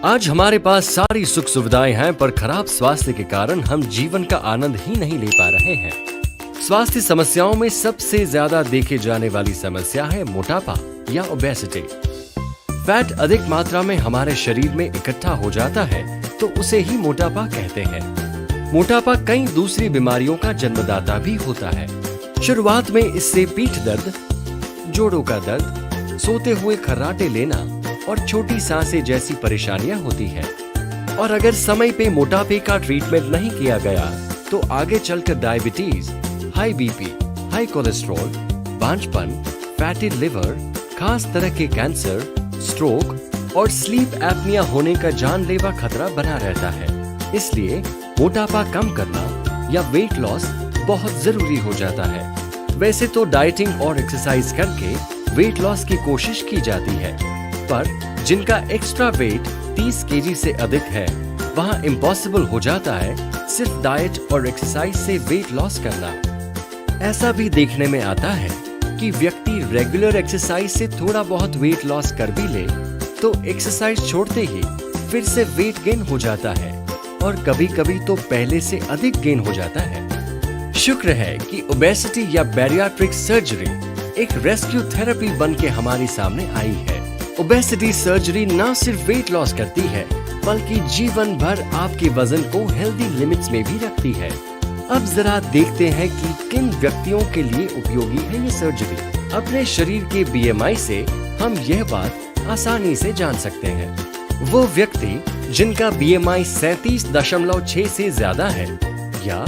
आज हमारे पास सारी सुख सुविधाएं हैं, पर खराब स्वास्थ्य के कारण हम जीवन का आनंद ही नहीं ले पा रहे हैं। स्वास्थ्य समस्याओं में सबसे ज्यादा देखे जाने वाली समस्या है मोटापा या ओबेसिटी। फैट अधिक मात्रा में हमारे शरीर में इकट्ठा हो जाता है तो उसे ही मोटापा कहते हैं। मोटापा कई दूसरी बीमारियों का जन्मदाता भी होता है। शुरुआत में इससे पीठ दर्द, जोड़ों का दर्द, सोते हुए खर्राटे लेना और छोटी सांसें जैसी परेशानियां होती हैं। और अगर समय पे मोटापे का ट्रीटमेंट नहीं किया गया तो आगे चलकर diabetes, high BP, high cholesterol, बांझपन, फैटी लिवर, खास तरह के कैंसर, स्ट्रोक और स्लीप एपनिया होने का जानलेवा खतरा बना रहता है। इसलिए मोटापा कम करना या वेट लॉस बहुत जरूरी हो जाता है। वैसे तो डाइटिंग और एक्सरसाइज करके वेट लॉस की कोशिश की जाती है, पर जिनका एक्स्ट्रा वेट 30 केजी से अधिक है वहाँ इम्पॉसिबल हो जाता है सिर्फ डाइट और एक्सरसाइज से वेट लॉस करना। ऐसा भी देखने में आता है कि व्यक्ति रेगुलर एक्सरसाइज से थोड़ा बहुत वेट लॉस कर भी ले तो एक्सरसाइज छोड़ते ही फिर से वेट गेन हो जाता है और कभी कभी तो पहले से अधिक गेन हो जाता है। शुक्र है कि ओबेसिटी या बैरियाट्रिक सर्जरी एक रेस्क्यू थेरेपी बन के हमारे सामने आई है। ओबेसिटी सर्जरी न सिर्फ वेट लॉस करती है बल्कि जीवन भर आपके वजन को हेल्दी लिमिट्स में भी रखती है। अब जरा देखते हैं कि किन व्यक्तियों के लिए उपयोगी है ये सर्जरी। अपने शरीर के बीएमआई से हम यह बात आसानी से जान सकते हैं। वो व्यक्ति जिनका बीएमआई 37.6 से ज्यादा है या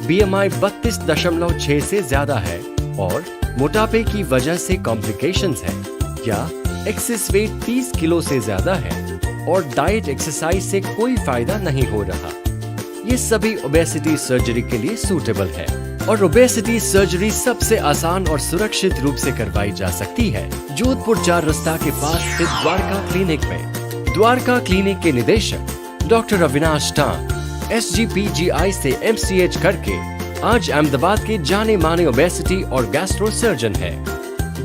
बीएमआई 32.6 से ज्यादा है और मोटापे की वजह से कॉम्प्लिकेशंस है या एक्सेस वेट 30 किलो से ज्यादा है और डाइट एक्सरसाइज से कोई फायदा नहीं हो रहा, ये सभी ओबेसिटी सर्जरी के लिए सूटेबल है। और ओबेसिटी सर्जरी सबसे आसान और सुरक्षित रूप से करवाई जा सकती है जोधपुर 4 रास्ता के पास स्थित द्वारका क्लिनिक में। द्वारका क्लिनिक के निदेशक डॉक्टर अविनाश टांग SGPGI से MCH करके आज अहमदाबाद के जाने माने ओबेसिटी और गैस्ट्रो सर्जन है।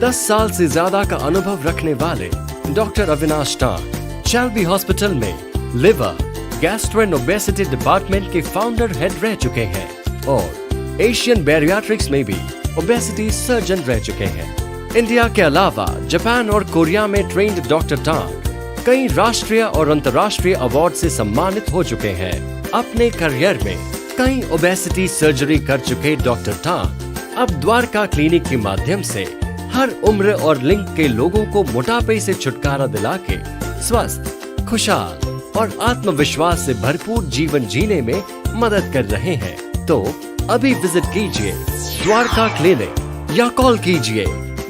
10 साल से ज्यादा का अनुभव रखने वाले डॉक्टर अविनाश टांग शैल्बी हॉस्पिटल में liver, gastro and obesity department के फाउंडर हेड रह चुके हैं और एशियन बैरियाट्रिक्स में भी ओबेसिटी सर्जन रह चुके हैं। इंडिया के अलावा जापान और कोरिया में ट्रेंड डॉक्टर टांग कई राष्ट्रीय और अंतर्राष्ट्रीय अवार्ड से सम्मानित हो चुके हैं। अपने करियर में कई ओबेसिटी सर्जरी कर चुके डॉक्टर टांग अब द्वारका क्लिनिक के माध्यम से हर उम्र और लिंग के लोगों को मोटापे से छुटकारा दिला के स्वस्थ, खुशहाल और आत्मविश्वास से भरपूर जीवन जीने में मदद कर रहे हैं। तो अभी विजिट कीजिए द्वारका क्लिनिक या कॉल कीजिए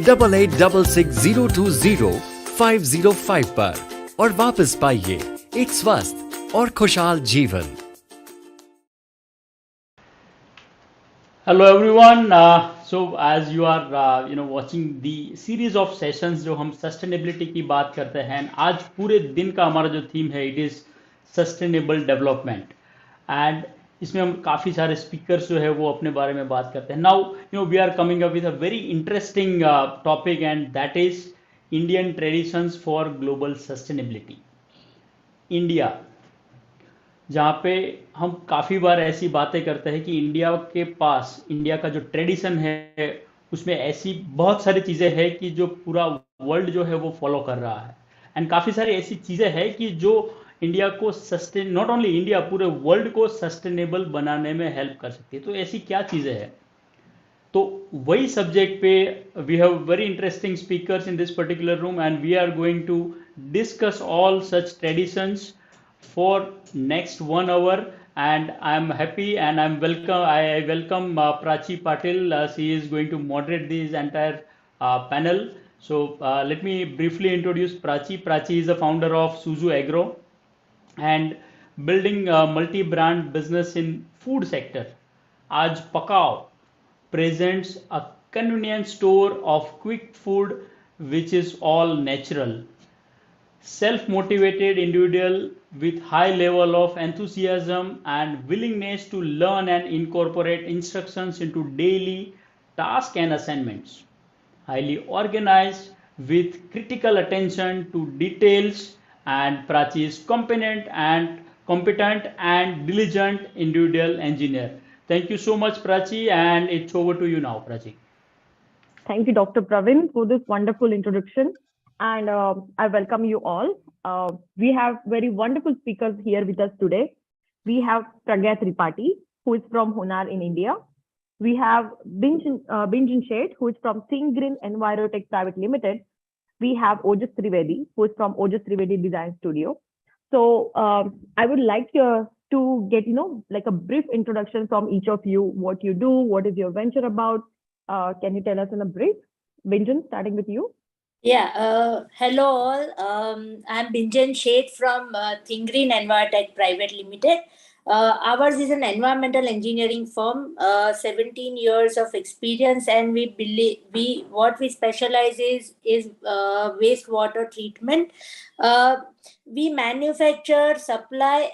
8866020505 पर और वापस पाइए एक स्वस्थ और खुशहाल जीवन। Hello everyone. So as you are watching the series of sessions जो हम sustainability की बात करते हैं, आज पूरे दिन का हमारा जो थीम है it is sustainable development and इसमें हम काफ़ी सारे स्पीकर्स जो है वो अपने बारे में बात करते हैं। Now we are coming up with a very interesting topic and that is Indian traditions for global sustainability. India, जहाँ पे हम काफ़ी बार ऐसी बातें करते हैं कि इंडिया के पास, इंडिया का जो ट्रेडिशन है उसमें ऐसी बहुत सारी चीज़ें हैं कि जो पूरा वर्ल्ड जो है वो फॉलो कर रहा है एंड काफ़ी सारी ऐसी चीज़ें हैं कि जो इंडिया को सस्टेन, नॉट ओनली इंडिया, पूरे वर्ल्ड को सस्टेनेबल बनाने में हेल्प कर सकती है। तो ऐसी क्या चीज़ें हैं? तो वही सब्जेक्ट पे we have very interesting speakers in this particular room and we are going to discuss all such traditions for next 1 hour and I am happy and I welcome Prachi Patil. She is going to moderate this entire panel. So let me briefly introduce Prachi. Prachi is the founder of Suzu Agro and building a multi-brand business in food sector. Aaj Pakao presents a convenience store of quick food which is all natural. Self-motivated individual with high level of enthusiasm and willingness to learn and incorporate instructions into daily tasks and assignments. Highly organized with critical attention to details and Prachi is competent and diligent individual engineer. Thank you so much, Prachi, and it's over to you now, Prachi. Thank you, Dr. Praveen, for this wonderful introduction. And I welcome you all. We have very wonderful speakers here with us today. We have Pragya Tripathi, who is from Hunar in India. We have Binjan Sheth, who is from Think Green Envirotech Private Limited. We have Ojas Trivedi, who is from Ojas Trivedi Design Studio. So I would like to get, like a brief introduction from each of you, what you do, what is your venture about. Can you tell us in a brief? Binjan, starting with you. Yeah, hello all. I'm Binjan Sheth from Think Green Envirotech Private Limited. Ours is an environmental engineering firm, 17 years of experience, and what we specialize is wastewater treatment. We manufacture, design,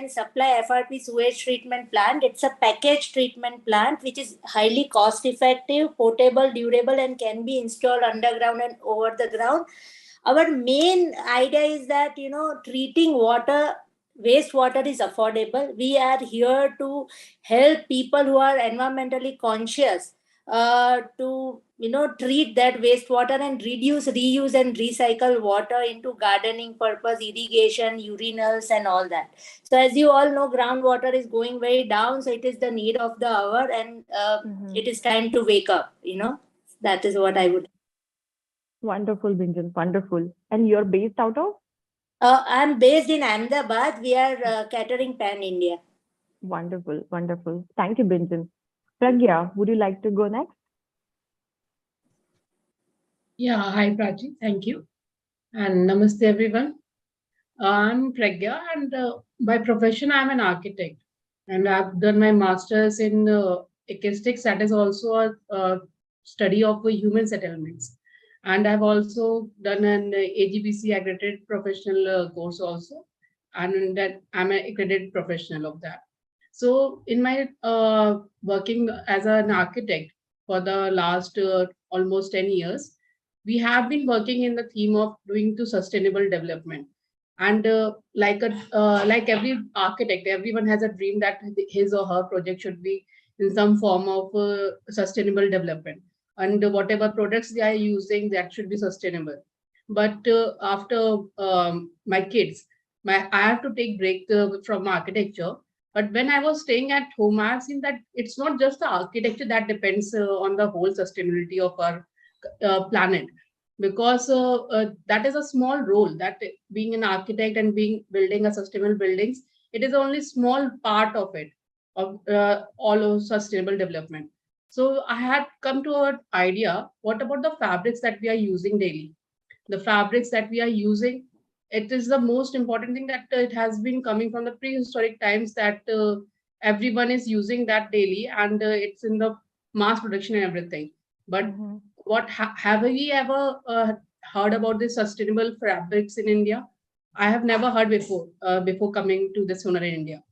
supply FRP sewage treatment plant. It's a package treatment plant which is highly cost effective, portable, durable, and can be installed underground and over the ground. Our main idea is that, treating wastewater is affordable. We are here to help people who are environmentally conscious to treat that wastewater and reduce, reuse, and recycle water into gardening purpose, irrigation, urinals, and all that. So as you all know, groundwater is going very down, so it is the need of the hour, and it is time to wake up. That is what I would. Wonderful, Binjan. Wonderful. And you're based out of? I'm based in Ahmedabad. We are catering pan India. Wonderful, wonderful. Thank you, Binjan. Pragya, would you like to go next? Yeah, hi Prachi, thank you. And namaste everyone. I'm Pragya, and by profession I'm an architect. And I've done my master's in acoustics, that is also a study of human settlements. And I've also done an AGBC accredited professional course also, and that I'm an accredited professional of that. So in my working as an architect for the last almost 10 years, we have been working in the theme of doing to sustainable development. And like every architect, everyone has a dream that his or her project should be in some form of sustainable development. And whatever products they are using, that should be sustainable. But after my kids, I have to take break from architecture. But when I was staying at home, I have seen that it's not just the architecture that depends on the whole sustainability of our planet, because that is a small role. That being an architect and building a sustainable buildings, it is only small part of it, of all of sustainable development. So I had come to an idea, what about the fabrics that we are using daily? The fabrics that we are using, it is the most important thing that it has been coming from the prehistoric times, that everyone is using that daily, and it's in the mass production and everything. But what have we ever heard about the sustainable fabrics in India? I have never heard before coming to this Hunar in India.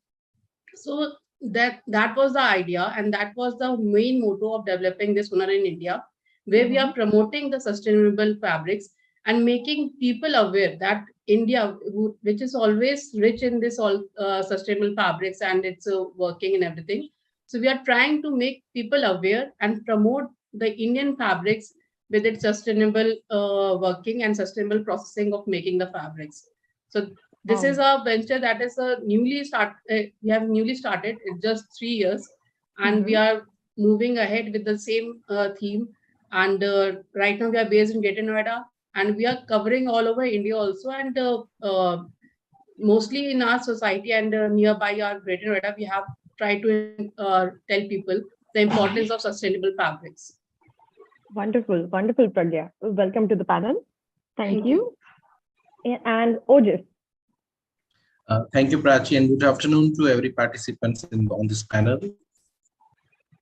So that was the idea, and that was the main motto of developing this Hunar in India, where we are promoting the sustainable fabrics and making people aware that India, which is always rich in this all sustainable fabrics, and it's working and everything. So we are trying to make people aware and promote the Indian fabrics with its sustainable working and sustainable processing of making the fabrics. So this is a venture that is we have newly started. It's just 3 years, and we are moving ahead with the same theme. And right now we are based in Greater Noida, and we are covering all over India also, and mostly in our society and nearby our Greater Noida, we have tried to tell people the importance of sustainable fabrics. Wonderful, wonderful, Pragya. Welcome to the panel. Thank you. And Ojas. Thank you, Prachi, and good afternoon to every participant on this panel.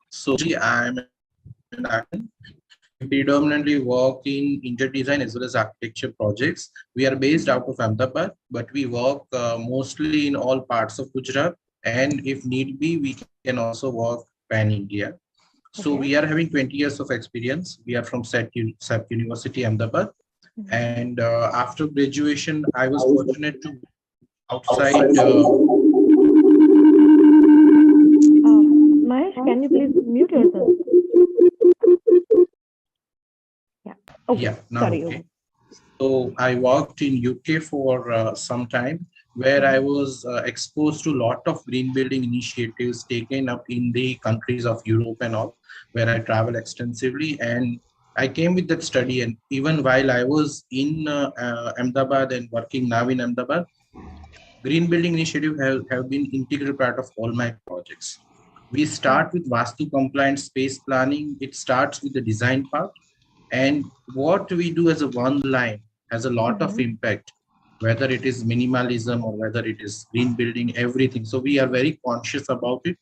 So, I am an architect. We predominantly work in interior design as well as architecture projects. We are based out of Ahmedabad, but we work mostly in all parts of Gujarat, and if need be, we can also work pan-India. So we are having 20 years of experience. We are from SET University, Ahmedabad. And after graduation, I was fortunate to outside. Mahesh, can you please mute yourself? Yeah. Okay. Yeah, now Sorry. okay. So I worked in UK for some time, where I was exposed to a lot of green building initiatives taken up in the countries of Europe and all, where I travel extensively. And I came with that study. And even while I was in Ahmedabad and working now in Ahmedabad, green building initiative have been integral part of all my projects. We start with Vastu compliant space planning. It starts with the design part. And what we do as a one line has a lot of impact, whether it is minimalism or whether it is green building, everything. So we are very conscious about it.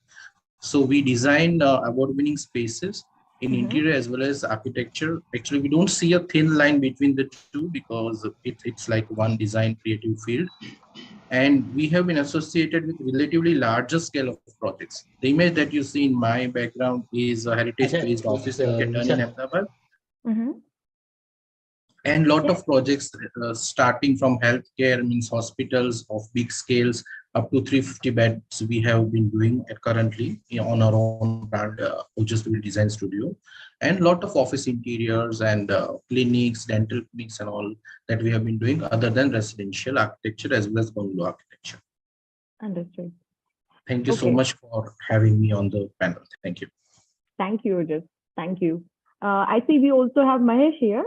So we design award-winning spaces in interior as well as architecture. Actually, we don't see a thin line between the two because it's like one design creative field. And we have been associated with relatively larger scale of projects. The image that you see in my background is a heritage-based office that we have done in Ahmedabad. And lot of projects starting from healthcare, means hospitals of big scales up to 350 beds we have been doing currently on our own brand, just design studio, and lot of office interiors and clinics, dental clinics and all that we have been doing other than residential architecture as well as bungalow architecture. Understood. Thank you so much for having me on the panel. Thank you. Thank you, Ojit. Thank you. I see we also have Mahesh here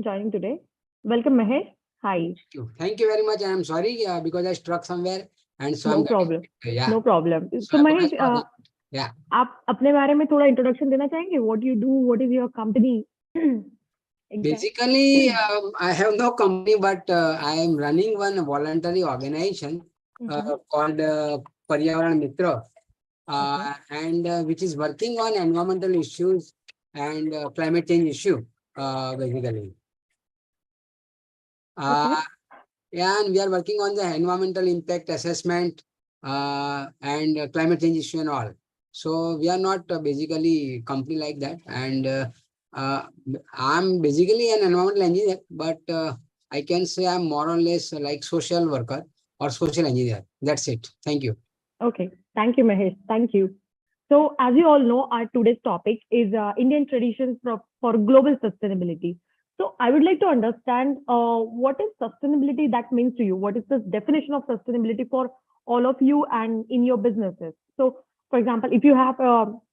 joining today. Welcome, Mahesh. Hi. Thank you very much. I am sorry because I struck somewhere, and so No I'm problem. Yeah. No problem. So So Mahesh, yeah. आप अपने बारे में थोड़ा introduction देना चाहेंगे? What you do? What is your company? Basically, I have no company, but I am running one voluntary organization called Paryavaran Mitra, and which is working on environmental issues and climate change issue, basically. Yeah, and we are working on the environmental impact assessment and climate change issue and all. So we are not basically company like that. And I'm basically an environmental engineer, but I can say I'm more or less like social worker or social engineer. That's it. Thank you. Okay. Thank you, Mahesh. Thank you. So as you all know, our today's topic is Indian traditions for global sustainability. So I would like to understand what is sustainability that means to you? What is the definition of sustainability for all of you and in your businesses? So for example, if you have,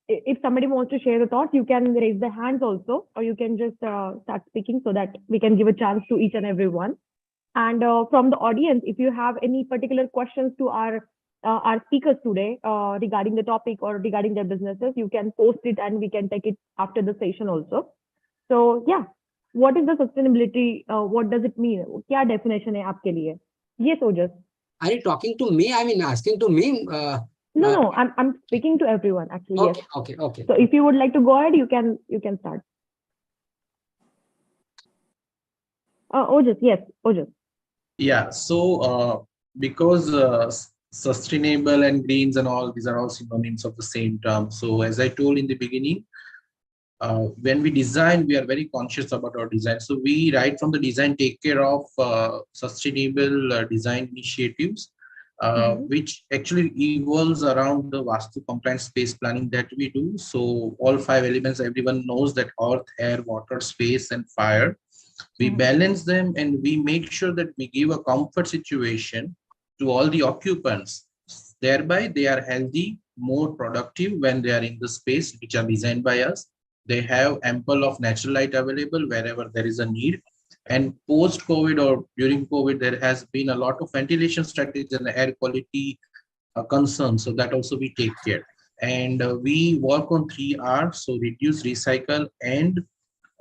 if somebody wants to share the thoughts, you can raise their hands also, or you can just start speaking so that we can give a chance to each and every one. And from the audience, if you have any particular questions to our speakers today regarding the topic or regarding their businesses, you can post it and we can take it after the session also. So yeah. What is the sustainability? What does it mean? क्या definition है आपके लिए? Yes, Ojas. Are you talking to me? I mean, asking to me? No, I'm speaking to everyone actually. Okay, yes. Okay. So if you would like to go ahead, you can start. Ojas, yes, Ojas. Yeah. So because sustainable and greens and all, these are all synonyms of the same term. So as I told in the beginning, when we design, we are very conscious about our design. So we, right from the design, take care of sustainable design initiatives, which actually evolves around the Vastu compliant space planning that we do. So all 5 elements, everyone knows that earth, air, water, space, and fire. We balance them and we make sure that we give a comfort situation to all the occupants. Thereby, they are healthy, more productive when they are in the space which are designed by us. They have ample of natural light available wherever there is a need. And post-COVID or during COVID, there has been a lot of ventilation strategies and air quality concerns. So that also we take care. And we work on 3 R's, so reduce, recycle, and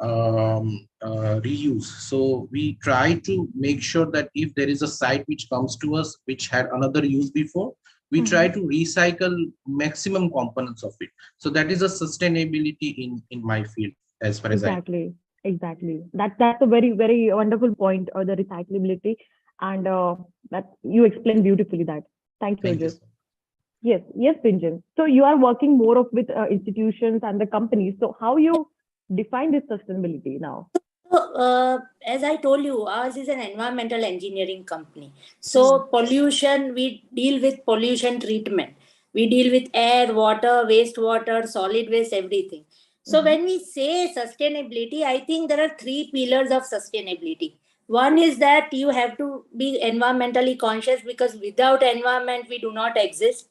reuse. So we try to make sure that if there is a site which comes to us, which had another use before, we try to recycle maximum components of it. So that is a sustainability in my field as far as Exactly. That's a very, very wonderful point, the recyclability, and that you explained beautifully that. Thank you, Ojas. Yes, Pinjan. So you are working more with institutions and the companies. So how you define this sustainability now? So, as I told you, ours is an environmental engineering company. So, pollution, we deal with pollution treatment. We deal with air, water, wastewater, solid waste, everything. So, when we say sustainability, I think there are three pillars of sustainability. One is that you have to be environmentally conscious, because without environment, we do not exist.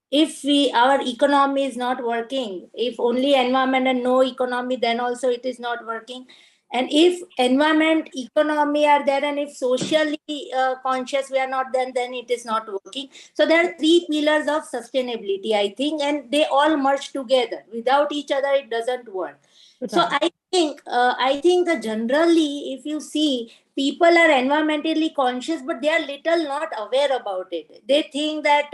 If we, our economy is not working, if only environment and no economy, then also it is not working. And if environment, economy are there, and if socially conscious we are not, then it is not working. So there are three pillars of sustainability, I think, and they all merge together. Without each other, it doesn't work. So I think that generally, if you see, people are environmentally conscious, but they are little not aware about it. They think that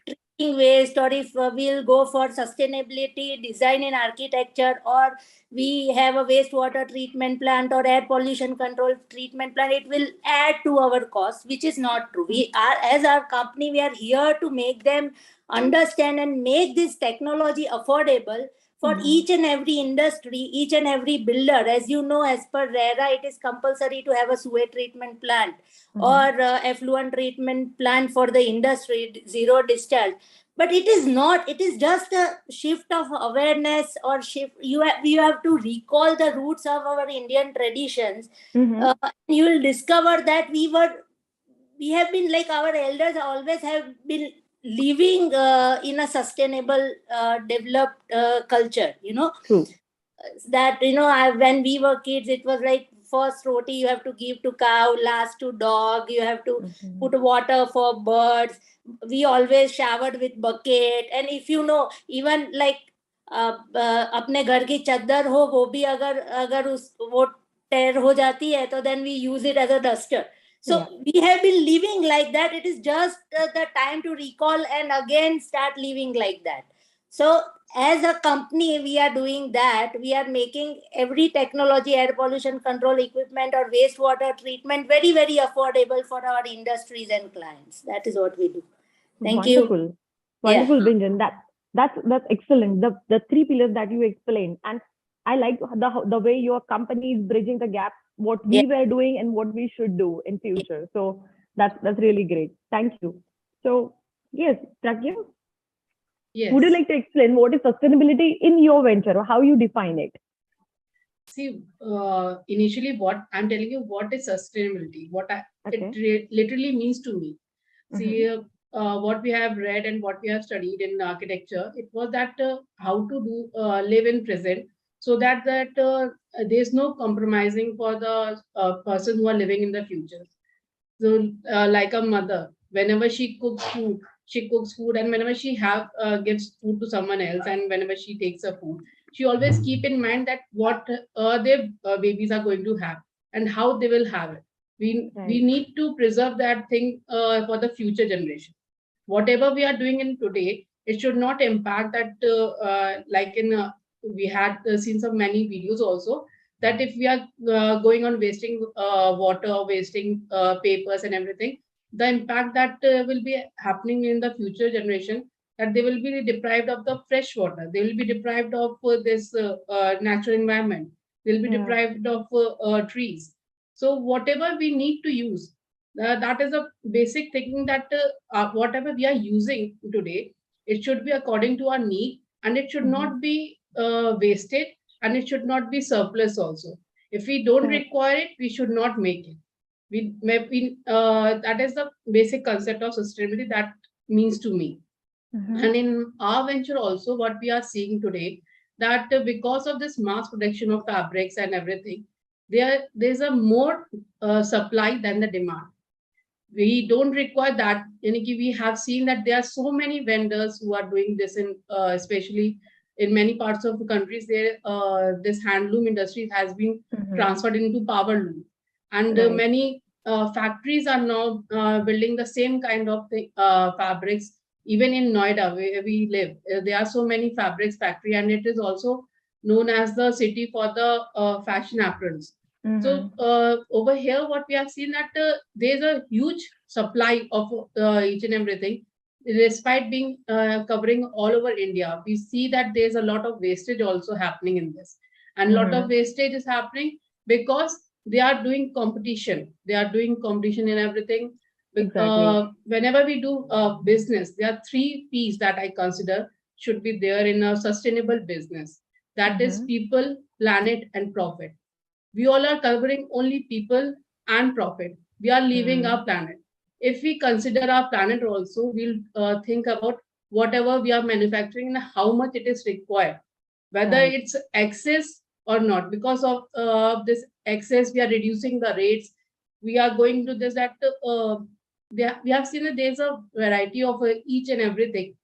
treating waste, or if we'll go for sustainability, design and architecture, or we have a wastewater treatment plant or air pollution control treatment plant, it will add to our cost, which is not true. We are, as our company, we are here to make them understand and make this technology affordable for each and every industry, each and every builder. As you know, as per RERA, it is compulsory to have a sewage treatment plant or effluent treatment plant for the industry, zero discharge. But it is not, it is just a shift of awareness, or shift. You have to recall the roots of our Indian traditions. You will discover that we have been, like our elders always have been living in a sustainable, developed culture, True. That, when we were kids, it was like first roti you have to give to cow, last to dog, you have to put water for birds. We always showered with bucket. And if you know, even like अपने घर की चद्दर हो, वो भी अगर वो टेर हो जाती है, तो then we use it as a duster. So we have been living like that. It is just the time to recall and again start living like that. So as a company, we are doing that. We are making every technology, air pollution control equipment or wastewater treatment, very, very affordable for our industries and clients. That is what we do. Thank you. Wonderful, Binjan. That's excellent. The three pillars that you explained, and I like the way your company is bridging the gap, what we were doing and what we should do in future. So that's really great. Thank you. So yes, Pragya, Yes. would you like to explain what is sustainability in your venture, or how you define it? See, initially, what I'm telling you, what is sustainability? It literally means to me. See, what we have read and what we have studied in architecture, it was that how to do live in present, so that there's no compromising for the person who are living in the future. So, like a mother, whenever she cooks food, and whenever she gives food to someone else, and whenever she takes a food, she always keep in mind that what their babies are going to have and how they will have it. We need to preserve that thing for the future generation. Whatever we are doing in today, it should not impact that. Like we had seen some many videos also, that if we are going on wasting water, wasting papers and everything, the impact that will be happening in the future generation, that they will be deprived of the fresh water, they will be deprived of this natural environment, they will be deprived of trees. So whatever we need to use, that is a basic thinking, that whatever we are using today, it should be according to our need, and it should not be wasted, and it should not be surplus also. If we don't require it, we should not make it. That is the basic concept of sustainability that means to me. And in our venture also, what we are seeing today, that because of this mass production of fabrics and everything, there's a more supply than the demand. We don't require that. We have seen that there are so many vendors who are doing this, in especially in many parts of the countries, there this handloom industry has been transferred into power loom, and many factories are now building the same kind of fabrics. Even in Noida, where we live, there are so many fabrics factory, and it is also known as the city for the fashion aprons. So over here, what we have seen, that there's a huge supply of each and everything, despite being covering all over India. We see that there's a lot of wastage also happening in this, and lot of wastage is happening because they are doing competition. They are doing competition in everything. Whenever we do business, there are 3 P's that I consider should be there in a sustainable business. That is people, planet, and profit. We all are covering only people and profit. We are leaving our planet. If we consider our planet also, we'll think about whatever we are manufacturing and how much it is required, whether it's excess or not. Because of this excess, we are reducing the rates. We are going to this that we have seen that there's a variety of each and everything,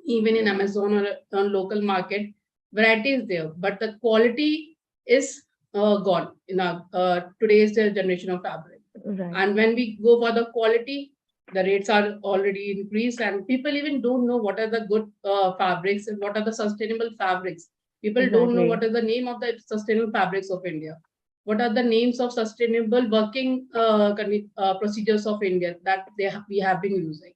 even in Amazon or on local market, variety is there, but the quality is gone in our today's generation of fabric. And when we go for the quality, the rates are already increased, and people even don't know what are the good fabrics and what are the sustainable fabrics. People don't know what is the name of the sustainable fabrics of India. What are the names of sustainable working procedures of India that we have been using.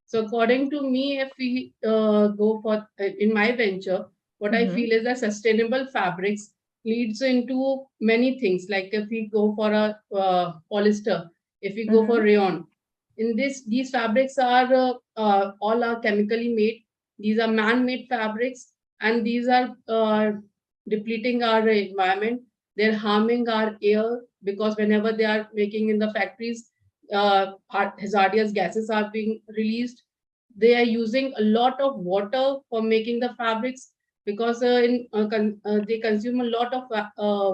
So according to me, if we go for, in my venture, what I feel is that sustainable fabrics leads into many things. Like if we go for a polyester, if we go for rayon, in these fabrics are all are chemically made. These are man-made fabrics, and these are depleting our environment. They're harming our air, because whenever they are making in the factories, hazardous gases are being released. They are using a lot of water for making the fabrics, because they consume a lot of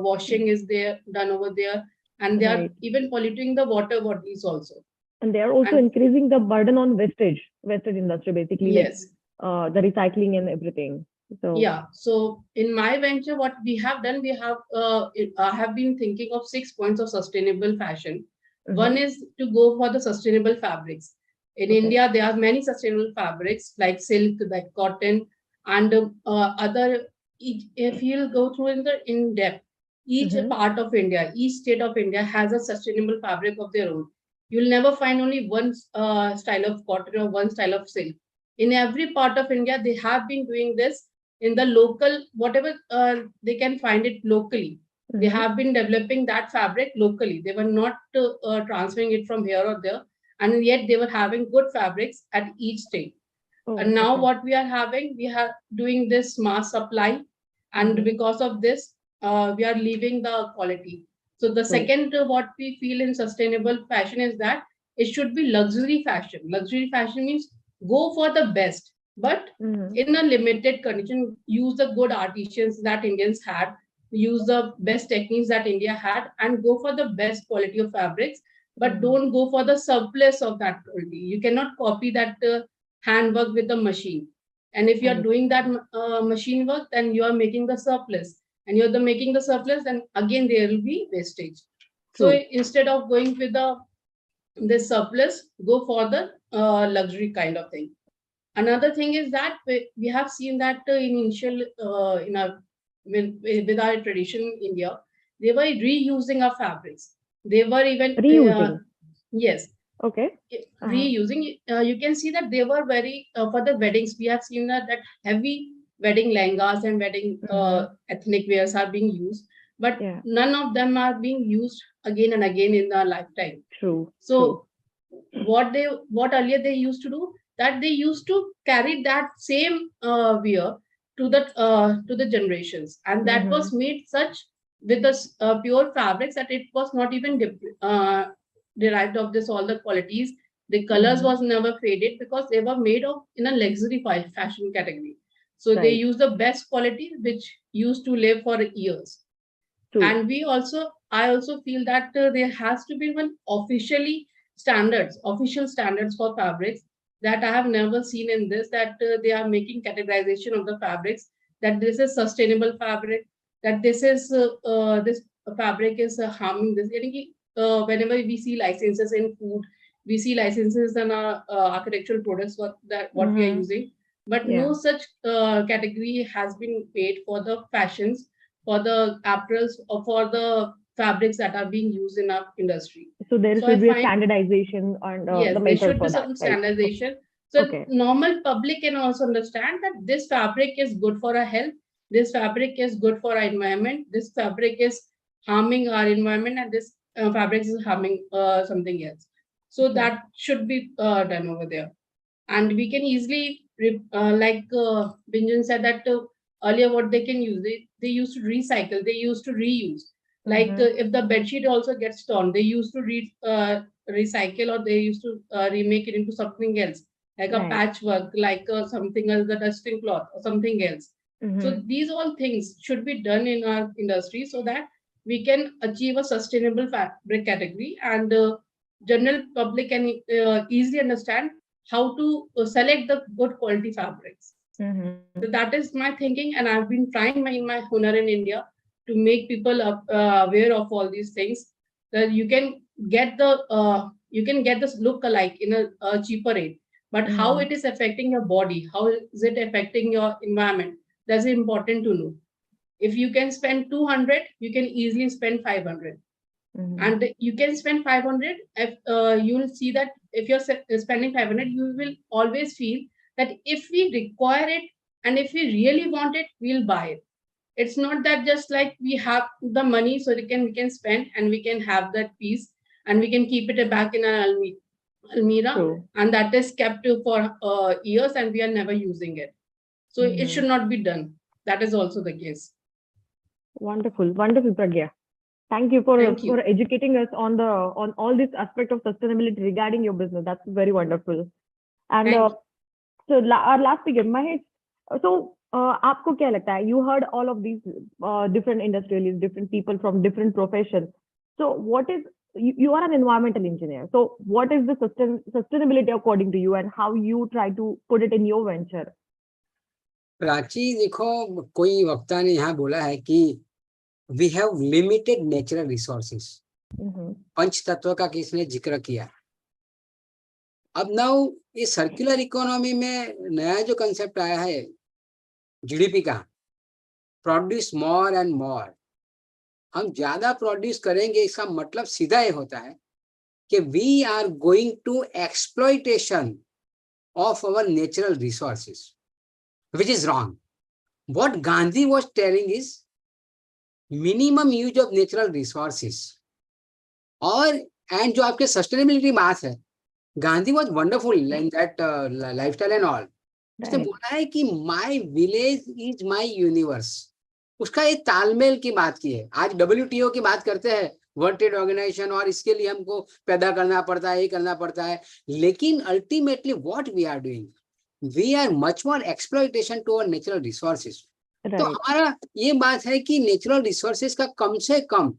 washing is there done over there, and they are even polluting the water bodies also. And they are also increasing the burden on wastage industry, basically. Yes. Like, the recycling and everything. So yeah. So in my venture, what we have done, I have been thinking of 6 points of sustainable fashion. One is to go for the sustainable fabrics. In India, there are many sustainable fabrics like silk, like cotton, and other. If you'll go through in depth, each part of India, each state of India has a sustainable fabric of their own. You'll never find only one style of cotton or one style of silk. In every part of India, they have been doing this in the local, whatever they can find it locally. They have been developing that fabric locally. They were not transferring it from here or there, and yet they were having good fabrics at each state. And now what we are having, we are doing this mass supply, and because of this, we are leaving the quality. So the second, what we feel in sustainable fashion is that it should be luxury fashion. Luxury fashion means go for the best, but in a limited condition. Use the good artisans that Indians had, use the best techniques that India had, and go for the best quality of fabrics, but don't go for the surplus of that quality. You cannot copy that handwork with the machine. And if you are doing that machine work, then you are making the surplus. And you're making the surplus, then again there will be wastage. So instead of going with this surplus, go for the luxury kind of thing. Another thing is that we have seen that with our tradition in India, they were reusing our fabrics. They were even reusing. Yes. Okay. Reusing. You can see that they were very for the weddings. We have seen that heavy wedding lehengas and wedding ethnic wears are being used, but none of them are being used again and again in their lifetime. True. So what earlier they used to do, that they used to carry that same wear to the generations, and that was made such with the pure fabrics that it was not even derived of this all the qualities. The colors was never faded, because they were made of in a luxury fashion category. So they use the best quality which used to live for years. And I also feel that there has to be one official standards for fabrics that I have never seen in this, that they are making categorization of the fabrics, that this is sustainable fabric, that this is this fabric is harming this. Whenever we see licenses in food, we see licenses in our architectural products what we are using, but no such category has been made for the fashions, for the apparels, or for the fabrics that are being used in our industry. So there should be a standardization on yes, the there should for be some standardization. So normal public can also understand that this fabric is good for our health, this fabric is good for our environment, this fabric is harming our environment, and this fabric is harming something else. So that should be done over there. And we can easily, like Binjan said that earlier, what they can use, they used to recycle, they used to reuse. Like if the bedsheet also gets torn, they used to recycle, or they used to remake it into something else, like a patchwork, like something else, the dusting cloth or something else. So these all things should be done in our industry so that we can achieve a sustainable fabric category, and the general public can easily understand how to select the good quality fabrics. So that is my thinking, and I've been trying in my Hunar in India to make people aware of all these things. That you can get this look alike in a cheaper rate, but how it is affecting your body, how is it affecting your environment, that's important to know. If you can spend 200, you can easily spend 500. And you can spend 500 if you will see that if you're spending 500, you will always feel that if we require it and if we really want it, we'll buy it. It's not that just like we have the money so we can spend and we can have that piece and we can keep it back in an almirah, and that is kept for years and we are never using it. So it should not be done. That is also the case. Wonderful, wonderful, Pragya. Thank you for educating us on all this aspect of sustainability regarding your business. That's very wonderful. And so our last speaker, Mahesh. So आपको क्या लगता है? You heard all of these different industrialists, different people from different professions. So what is, you are an environmental engineer. So what is the sustainability according to you, and how you try to put it in your venture? Prachi, देखो कोई वक्ता ने यहाँ बोला है कि we have limited natural resources. पंच तत्व का किसने जिक्र किया? अब नाउ ये सर्कुलर इकोनॉमी में नया जो कंसेप्ट आया है जीडीपी का, प्रोड्यूस मोर एंड मोर, हम ज्यादा प्रोड्यूस करेंगे, इसका मतलब सीधा ये होता है कि we are going to exploitation of our natural resources, which is wrong. What Gandhi was telling is minimum use of natural resources. और and जो आपके sustainability बात है, Gandhi was wonderful in that lifestyle and all. उसने बोला है कि my village is my universe. उसका एक तालमेल की बात की है. आज WTO की बात करते हैं, वर्ल्ड ट्रेड ऑर्गेनाइजेशन, और इसके लिए हमको पैदा करना पड़ता है, ये करना पड़ता है, लेकिन ultimately what we are doing, we are much more exploitation to our natural resources. तो हमारा ये बात है कि नेचुरल रिसोर्सेज का कम से कम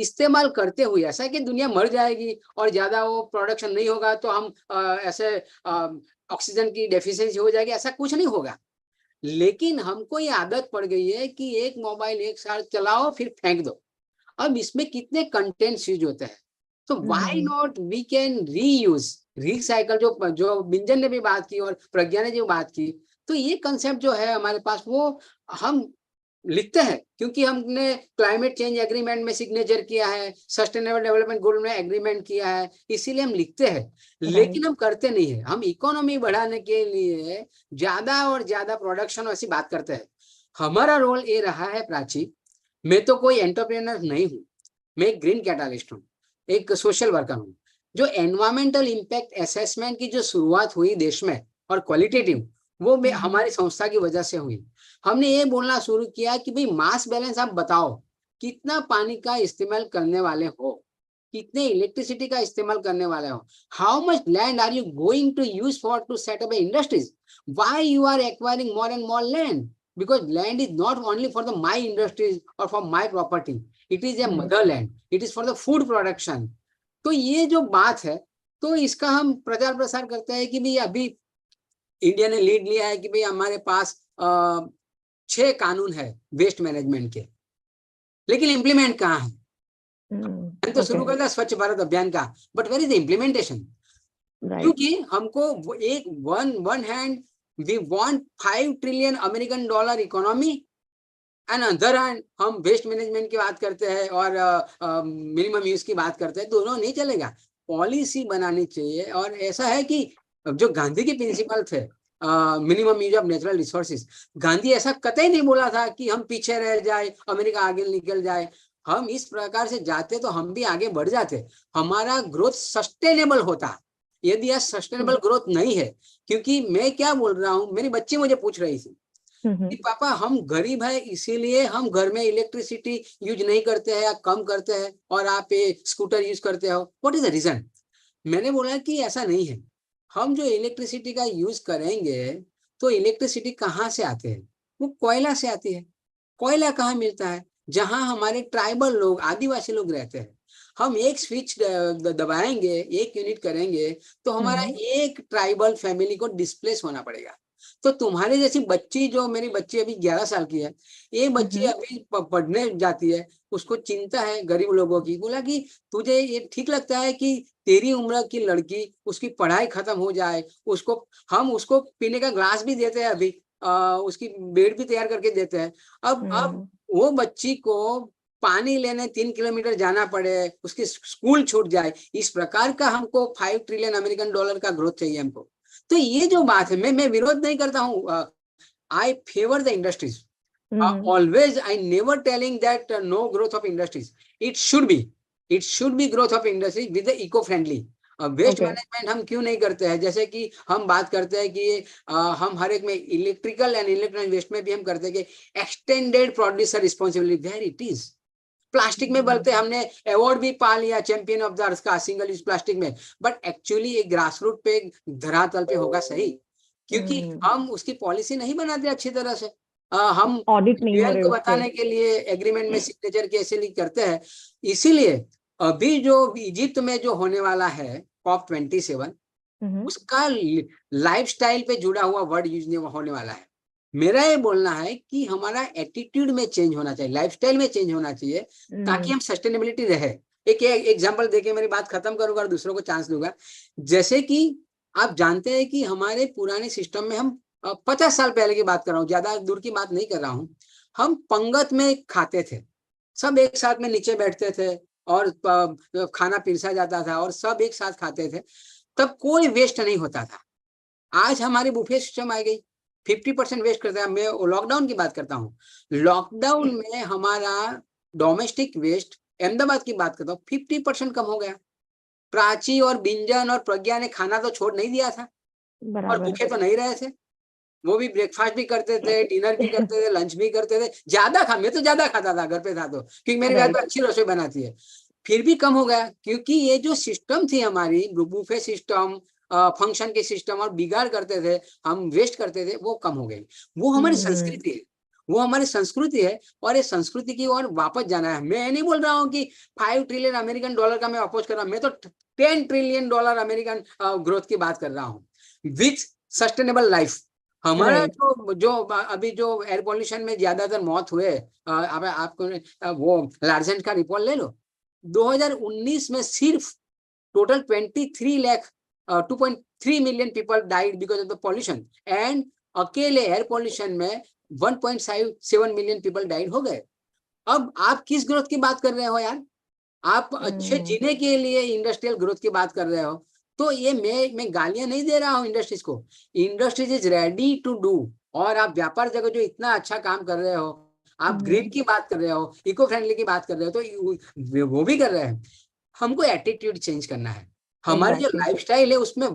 इस्तेमाल करते हुए, ऐसा कि दुनिया मर जाएगी और ज्यादा वो प्रोडक्शन नहीं होगा तो हम ऐसे ऑक्सीजन की डेफिशिएंसी हो जाएगी, ऐसा कुछ नहीं होगा. लेकिन हमको ये आदत पड़ गई है कि एक मोबाइल एक साल चलाओ फिर फेंक दो. अब इसमें कितने कंटेंट्स यूज होते हैं, तो why not we can reuse, recycle, जो बिंजन ने भी बात की और प्रज्ञा ने जो बात की. तो ये कंसेप्ट जो है हमारे पास, वो हम लिखते हैं क्योंकि हमने क्लाइमेट चेंज एग्रीमेंट में सिग्नेचर किया है, सस्टेनेबल डेवलपमेंट गोल में एग्रीमेंट किया है, इसीलिए हम लिखते हैं, लेकिन हम करते नहीं है. हम इकोनॉमी बढ़ाने के लिए ज्यादा और ज्यादा प्रोडक्शन ऐसी बात करते हैं. हमारा रोल ये रहा है प्राची, मैं तो कोई एंटरप्रेन्योर नहीं हूँ, मैं एक ग्रीन कैटालिस्ट हूँ, एक सोशल वर्कर हूँ. जो एनवायरमेंटल इम्पैक्ट असेसमेंट की जो शुरुआत हुई देश में और क्वालिटेटिव, वो हमारी संस्था की वजह से हुई. हमने ये बोलना शुरू किया कि भाई मास बैलेंस आप बताओ, कितना पानी का इस्तेमाल करने वाले हो, कितने इलेक्ट्रिसिटी का इस्तेमाल करने वाले हो, how much land are you going to use for to set up industries, why you are acquiring more and more land, because land is not only for the my industries or for my property, it is a motherland, it is for the food production. तो ये जो बात है, तो इसका हम प्रचार प्रसार करते हैं कि भाई अभी इंडिया ने लीड लिया है कि भाई हमारे पास 6 कानून है वेस्ट मैनेजमेंट के, लेकिन इम्प्लीमेंट कहाँ है? हम तो शुरू करते हैं स्वच्छ भारत अभियान का, but where is the implementation? क्योंकि हमको एक one hand we want $5 trillion American dollar economy, and other hand हम वेस्ट मैनेजमेंट की बात करते हैं और मिनिमम यूज की बात करते हैं. दोनों नहीं चलेगा, पॉलिसी बनानी चाहिए. और ऐसा है कि जो गांधी के प्रिंसिपल थे minimum use of natural resources. Gandhi ऐसा कतई नहीं बोला था कि हम पीछे रह जाए, अमेरिका आगे निकल जाए। हम इस प्रकार से जाते तो हम भी आगे बढ़ जाते, हमारा ग्रोथ सस्टेनेबल होता। यदि यह सस्टेनेबल ग्रोथ नहीं है, क्योंकि मैं क्या बोल रहा हूँ, मेरी बच्ची मुझे पूछ रही थी कि पापा हम गरीब है इसीलिए हम घर में इलेक्ट्रिसिटी यूज नहीं करते हैं या कम करते हैं और आप ये स्कूटर यूज करते हो, व्हाट इज द रीजन। मैंने बोला कि ऐसा नहीं है, हम जो इलेक्ट्रिसिटी का यूज करेंगे तो इलेक्ट्रिसिटी कहाँ से आते हैं, वो कोयला से आती है। कोयला कहाँ मिलता है, जहां हमारे ट्राइबल लोग, आदिवासी लोग रहते हैं। हम एक स्विच दबाएंगे, एक यूनिट करेंगे तो हमारा एक ट्राइबल फैमिली को डिस्प्लेस होना पड़ेगा। तो तुम्हारे जैसी बच्ची, जो मेरी बच्ची अभी 11 साल की है, ये बच्ची अभी पढ़ने जाती है, उसको चिंता है गरीब लोगों की। बोला कि तुझे ये ठीक लगता है कि तेरी उम्र की लड़की, उसकी पढ़ाई खत्म हो जाए, उसको हम उसको पीने का ग्लास भी देते हैं, अभी उसकी बेड भी तैयार करके देते हैं। अब वो बच्ची को पानी लेने 3 किलोमीटर जाना पड़े, उसकी स्कूल छूट जाए, इस प्रकार का हमको 5 ट्रिलियन अमेरिकन डॉलर का ग्रोथ चाहिए हमको। तो ये जो बात है, मैं विरोध नहीं करता हूँ, I favour the industries, always I never telling that no growth of industries, it should be growth of industries with eco friendly. Waste management हम क्यों नहीं करते हैं, जैसे कि हम बात करते हैं कि हम हर एक में इलेक्ट्रिकल एंड इलेक्ट्रॉनिक वेस्ट में भी हम करते हैं कि extended producer responsibility, where it is. Plastic में बोलते हमने अवार्ड भी पा लिया चैंपियन ऑफ द अर्थ का सिंगल यूज प्लास्टिक में, बट एक्चुअली एक ग्रास रूट पे, धरातल पे होगा सही, क्योंकि हम उसकी पॉलिसी नहीं बनाते अच्छी तरह से। हम ऑडिट नहीं हो रहे को बताने के लिए एग्रीमेंट में सिग्नेचर कैसे करते हैं। इसीलिए अभी जो इजिप्ट में जो होने वाला है COP27, उसका लाइफस्टाइल पे जुड़ा हुआ वर्ड यूज होने वाला है। मेरा ये बोलना है कि हमारा एटीट्यूड में चेंज होना चाहिए, लाइफस्टाइल में चेंज होना चाहिए, ताकि हम सस्टेनेबिलिटी रहे। एक एग्जांपल देके मेरी बात खत्म करूंगा और दूसरों को चांस दूंगा। जैसे कि आप जानते हैं कि हमारे पुराने सिस्टम में, हम 50 साल पहले की बात कर रहा हूँ, ज्यादा दूर की बात नहीं कर रहा हूँ, हम पंगत में खाते थे, सब एक साथ में नीचे बैठते थे और खाना पिरसा जाता था और सब एक साथ खाते थे, तब कोई वेस्ट नहीं होता था। आज हमारी बुफे सिस्टम आ गई, 50% वेस्ट करता है। मैं लॉकडाउन की बात करता हूँ, लॉकडाउन में हमारा डोमेस्टिक वेस्ट, अहमदाबाद की बात करता हूँ, 50% कम हो गया। प्राची और बिंजन और प्रज्ञा ने खाना तो छोड़ नहीं दिया था, और भूखे तो नहीं रहे थे, वो भी ब्रेकफास्ट भी करते थे, डिनर भी करते थे, लंच भी करते थे। मैं तो ज्यादा खाता था घर पे था तो, क्योंकि मेरे घर पे अच्छी रसोई बनाती है। फिर भी कम हो गया, क्योंकि ये जो सिस्टम थी हमारी, बुफे सिस्टम, फंक्शन के सिस्टम, और बिगाड़ करते थे, हम वेस्ट करते थे, वो कम हो गई। वो हमारी संस्कृति है, वो हमारी संस्कृति है, और ये संस्कृति की ओर वापस जाना है। मैं नहीं बोल रहा हूँ कि 5 ट्रिलियन अमेरिकन डॉलर का मैं अपोज कर रहा हूँ, मैं तो 10 ट्रिलियन डॉलर अमेरिकन ग्रोथ की बात कर रहा हूँ विथ सस्टेनेबल लाइफ। हमारा जो अभी जो एयर पॉल्यूशन में ज्यादातर मौत हुए, आपको वो लार्जेंट का रिपोर्ट ले लो, 2019 में सिर्फ total 2.3 million people died because of the pollution, and अकेले एयर पॉल्यूशन में 1.7 मिलियन पीपल डाइड हो गए। अब आप किस ग्रोथ की बात कर रहे हो यार? आप अच्छे जीने के लिए इंडस्ट्रियल ग्रोथ की बात कर रहे हो। तो ये मैं गालियां नहीं दे रहा हूँ इंडस्ट्रीज को, industries is ready to do. और आप व्यापार जगत जो इतना अच्छा काम कर रहे हो, आप ग्रीन की बात कर रहे हो, इको फ्रेंडली की बात कर रहे हो, तो वो भी कर रहे हैं। हमको एटीट्यूड चेंज करना है, हमारी जो लाइफस्टाइल है उसमें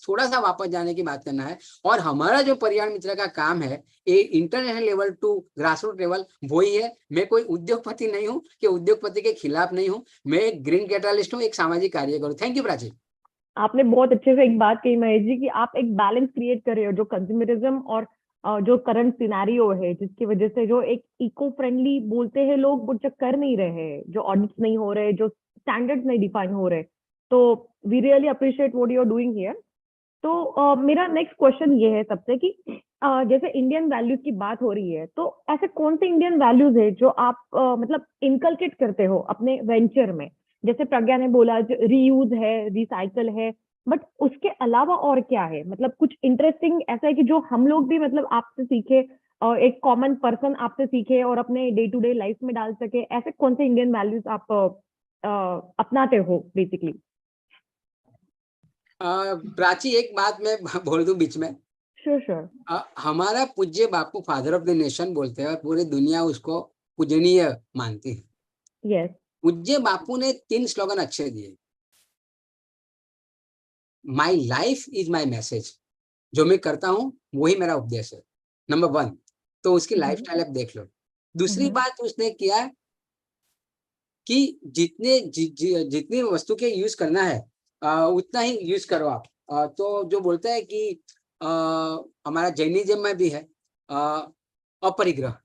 थोड़ा सा वापस जाने की बात करना है। और हमारा जो पर्यावरण मित्र का काम है, ये international level to grass root level वही है। मैं कोई उद्योगपति नहीं हूँ कि उद्योगपति के खिलाफ नहीं हूँ, मैं एक ग्रीन कैटलिस्ट हूँ, एक सामाजिक कार्यकर। Thank you Prachi. आपने बहुत अच्छे से एक बात कही महेश जी, कि आप एक बैलेंस क्रिएट कर रहे हो, जो कंज्यूमरिज्म और जो करंट सिनेरियो है, जिसकी वजह से जो एक इको फ्रेंडली बोलते हैं लोग, वो कर नहीं रहे, जो ऑडिट्स नहीं हो रहे, जो स्टैंडर्ड्स नहीं डिफाइन हो रहे। तो we really appreciate what you are doing here. तो मेरा नेक्स्ट क्वेश्चन ये है सबसे कि जैसे इंडियन वैल्यूज की बात हो रही है, तो ऐसे कौन से इंडियन वैल्यूज है जो आप मतलब इनकलकेट करते हो अपने वेंचर में? जैसे प्रज्ञा ने बोला रीयूज है, रिसाइकल है, बट उसके अलावा और क्या है? मतलब कुछ इंटरेस्टिंग ऐसा है कि जो हम लोग भी मतलब आपसे सीखे, एक कॉमन पर्सन आपसे सीखे और अपने डे टू डे लाइफ में डाल सके। ऐसे कौन से इंडियन वैल्यूज आप अपनाते हो बेसिकली? प्राची, एक बात मैं बोल दूं बीच में, Sure. हमारा पूज्य बापू फादर ऑफ द नेशन बोलते हैं और पूरी दुनिया उसको पूजनीय मानती है. Yes. पूज्य बापू ने 3 स्लोगन अच्छे दिए. My life is my message. जो मैं करता हूं वही मेरा उपदेश है. नंबर 1. तो उसकी लाइफ स्टाइल आप देख लो. दूसरी बात उसने किया कि जितनी वस्तु के यूज करना है उतना ही यूज करो आप. तो जो बोलता है कि हमारा जैनिज्म में भी है अपरिग्रह,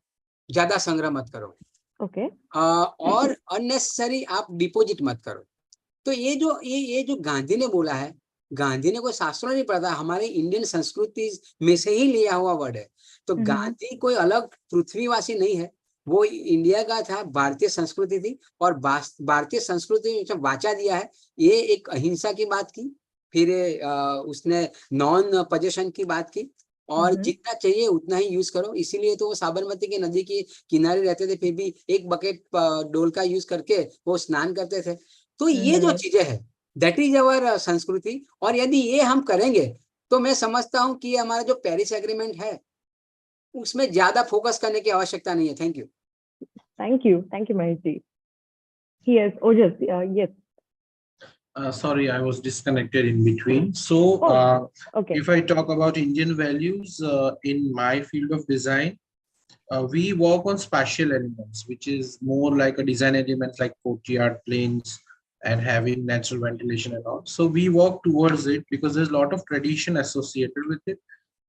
ज्यादा संग्रह मत करो. Okay. और अननेसेसरी आप डिपॉजिट मत करो. तो ये जो गांधी ने बोला है, गांधी ने कोई शास्त्रों नहीं पढ़ा, हमारे इंडियन संस्कृति में से ही लिया हुआ वर्ड है. तो गांधी कोई अलग पृथ्वीवासी नहीं है, वो इंडिया का था, भारतीय संस्कृति थी. और भारतीय संस्कृति में जब वाचा दिया है, ये एक अहिंसा की बात की, फिर उसने नॉन पोजेशन की बात की, और जितना चाहिए उतना ही यूज करो. इसीलिए तो वो साबरमती की नदी के किनारे रहते थे, फिर भी एक बकेट डोल का यूज करके वो स्नान करते थे. तो ये जो चीजें है, दैट इज अवर संस्कृति. और यदि ये हम करेंगे तो मैं समझता हूँ कि हमारा जो पेरिस एग्रीमेंट है उसमें ज्यादा फोकस करने की आवश्यकता नहीं है. Thank you. Thank you, Mahesh ji. Yes, Ojas, yes. Sorry, I was disconnected in between. So, Okay. if I talk about Indian values in my field of design, we work on spatial elements, which is more like a design elements like courtyard, planes, and having natural ventilation and all. So we work towards it because there's a lot of tradition associated with it.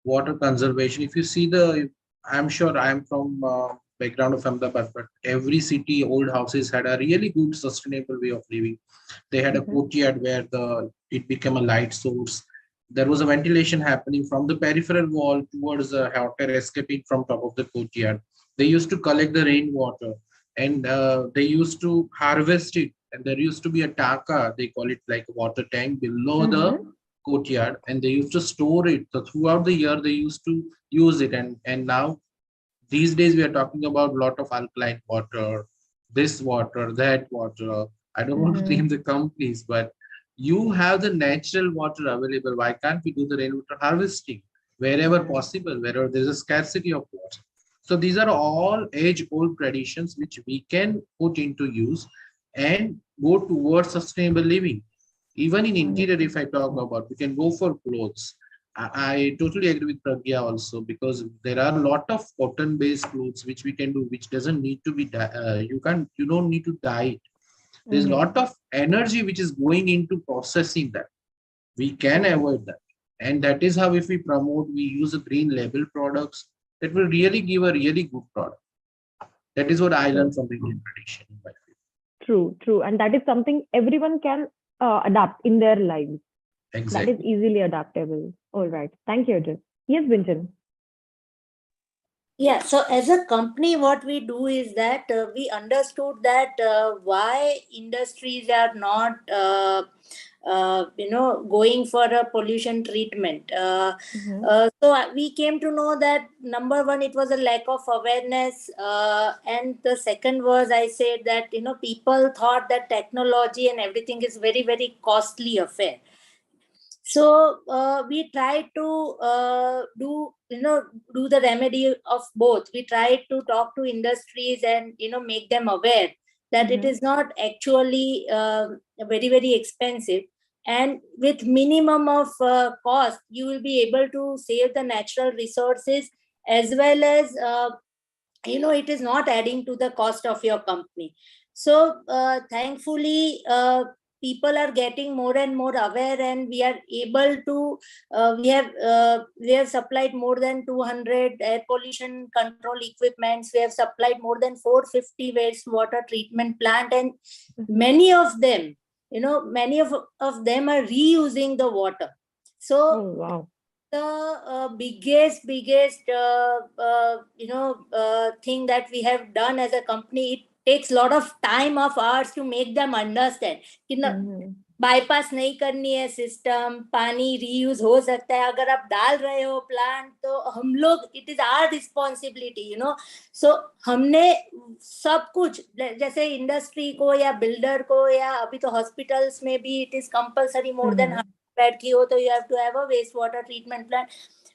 Water conservation. If you see I'm sure I'm from background of Ahmedabad, but every city, old houses had a really good sustainable way of living. They had a courtyard where it became a light source. There was a ventilation happening from the peripheral wall towards the water escaping from top of the courtyard. They used to collect the rainwater and they used to harvest it. And there used to be a taka, they call it like a water tank below the courtyard, and they used to store it. So throughout the year, they used to use it. And now, these days, we are talking about a lot of alkaline water, this water, that water. I don't want to name the companies, but you have the natural water available. Why can't we do the rainwater harvesting wherever possible, wherever there's a scarcity of water? So these are all age-old traditions which we can put into use and go towards sustainable living. Even in interior, if I talk about, we can go for clothes. I totally agree with Pragya also, because there are a lot of cotton-based clothes which we can do, which doesn't need to be, you don't need to dye it. There's a lot of energy which is going into processing that. We can avoid that. And that is how, if we promote, we use a green label products, that will really give a really good product. That is what I learned from the Indian tradition. True. And that is something everyone can adapt in their lives. Exactly. That is easily adaptable. All right. Thank you, Ajay. Yes, Vincent. Yeah, so as a company, what we do is that we understood that why industries are not, going for a pollution treatment. So we came to know that number one, it was a lack of awareness, and the second was, I said that people thought that technology and everything is very, very costly affair. So we tried to do the remedy of both. We tried to talk to industries and make them aware that it is not actually very, very expensive, and with minimum of cost you will be able to save the natural resources, as well as it is not adding to the cost of your company. So thankfully people are getting more and more aware, and we are able to we have supplied more than 200 air pollution control equipments. We have supplied more than 450 wastewater treatment plant, and many of them of them are reusing the water. So the biggest thing that we have done as a company, it takes a lot of time of ours to make them understand कि bypass नहीं करनी है system, पानी reuse हो सकता है, अगर आप डाल रहे हो प्लांट तो हम लोग, it is our responsibility so हमने सब कुछ, जैसे इंडस्ट्री को या बिल्डर को, या अभी तो हॉस्पिटल्स में भी it is compulsory, more than 100 bed की हो तो you have to have a waste water treatment plant.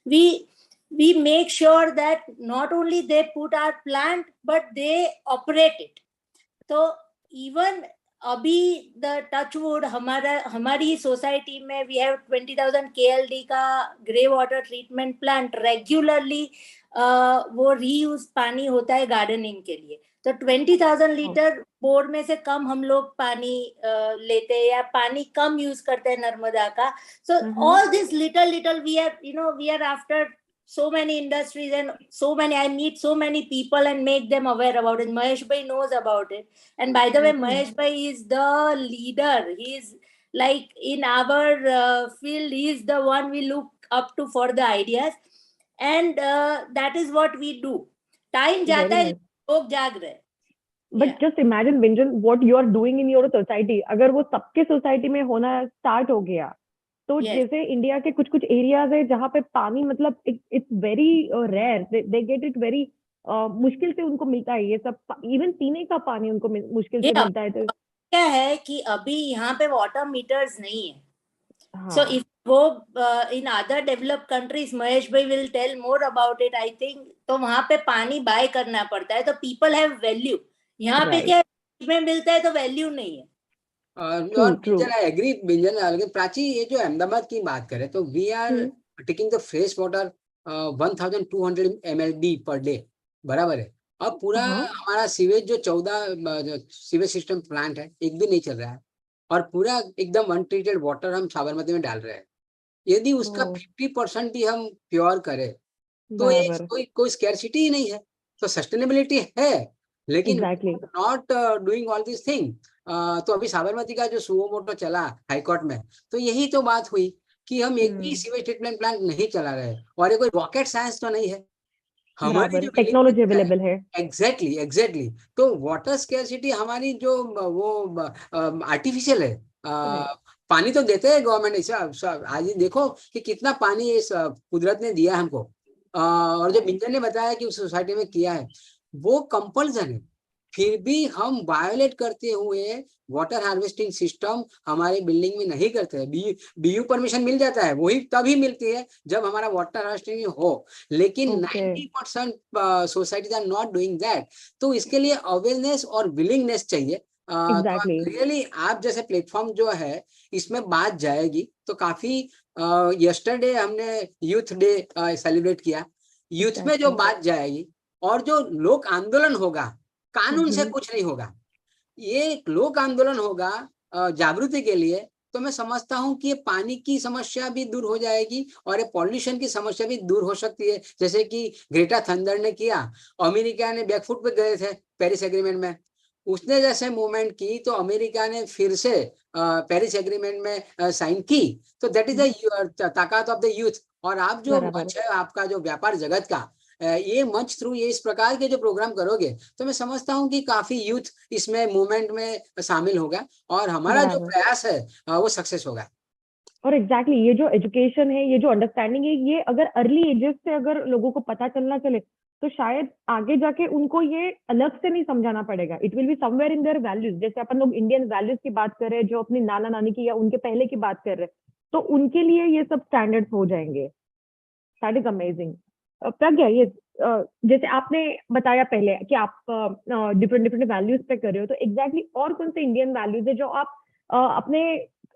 we make sure that not only they put our plant but they operate it. So even अभी the touchwood हमारी society में we have 20,000 KLD का grey water treatment plant regularly वो reuse पानी होता है gardening के लिए. तो 20,000 लीटर बोर में से कम हम लोग पानी लेते हैं या पानी कम यूज करते हैं नर्मदा का. So all this little we are after so many industries and so many, I meet so many people and make them aware about it. Mahesh Bhai knows about it. And by the way, Mahesh Bhai is the leader. He is like in our field, he is the one we look up to for the ideas. And that is what we do. Time jata hai, log जाग रहे. But just imagine, Vinjan, what you are doing in your society. अगर वो सबके society में होना start हो गया, तो जैसे इंडिया के कुछ कुछ एरियाज है जहाँ पे पानी मतलब it's very rare, they get it very मुश्किल से उनको मिलता है ये सब. इवन पीने का पानी उनको मुश्किल से मिलता है. तो क्या है कि अभी यहाँ पे वाटर मीटर्स नहीं है. So if वो in other developed countries, Mahesh Bhai will tell more about it, I think. तो वहाँ पे पानी बाय करना पड़ता है, तो people have value. यहाँ पे क्या में मिलता है तो वैल्यू नहीं है. और बिंजन आई एग्री बिंजन. लेकिन प्राची, ये जो अहमदाबाद की बात करें तो we are taking the fresh water 1200 ml per day, बराबर है. अब पूरा हमारा सीवेज जो 14 सीवेज सिस्टम प्लांट है एक भी नहीं चल रहा है, और पूरा एकदम अनट्रीटेड वाटर हम साबरमती में डाल रहे हैं. यदि उसका 50% भी हम प्योर करें तो ये कोई स्कैरसिटी ही नहीं है. तो सस्टेनेबिलिटी है, लेकिन not doing all this thing. तो अभी साबरमती का जो सुओ मोटो चला हाईकोर्ट में, तो यही तो बात हुई कि हम एक भी सीवेज ट्रीटमेंट प्लांट नहीं चला रहे. और ये कोई रॉकेट साइंस तो नहीं है, हमारी जो टेक्नोलॉजी अवेलेबल है. एग्जैक्टली. तो वाटर स्कैरसिटी हमारी जो वो आर्टिफिशियल है. पानी तो देते हैं गवर्नमेंट. आज देखो कि कितना पानी इस कुदरत ने दिया हमको. और जो बिंजन ने बताया कि उस सोसाइटी में किया है, वो कंपल्सन है. फिर भी हम वायोलेट करते हुए वाटर हार्वेस्टिंग सिस्टम हमारे बिल्डिंग में नहीं करते हैं. बीयू परमिशन मिल जाता है, वही तभी मिलती है जब हमारा वाटर हार्वेस्टिंग हो. लेकिन 90% societies are not doing that. तो इसके लिए अवेयरनेस और विलिंगनेस चाहिए. रियली आप जैसे प्लेटफॉर्म जो है इसमें बात जाएगी तो काफी. यस्टरडे हमने यूथ डे सेलिब्रेट किया. यूथ में जो बात जाएगी और जो लोक आंदोलन होगा, कानून से कुछ नहीं होगा, ये लोक आंदोलन होगा जागृति के लिए. तो मैं समझता हूँ कि ये पानी की समस्या भी दूर हो जाएगी और ये पॉल्यूशन की समस्या भी दूर हो सकती है. जैसे कि ग्रेटा थंडर ने किया, अमेरिका ने बैकफुट पे गए थे पेरिस एग्रीमेंट में, उसने जैसे मूवमेंट की तो अमेरिका ने फिर से पेरिस एग्रीमेंट में साइन की. तो दैट इज द ताकत ऑफ द यूथ. और आप जो मंच है आपका जो व्यापार जगत का, ये मंच थ्रू ये इस प्रकार के जो प्रोग्राम करोगे तो मैं समझता हूँ कि काफी यूथ इसमें मूवमेंट में शामिल होगा और हमारा जो प्रयास है वो सक्सेस होगा. और एग्जैक्टली ये जो एजुकेशन है, ये जो अंडरस्टैंडिंग है, ये अगर अर्ली एजेस से अगर लोगों को पता चलना चले तो शायद आगे जाके उनको ये अलग से नहीं समझाना पड़ेगा. It will be somewhere in their values. जैसे अपन लोग इंडियन वैल्यूज की बात कर रहे हैं, जो अपने नाना नानी की या उनके पहले की बात कर रहे हैं, तो उनके लिए ये सब स्टैंडर्ड्स हो जाएंगे. That is amazing. प्रज्ञा, ये जैसे आपने बताया पहले कि आप डिफरेंट डिफरेंट वैल्यूज पे कर रहे हो, तो एग्जैक्टली और कौन से इंडियन वैल्यूज है जो आप अपने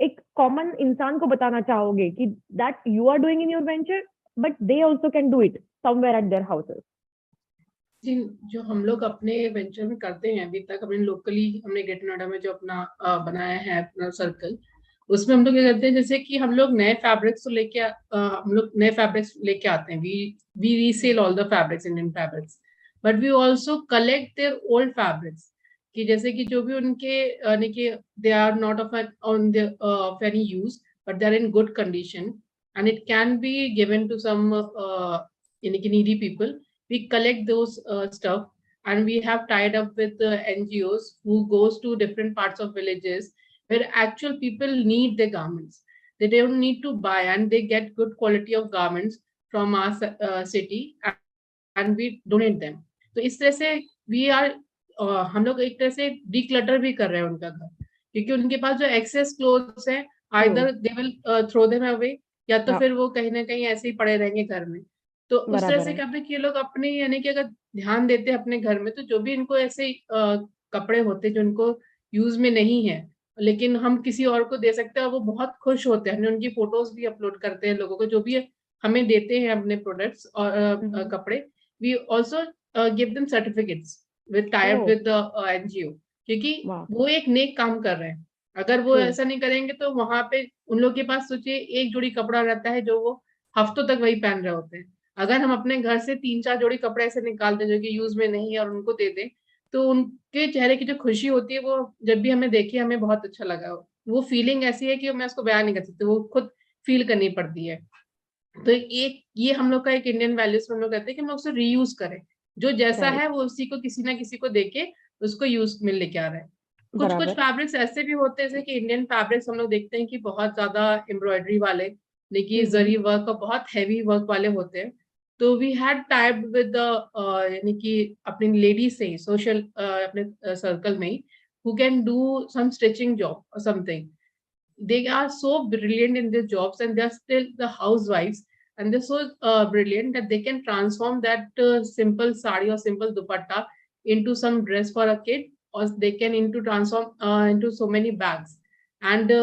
एक कॉमन इंसान को बताना चाहोगे कि that you are doing in your venture but they also can do it somewhere at their houses? जी, जो हम लोग अपने वेंचर में करते हैं अभी तक, हमने लोकली हमने ग्रेटर नोएडा में जो अपना बनाया है अपना सर्कल, उसमें हम लोग क्या करते हैं, जैसे कि हम लोग नए फैब्रिक्स तो लेके हम लोग नए फैब्रिक्स लेके आते हैं. We resell all the fabrics, Indian fabrics, but we also collect their old fabrics. कि जैसे कि जो भी उनके यानी कि they are not of any use but they are in good condition and it can be given to some यानी कि needy people. We collect those stuff and we have tied up with NGOs who goes to different parts of villages where actual people need their garments. They don't need to buy and they get good quality of garments from our city and we donate them. तो इस तरह से we are हम लोग एक तरह से declutter भी कर रहे हैं उनका घर, क्योंकि उनके पास जो excess clothes हैं either they will throw them away या तो फिर वो कहीं ना कहीं ऐसे ही पड़े रहेंगे घर में। तो उस तरह बराबर से है। करते कि ये लोग अपने यानी कि अगर ध्यान देते हैं अपने घर में, तो जो भी इनको ऐसे कपड़े होते जो इनको यूज में नहीं है लेकिन हम किसी और को दे सकते हैं, वो बहुत खुश होते हैं। हमने उनकी फोटोज भी अपलोड करते हैं लोगों को जो भी हमें देते हैं अपने प्रोडक्ट्स और कपड़े। We also give them certificates with tie up with the NGO, क्योंकि वो एक नेक काम कर रहे हैं। अगर वो ऐसा नहीं करेंगे तो वहां पे उन लोग के पास सोचिए एक जोड़ी कपड़ा रहता है जो वो हफ्तों तक वही पहन रहे होते हैं। अगर हम अपने घर से 3-4 जोड़ी कपड़े ऐसे निकाल दें जो कि यूज में नहीं है और उनको दे दें, तो उनके चेहरे की जो खुशी होती है वो जब भी हमें देखी हमें बहुत अच्छा लगा। वो फीलिंग ऐसी है कि मैं उसको बयान नहीं कर सकती, वो खुद फील करनी पड़ती है। तो एक ये हम लोग का एक इंडियन वैल्यूज में हम लोग कहते हैं कि हम लोग उसे रीयूज करें, जो जैसा है वो उसी को किसी ना किसी को देके उसको यूज में लेके आ रहा है। कुछ कुछ फैब्रिक्स ऐसे भी होते हैं जैसे कि इंडियन फैब्रिक्स हम लोग देखते हैं कि बहुत ज्यादा एम्ब्रॉयडरी वाले, देखिए जरी वर्क और बहुत हैवी वर्क वाले होते हैं। तो वी हैड टाइप विद यानी कि अपनी लेडीज से सोशल अपने सर्कल में ही who can do some stitching job और something. They are so brilliant in their jobs and they're still the housewives, and they're so brilliant that they can transform that simple sari or simple dupatta into some dress for a kid, or they can into transform into so many bags. And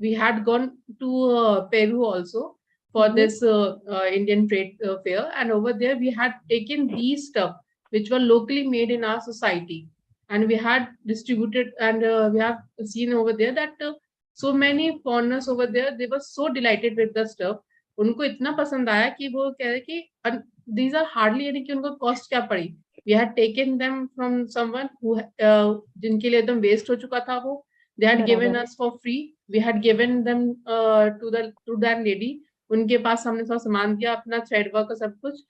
we had gone to Peru also for this Indian trade fair, and over there we had taken these stuff which were locally made in our society, and we had distributed, and we have seen over there that so many foreigners over there, they were so delighted with the stuff. उनको इतना पसंद आया कि वो कह रहे कि these are hardly, यानी कि उनको कॉस्ट क्या पड़ी। we had taken them from someone who जिनके लिए एकदम वेस्ट हो चुका था वो, they had given us for free, we had given them to that lady, उनके पास हमने थोड़ा सामान दिया अपना थ्रेड वर्क और सब कुछ,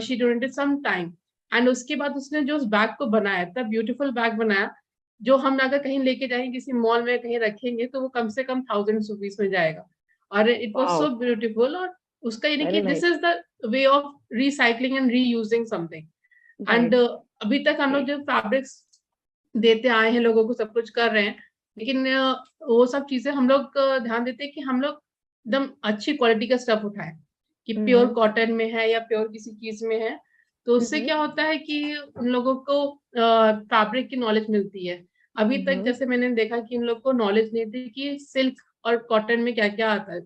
she donated some time, and उसके बाद उसने जो उस बैग को बनाया, इतना ब्यूटीफुल बैग बनाया जो हम अगर कहीं लेके जाएंगे किसी मॉल में कहीं रखेंगे तो वो कम से कम थाउजेंड्स रुपीज में जाएगा। और इट वाज सो ब्यूटीफुल, और उसका यानी कि this is the way of recycling and reusing something. And अभी तक हम लोग जो फैब्रिक्स देते आए हैं लोगों को, सब कुछ कर रहे हैं, लेकिन वो सब चीजें हम लोग ध्यान देते हैं कि हम लोग एकदम अच्छी क्वालिटी का स्टफ उठाएं, कि प्योर कॉटन में है या प्योर किसी चीज में है। तो उससे क्या होता है कि उन लोगों को फैब्रिक की नॉलेज मिलती है। अभी तक जैसे मैंने देखा कि इन लोग को नॉलेज नहीं थी कि सिल्क और कॉटन में क्या क्या आता है।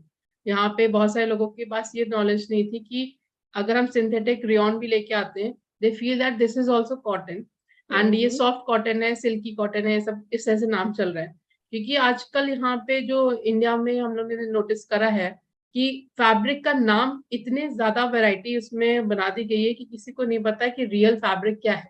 यहाँ पे बहुत सारे लोगों के पास ये नॉलेज नहीं थी कि अगर हम सिंथेटिक रेयॉन भी लेके आते हैं, they feel that this is also cotton, and ये सॉफ्ट कॉटन है, सिल्की कॉटन है, सब इस तरह से नाम चल रहा है। क्योंकि आजकल यहाँ पे जो इंडिया में हम लोगों ने नोटिस करा है कि फैब्रिक का नाम इतने ज्यादा वैरायटी उसमें बना दी गई है कि किसी को नहीं पता कि रियल फैब्रिक क्या है।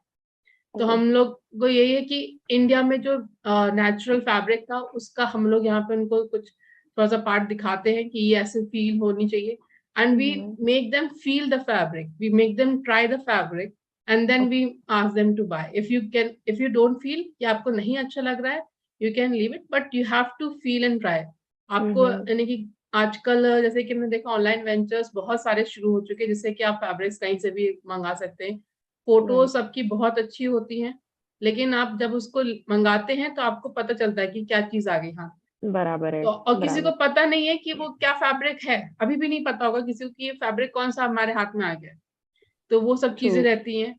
तो हम लोग को यही है कि इंडिया में जो नेचुरल फैब्रिक था उसका हम लोग यहाँ पे उनको कुछ थोड़ा सा पार्ट दिखाते हैं कि ये ऐसे फील होनी चाहिए, and we make them feel the fabric, we make them try the fabric, and then we ask them to buy. If you don't feel कि आपको नहीं अच्छा लग रहा है, you can leave it, but you have to feel and try. आपको यानी कि आजकल जैसे कि हमने देखा ऑनलाइन वेंचर्स बहुत सारे शुरू हो चुके हैं, जिससे कि आप फैब्रिक्स कहीं से भी मंगा सकते हैं। फोटो सबकी बहुत अच्छी होती हैं, लेकिन आप जब उसको मंगाते हैं तो आपको पता चलता है कि क्या चीज आ गई हाथ। बराबर है। तो और किसी को पता नहीं है कि वो क्या फैब्रिक है, अभी भी नहीं पता होगा किसी को कि ये फैब्रिक कौन सा हमारे हाथ में आ गया। तो वो सब चीजें रहती हैं।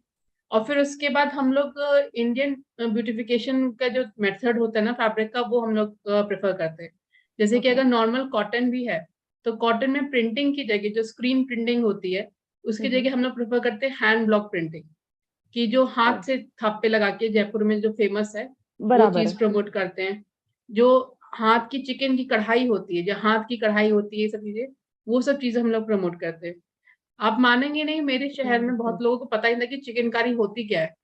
और फिर उसके बाद हम लोग इंडियन ब्यूटिफिकेशन का जो मेथड होता है ना फैब्रिक का, वो हम लोग प्रेफर करते हैं। जैसे कि अगर नॉर्मल कॉटन भी है तो कॉटन में प्रिंटिंग की जगह जो स्क्रीन प्रिंटिंग होती है उसकी जगह हम लोग प्रेफर करते हैं हैंड ब्लॉक प्रिंटिंग, कि जो हाथ से थापे लगा के जयपुर में जो फेमस है वो चीज प्रमोट करते हैं। जो हाथ की चिकन की कढ़ाई होती है, जो हाथ की कढ़ाई होती है, सब चीजें, वो सब चीजें हम लोग प्रमोट करते हैं। आप मानेंगे नहीं, मेरे शहर में बहुत लोगों को पता ही नहीं कि चिकनकारी होती क्या है।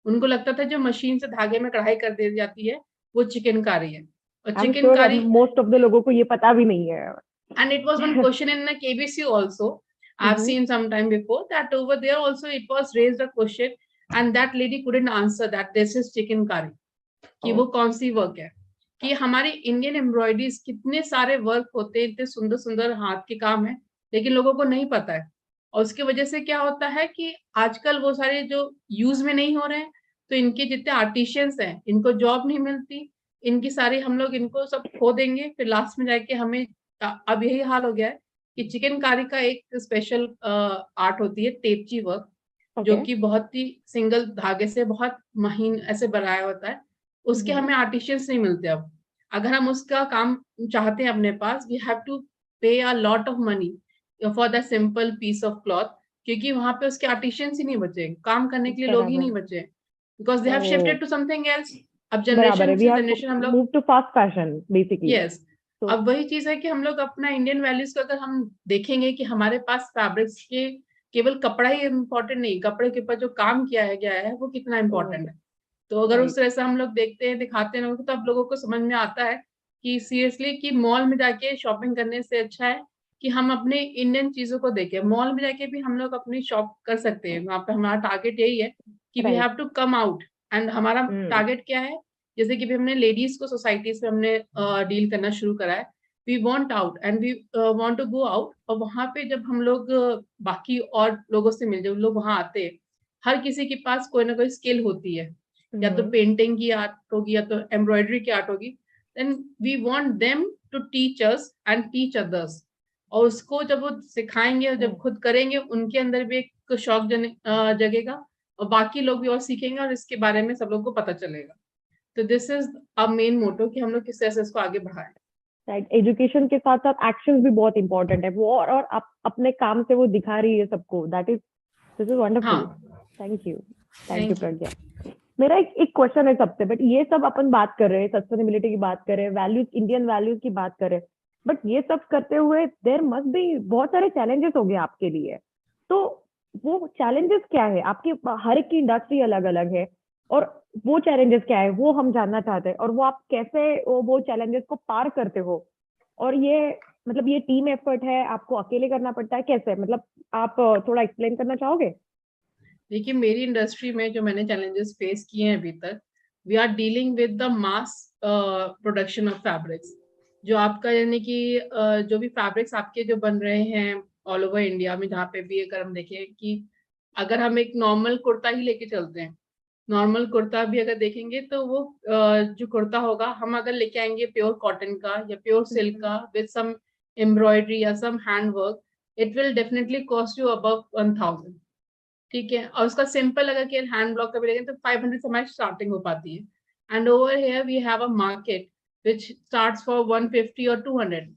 उनको लगता था जो मशीन से धागे में कढ़ाई कर दी जाती है वो चिकनकारी है। और चिकनकारी मोस्ट ऑफ द लोगों को ये पता भी नहीं है। And it was one question in the KBC also. I've seen some time before that over there also it was raised a question, and that lady couldn't answer that this is chicken curry, कि वो कौन सी work है। कि हमारे Indian embroideries कितने सारे work होते हैं, इतने सुंदर सुंदर हाथ के काम है, लेकिन लोगों को नहीं पता है। और उसकी वजह से क्या होता है कि आजकल वो सारे जो यूज में नहीं हो रहे हैं, तो इनके जितने आर्टिशियंस हैं इनको जॉब नहीं मिलती, इनकी सारी हम लोग इनको सब खो देंगे, फिर लास्ट में जाके हमें अब यही हाल हो गया है कि चिकनकारी का एक स्पेशल आर्ट होती है टेपची वर्क, जो कि बहुत ही सिंगल धागे से बहुत महीन ऐसे बनाया होता है। उसके हमें आर्टिशियंस नहीं मिलते अब। अगर हम उसका काम चाहते हैं अपने पास, we have to pay a lot of money for that simple piece of cloth, क्योंकि वहां पे उसके आर्टिशियंस ही नहीं बचे, काम करने के लिए लोग ही नहीं बचे, because they have shifted to something else. अब जनरेशन से जनरेशन हम लोग move to fast fashion basically. Yes, अब वही चीज है कि हम लोग अपना इंडियन वैल्यूज को अगर हम देखेंगे कि हमारे पास फैब्रिक्स के केवल कपड़ा ही इम्पोर्टेंट नहीं, कपड़े के ऊपर जो काम किया है गया है वो कितना इम्पोर्टेंट है। तो अगर उस तरह से हम लोग देखते हैं, दिखाते हैं लोगों को, तो अब लोगों को समझ में आता है कि सीरियसली कि मॉल में जाके शॉपिंग करने से अच्छा है कि हम अपने इंडियन चीजों को देखें। मॉल में जाके भी हम लोग अपनी शॉप कर सकते हैं, वहां पे हमारा टारगेट यही है कि we have to come out. And हमारा टारगेट क्या है, जैसे कि भी हमने लेडीज को सोसाइटीज में हमने डील करना शुरू करा है, we want out and we want to go out. और वहां पे जब हम लोग बाकी और लोगों से मिल, जब लोग वहां आते हैं, हर किसी के पास कोई ना कोई स्किल होती है, या तो पेंटिंग की आर्ट होगी या तो एम्ब्रॉयडरी की आर्ट होगी, then we want them to teach us and teach others. और उसको जब वो सिखाएंगे और जब खुद करेंगे, उनके अंदर भी एक शौक जगेगा और बाकी लोग भी और सीखेंगे और इसके बारे में सब लोग को पता चलेगा। तो this is a main motto कि हम लोग किस तरह से इसको आगे बढ़ाएं। राइट, एजुकेशन के साथ साथ एक्शंस भी बहुत इंपॉर्टेंट है वो, और अपने काम से वो दिखा रही है सबको। This is wonderful. Thank you Pragya. मेरा एक क्वेश्चन है सबसे, बट ये सब अपन बात कर रहे हैं, सस्टेनेबिलिटी की बात कर रहे हैं, वैल्यूज, इंडियन वैल्यूज की बात कर रहे हैं, बट ये सब करते हुए देयर मस्ट बी बहुत सारे चैलेंजेस हो गए आपके लिए। तो वो चैलेंजेस क्या है आपकी? हर एक की इंडस्ट्री अलग अलग है, और वो चैलेंजेस क्या है वो हम जानना चाहते हैं, और वो आप कैसे वो चैलेंजेस को पार करते हो? और ये मतलब ये टीम एफर्ट है, आपको अकेले करना पड़ता है, कैसे? मतलब आप थोड़ा एक्सप्लेन करना चाहोगे? देखिए, मेरी इंडस्ट्री में जो मैंने चैलेंजेस फेस किए हैं अभी तक, we are dealing with the mass production of fabrics. जो आपका यानी कि जो भी फैब्रिक्स आपके जो बन रहे हैं ऑल ओवर इंडिया में, जहाँ पे भी अगर हम देखें कि अगर हम एक नॉर्मल कुर्ता ही लेके चलते हैं, नॉर्मल कुर्ता भी अगर देखेंगे तो वो जो कुर्ता होगा, हम अगर लेके आएंगे प्योर कॉटन का या प्योर सिल्क का विद सम एम्ब्रॉयडरी या some hand work, it will definitely cost you above 1000। ठीक है, और उसका सिंपल अगर कि हैंड ब्लॉक का भी लेंगे तो 500 से हमारी स्टार्टिंग हो पाती है। And over here we have a market which starts for 150 or 200.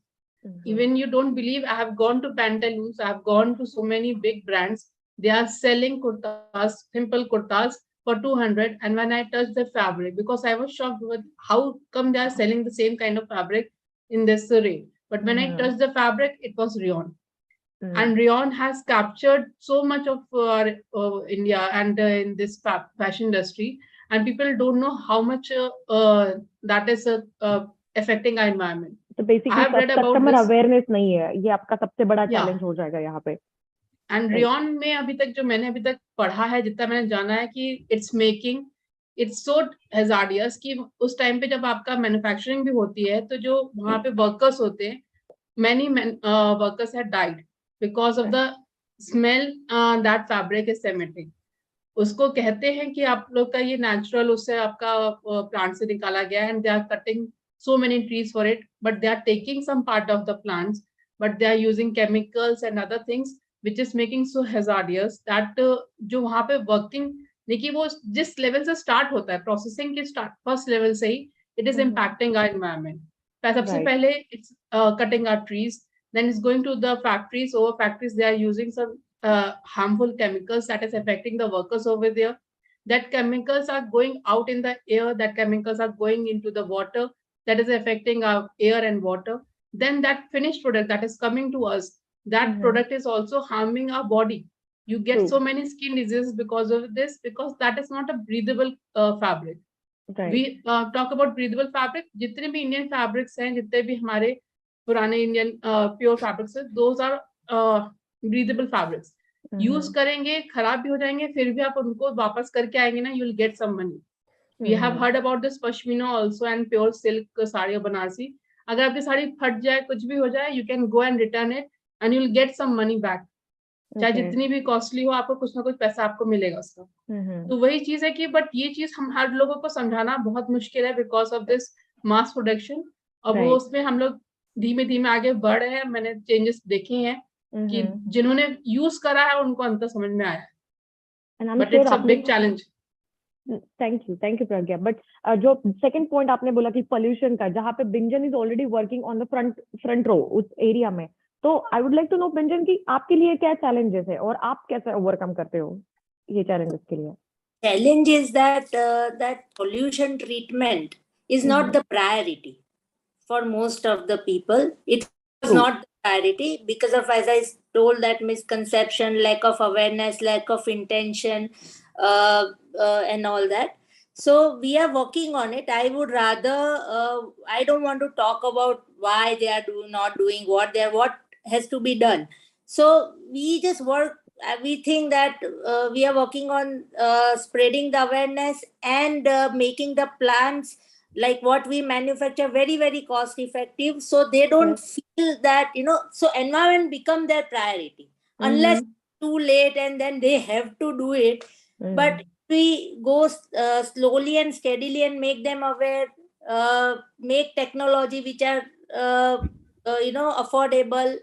Even you don't believe, I have gone to Pantaloons, I have gone to so many big brands, they are selling kurtas, simple kurtas for 200. And when I touched the fabric, because I was shocked with how come they are selling the same kind of fabric in this rate, but when I touched the fabric, it was rayon. And rayon has captured so much of India and in this fashion industry, and people don't know how much that is affecting our environment. तो basically customer awareness नहीं है, ये आपका सबसे बड़ा challenge हो जाएगा यहाँ पे। एंड रेयन में अभी तक जो मैंने अभी तक पढ़ा है, जितना मैंने जाना है कि इट्स सो हैजार्डियस कि उस टाइम पे जब आपका मैन्युफैक्चरिंग भी होती है, तो जो वहाँ पे वर्कर्स होते हैं, many workers had died because of the smell that fabric is semitic. उसको कहते हैं कि आप लोग का ये नेचुरल उससे आपका प्लांट से निकाला गया, and they are cutting so many trees for it, but they are taking some part of the plants, but they are using chemicals and other things which is making so hazardous that जो वहाँ पे working देखिए वो जिस level से start होता है processing के फर्स्ट लेवल से ही it is impacting our environment. सबसे पहले it's cutting our trees, then it's going to the factories. Over factories they are using some harmful chemicals that is affecting the workers over there. That chemicals are going out in the air, that chemicals are going into the water, that is affecting our air and water. Then that finished product that is coming to us, that product is also harming our body. You get so many skin diseases because of this, because that is not a breathable fabric. We talk about breathable fabric. जितने भी Indian fabrics हैं, जितने भी हमारे पुराने Indian pure fabrics हैं, those are breathable fabrics. Use करेंगे, खराब भी हो जाएंगे, फिर भी आप उनको वापस करके आएंगे ना, you'll get some money. We have heard about this pashmina also and pure silk sari और बनारसी. अगर आपकी साड़ी फट जाए, कुछ भी हो जाए, you can go and return it and you'll get some money back. चाहे जितनी भी कॉस्टली हो, आपको कुछ ना कुछ पैसा आपको मिलेगा उसका। तो वही चीज है कि बट ये चीज हम हर लोगों को समझाना बहुत मुश्किल है because of this mass production. और वो उसमें हम लोग धीमे धीमे आगे बढ़ रहे हैं। मैंने चेंजेस देखे हैं कि जिन्होंने यूज करा है उनको अंतर समझ में आया है, but it's a big challenge. Thank you Pragya. But जो सेकंड पॉइंट आपने बोला कि पोल्यूशन का, जहाँ पे Binjan is already working on the front row उस एरिया में, तो I would like to know Binjan की आपके लिए क्या चैलेंजेस है और आप कैसे ओवरकम करते हो ये चैलेंजेस के लिए? Challenge is that pollution treatment is not the priority for most of the people. It was not the priority because of, as I told, that misconception, lack of awareness, lack of intention, and all that. So we are working on it. I would rather, I don't want to talk about why they are not doing what has to be done. So we just work. We think that we are working on spreading the awareness and making the plants like what we manufacture very, very cost effective, so they don't feel that, so environment become their priority unless too late and then they have to do it. But if we go slowly and steadily and make them aware, make technology which are affordable,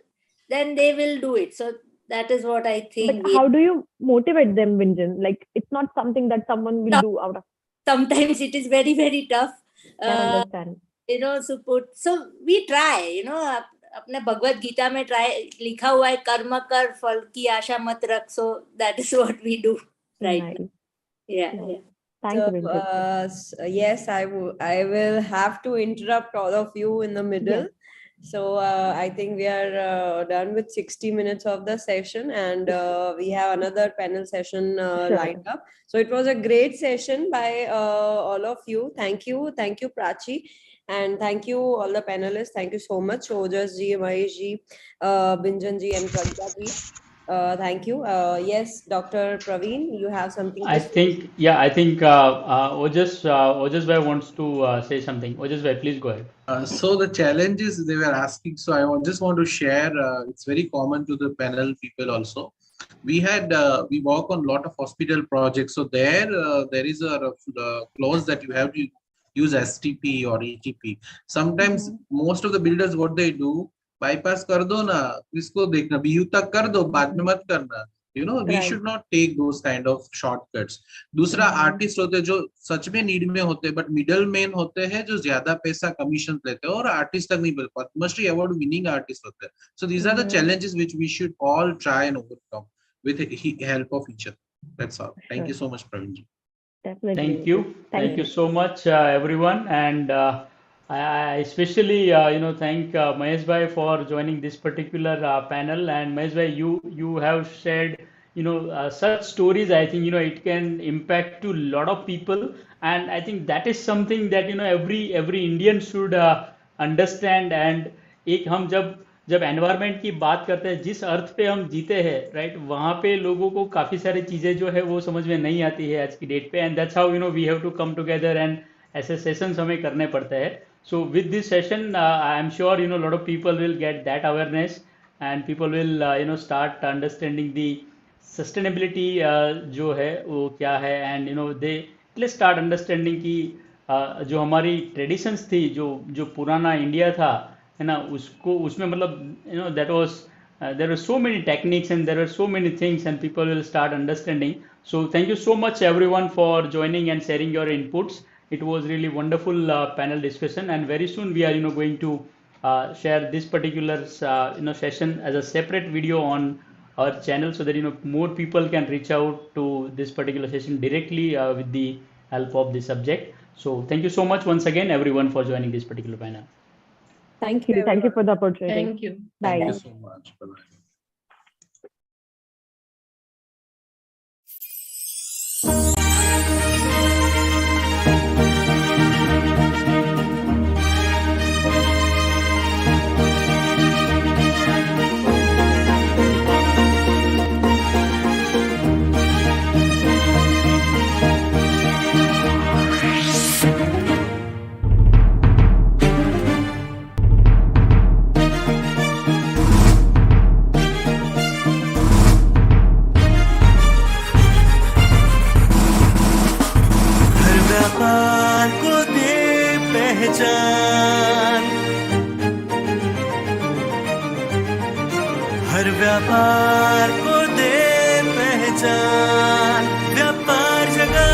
then they will do it. So that is what I think. But how do you motivate them, Vinjan? Like, it's not something that someone will do out of. Sometimes it is very, very tough. Can understand. So we try, अपने भगवत गीता में लिखा हुआ है कर्म कर फल की आशा मत रख. So that is what we do right now. Yeah. Thank you. Yes, I will have to interrupt all of you in the middle. So I think we are done with 60 minutes of the session, and we have another panel session lined up. So it was a great session by all of you. Thank you, Prachi, and thank you all the panelists. Thank you so much, Ojas ji, Mahesh ji, Binjan ji, and Pragya ji. Thank you. Yes, Dr. Praveen, you have something to say? I think Ojas bhai wants to say something. Ojas bhai, please go ahead. So the challenges they were asking, so I just want to share, it's very common to the panel people also. We work on a lot of hospital projects. So there is a clause that you have to use STP or ETP. Sometimes most of the builders, what they do, bypass कर दो ना, इसको देखना, BU तक कर दो, बाद में मत करना. We should not take those kind of shortcuts. दूसरा आर्टिस्ट होते हैं जो सच में नीड में होते हैं, बट मिडल मैन होते हैं जो ज्यादा पैसा कमीशन लेते हैं और आर्टिस्ट तक नहीं मिल पाते. पद्मश्री अवार्ड विनिंग आर्टिस्ट होते हैं. So these are the challenges which we should all try and overcome with the help of each other. That's all. Thank you so much, Praveen ji. Definitely. Thank you so much, everyone, and I especially thank Mahesh bhai for joining this particular panel. And Mahesh bhai, you have shared such stories. I think it can impact to a lot of people, and I think that is something that every Indian should understand. And एक हम जब environment की बात करते हैं, जिस अर्थ पे हम जीते हैं, राइट, वहाँ पे लोगों को काफ़ी सारी चीज़ें जो है वो समझ में नहीं आती है आज की डेट पे. And that's how we have to come together, and ऐसे सेशंस हमें करने पड़ते हैं. So with this session, I am sure a lot of people will get that awareness, and people will start understanding the sustainability जो है वो क्या है, and they start understanding कि जो हमारी traditions थी, जो पुराना इंडिया था, है ना, उसमें मतलब that was there were so many techniques and there were so many things, and people will start understanding. So thank you so much everyone for joining and sharing your inputs. It was really wonderful panel discussion, and very soon we are going to share this particular session as a separate video on our channel, so that more people can reach out to this particular session directly with the help of the subject. So thank you so much once again everyone for joining this particular panel. Thank you for the opportunity. Thank you. Bye. Thank you so much. Bye-bye. व्यापार को दे पहचान, व्यापार जगत।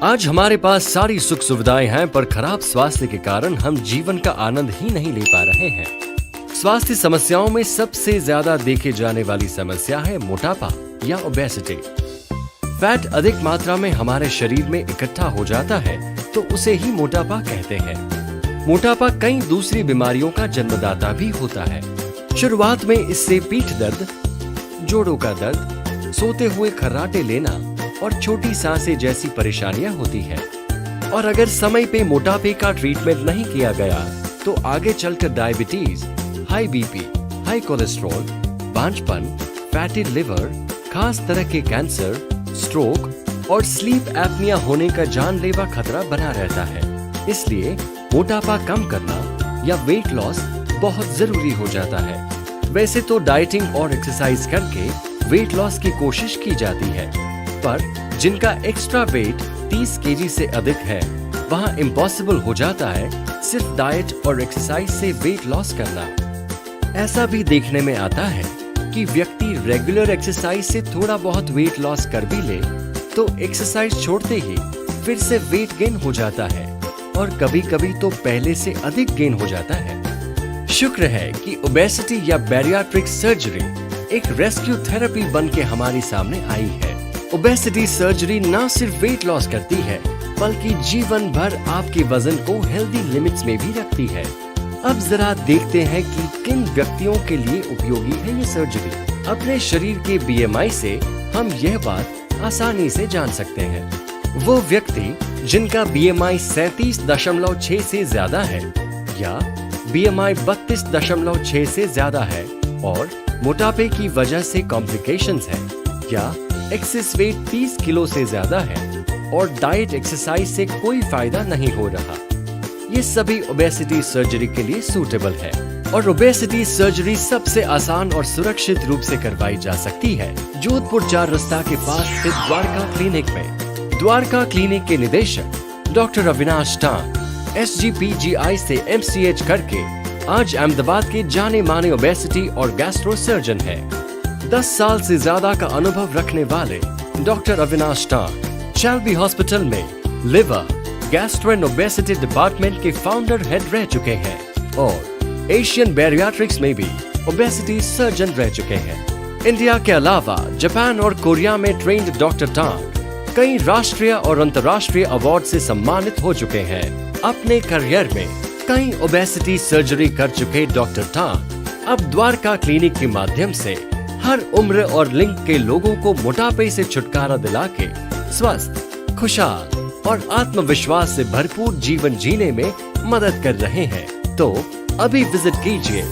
आज हमारे पास सारी सुख सुविधाएं हैं, पर खराब स्वास्थ्य के कारण हम जीवन का आनंद ही नहीं ले पा रहे हैं। स्वास्थ्य समस्याओं में सबसे ज्यादा देखे जाने वाली समस्या है मोटापा या ओबेसिटी। फैट अधिक मात्रा में हमारे शरीर में इकट्ठा हो जाता है तो उसे ही मोटापा कहते हैं। मोटापा कई दूसरी बीमारियों का जन्मदाता भी होता है। शुरुआत में इससे पीठ दर्द, जोड़ों का दर्द, सोते हुए खर्राटे लेना और छोटी सांसें जैसी परेशानियां होती हैं। और अगर समय पे मोटापे का ट्रीटमेंट नहीं किया गया तो आगे चलकर diabetes, high BP, high cholesterol, बांझपन, फैटी लिवर, खास तरह के कैंसर, स्ट्रोक और स्लीप एपनिया होने का जानलेवा खतरा बना रहता है। इसलिए मोटापा कम करना या वेट लॉस बहुत जरूरी हो जाता है। वैसे तो डाइटिंग और एक्सरसाइज करके वेट लॉस की कोशिश की जाती है, पर जिनका एक्स्ट्रा वेट 30 केजी से अधिक है वहाँ इम्पॉसिबल हो जाता है सिर्फ डाइट और एक्सरसाइज से वेट लॉस करना। ऐसा भी देखने में आता है कि व्यक्ति रेगुलर एक्सरसाइज से थोड़ा बहुत वेट लॉस कर भी ले तो एक्सरसाइज छोड़ते ही फिर से वेट गेन हो जाता है और कभी कभी तो पहले से अधिक गेन हो जाता है। शुक्र है कि ओबेसिटी या बैरियाट्रिक सर्जरी एक रेस्क्यू थेरेपी बन के हमारे सामने आई है। ओबेसिटी सर्जरी न सिर्फ वेट लॉस करती है बल्कि जीवन भर आपके वजन को हेल्दी लिमिट्स में भी रखती है। अब जरा देखते हैं कि किन व्यक्तियों के लिए उपयोगी है ये सर्जरी। अपने शरीर के बीएमआई से हम यह बात आसानी से जान सकते हैं। वो व्यक्ति जिनका बीएमआई 37.6 से ज्यादा है या बीएमआई 32.6 से ज्यादा है और मोटापे की वजह से कॉम्प्लिकेशंस है या एक्सेस वेट 30 किलो से ज्यादा है और डाइट एक्सरसाइज से कोई फायदा नहीं हो रहा, ये सभी ओबेसिटी सर्जरी के लिए सूटेबल है। और ओबेसिटी सर्जरी सबसे आसान और सुरक्षित रूप से करवाई जा सकती है जोधपुर 4 रास्ता के पास स्थित द्वारका क्लिनिक में। द्वारका क्लिनिक के निदेशक डॉक्टर अविनाश टांग SGPGI से MCH करके आज अहमदाबाद के जाने माने ओबेसिटी और गैस्ट्रो सर्जन है। 10 साल से ज्यादा का अनुभव रखने वाले डॉक्टर अविनाश टांग शैल्बी हॉस्पिटल में liver, gastro and obesity department के फाउंडर हेड रह चुके हैं और एशियन बैरियाट्रिक्स में भी ओबेसिटी सर्जन रह चुके हैं। इंडिया के अलावा जापान और कोरिया में ट्रेंड डॉक्टर टांग कई राष्ट्रीय और अंतर्राष्ट्रीय अवार्ड से सम्मानित हो चुके हैं। अपने करियर में कई ओबेसिटी सर्जरी कर चुके डॉक्टर टांग अब द्वारका क्लिनिक के माध्यम से हर उम्र और लिंग के लोगों को मोटापे से छुटकारा दिला के स्वस्थ, खुशहाल और आत्मविश्वास से भरपूर जीवन जीने में मदद कर रहे हैं। तो अभी विजिट कीजिए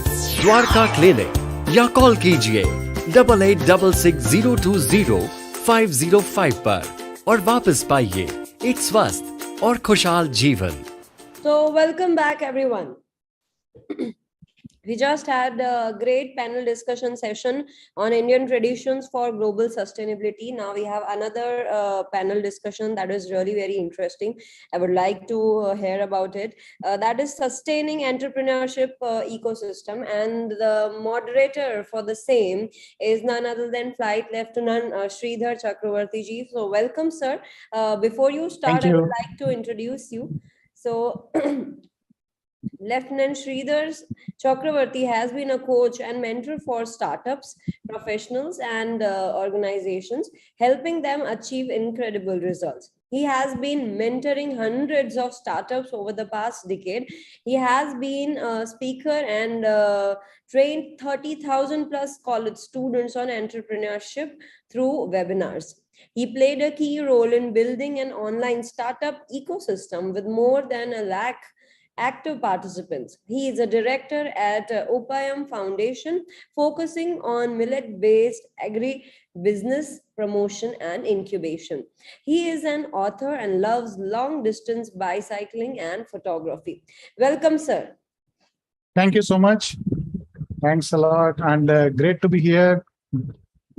द्वारका क्लिनिक या कॉल कीजिए 8866020505 पर और वापस पाइए एक स्वस्थ और खुशहाल जीवन। So welcome back everyone. We just had a great panel discussion session on Indian traditions for global sustainability. Now we have another panel discussion that is really very interesting. I would like to hear about it. That is sustaining entrepreneurship ecosystem, and the moderator for the same is none other than Flight Lieutenant Sridhar Chakravarti ji. So welcome, sir. Before you start, I would like to introduce you. So Lieutenant Sridhar Chakravarti has been a coach and mentor for startups, professionals, and organizations, helping them achieve incredible results. He has been mentoring hundreds of startups over the past decade. He has been a speaker and trained 30,000 plus college students on entrepreneurship through webinars. He played a key role in building an online startup ecosystem with more than 1 lakh active participants. He is a director at Upayam Foundation, focusing on millet-based agri-business promotion and incubation. He is an author and loves long-distance bicycling and photography. Welcome, sir. Thank you so much. Thanks a lot, and great to be here.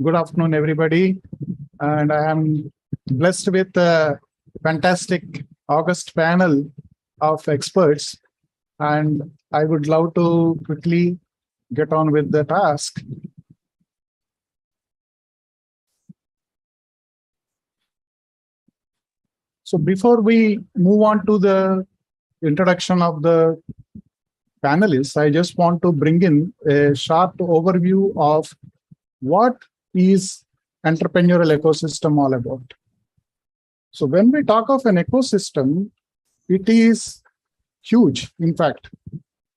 Good afternoon, everybody. And I am blessed with a fantastic August panel of experts, and I would love to quickly get on with the task. So before we move on to the introduction of the panelists, I just want to bring in a short overview of what is entrepreneurial ecosystem all about. So when we talk of an ecosystem, it is huge. In fact,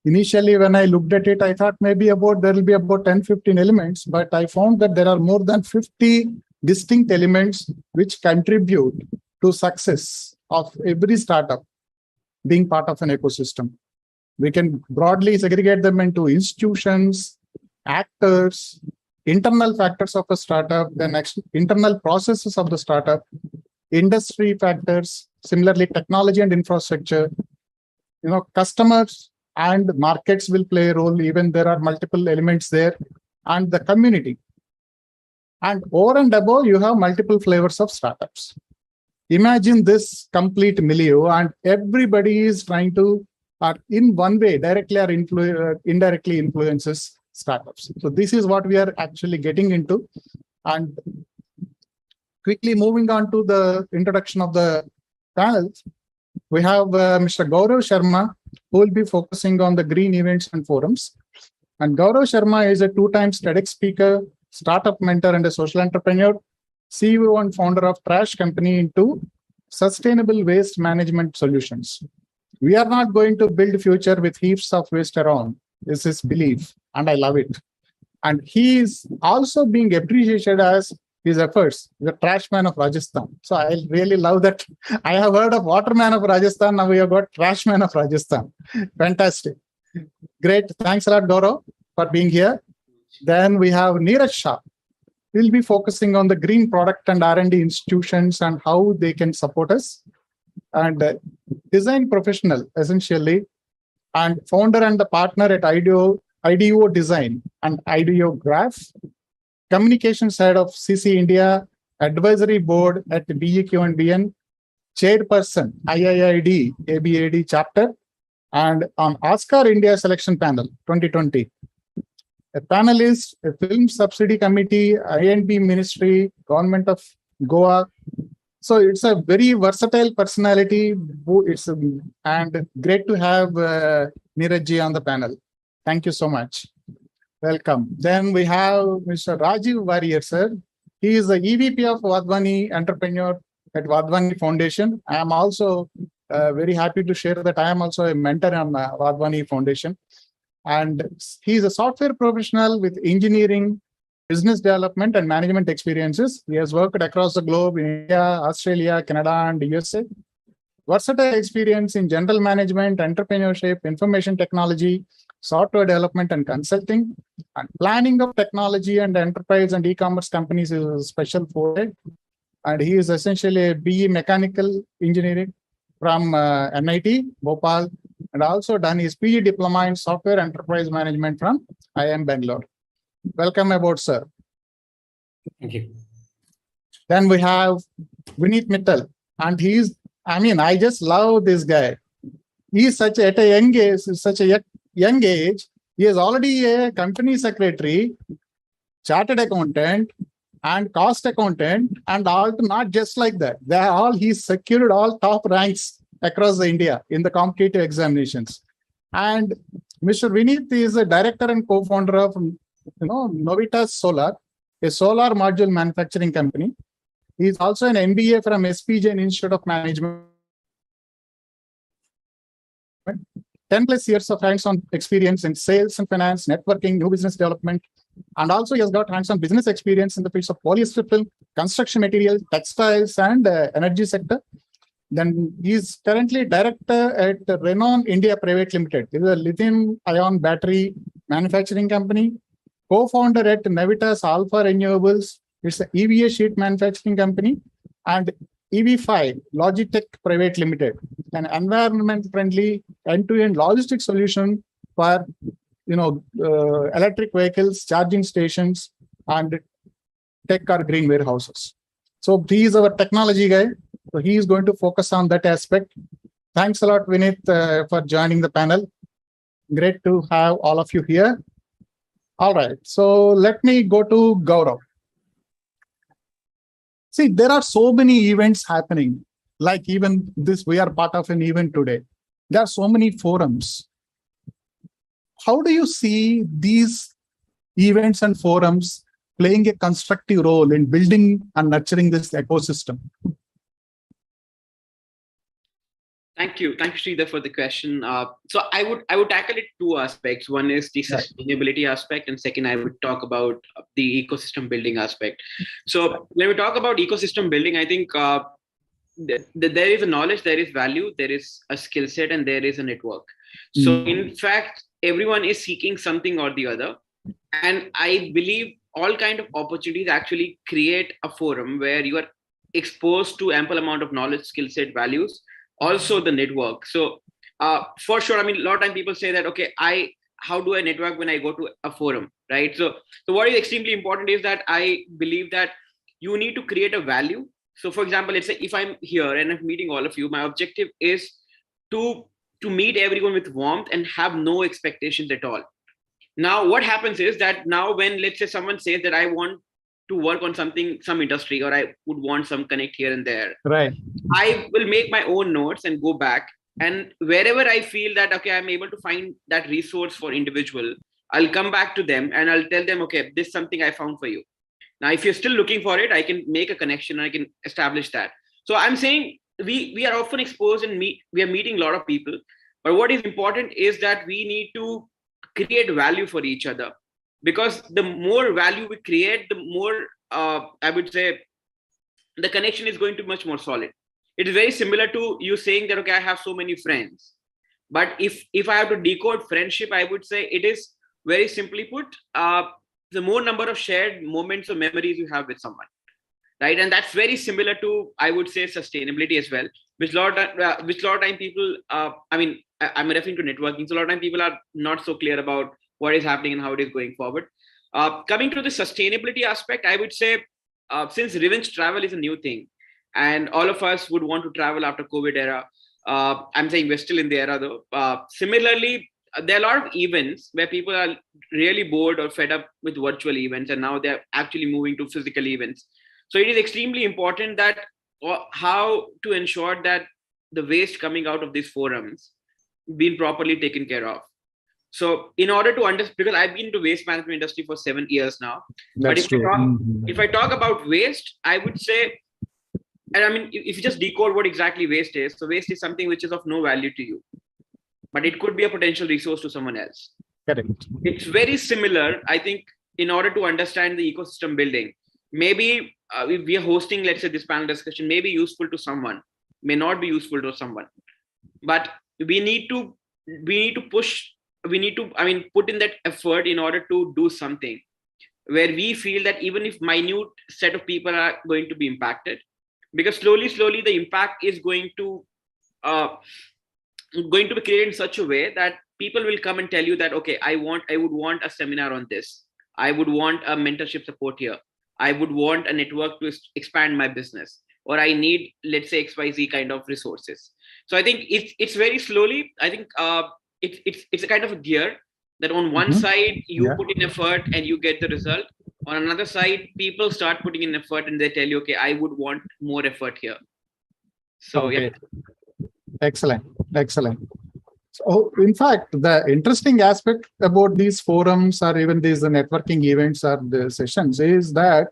initially when I looked at it, I thought maybe there will be about 10-15 elements, but I found that there are more than 50 distinct elements which contribute to success of every startup being part of an ecosystem. We can broadly segregate them into institutions, actors, internal factors of a startup, then internal processes of the startup, industry factors, similarly technology and infrastructure, customers and markets will play a role, even there are multiple elements there, and the community. And over and above, you have multiple flavors of startups. Imagine this complete milieu, and everybody is trying to, or in one way, directly or indirectly influences startups. So this is what we are actually getting into. And quickly moving on to the introduction of the panel, we have Mr. Gaurav Sharma, who will be focusing on the green events and forums. And Gaurav Sharma is a 2-time TEDx speaker, startup mentor, and a social entrepreneur, CEO and founder of Trash Company into sustainable waste management solutions. We are not going to build future with heaps of waste around. This is belief, and I love it. And he is also being appreciated as his efforts, the trash man of Rajasthan. So I really love that. I have heard of water man of Rajasthan. Now we have got trash man of Rajasthan. Fantastic. Great. Thanks a lot, Gaurav, for being here. Then we have Neeraj Shah. We'll be focusing on the green product and R&D institutions and how they can support us. And design professional, essentially, and founder and the partner at IDEO Design and IDEO Graph. Communication side of CC India, advisory board at BEQ and BN, chairperson, IIID, ABAD chapter, And on Oscar India Selection Panel 2020, a panelist, a film subsidy committee, I&B Ministry, Government of Goa. So it's a very versatile personality. And great to have Neeraj ji on the panel. Thank you so much. Welcome. Then we have Mr. Rajiv Warrior, sir. He is the EVP of Vadhvani Entrepreneur at Vadhvani Foundation. I am also very happy to share that I am also a mentor on Vadhvani Foundation. And he is a software professional with engineering, business development, and management experiences. He has worked across the globe in India, Australia, Canada, and USA. Versatile experience in general management, entrepreneurship, information technology, software development and consulting, and planning of technology and enterprise and e-commerce companies is a special forte. And he is essentially a BE Mechanical Engineering from NIT, Bhopal, and also done his PG Diploma in Software Enterprise Management from IIM Bangalore. Welcome aboard, sir. Thank you. Then we have Vineet Mittal, and I just love this guy. He's at a young age, he is already a company secretary, chartered accountant, and cost accountant, and all. Not just like that. He's secured all top ranks across India in the competitive examinations. And Mr. Vineet is a director and co-founder of Novitas Solar, a solar module manufacturing company. He is also an MBA from SPJ Institute of Management. 10 plus years of hands-on experience in sales and finance, networking, new business development. And also he has got hands-on business experience in the fields of polyester film, construction materials, textiles, and energy sector. Then he is currently director at Renon India Private Limited. This is a lithium-ion battery manufacturing company. Co-founder at Navitas Alpha Renewables. It's an EVA sheet manufacturing company. And EV5 Logitech Private Limited, an environment-friendly end-to-end logistics solution for electric vehicles, charging stations, and tech or green warehouses. So he is our technology guy. So he is going to focus on that aspect. Thanks a lot, Vineet, for joining the panel. Great to have all of you here. All right, so let me go to Gaurav. See, there are so many events happening. Like even this, we are part of an event today. There are so many forums. How do you see these events and forums playing a constructive role in building and nurturing this ecosystem? Thank you, Sridhar, for the question. So I would tackle it two aspects. One is the sustainability aspect, and second, I would talk about the ecosystem building aspect. So when we talk about ecosystem building, I think there is a knowledge, there is value, there is a skill set, and there is a network. So in fact, everyone is seeking something or the other, and I believe all kind of opportunities actually create a forum where you are exposed to ample amount of knowledge, skill set, values. Also the network. So for sure, I mean, a lot of time people say that, okay, how do I network when I go to a forum, right? So what is extremely important is that I believe that you need to create a value. So for example, let's say if I'm here and I'm meeting all of you, my objective is to meet everyone with warmth and have no expectations at all. Now, what happens is that now when, let's say someone says that I want to work on something, some industry, or I would want some connect here and there. Right. I will make my own notes and go back. And wherever I feel that, okay, I'm able to find that resource for individual, I'll come back to them and I'll tell them, okay, this is something I found for you. Now, if you're still looking for it, I can make a connection and I can establish that. So I'm saying we are often exposed and we are meeting a lot of people. But what is important is that we need to create value for each other. Because the more value we create, the more, I would say, the connection is going to be much more solid. It is very similar to you saying that, okay, I have so many friends. But if I have to decode friendship, I would say it is very simply put, the more number of shared moments or memories you have with someone, right? And that's very similar to, I would say, sustainability as well, which a lot of time people, I'm referring to networking. So a lot of time people are not so clear about what is happening and how it is going forward. Coming to the sustainability aspect, I would say, since revenge travel is a new thing, and all of us would want to travel after COVID era, I'm saying we're still in the era though. Similarly, there are a lot of events where people are really bored or fed up with virtual events, and now they're actually moving to physical events. So it is extremely important that how to ensure that the waste coming out of these forums being properly taken care of. So in order to understand, because I've been in the waste management industry for 7 years now, but if I talk about waste, I would say, and I mean, if you just decode what exactly waste is, so waste is something which is of no value to you, but it could be a potential resource to someone else. Correct. It's very similar, I think, in order to understand the ecosystem building. Maybe if we are hosting, let's say, this panel discussion, may be useful to someone, may not be useful to someone, but we need to put in that effort in order to do something where we feel that even if minute set of people are going to be impacted, because slowly the impact is going to be created in such a way that people will come and tell you that, okay, I would want a seminar on this. I would want a mentorship support here. I would want a network to expand my business, or I need, let's say, XYZ kind of resources. So I think it's very slowly, I think it's a kind of a gear that on one side you put in effort and you get the result. On another side, people start putting in effort and they tell you, okay, I would want more effort here. So yeah. Excellent. So in fact, the interesting aspect about these forums or even these networking events or the sessions is that,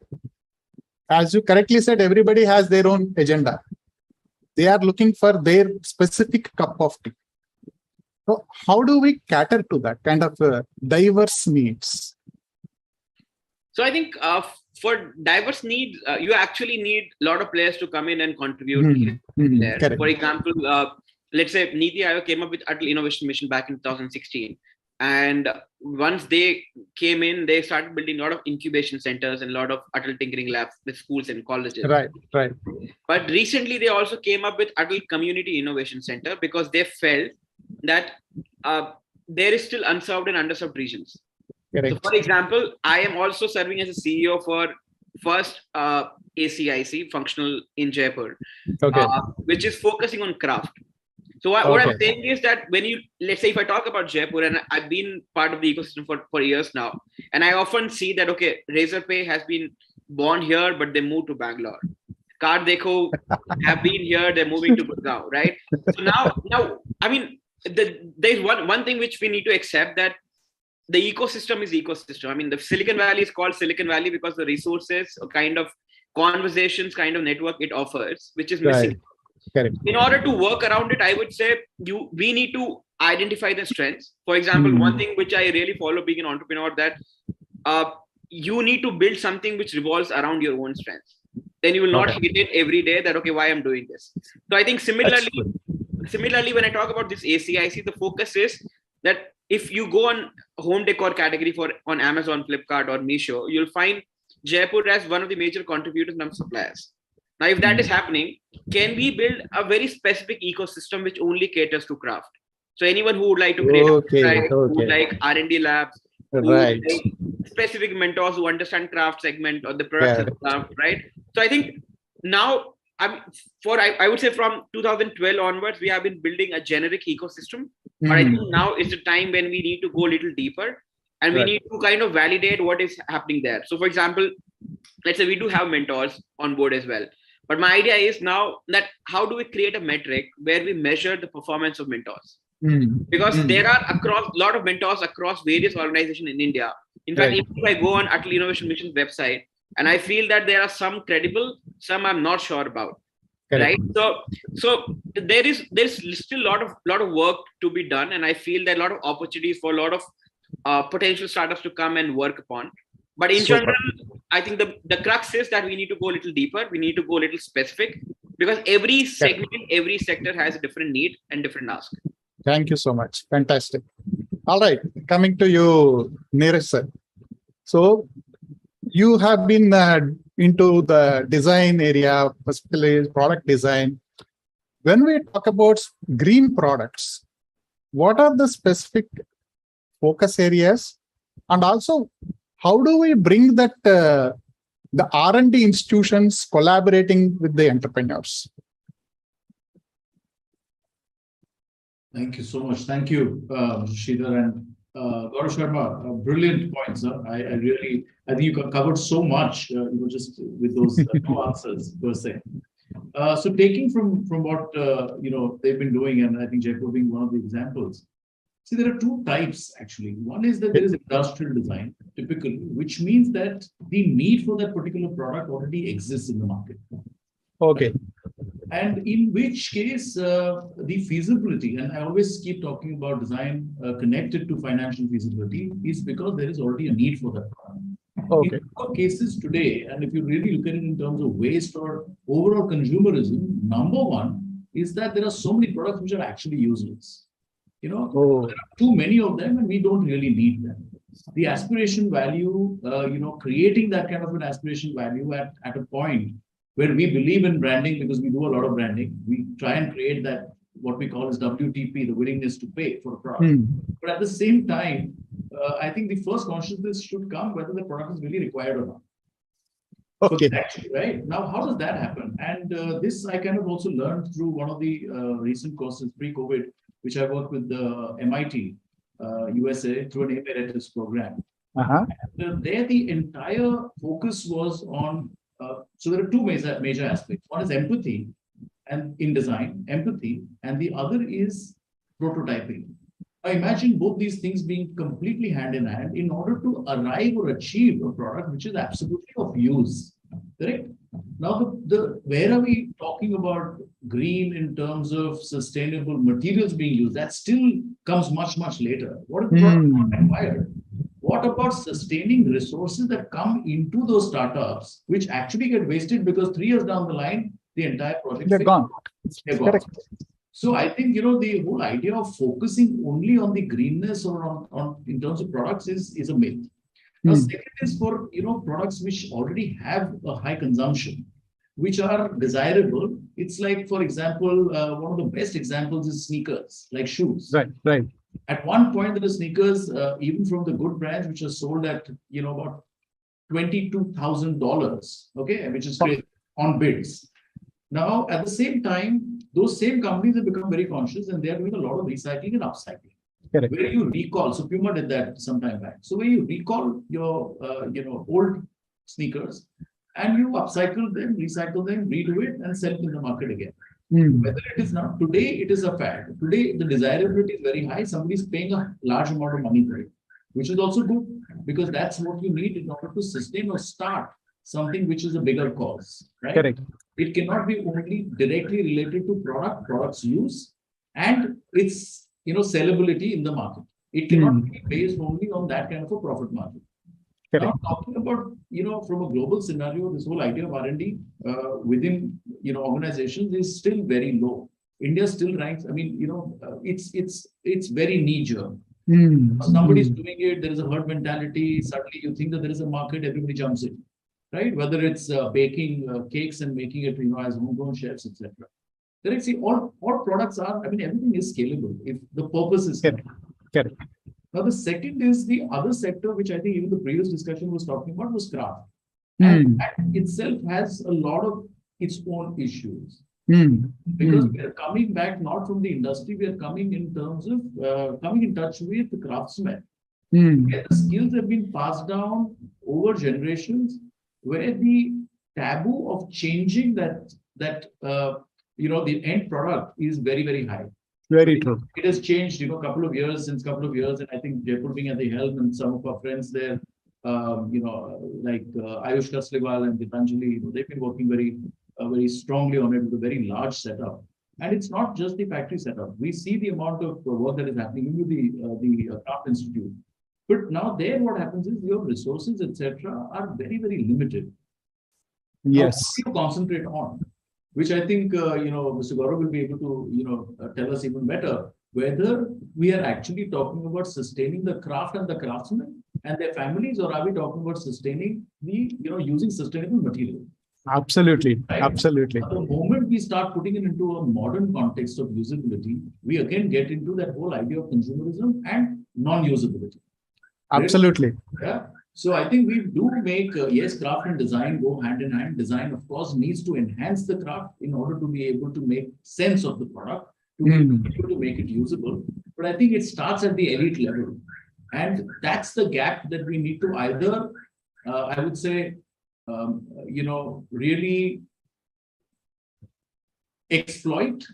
as you correctly said, everybody has their own agenda. They are looking for their specific cup of tea. So how do we cater to that kind of diverse needs? So I think for diverse needs, you actually need a lot of players to come in and contribute. For example, let's say Niti Aayog came up with Atal Innovation Mission back in 2016. And once they came in, they started building a lot of incubation centers and a lot of Atal Tinkering Labs with schools and colleges. Right. But recently, they also came up with Atal Community Innovation Center because they felt that there is still unserved and underserved regions. Correct. So for example, I am also serving as a CEO for first ACIC functional in Jaipur, which is focusing on craft. So what I'm saying is that when you, let's say if I talk about Jaipur, and I've been part of the ecosystem for years now, and I often see that, okay, Razorpay has been born here, but they moved to Bangalore. Card Dekho have been here, they're moving to Gurgaon, right? So now, I mean, there's one thing which we need to accept, that the ecosystem is ecosystem. I mean, the Silicon Valley is called Silicon Valley because the resources, kind of conversations, kind of network it offers, which is missing. Right. Correct. In order to work around it, I would say we need to identify the strengths. For example, one thing which I really follow being an entrepreneur, that you need to build something which revolves around your own strengths. Then you will not hit it every day that, okay, why I'm doing this. So I think similarly, when I talk about this ACIC, the focus is that if you go on home decor category on Amazon, Flipkart, or Meesho, you'll find Jaipur as one of the major contributors from suppliers. Now, if that is happening, can we build a very specific ecosystem which only caters to craft? So anyone who would like to create a website, who would like R&D labs, who would like specific mentors who understand craft segment or the products of craft, right? So I think now, I would say from 2012 onwards, we have been building a generic ecosystem. But I think now is the time when we need to go a little deeper, and we need to kind of validate what is happening there. So for example, let's say we do have mentors on board as well. But my idea is now that how do we create a metric where we measure the performance of mentors? Because there are a lot of mentors across various organizations in India. In fact, if I go on Atal Innovation Mission's website, and I feel that there are some credible, some I'm not sure about. Right. So there's still a lot of work to be done, and I feel there are a lot of opportunities for a lot of potential startups to come and work upon. But in general, I think the crux is that we need to go a little deeper. We need to go a little specific, because every segment, every sector has a different need and different ask. Thank you so much. Fantastic. All right, coming to you, Neeraj sir. So you have been into the design area, particularly product design. When we talk about green products, what are the specific focus areas? And also, how do we bring that the R&D institutions collaborating with the entrepreneurs? Thank you so much. Thank you, Sridhar and Gaurav Sharma. Brilliant points. I think you covered so much, just with those two answers per se. So taking from what they've been doing, and I think Jaipur being one of the examples. See, there are two types actually. One is that there is industrial design, typically, which means that the need for that particular product already exists in the market. Okay. And in which case, the feasibility, and I always keep talking about design connected to financial feasibility, is because there is already a need for that product. Okay. In all cases today, and if you really look at it in terms of waste or overall consumerism, number one is that there are so many products which are actually useless. There are too many of them, and we don't really need them. The aspiration value, creating that kind of an aspiration value at a point where we believe in branding, because we do a lot of branding, we try and create that what we call as WTP, the willingness to pay for a product. But at the same time, I think the first consciousness should come whether the product is really required or not. Okay. So actually, right now, how does that happen? And this I kind of also learned through one of the recent courses pre-COVID, which I worked with the MIT, USA, through an emeritus program. And there, the entire focus was on. So there are two major aspects. One is empathy, and in design, empathy, and the other is prototyping. I imagine both these things being completely hand in hand in order to arrive or achieve a product which is absolutely of use. Correct? Now, where are we talking about green in terms of sustainable materials being used? That still comes much, much later. What is the product required? What about sustaining resources that come into those startups, which actually get wasted because 3 years down the line, the entire project They're gone. They're gone. So I think, the whole idea of focusing only on the greenness or on in terms of products is a myth. Now, second is for, products which already have a high consumption, which are desirable. It's like, for example, one of the best examples is sneakers, like shoes. Right. At one point, there were sneakers, even from the good brands, which are sold at, about $22,000, okay, which is great on bids. Now, at the same time, those same companies have become very conscious, and they are doing a lot of recycling and upcycling. Correct. Where you recall, so Puma did that some time back. So where you recall your, old sneakers, and you upcycle them, recycle them, redo it, and sell it in the market again. Whether it is not, today it is a fad. Today, the desirability is very high. Somebody is paying a large amount of money for it, which is also good, because that's what you need in order to sustain or start something which is a bigger cause, right? Correct. It cannot be only directly related to product's use and its, sellability in the market. It cannot be based only on that kind of a profit margin. Now, talking about, from a global scenario, this whole idea of R&D within, organizations is still very low. India still ranks, it's very knee-jerk. Somebody's doing it, there is a herd mentality, suddenly you think that there is a market, everybody jumps in, right? Whether it's baking cakes and making it, as homegrown chefs, etc. Correct. See, all products are, everything is scalable if the purpose is correct. Now, the second is the other sector, which I think even the previous discussion was talking about, was craft. And that itself has a lot of its own issues. Because we are coming back not from the industry, we are coming in terms of coming in touch with the craftsmen. Where the skills have been passed down over generations, where the taboo of changing that the end product is very, very high. Very true. It has changed, since a couple of years, and I think Jaipur being at the helm, and some of our friends there, like Ayush Kasliwal and Gitanjali, they've been working very strongly on it with a very large setup. And it's not just the factory setup. We see the amount of work that is happening in the Craft Institute. But now there, what happens is your resources, etc., are very, very limited. Yes. Now, what do you concentrate on? Which I think, Mr. Gaurav will be able to, tell us even better, whether we are actually talking about sustaining the craft and the craftsmen and their families, or are we talking about sustaining the, using sustainable material? Absolutely. Right? Absolutely. The moment we start putting it into a modern context of usability, we again get into that whole idea of consumerism and non-usability. Absolutely. Yeah. So I think we do make, yes, craft and design go hand in hand. Design, of course, needs to enhance the craft in order to be able to make sense of the product. to be able to make it usable. But I think it starts at the elite level. And that's the gap that we need to either, I would say, really exploit,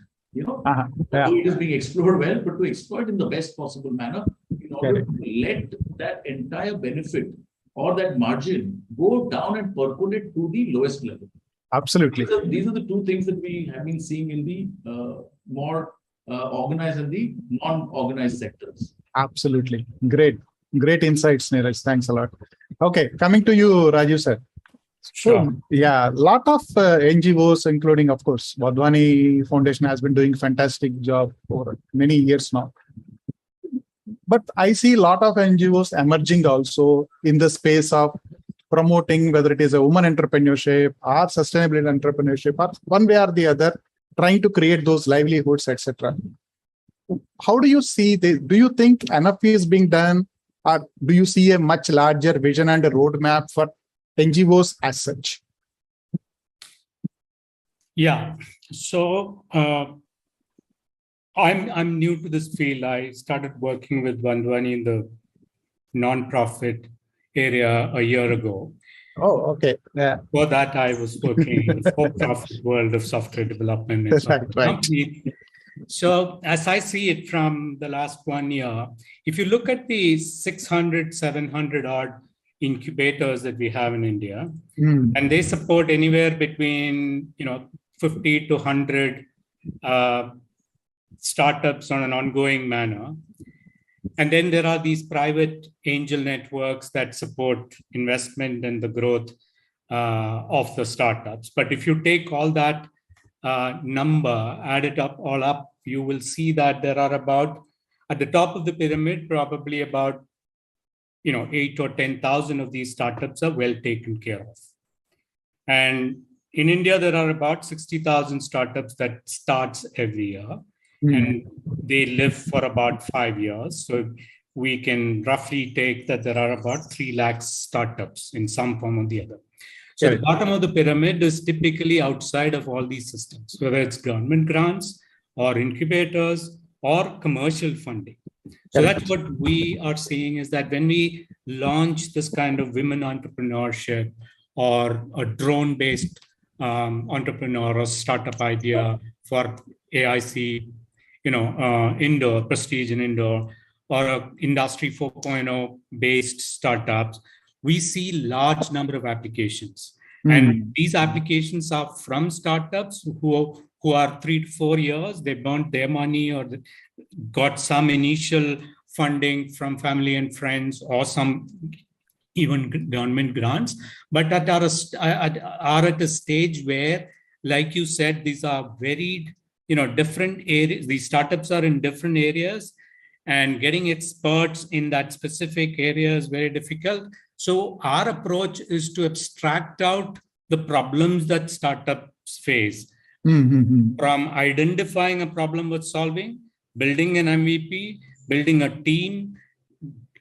although it is being explored well, but to exploit in the best possible manner in order to let that entire benefit or that margin go down and percolate to the lowest level. Absolutely. These are the two things that we have been seeing in the more organized and the non-organized sectors. Absolutely. Great insights, Neeraj. Thanks a lot. Okay, coming to you, Raju sir. So, yeah, a lot of NGOs, including, of course, Wadhwani Foundation has been doing a fantastic job for many years now. But I see a lot of NGOs emerging also in the space of promoting, whether it is a woman entrepreneurship or sustainability entrepreneurship, or one way or the other, trying to create those livelihoods, etc. How do you see this? Do you think enough is being done, or do you see a much larger vision and a roadmap for NGOs as such? Yeah, so I'm new to this field. I started working with Wadhwani in the non-profit area a year ago. Oh, okay. Yeah. For that, I was working in the for-profit world of software development and software company. So as I see it from the last 1 year, if you look at the 600, 700 odd incubators that we have in India, and they support anywhere between 50 to 100 startups on an ongoing manner. And then there are these private angel networks that support investment and the growth of the startups. But if you take all that number, add it up, all up, you will see that there are about, at the top of the pyramid, probably about 8 or 10,000 of these startups are well taken care of. And in India, there are about 60,000 startups that starts every year. And they live for about 5 years. So we can roughly take that there are about 3 lakh startups in some form or the other. So the bottom of the pyramid is typically outside of all these systems, whether it's government grants or incubators or commercial funding. So that's what we are seeing, is that when we launch this kind of women entrepreneurship or a drone-based entrepreneur or startup idea for AIC, indoor, prestige and indoor, or industry 4.0 based startups, we see large number of applications. And these applications are from startups who are 3 to 4 years, they burnt their money or got some initial funding from family and friends or some even government grants, but that are at a stage where, like you said, these are very different areas. These startups are in different areas, and getting experts in that specific area is very difficult. So our approach is to abstract out the problems that startups face, from identifying a problem worth solving, building an MVP, building a team,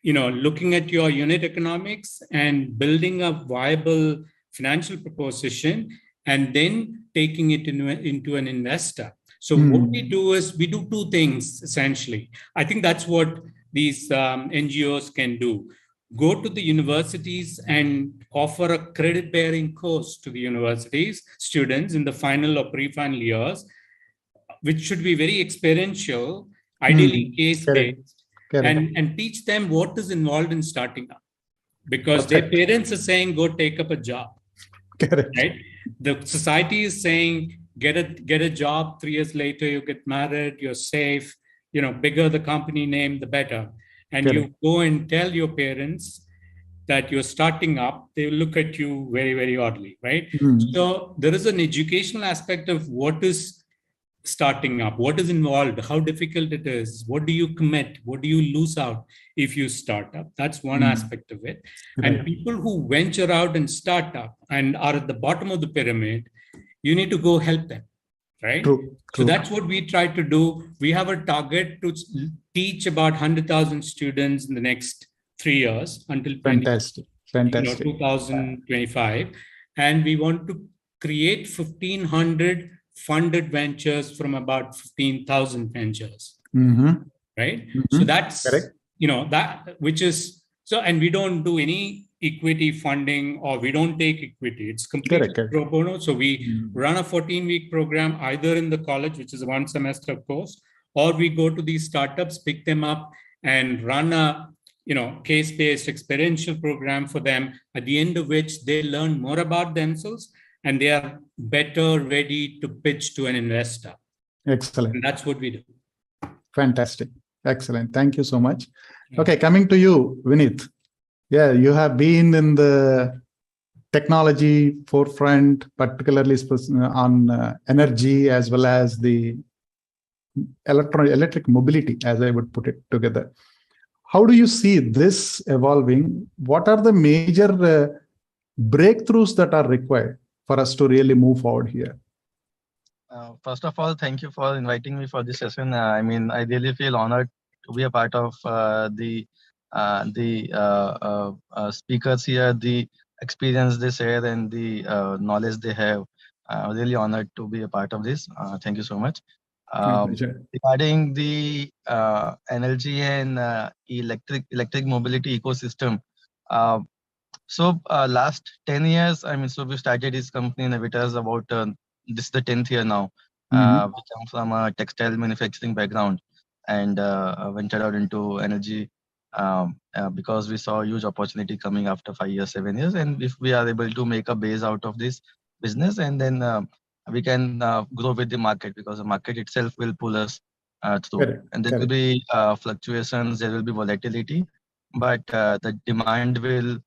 looking at your unit economics and building a viable financial proposition, and then taking it into an investor. So what we do is we do 2 things, essentially. I think that's what these NGOs can do. Go to the universities and offer a credit-bearing course to the universities students in the final or pre-final years, which should be very experiential, ideally case-based, and teach them what is involved in starting up. Because their parents are saying, go take up a job. Right? The society is saying, get a job, 3 years later, you get married, you're safe, bigger the company name, the better. And you go and tell your parents that you're starting up, they look at you very, very oddly, right? So there is an educational aspect of what is starting up, what is involved, how difficult it is, what do you commit, what do you lose out if you start up. That's one aspect of it. And people who venture out and start up and are at the bottom of the pyramid, you need to go help them, right? So that's what we try to do. We have a target to teach about 100,000 students in the next 3 years until 2025. And we want to create 1,500 funded ventures from about 15,000 ventures, right? So that's, that, which is, so, and we don't do any equity funding, or we don't take equity. It's completely pro bono. So we run a 14-week program either in the college, which is a 1 semester course, or we go to these startups, pick them up, and run a case-based experiential program for them, at the end of which they learn more about themselves and they are better ready to pitch to an investor. Excellent. And that's what we do. Fantastic. Excellent. Thank you so much. Okay, coming to you, Vineet. Yeah, you have been in the technology forefront, particularly on energy as well as the electric mobility, as I would put it together. How do you see this evolving? What are the major breakthroughs that are required for us to really move forward here? First of all, thank you for inviting me for this session. I mean, I really feel honored to be a part of the speakers here, the experience they share and the knowledge they have. Really honored to be a part of this. Thank you so much. Regarding the energy and electric mobility ecosystem, last 10 years, I mean, so we started this company Navitas about this is the 10th year now. We come from a textile manufacturing background and ventured out into energy because we saw a huge opportunity coming after 5 years, 7 years. And if we are able to make a base out of this business, and then we can grow with the market, because the market itself will pull us through. And there will be fluctuations, there will be volatility, but the demand will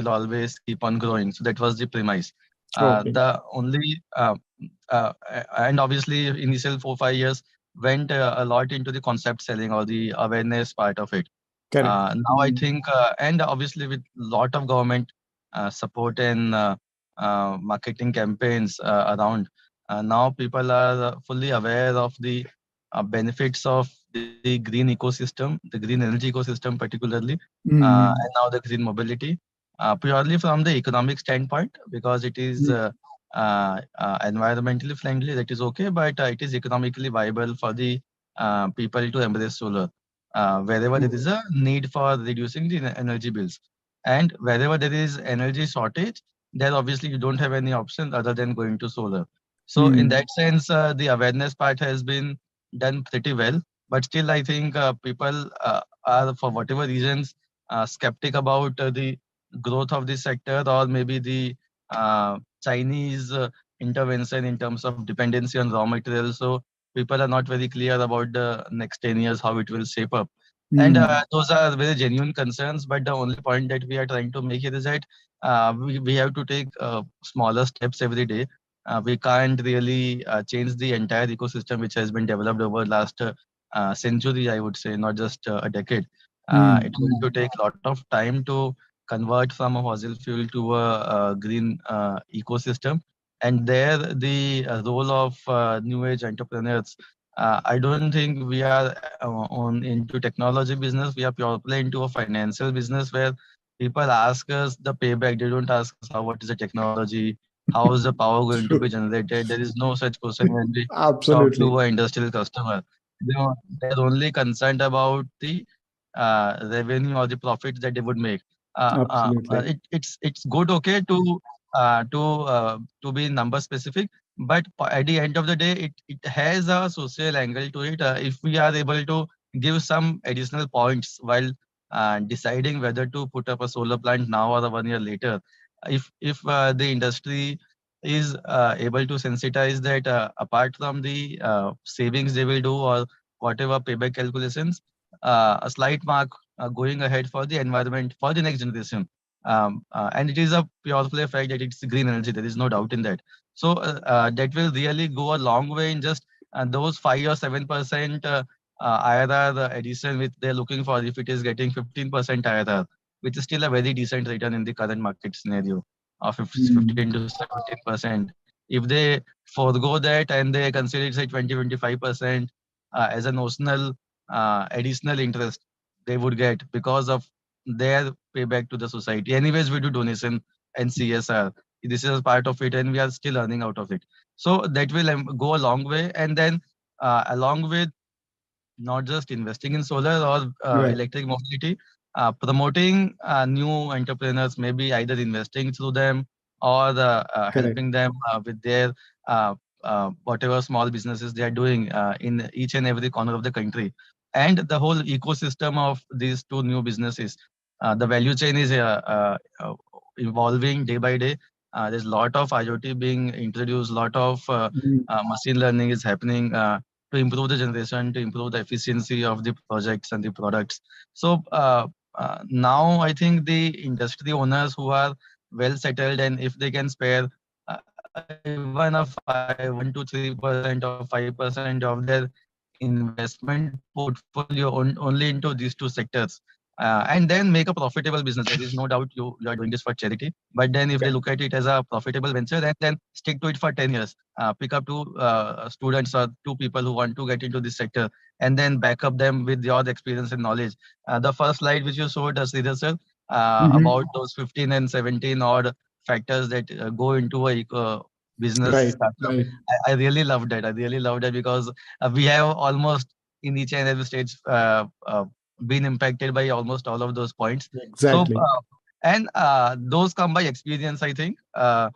always keep on growing. So that was the premise. The only and obviously initial 4-5 years went a lot into the concept selling or the awareness part of it. Now I think, and obviously with lot of government support and marketing campaigns around, now people are fully aware of the benefits of the green ecosystem, the green energy ecosystem particularly, and now the green mobility, purely from the economic standpoint, because it is environmentally friendly, that is okay, but it is economically viable for the people to embrace solar wherever there is a need for reducing the energy bills. And wherever there is energy shortage, there obviously you don't have any option other than going to solar. So in that sense, the awareness part has been done pretty well, but still I think people are, for whatever reasons, skeptic about the growth of this sector, or maybe the Chinese intervention in terms of dependency on raw materials. So people are not very clear about the next 10 years, how it will shape up. And those are very genuine concerns, but the only point that we are trying to make here is that we have to take smaller steps every day. We can't really change the entire ecosystem which has been developed over the last century, I would say, not just a decade. It's going to take a lot of time to convert from a fossil fuel to a green ecosystem. And there, the role of new age entrepreneurs, I don't think we are into technology business. We are purely into a financial business where people ask us the payback. They don't ask us what is the technology, how is the power going to be generated. There is no such question when we talk to an industrial customer. They're only concerned about the revenue or the profits that they would make. It's good, okay, to be number specific, but at the end of the day, it has a social angle to it. If we are able to give some additional points while deciding whether to put up a solar plant now or 1 year later, if the industry is able to sensitize that apart from the savings they will do or whatever payback calculations, a slight mark going ahead for the environment for the next generation. And it is a pure play fact that it's green energy. There is no doubt in that. So that will really go a long way in just those 5 or 7% IRR addition which they're looking for. If it is getting 15% IRR, which is still a very decent return in the current market scenario of 15 to 17%. If they forego that and they consider it say 20-25% as a notional additional interest they would get because of their payback to the society. Anyways, we do donation and CSR. This is part of it, and we are still earning out of it. So that will go a long way. And then along with not just investing in solar or electric mobility, promoting new entrepreneurs, maybe either investing through them or helping them with their whatever small businesses they are doing in each and every corner of the country. And the whole ecosystem of these two new businesses, the value chain is evolving day by day. There's a lot of IoT being introduced, lot of machine learning is happening to improve the generation, to improve the efficiency of the projects and the products. So now I think the industry owners who are well settled, and if they can spare even a 1 to 3% or 5% of their investment portfolio only into these two sectors, and then make a profitable business. There is no doubt you are doing this for charity. But then if they look at it as a profitable venture, then stick to it for 10 years. Pick up two students or two people who want to get into this sector, and then back up them with your experience and knowledge. The first slide which you showed us, Sridhar sir, about those 15 and 17 odd factors that go into a business startup. I really love that. I really love that because we have almost in each and every stage been impacted by almost all of those points. Exactly. So, and those come by experience, I think. A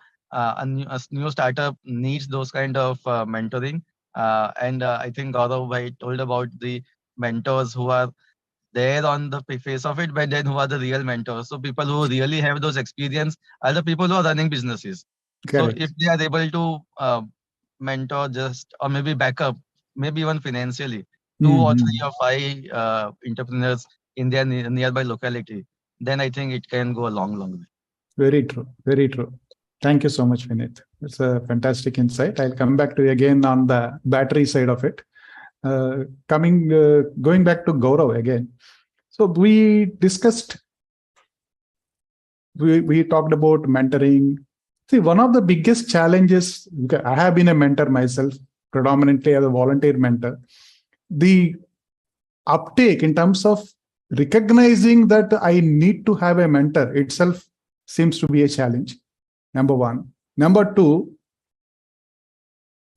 new startup needs those kind of mentoring. And I think Gaurav told about the mentors who are there on the face of it, but then who are the real mentors. So people who really have those experience are the people who are running businesses. Correct. So if they are able to mentor just, or maybe back up, maybe even financially, 2 or 3 or 5 entrepreneurs in their nearby locality, then I think it can go a long, long way. Very true. Very true. Thank you so much, Vineet. It's a fantastic insight. I'll come back to you again on the battery side of it. Going back to Gaurav again. So we discussed, we talked about mentoring. See, one of the biggest challenges, I have been a mentor myself, predominantly as a volunteer mentor. The uptake in terms of recognizing that I need to have a mentor itself seems to be a challenge. Number one. Number two,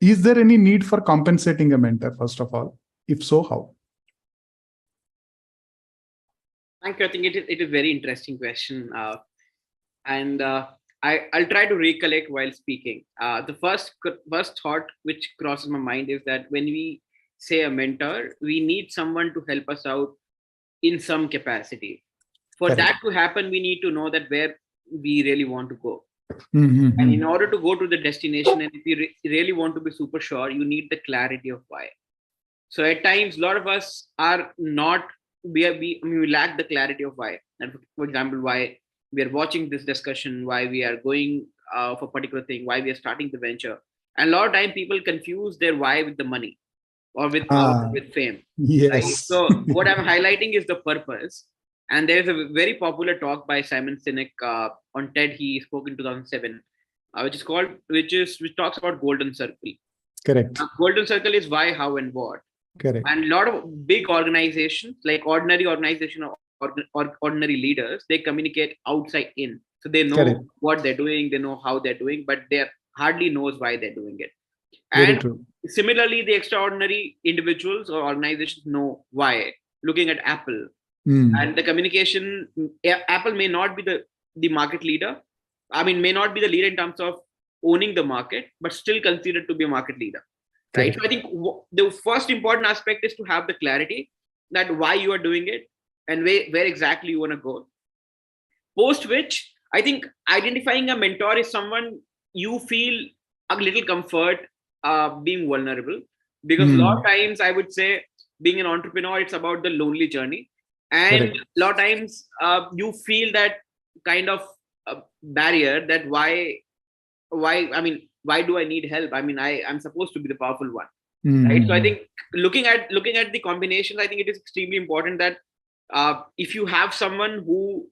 is there any need for compensating a mentor, first of all? If so, how? Thank you. I think it is a very interesting question. I'll try to recollect while speaking. The first thought which crosses my mind is that when we say a mentor, we need someone to help us out in some capacity. For that to happen, we need to know that where we really want to go. And in order to go to the destination, and if you really want to be super sure, you need the clarity of why. So at times, a lot of us are not, we lack the clarity of why. And for example, why we are watching this discussion, why we are going for a particular thing, why we are starting the venture. And a lot of time people confuse their why with the money or with fame. Yes. Right? So what I'm highlighting is the purpose. And there's a very popular talk by Simon Sinek on TED. He spoke in 2007, which talks about golden circle. Correct. Golden circle is why, how, and what. Correct. And a lot of big organizations, like ordinary organization or ordinary leaders, they communicate outside in. So they know what they're doing, they know how they're doing, but they hardly knows why they're doing it. And similarly, the extraordinary individuals or organizations know why. Looking at Apple and the communication, Apple may not be the market leader. I mean, may not be the leader in terms of owning the market, but still considered to be a market leader. Right. So I think the first important aspect is to have the clarity that why you are doing it and where exactly you want to go. Post which, I think identifying a mentor is someone you feel a little comfort being vulnerable, because a lot of times I would say being an entrepreneur, it's about the lonely journey. And a lot of times you feel that kind of barrier that why do I need help? I mean, I'm supposed to be the powerful one, right? So I think looking at the combinations, I think it is extremely important that if you have someone who,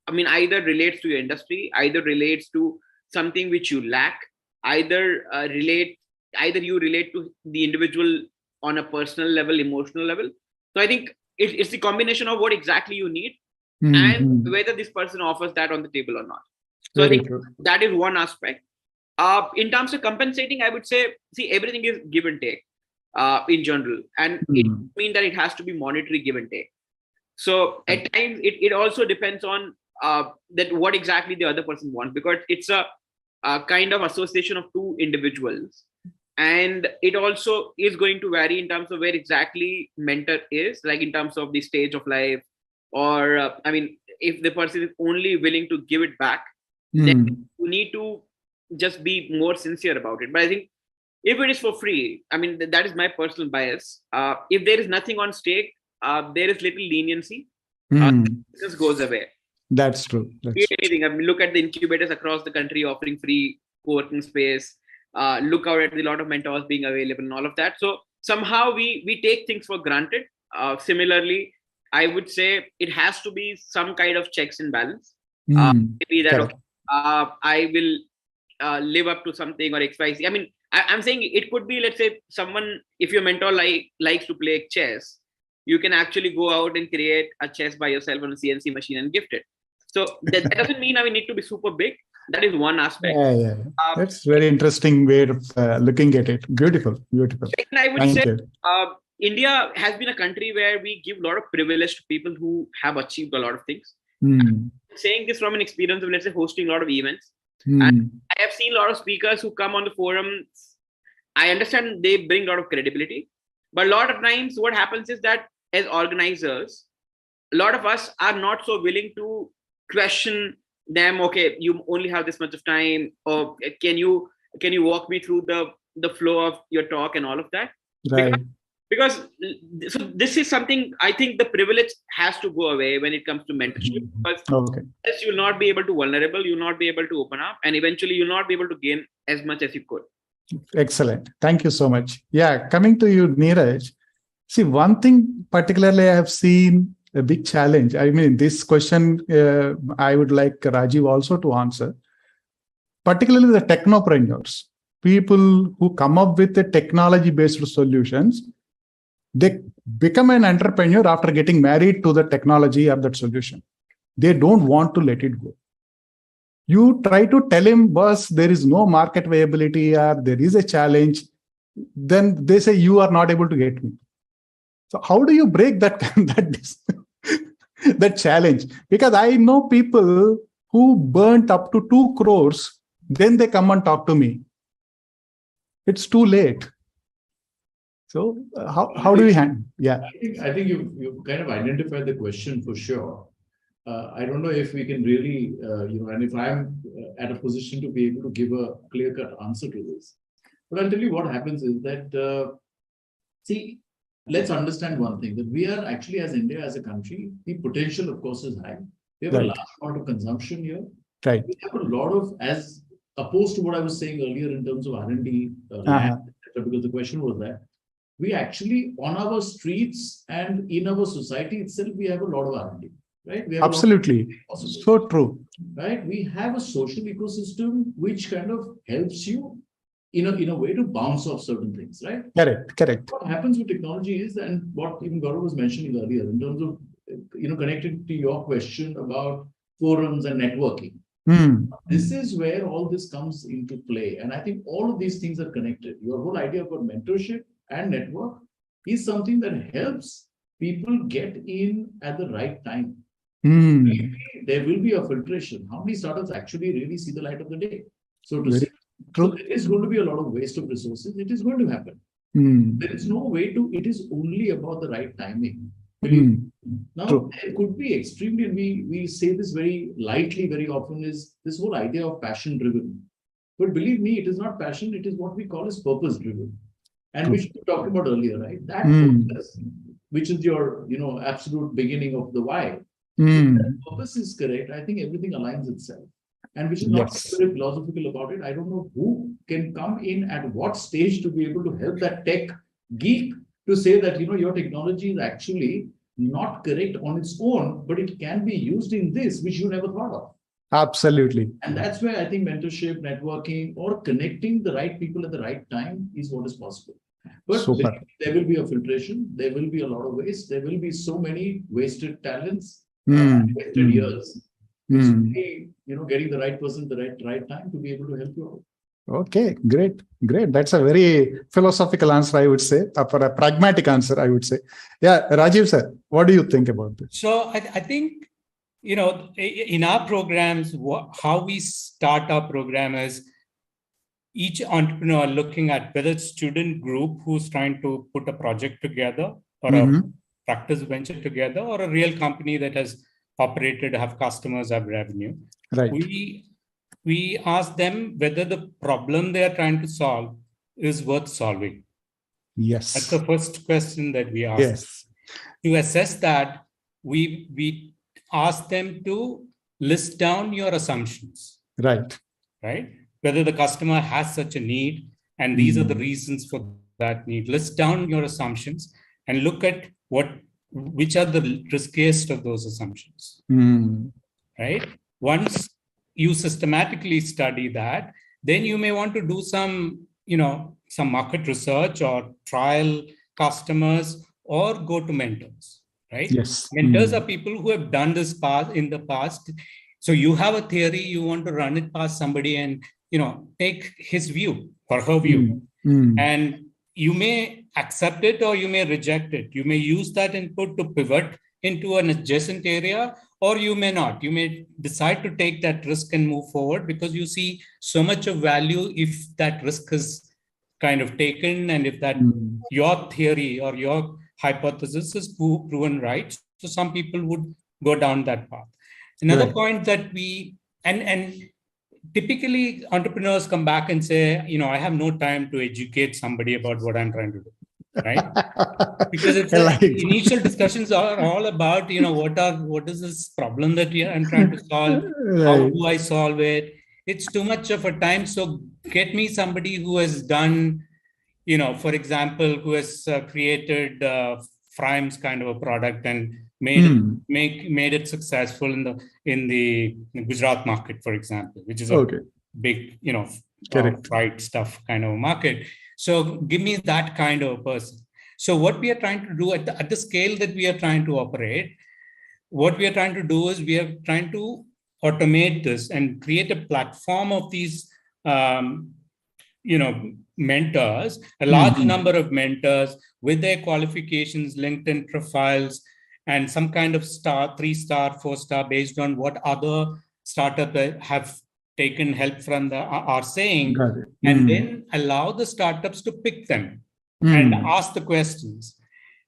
either relates to your industry, either relates to something which you lack, either you relate to the individual on a personal level, emotional level. So I think it's the combination of what exactly you need and whether this person offers that on the table or not. So I think that is one aspect. In terms of compensating, I would say, see, everything is give and take in general, and it doesn't mean that it has to be monetary give and take. So at times it also depends on that what exactly the other person wants, because it's a kind of association of two individuals, and it also is going to vary in terms of where exactly mentor is, like in terms of the stage of life, or I mean, if the person is only willing to give it back, then you need to just be more sincere about it. But I think if it is for free, I mean, that is my personal bias. If there is nothing on stake, there is little leniency. It just goes away. That's true. Anything. I mean, look at the incubators across the country offering free co-working space. Look out at the lot of mentors being available and all of that. So somehow we take things for granted. Similarly, I would say it has to be some kind of checks and balance. Maybe that okay, I will live up to something or XYZ. I mean, I'm saying it could be, let's say, someone, if your mentor likes to play chess, you can actually go out and create a chess by yourself on a CNC machine and gift it. So that doesn't mean we need to be super big. That is one aspect. Yeah. That's very interesting way of looking at it. Beautiful. And I would say India has been a country where we give a lot of privilege to people who have achieved a lot of things. I'm saying this from an experience of, let's say, hosting a lot of events. And I have seen a lot of speakers who come on the forum. I understand they bring a lot of credibility, but a lot of times what happens is that as organizers, a lot of us are not so willing to question them. Okay, you only have this much of time, or can you walk me through the flow of your talk and all of that? Right. Because so this is something I think the privilege has to go away when it comes to mentorship. Because yes, you'll not be able to vulnerable, you'll not be able to open up, and eventually you'll not be able to gain as much as you could. Excellent. Thank you so much. Yeah, coming to you, Neeraj. See, one thing particularly I have seen a big challenge. I mean, this question I would like Rajiv also to answer. Particularly the technopreneurs, people who come up with the technology-based solutions. They become an entrepreneur after getting married to the technology or that solution. They don't want to let it go. You try to tell him, boss, there is no market viability or there is a challenge. Then they say, you are not able to get me. So how do you break that challenge? Because I know people who burnt up to 2 crores, then they come and talk to me. It's too late. So how do we handle? Yeah, I think you've kind of identified the question for sure. I don't know if we can really, and if I'm at a position to be able to give a clear-cut answer to this. But I'll tell you what happens is that, see, let's understand one thing, that we are actually, as India, as a country, the potential, of course, is high. We have a large amount of consumption here. Right. We have a lot of, as opposed to what I was saying earlier in terms of R&D, land, because the question was that, we actually, on our streets and in our society itself, we have a lot of R&D, right? We have absolutely. So true. Right? We have a social ecosystem which kind of helps you in a way to bounce off certain things, right? Correct. What happens with technology is, and what even Gaurav was mentioning earlier, in terms of, connected to your question about forums and networking. This is where all this comes into play. And I think all of these things are connected. Your whole idea about mentorship and network is something that helps people get in at the right time. Maybe there will be a filtration. How many startups actually really see the light of the day? So to say, so there is going to be a lot of waste of resources. It is going to happen. There is no way to, it is only about the right timing. Now, it could be extremely, and we say this very lightly very often, is this whole idea of passion driven. But believe me, it is not passion, it is what we call as purpose driven. And which we talked about earlier, right? That purpose, which is your, absolute beginning of the why. If that purpose is correct, I think everything aligns itself. And which is not very philosophical about it. I don't know who can come in at what stage to be able to help that tech geek to say that, your technology is actually not correct on its own, but it can be used in this, which you never thought of. Absolutely. And that's where I think mentorship, networking, or connecting the right people at the right time is what is possible. But there will be a filtration. There will be a lot of waste. There will be so many wasted talents, wasted years. It's really, getting the right person at the right time to be able to help you out. Okay, great, great. That's a very philosophical answer, I would say, for a pragmatic answer, I would say. Yeah, Rajiv sir, what do you think about this? So I think, in our programs, how we start our program is each entrepreneur looking at whether it's student group who's trying to put a project together or a practice venture together, or a real company that has operated, have customers, have revenue. Right. We ask them whether the problem they are trying to solve is worth solving. Yes. That's the first question that we ask. Yes. To assess that, we ask them to list down your assumptions. Right. Right? Whether the customer has such a need, and these are the reasons for that need. List down your assumptions and look at which are the riskiest of those assumptions. Right? Once you systematically study that, then you may want to do some market research or trial customers or go to mentors, right? Yes. Mentors are people who have done this in the past. So you have a theory, you want to run it past somebody and, take his view or her view. And you may accept it or you may reject it. You may use that input to pivot into an adjacent area, or you may not. You may decide to take that risk and move forward because you see so much of value if that risk is kind of taken, and if that your theory or your hypothesis is proven right. So some people would go down that path. Another point that and typically entrepreneurs come back and say, I have no time to educate somebody about what I'm trying to do. Right? Because it's initial discussions are all about, what is this problem that I'm trying to solve? How do I solve it? It's too much of a time. So get me somebody who has done, for example, who has created Frames kind of a product and made it successful in the Gujarat market, for example, which is a big, fried stuff kind of a market. So give me that kind of a person. So what we are trying to do at the scale that we are trying to operate, what we are trying to do is we are trying to automate this and create a platform of these, mentors, a large number of mentors with their qualifications, LinkedIn profiles, and some kind of 3-star, 4-star based on what other startups have taken help from are saying, and then allow the startups to pick them and ask the questions.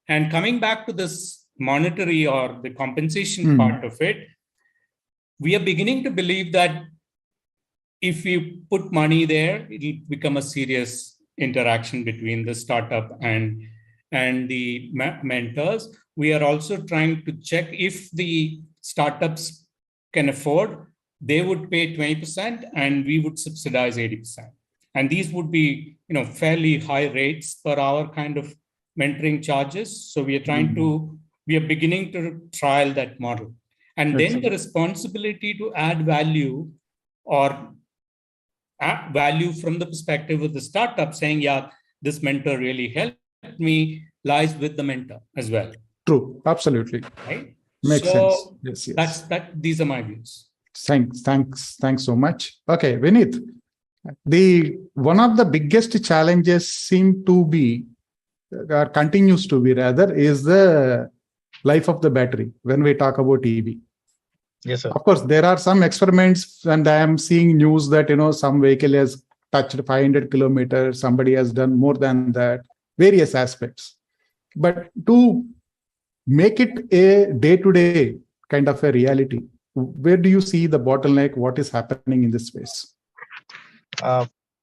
And coming back to this monetary or the compensation part of it, we are beginning to believe that if we put money there, it'll become a serious interaction between the startup and the mentors. We are also trying to check if the startups can afford, they would pay 20% and we would subsidize 80%. And these would be, fairly high rates per hour kind of mentoring charges. So we are beginning to trial that model. And then the responsibility to add value or add value from the perspective of the startup saying, this mentor really helped me, lies with the mentor as well. True, absolutely. Right? Makes sense. Yes. These are my views. Thanks so much. Okay, Vineet, one of the biggest challenges seem to be, or continues to be rather, is the life of the battery when we talk about EV. Yes, sir. Of course, there are some experiments, and I am seeing news that some vehicle has touched 500 kilometers, somebody has done more than that, various aspects. But to make it a day-to-day kind of a reality, where do you see the bottleneck? What is happening in this space?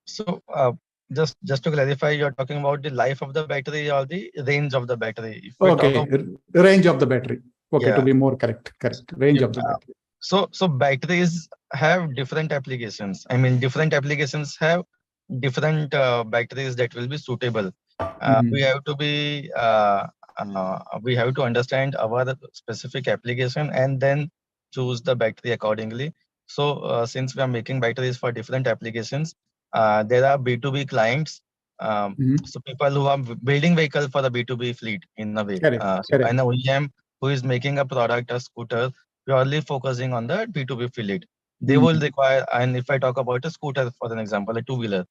Just to clarify, you're talking about the life of the battery or the range of the battery? Range of the battery. Okay, to be more correct. Range of the battery. So batteries have different applications. I mean, different applications have different batteries that will be suitable. We have to be we have to understand our specific application and then choose the battery accordingly. So since we are making batteries for different applications, there are B2B clients. So people who are building vehicles for the B2B fleet in a way. An OEM who is making a product, a scooter, purely focusing on the B2B fleet. they will require, and if I talk about a scooter, for an example, a two-wheeler,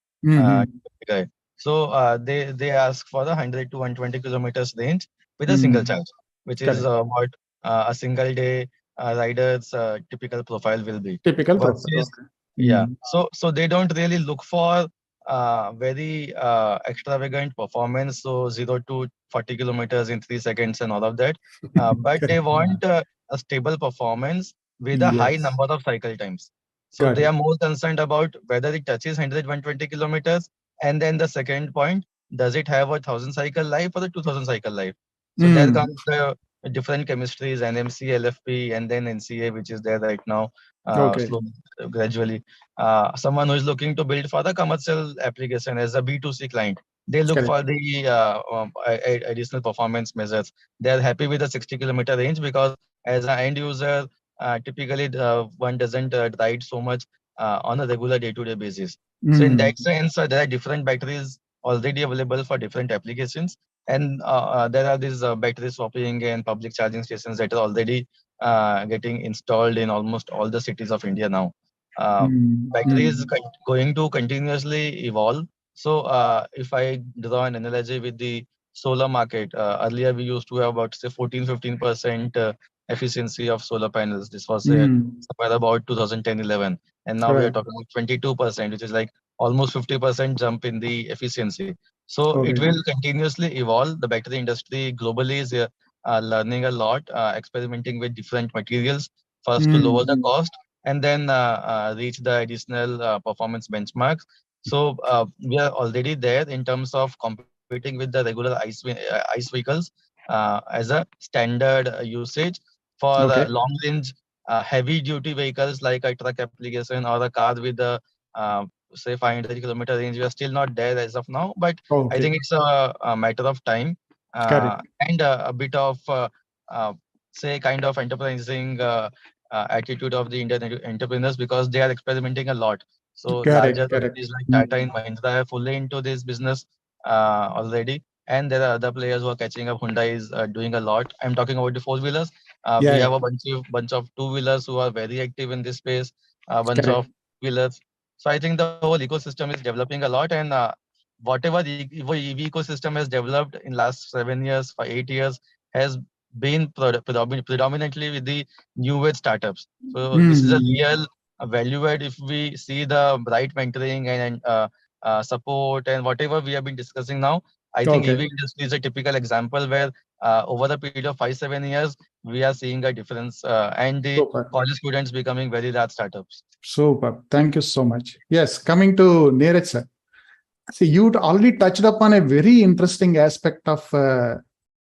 guy. So they ask for the 100 to 120 kilometers range with a single charge, which is what a single day rider's typical profile will be. Typical profile. Versus, yeah. So they don't really look for very extravagant performance, so 0 to 40 kilometers in 3 seconds and all of that. But they want a stable performance with a high number of cycle times. So they are more concerned about whether it touches 100, 120 kilometers. And then the second point, does it have a 1,000 cycle life or a 2,000 cycle life? So there comes the different chemistries, NMC, LFP, and then NCA, which is there right now, slowly, gradually. Someone who is looking to build for the commercial application as a B2C client, they look for the additional performance measures. They're happy with the 60-kilometer range because as an end user, typically one doesn't ride so much on a regular day-to-day basis. So in that sense, there are different batteries already available for different applications. And there are these battery swapping and public charging stations that are already getting installed in almost all the cities of India now. Battery is going to continuously evolve. So if I draw an analogy with the solar market, earlier we used to have about say 14-15% efficiency of solar panels. This was somewhere about 2010-11, and now we are talking about 22%, which is like almost 50% jump in the efficiency. So it will continuously evolve. The battery industry globally is learning a lot, experimenting with different materials first to lower the cost and then reach the additional performance benchmarks. So we are already there in terms of competing with the regular ICE vehicles as a standard usage for long range heavy duty vehicles like a truck application or a car with a say 500-kilometer range. We are still not there as of now, but I think it's a matter of time and a bit of say kind of enterprising attitude of the Indian entrepreneurs because they are experimenting a lot. So larger companies like Tata and Mahindra are fully into this business already, and there are other players who are catching up. Hyundai is doing a lot. I'm talking about the four-wheelers. We have a bunch of two-wheelers who are very active in this space. A bunch of wheelers. So I think the whole ecosystem is developing a lot, and whatever the EV ecosystem has developed in last 7 years, for 8 years, has been predominantly with the new age startups. So this is a real value add if we see the right mentoring and support and whatever we have been discussing now. I think EV industry is a typical example where over the period of 5-7 years, we are seeing a difference and the college students becoming very large startups. Super. Thank you so much. Yes, coming to Neeraj sir. See, you already touched upon a very interesting aspect of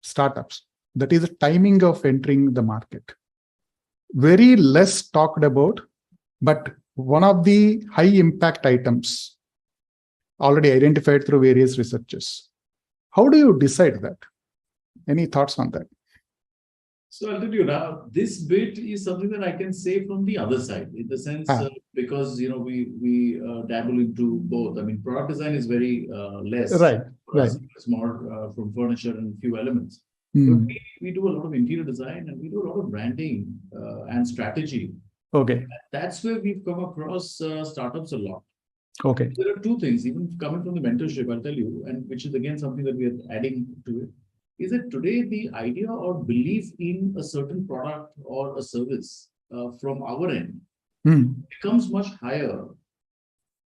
startups. That is the timing of entering the market. Very less talked about, but one of the high impact items already identified through various researchers. How do you decide that? Any thoughts on that? So I'll tell you now, this bit is something that I can say from the other side, in the sense because we dabble into both. I mean, product design is very less. Right. It's more from furniture and few elements. But we do a lot of interior design and we do a lot of branding and strategy. That's where we've come across startups a lot. There are two things, even coming from the mentorship, I'll tell you, and which is again something that we are adding to it, is that today the idea or belief in a certain product or a service from our end becomes much higher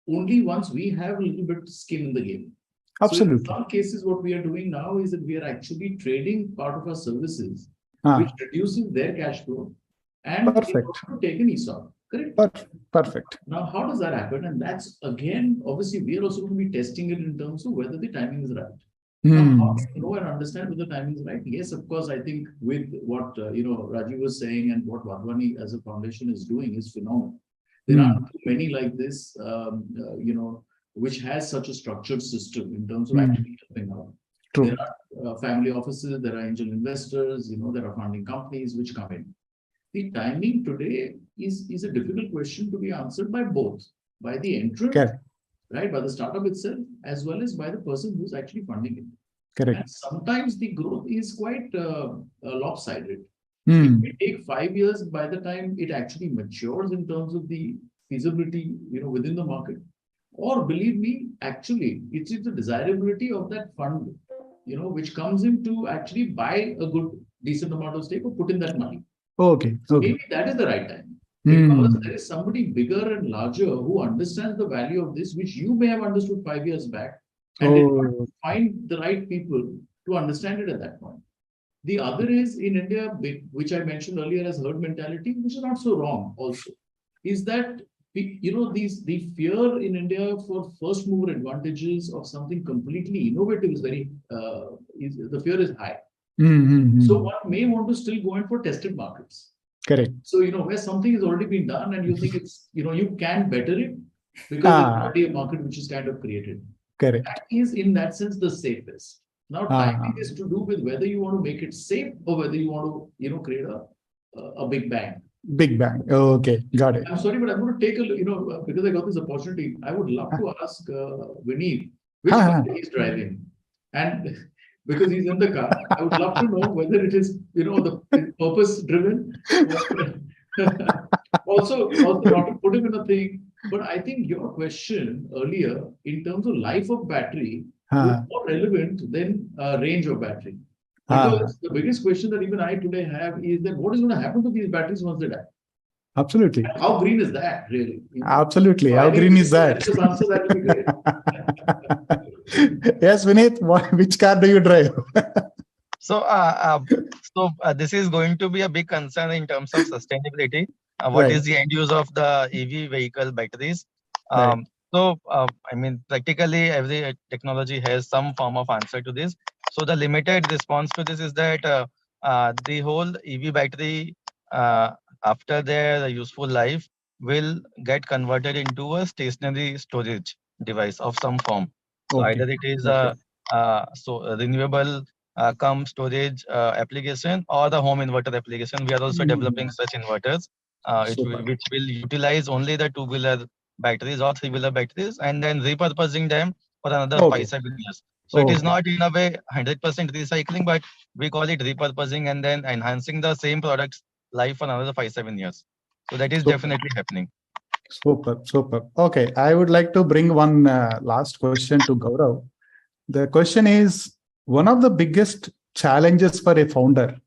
only once we have a little bit skin in the game. Absolutely. So in some cases, what we are doing now is that we are actually trading part of our services, which reduces their cash flow and take an ESOP. Correct? Perfect. Now, how does that happen? And that's again, obviously, we are also going to be testing it in terms of whether the timing is right. Now, how do you know and understand whether the timing is right? Yes, of course, I think with what Rajiv was saying and what Vadhwani as a foundation is doing is phenomenal. There are many like this, which has such a structured system in terms of actually helping out. There are family offices, there are angel investors, there are funding companies which come in. The timing today is a difficult question to be answered by both, by the entrant, right, by the startup itself, as well as by the person who's actually funding it. And sometimes the growth is quite lopsided. It may take 5 years by the time it actually matures in terms of the feasibility, within the market. Or believe me, actually, it is the desirability of that fund, which comes in to actually buy a good, decent amount of stake or put in that money. Okay. Maybe that is the right time. Because there is somebody bigger and larger who understands the value of this, which you may have understood 5 years back, and did not find the right people to understand it at that point. The other is in India, which I mentioned earlier as herd mentality, which is not so wrong also, is that the fear in India for first mover advantages of something completely innovative is the fear is high. So one may want to still go in for tested markets. Correct. So, where something has already been done and you think it's, you can better it because it's already a market which is kind of created. Correct. That is, in that sense, the safest. Now, timing is to do with whether you want to make it safe or whether you want to, create a big bang. Big bang. Okay, got it. I'm sorry, but I'm going to take because I got this opportunity, I would love to ask Vineet which car he's driving. And because he's in the car, I would love to know whether it is, the purpose driven. also, not to put him in a thing, but I think your question earlier in terms of life of battery is more relevant than range of battery. Because the biggest question that even I today have is that what is going to happen to these batteries once they die? Absolutely. And how green is that, really? Absolutely. So how green is that? Just answer that will be great. Yes, Vineet, which car do you drive? So, this is going to be a big concern in terms of sustainability. What is the end use of the EV vehicle batteries? Practically every technology has some form of answer to this. So the limited response to this is that the whole EV battery, after their useful life, will get converted into a stationary storage device of some form. So either it is a renewable cum storage application or the home inverter application. We are also developing such inverters which will utilize only the two-wheeler batteries or three-wheeler batteries and then repurposing them for another 5-7 years. So it is not in a way 100% recycling, but we call it repurposing and then enhancing the same product's life for another 5-7 years. So that is definitely happening. Super. Okay, I would like to bring one last question to Gaurav. The question is, one of the biggest challenges for a founder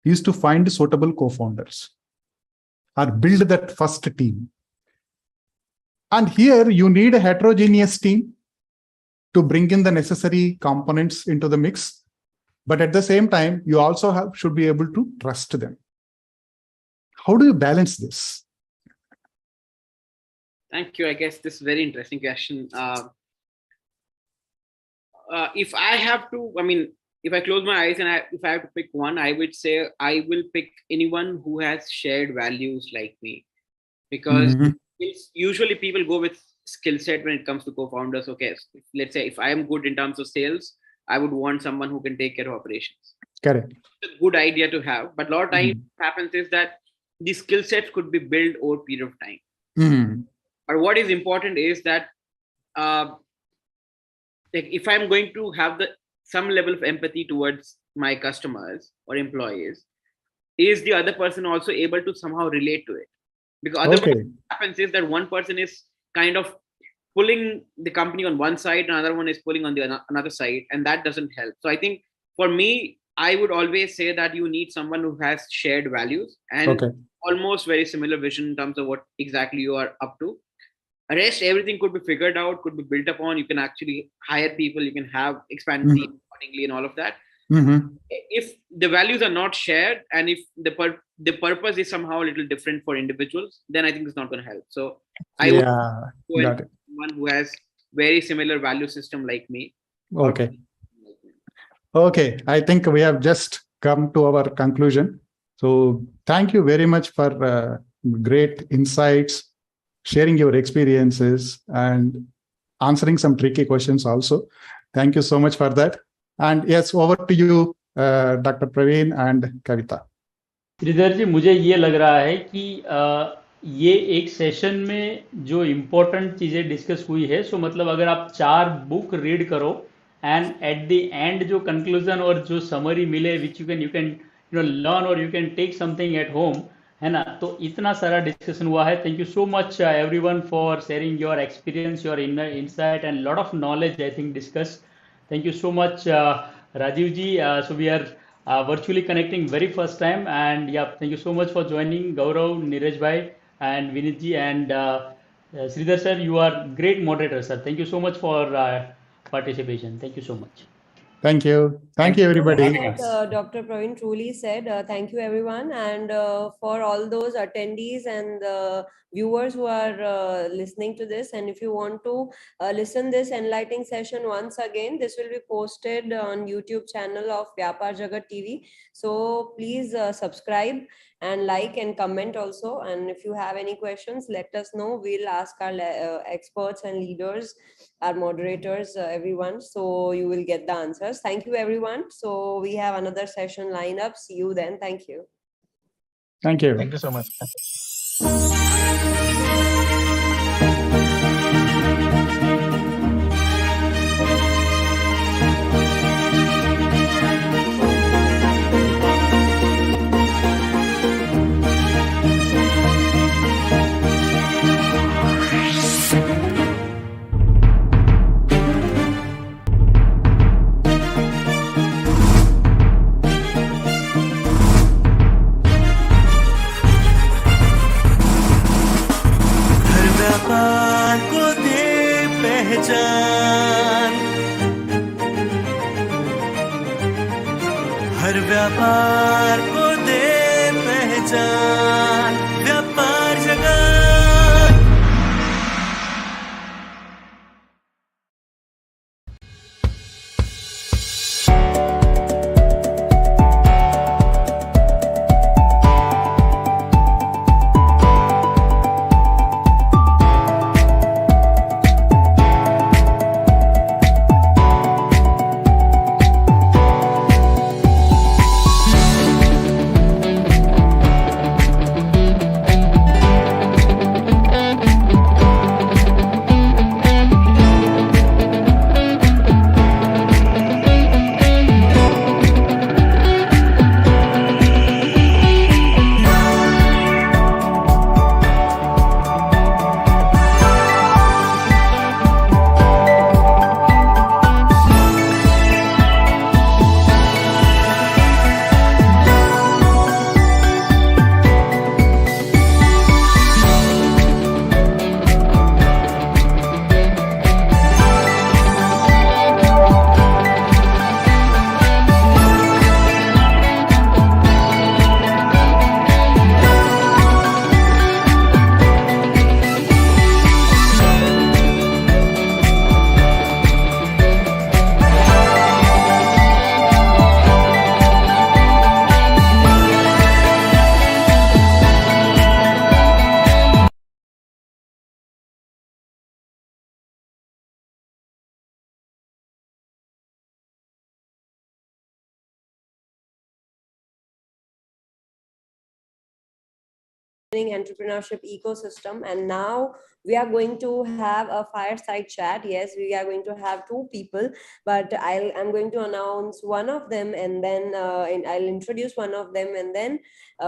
is to find suitable co-founders or build that first team. And here you need a heterogeneous team to bring in the necessary components into the mix. But at the same time, you also should be able to trust them. How do you balance this? Thank you. I guess this is a very interesting question. If I have to, if I close my eyes and if I have to pick one, I would say I will pick anyone who has shared values like me. Because usually people go with skill set when it comes to co-founders. Okay, let's say if I am good in terms of sales, I would want someone who can take care of operations. Correct. It's a good idea to have, but a lot of times what happens is that the skill sets could be built over a period of time. But what is important is that if I'm going to have some level of empathy towards my customers or employees, is the other person also able to somehow relate to it? Because otherwise what happens is that one person is kind of pulling the company on one side, another one is pulling on the another side, and that doesn't help. So I think for me, I would always say that you need someone who has shared values and almost very similar vision in terms of what exactly you are up to. Rest, everything could be figured out, could be built upon. You can actually hire people, you can have expand the team accordingly and all of that. If the values are not shared and if the purpose is somehow a little different for individuals, then I think it's not going to help. So I would go someone who has very similar value system like me. Okay, I think we have just come to our conclusion. So thank you very much for great insights, sharing your experiences and answering some tricky questions also. Thank you so much for that. And yes, over to you, Dr. Praveen and Kavita. Shridhar जी, मुझे ये लग रहा है कि ये एक session में जो इम्पोर्टेंट चीज़ें डिस्कस हुई है, सो मतलब अगर आप 4 बुक रीड करो एंड एट द एंड जो कंक्लूजन और जो समरी मिले which you can learn or you can take something at home, है ना. तो इतना सारा डिस्कशन हुआ है. Thank you so much everyone for sharing your experience, your insight and lot of knowledge I think discussed. Thank you so much Rajiv ji. So we are virtually connecting very first time, and yeah, thank you so much for joining Gaurav, Neeraj bhai and Vinit ji, and Sridhar sir, you are great moderator sir. Thank you so much for participation. Thank you so much. Thank you. Thank you, everybody. Dr. Praveen truly said, thank you everyone, and for all those attendees and viewers who are listening to this. And if you want to listen this enlightening session once again, this will be posted on YouTube channel of VYAPAAR JAGAT TV. So please subscribe and like and comment also. And if you have any questions, let us know. We'll ask our experts and leaders, our moderators, everyone. So you will get the answers. Thank you, everyone. So we have another session lined up. See you then. Thank you. Thank you. Thank you so much. व्यापार को दे पहचान, हर व्यापार को दे पहचान, व्यापार जगत. Entrepreneurship ecosystem, and now we are going to have a fireside chat. Yes, we are going to have two people, but I'm going to announce one of them, and then I'll introduce one of them, and then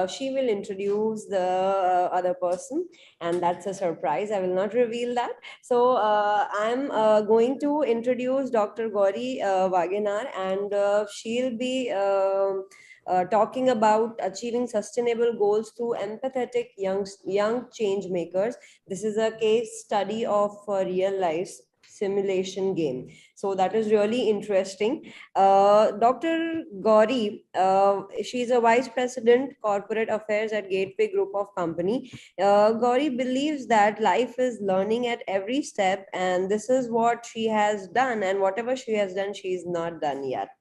she will introduce the other person, and that's a surprise. I will not reveal that. So I'm going to introduce Dr. Gauri Wagenar, and she'll be talking about achieving sustainable goals through empathetic young change makers. This is a case study of a real life simulation game. So that is really interesting. Dr. Gauri, she's a vice president corporate affairs at Gateway Group of Company. Gauri believes that life is learning at every step, and this is what she has done, and whatever she has done, she's not done yet.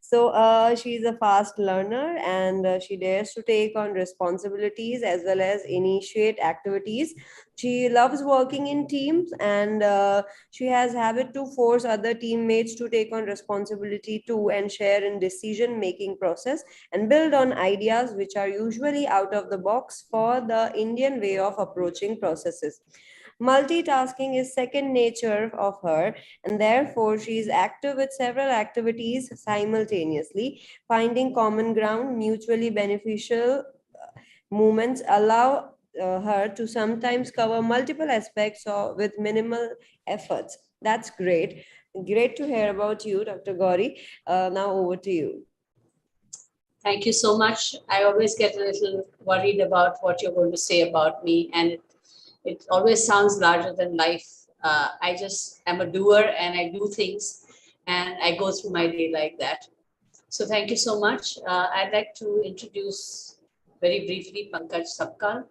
So she's a fast learner, and she dares to take on responsibilities as well as initiate activities. She loves working in teams, and she has habit to force other teammates to take on responsibility too and share in decision making process and build on ideas which are usually out of the box for the Indian way of approaching processes. Multitasking is second nature of her, and therefore she is active with several activities simultaneously. Finding common ground, mutually beneficial movements allow her to sometimes cover multiple aspects with minimal efforts. That's great. Great to hear about you, Dr. Gauri. Now over to you. Thank you so much. I always get a little worried about what you're going to say about me, and it always sounds larger than life. I just am a doer and I do things and I go through my day like that. So thank you so much. I'd like to introduce very briefly Pankaj Sabkal.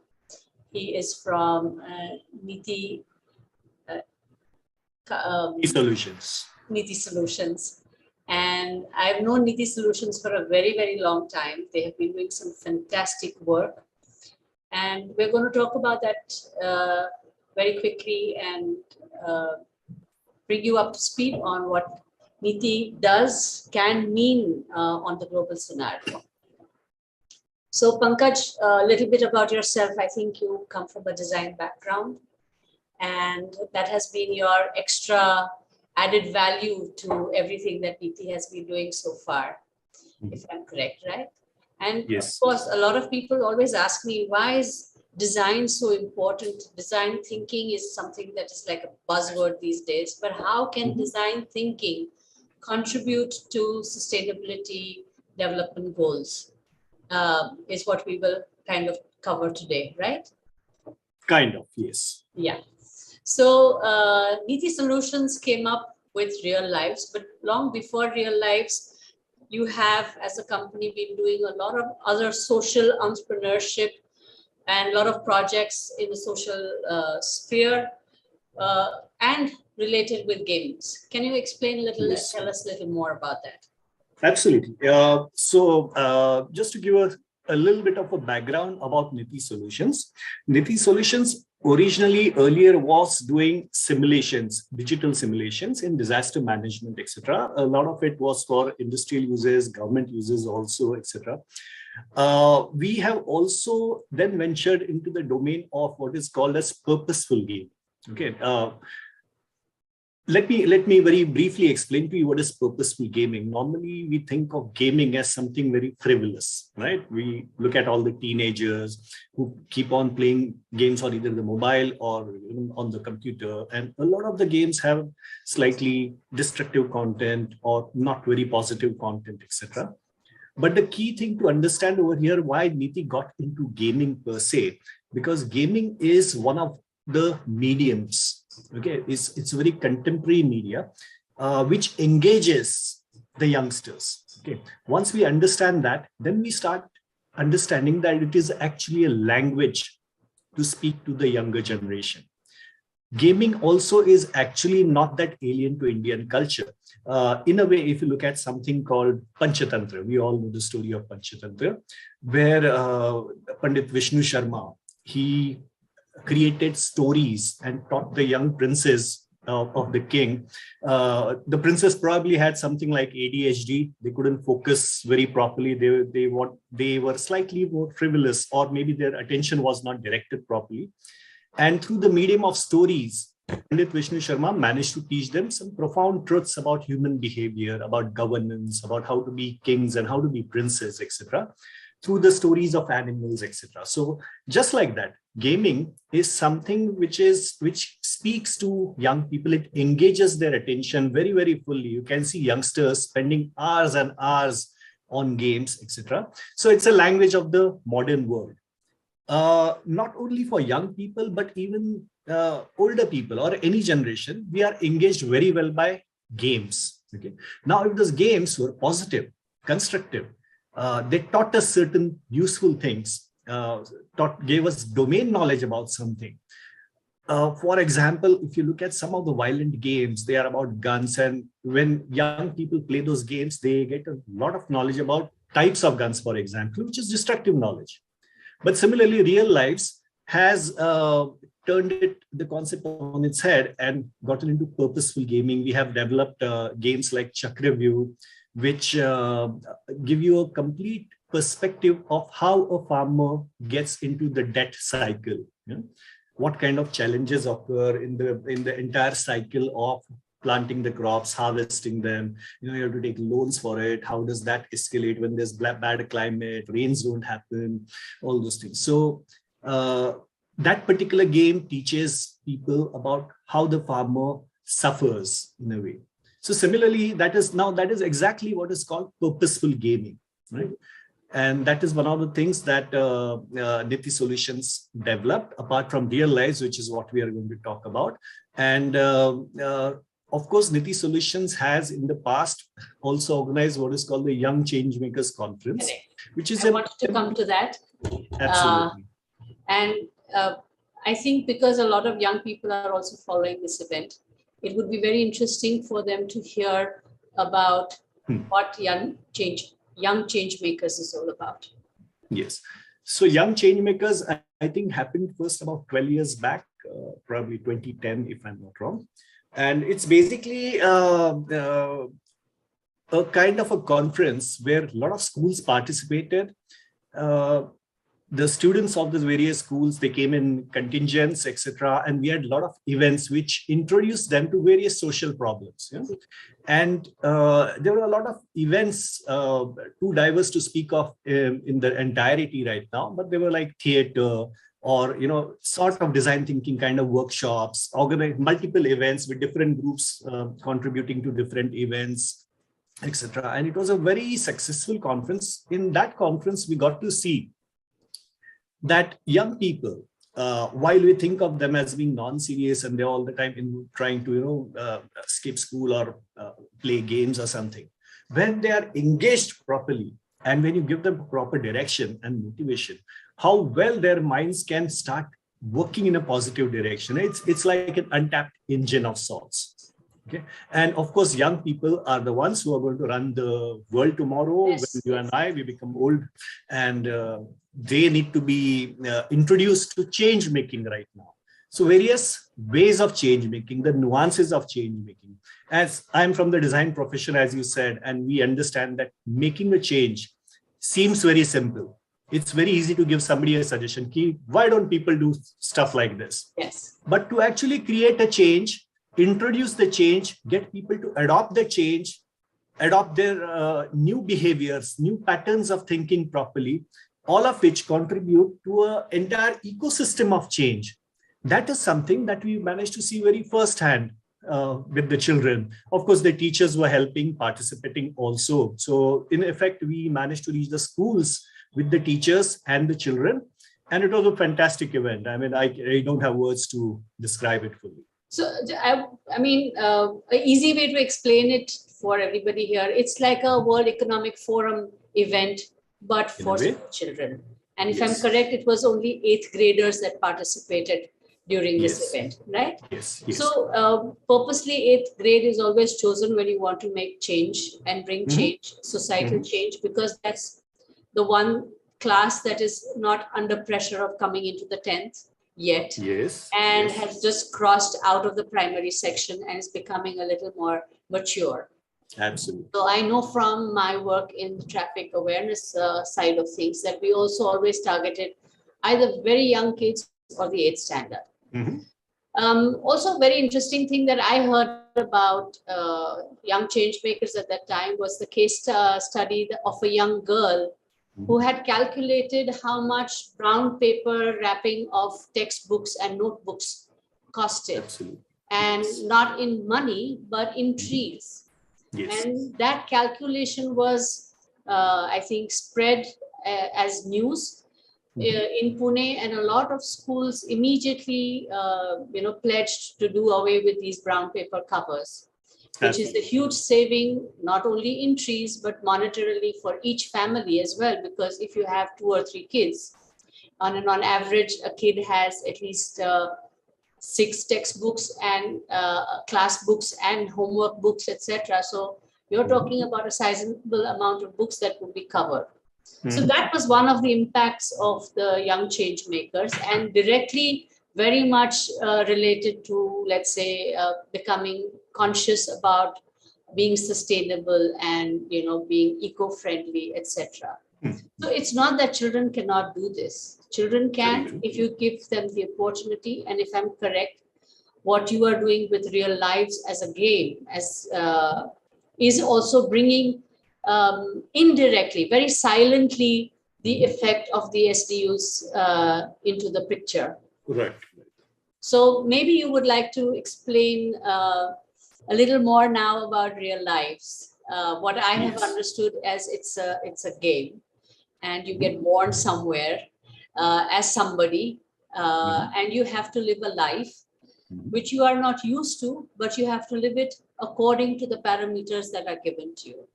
He is from Niti Solutions. Niti Solutions. And I've known Niti Solutions for a very, very long time. They have been doing some fantastic work. And we're going to talk about that very quickly and bring you up to speed on what Niti can mean on the global scenario. So Pankaj, a little bit about yourself. I think you come from a design background, and that has been your extra added value to everything that Niti has been doing so far, if I'm correct, right? And yes. Of course, a lot of people always ask me, why is design so important? Design thinking is something that is like a buzzword these days, but how can design thinking contribute to sustainability development goals is what we will kind of cover today, right? Kind of, yes. Yeah. So Niti Solutions came up with Real Lives, but long before Real Lives, you have as a company been doing a lot of other social entrepreneurship and a lot of projects in the social sphere and related with games. Can you explain a little, yes. Tell us a little more about that? Absolutely. Just to give a little bit of a background about Niti Solutions. Niti Solutions originally earlier was doing simulations, digital simulations in disaster management, etc. A lot of it was for industrial users, government users also, etc. We have also then ventured into the domain of what is called as purposeful game. Okay. Let me very briefly explain to you what is purposeful gaming. Normally, we think of gaming as something very frivolous, right? We look at all the teenagers who keep on playing games on either the mobile or even on the computer. And a lot of the games have slightly destructive content or not very positive content, etc. But the key thing to understand over here, why Niti got into gaming per se, because gaming is one of the mediums. Okay, it's a very contemporary media which engages the youngsters. Okay, once we understand that, then we start understanding that it is actually a language to speak to the younger generation. Gaming also is actually not that alien to Indian culture. In a way, if you look at something called Panchatantra, we all know the story of Panchatantra, where Pandit Vishnu Sharma, he created stories and taught the young princes of the king. The princess probably had something like ADHD. They couldn't focus very properly. They were slightly more frivolous, or maybe their attention was not directed properly. And through the medium of stories, Pandit Vishnu Sharma managed to teach them some profound truths about human behavior, about governance, about how to be kings and how to be princes, etc., through the stories of animals, etc. So just like that, gaming is something which speaks to young people. It engages their attention very, very fully. You can see youngsters spending hours and hours on games, etc. So it's a language of the modern world. Not only for young people, but even older people or any generation, we are engaged very well by games. Okay. Now, if those games were positive, constructive, they taught us certain useful things, gave us domain knowledge about something. For example, if you look at some of the violent games, they are about guns. And when young people play those games, they get a lot of knowledge about types of guns, for example, which is destructive knowledge. But similarly, Real Lives has turned the concept on its head and gotten into purposeful gaming. We have developed games like Chakravyuh, which give you a complete perspective of how a farmer gets into the debt cycle. what kind of challenges occur in the entire cycle of planting the crops, harvesting them. You have to take loans for it. How does that escalate when there's bad climate, rains don't happen, all those things. So that particular game teaches people about how the farmer suffers in a way. So similarly, that is exactly what is called purposeful gaming, right? And that is one of the things that Niti Solutions developed, apart from real lives, which is what we are going to talk about. And of course, Niti Solutions has in the past also organized what is called the Young Changemakers Conference, which is I wanted to come to that. Absolutely. I think because a lot of young people are also following this event, it would be very interesting for them to hear about what Young Changemakers is all about. Yes. So Young Changemakers, I think, happened first about 12 years back, probably 2010, if I'm not wrong. And it's basically a kind of a conference where a lot of schools participated. The students of the various schools, they came in contingents, etc. And we had a lot of events which introduced them to various social problems. Yeah? And there were a lot of events, too diverse to speak of in the entirety right now, but they were like theater, or sort of design thinking kind of workshops, organized multiple events with different groups contributing to different events, etc. And it was a very successful conference. In that conference, we got to see that young people, while we think of them as being non-serious and they're all the time trying to skip school or play games or something, when they are engaged properly and when you give them proper direction and motivation, how well their minds can start working in a positive direction. It's like an untapped engine of sorts. Okay, and of course, young people are the ones who are going to run the world tomorrow. Yes. When you and I, we become old, and they need to be introduced to change making right now. So various ways of change making, the nuances of change making. As I'm from the design profession, as you said, and we understand that making a change seems very simple. It's very easy to give somebody a suggestion. Why don't people do stuff like this? Yes. But to actually create a change, introduce the change, get people to adopt the change, adopt their new behaviors, new patterns of thinking properly, all of which contribute to an entire ecosystem of change. That is something that we managed to see very firsthand with the children. Of course, the teachers were helping, participating also. So in effect, we managed to reach the schools with the teachers and the children. And it was a fantastic event. I mean, I don't have words to describe it fully. So, I mean, an easy way to explain it for everybody here, it's like a World Economic Forum event, but for children. And if I'm correct, it was only 8th graders that participated during this event, right? Yes. So purposely 8th grade is always chosen when you want to make change and bring change, societal change, because that's the one class that is not under pressure of coming into the 10th yet. Yes. And has just crossed out of the primary section and is becoming a little more mature. Absolutely. So I know from my work in the traffic awareness side of things that we also always targeted either very young kids or the 8th standard. Also, very interesting thing that I heard about young change makers at that time was the case study of a young girl who had calculated how much brown paper wrapping of textbooks and notebooks costed. Absolutely. And not in money, but in trees. Yes. And that calculation was, I think, spread as news in Pune, and a lot of schools immediately, pledged to do away with these brown paper covers, which is a huge saving, not only in trees, but monetarily for each family as well. Because if you have 2 or 3 kids, on average, a kid has at least 6 textbooks and class books and homework books, etc. So you're talking about a sizable amount of books that would be covered. So that was one of the impacts of the young change makers, and directly very much related to, let's say, becoming conscious about being sustainable and being eco-friendly, etc. So it's not that children cannot do this. Children can if you give them the opportunity. And if I'm correct, what you are doing with real lives as a game is also bringing indirectly, very silently, the effect of the SDUs into the picture. Correct. So maybe you would like to explain a little more now about real lives. What I have understood as it's a game, and you get born somewhere as somebody, and you have to live a life which you are not used to, but you have to live it according to the parameters that are given to you.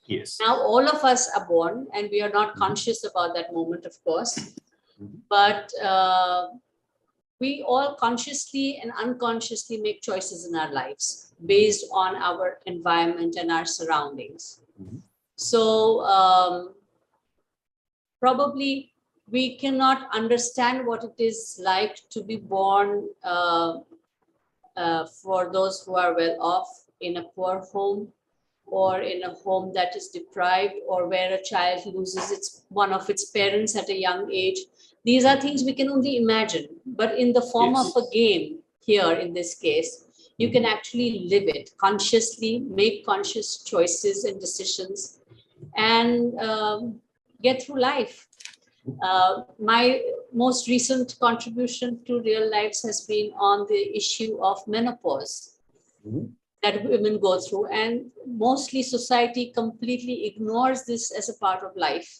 Yes. Now, all of us are born, and we are not conscious about that moment, of course, but we all consciously and unconsciously make choices in our lives based on our environment and our surroundings. So probably we cannot understand what it is like to be born for those who are well off in a poor home, or in a home that is deprived, or where a child loses one of its parents at a young age. These are things we can only imagine, but in the form of a game here, in this case, you can actually live it consciously, make conscious choices and decisions, and get through life. My most recent contribution to real lives has been on the issue of menopause that women go through, and mostly society completely ignores this as a part of life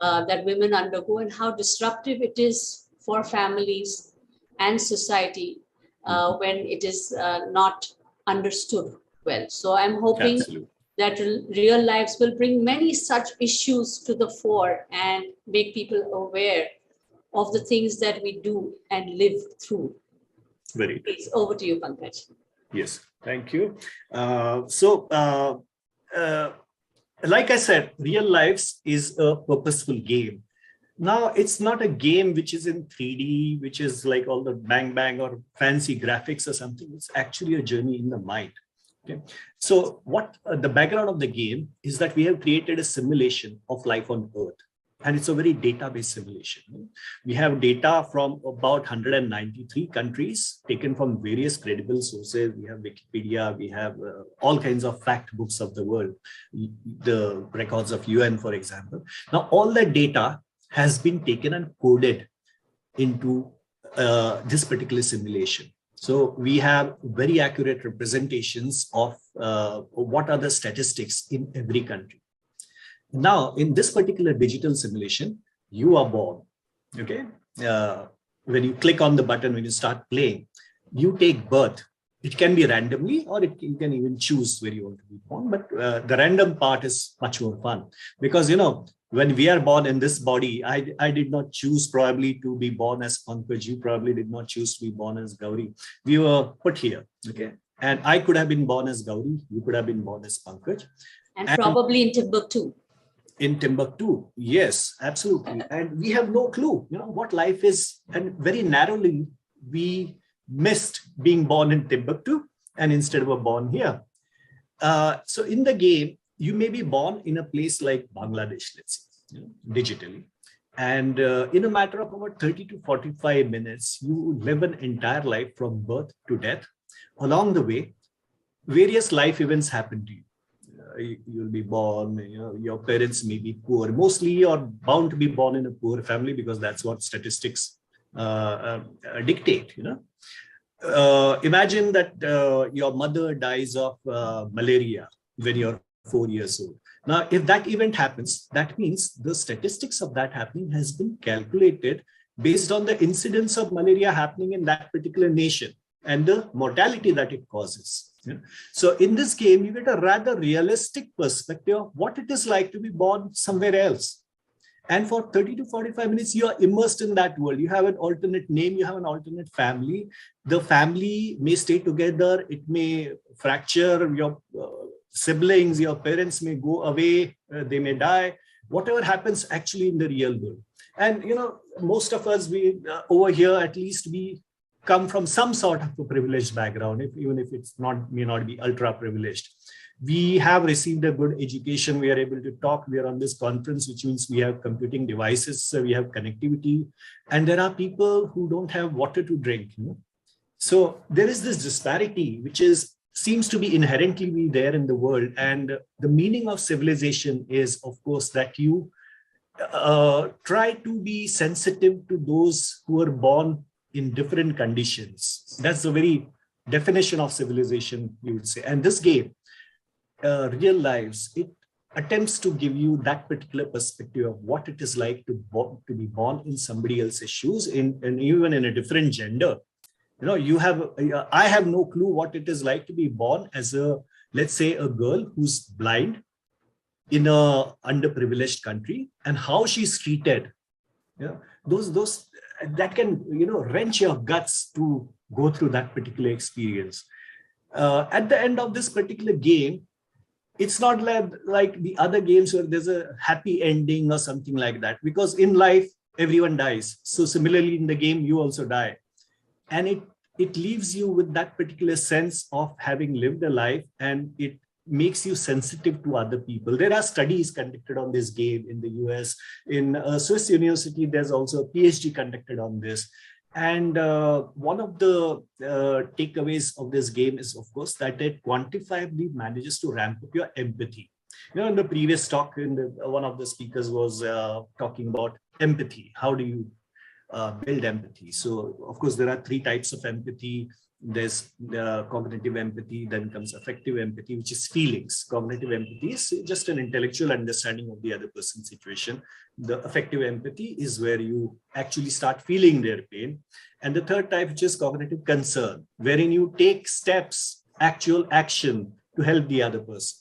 that women undergo, and how disruptive it is for families and society when it is not understood well. So I'm hoping that real lives will bring many such issues to the fore and make people aware of the things that we do and live through. Very good. Please, over to you, Pankaj. Yes, thank you. Like I said, real lives is a purposeful game. Now, it's not a game which is in 3D, which is like all the bang bang or fancy graphics or something. It's actually a journey in the mind. Okay. So what the background of the game is that we have created a simulation of life on Earth. And it's a very data-based simulation. We have data from about 193 countries taken from various credible sources. We have Wikipedia, we have all kinds of fact books of the world, the records of UN, for example. Now, all that data has been taken and coded into this particular simulation. So we have very accurate representations of what are the statistics in every country. Now, in this particular digital simulation, you are born, okay? When you click on the button, when you start playing, you take birth. It can be randomly, or you can even choose where you want to be born. But the random part is much more fun because, you know, when we are born in this body, I did not choose probably to be born as Pankaj. You probably did not choose to be born as Gauri. We were put here, okay? And I could have been born as Gauri. You could have been born as Pankaj. And probably in Timbuktu. In Timbuktu, yes, absolutely. And we have no clue, you know, what life is. And very narrowly, we missed being born in Timbuktu and instead were born here. So in the game, you may be born in a place like Bangladesh, let's say, you know, digitally. And in a matter of about 30 to 45 minutes, you live an entire life from birth to death. Along the way, various life events happen to you. You'll be born, you know, your parents may be poor. Mostly you're bound to be born in a poor family because that's what statistics dictate, you know. Imagine that your mother dies of malaria when you're 4 years old. Now, if that event happens, that means the statistics of that happening has been calculated based on the incidence of malaria happening in that particular nation and the mortality that it causes. Yeah. So in this game, you get a rather realistic perspective of what it is like to be born somewhere else. And for 30 to 45 minutes, you are immersed in that world. You have an alternate name, you have an alternate family. The family may stay together. It may fracture. Your siblings, your parents may go away. They may die. Whatever happens actually in the real world. And, you know, most of us, we over here, at least we come from some sort of a privileged background, even if it's may not be ultra privileged. We have received a good education. We are able to talk. We are on this conference, which means we have computing devices. So we have connectivity, and there are people who don't have water to drink. So there is this disparity, which seems to be inherently be there in the world. And the meaning of civilization is, of course, that you try to be sensitive to those who are born in different conditions. That's the very definition of civilization, you would say. And this game, Real Lives, it attempts to give you that particular perspective of what it is like to be born in somebody else's shoes, and even in a different gender. I have no clue what it is like to be born as let's say, a girl who's blind in a underprivileged country, and how she's treated. Those that can wrench your guts to go through that particular experience. At the end of this particular game, it's not like the other games where there's a happy ending or something like that, because in life everyone dies. So similarly in the game you also die, and it leaves you with that particular sense of having lived a life, and it makes you sensitive to other people. There are studies conducted on this game in the US. In Swiss University, there's also a PhD conducted on this. And one of the takeaways of this game is, of course, that it quantifiably manages to ramp up your empathy. In the previous talk, one of the speakers was talking about empathy. How do you build empathy? So, of course, there are 3 types of empathy. There's cognitive empathy, then comes affective empathy, which is feelings. Cognitive empathy is just an intellectual understanding of the other person's situation. The affective empathy is where you actually start feeling their pain. And the third type, which is cognitive concern, wherein you take steps, actual action to help the other person.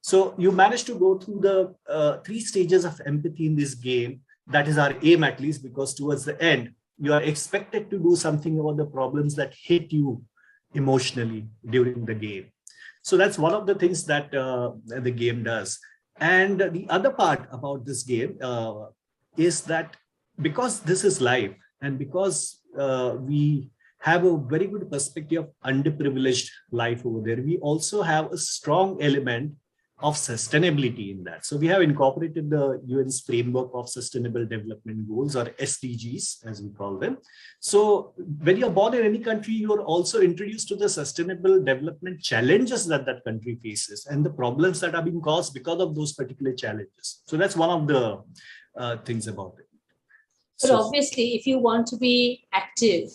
So you manage to go through the 3 stages of empathy in this game. That is our aim, at least, because towards the end, you are expected to do something about the problems that hit you emotionally during the game. So that's one of the things that the game does. And the other part about this game is that because this is live, and because we have a very good perspective of underprivileged life over there, we also have a strong element of sustainability in that. So we have incorporated the UN's framework of sustainable development goals, or SDGs as we call them. So when you're born in any country, you're also introduced to the sustainable development challenges that that country faces and the problems that are being caused because of those particular challenges. So that's one of the things about it. But obviously, if you want to be active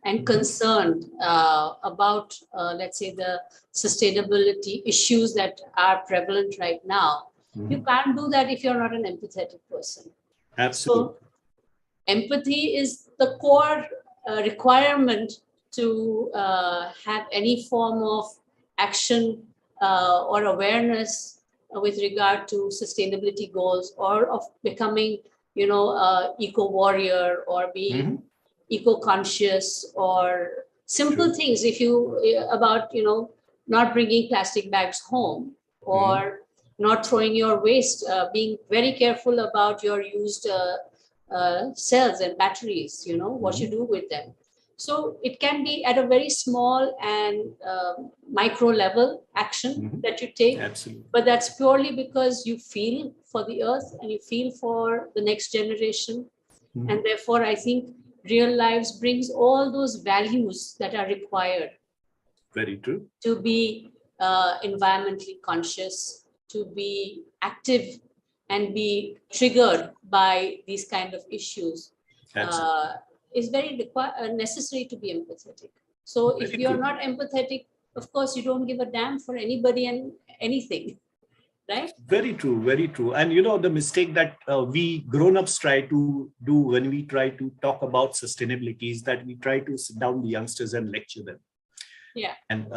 and concerned about, let's say, the sustainability issues that are prevalent right now, you can't do that if you're not an empathetic person. Absolutely. So empathy is the core requirement to have any form of action or awareness with regard to sustainability goals, or of becoming, eco warrior, or being eco-conscious, or simple things. If you about not bringing plastic bags home, or not throwing your waste, being very careful about your used cells and batteries, what you do with them. So it can be at a very small and micro level action that you take. Absolutely. But that's purely because you feel for the earth and you feel for the next generation. And therefore, I think Real Lives brings all those values that are required. Very true. To be environmentally conscious, to be active, and be triggered by these kind of issues. Is very necessary to be empathetic. So if you're not empathetic, of course, you don't give a damn for anybody and anything, right? Very true, very true. And the mistake that we grown-ups try to do when we try to talk about sustainability is that we try to sit down the youngsters and lecture them. Yeah. And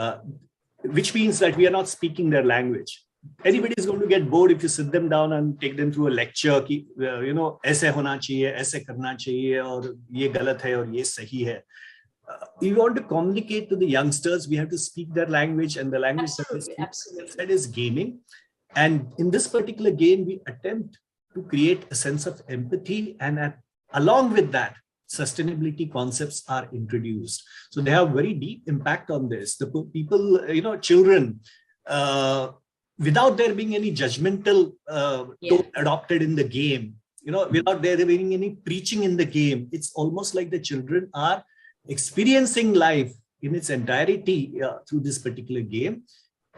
which means that we are not speaking their language. Anybody is going to get bored if you sit them down and take them through a lecture ki, ऐसे होना चाहिए, ऐसे करना चाहिए, और ये गलत है और ये सही है. We want to communicate to the youngsters. We have to speak their language, and the language that is gaming. And in this particular game, we attempt to create a sense of empathy, and along with that, sustainability concepts are introduced. So they have very deep impact on this. The people, children, without there being any judgmental tone adopted in the game, without there being any preaching in the game, it's almost like the children are experiencing life in its entirety through this particular game.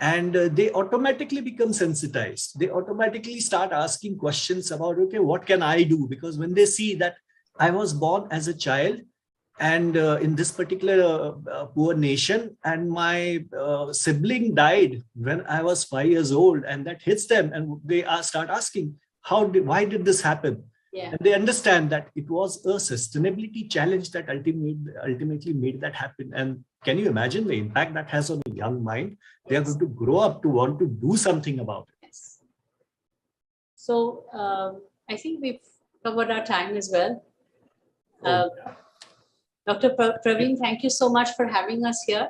And they automatically become sensitized. They automatically start asking questions about, okay, what can I do? Because when they see that I was born as a child and in this particular poor nation, and my sibling died when I was 5 years old, and that hits them, and they start asking, why did this happen? And they understand that it was a sustainability challenge that ultimately made that happen. And can you imagine the impact that has on a young mind? They are going to grow up to want to do something about it. Yes. So I think we've covered our time as well. Dr. Praveen, thank you so much for having us here.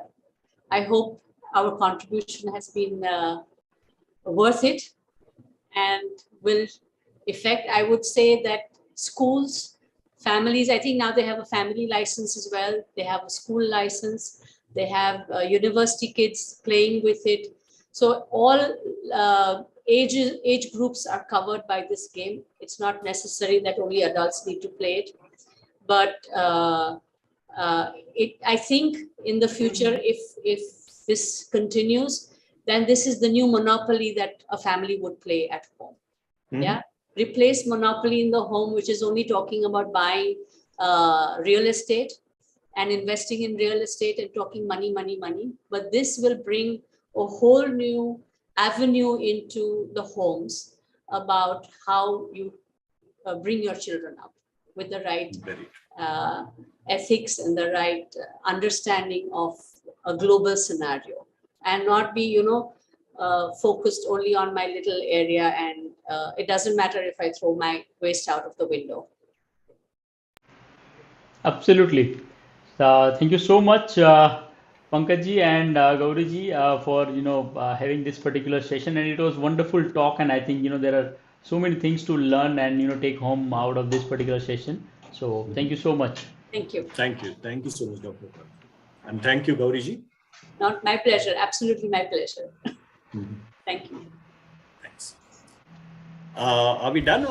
I hope our contribution has been worth it and will effect. I would say that schools, families, I think now they have a family license as well. They have a school license. They have university kids playing with it. So all age groups are covered by this game. It's not necessary that only adults need to play it. But I think in the future, if this continues, then this is the new monopoly that a family would play at home. Yeah. Replace monopoly in the home, which is only talking about buying real estate and investing in real estate and talking money, money, money. But this will bring a whole new avenue into the homes about how you bring your children up with the right ethics and the right understanding of a global scenario, and not be, focused only on my little area, and it doesn't matter if I throw my waste out of the window. Absolutely. Thank you so much, Pankajji and Gauriji, for having this particular session. And it was wonderful talk. And I think there are so many things to learn and take home out of this particular session. So thank you so much. Thank you. Thank you. Thank you so much, Dr. And thank you, Gauriji. Not my pleasure. Absolutely my pleasure. Thank you. Thanks. Are we done?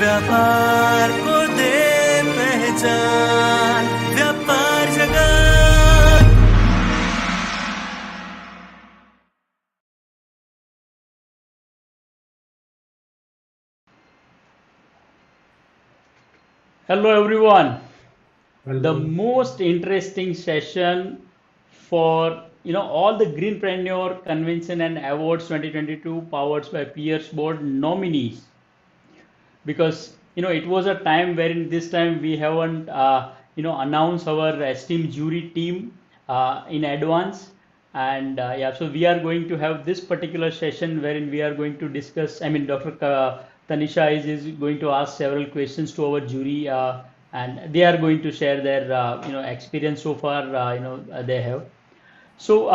व्यापार को दे पहचान, व्यापार जगत। Hello everyone. The most interesting session for all the Greenpreneur Convention and Awards 2022 powered by Peers Board nominees, because it was a time wherein this time we haven't announced our esteemed jury team in advance, and yeah, so we are going to have this particular session wherein we are going to discuss. I mean, Dr. Tanisha is going to ask several questions to our jury, and they are going to share their experience so far. They have. So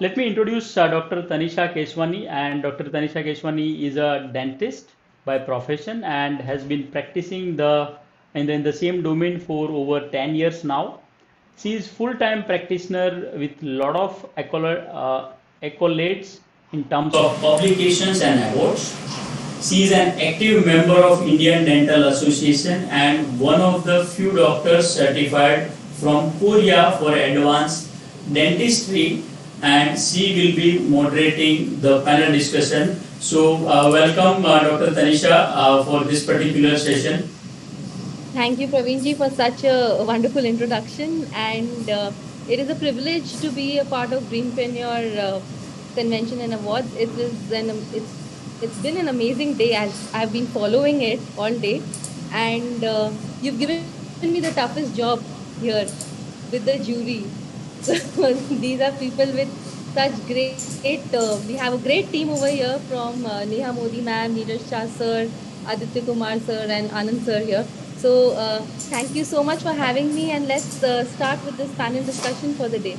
let me introduce Dr. Tanisha Keswani, and Dr. Tanisha Keswani is a dentist by profession and has been practicing in the same domain for over 10 years now. She is full-time practitioner with lot of accolades in terms of publications and awards. She is an active member of Indian Dental Association and one of the few doctors certified from Korea for advanced dentistry, and she will be moderating the panel discussion. So welcome Dr. Tanisha for this particular session. Thank you, Praveenji, for such a wonderful introduction. And it is a privilege to be a part of Greenpreneur Convention and Awards. It's been an amazing day as I've been following it all day. And you've given me the toughest job here with the jury. So these are people with such great, we have a great team over here from Neha Modi ma'am, Neeraj Shah sir, Aditya Kumar sir, and Anand sir here. So thank you so much for having me, and let's start with this panel discussion for the day.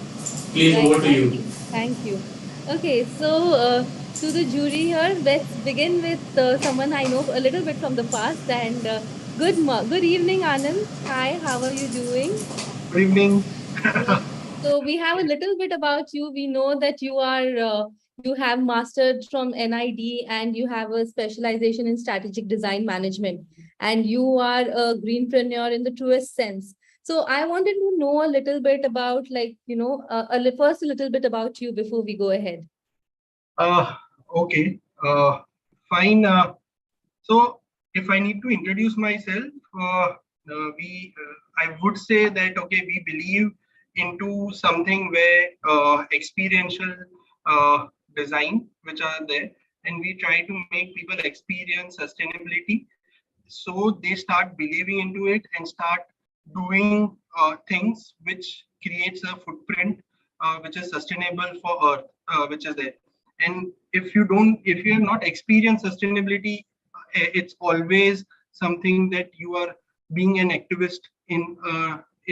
Please, over to you. Thank you. Okay, so to the jury here, let's begin with someone I know a little bit from the past. And good evening, Anand. Hi, how are you doing? Good evening. So we have a little bit about you. We know that you are you have mastered from NID and you have a specialization in strategic design management, and you are a greenpreneur in the truest sense. So I wanted to know a little bit about, first a little bit about you before we go ahead. Okay. Fine. So if I need to introduce myself, I would say that, okay, we believe into something where experiential design, which are there, and we try to make people experience sustainability, so they start believing into it and start doing things which creates a footprint which is sustainable for Earth, which is there. And if you have not experienced sustainability, it's always something that you are being an activist in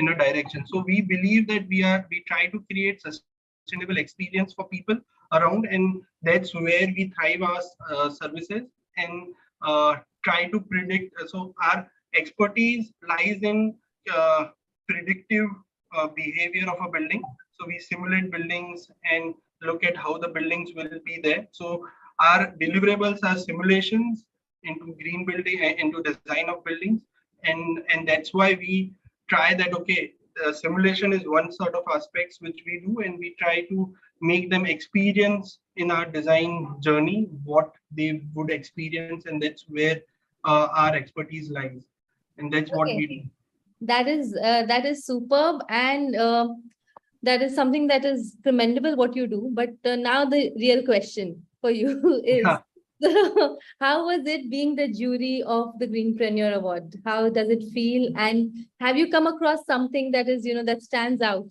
a direction. So we believe that we try to create sustainable experience for people around, and that's where we thrive our services and try to predict. So our expertise lies in predictive behavior of a building. So we simulate buildings and look at how the buildings will be there. So our deliverables are simulations into green building, into design of buildings, and that's why we try that. Okay, the simulation is one sort of aspects which we do, and we try to make them experience in our design journey what they would experience, and that's where our expertise lies, and that's what we do. That is superb, and that is something that is commendable what you do. But now the real question for you is, how was it being the jury of the Greenpreneur Award? How does it feel? And have you come across something that is, that stands out?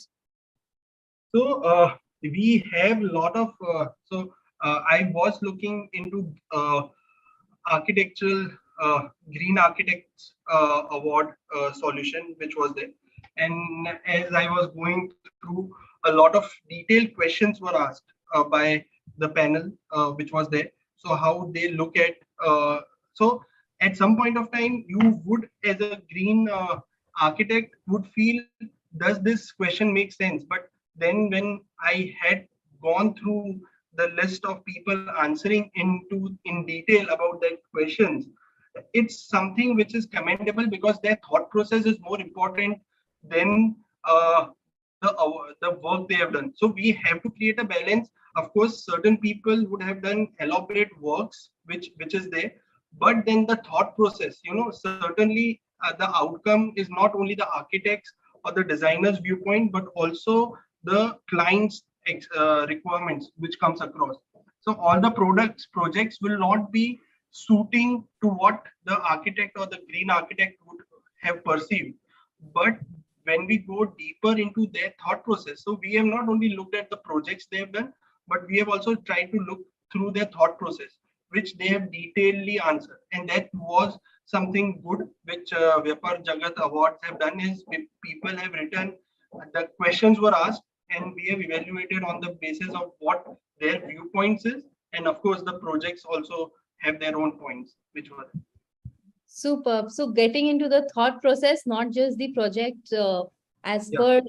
So we have a lot of, I was looking into architectural Green Architects Award solution, which was there. And as I was going through, a lot of detailed questions were asked by the panel, which was there. So how they look at, so at some point of time, you would, as a green architect, would feel, does this question make sense? But then when I had gone through the list of people answering in detail about that questions, it's something which is commendable because their thought process is more important than the work they have done. So we have to create a balance. Of course, certain people would have done elaborate works, which is there, but then the thought process, certainly the outcome is not only the architect's or the designer's viewpoint, but also the client's requirements which comes across. So all the projects will not be suiting to what the architect or the green architect would have perceived. But when we go deeper into their thought process, so we have not only looked at the projects they have done, but we have also tried to look through their thought process, which they have detailedly answered. And that was something good, which VYAPAAR Jagat Awards have done, is people have written, the questions were asked, and we have evaluated on the basis of what their viewpoints is. And of course, the projects also have their own points, which were. Superb. So getting into the thought process, not just the project as per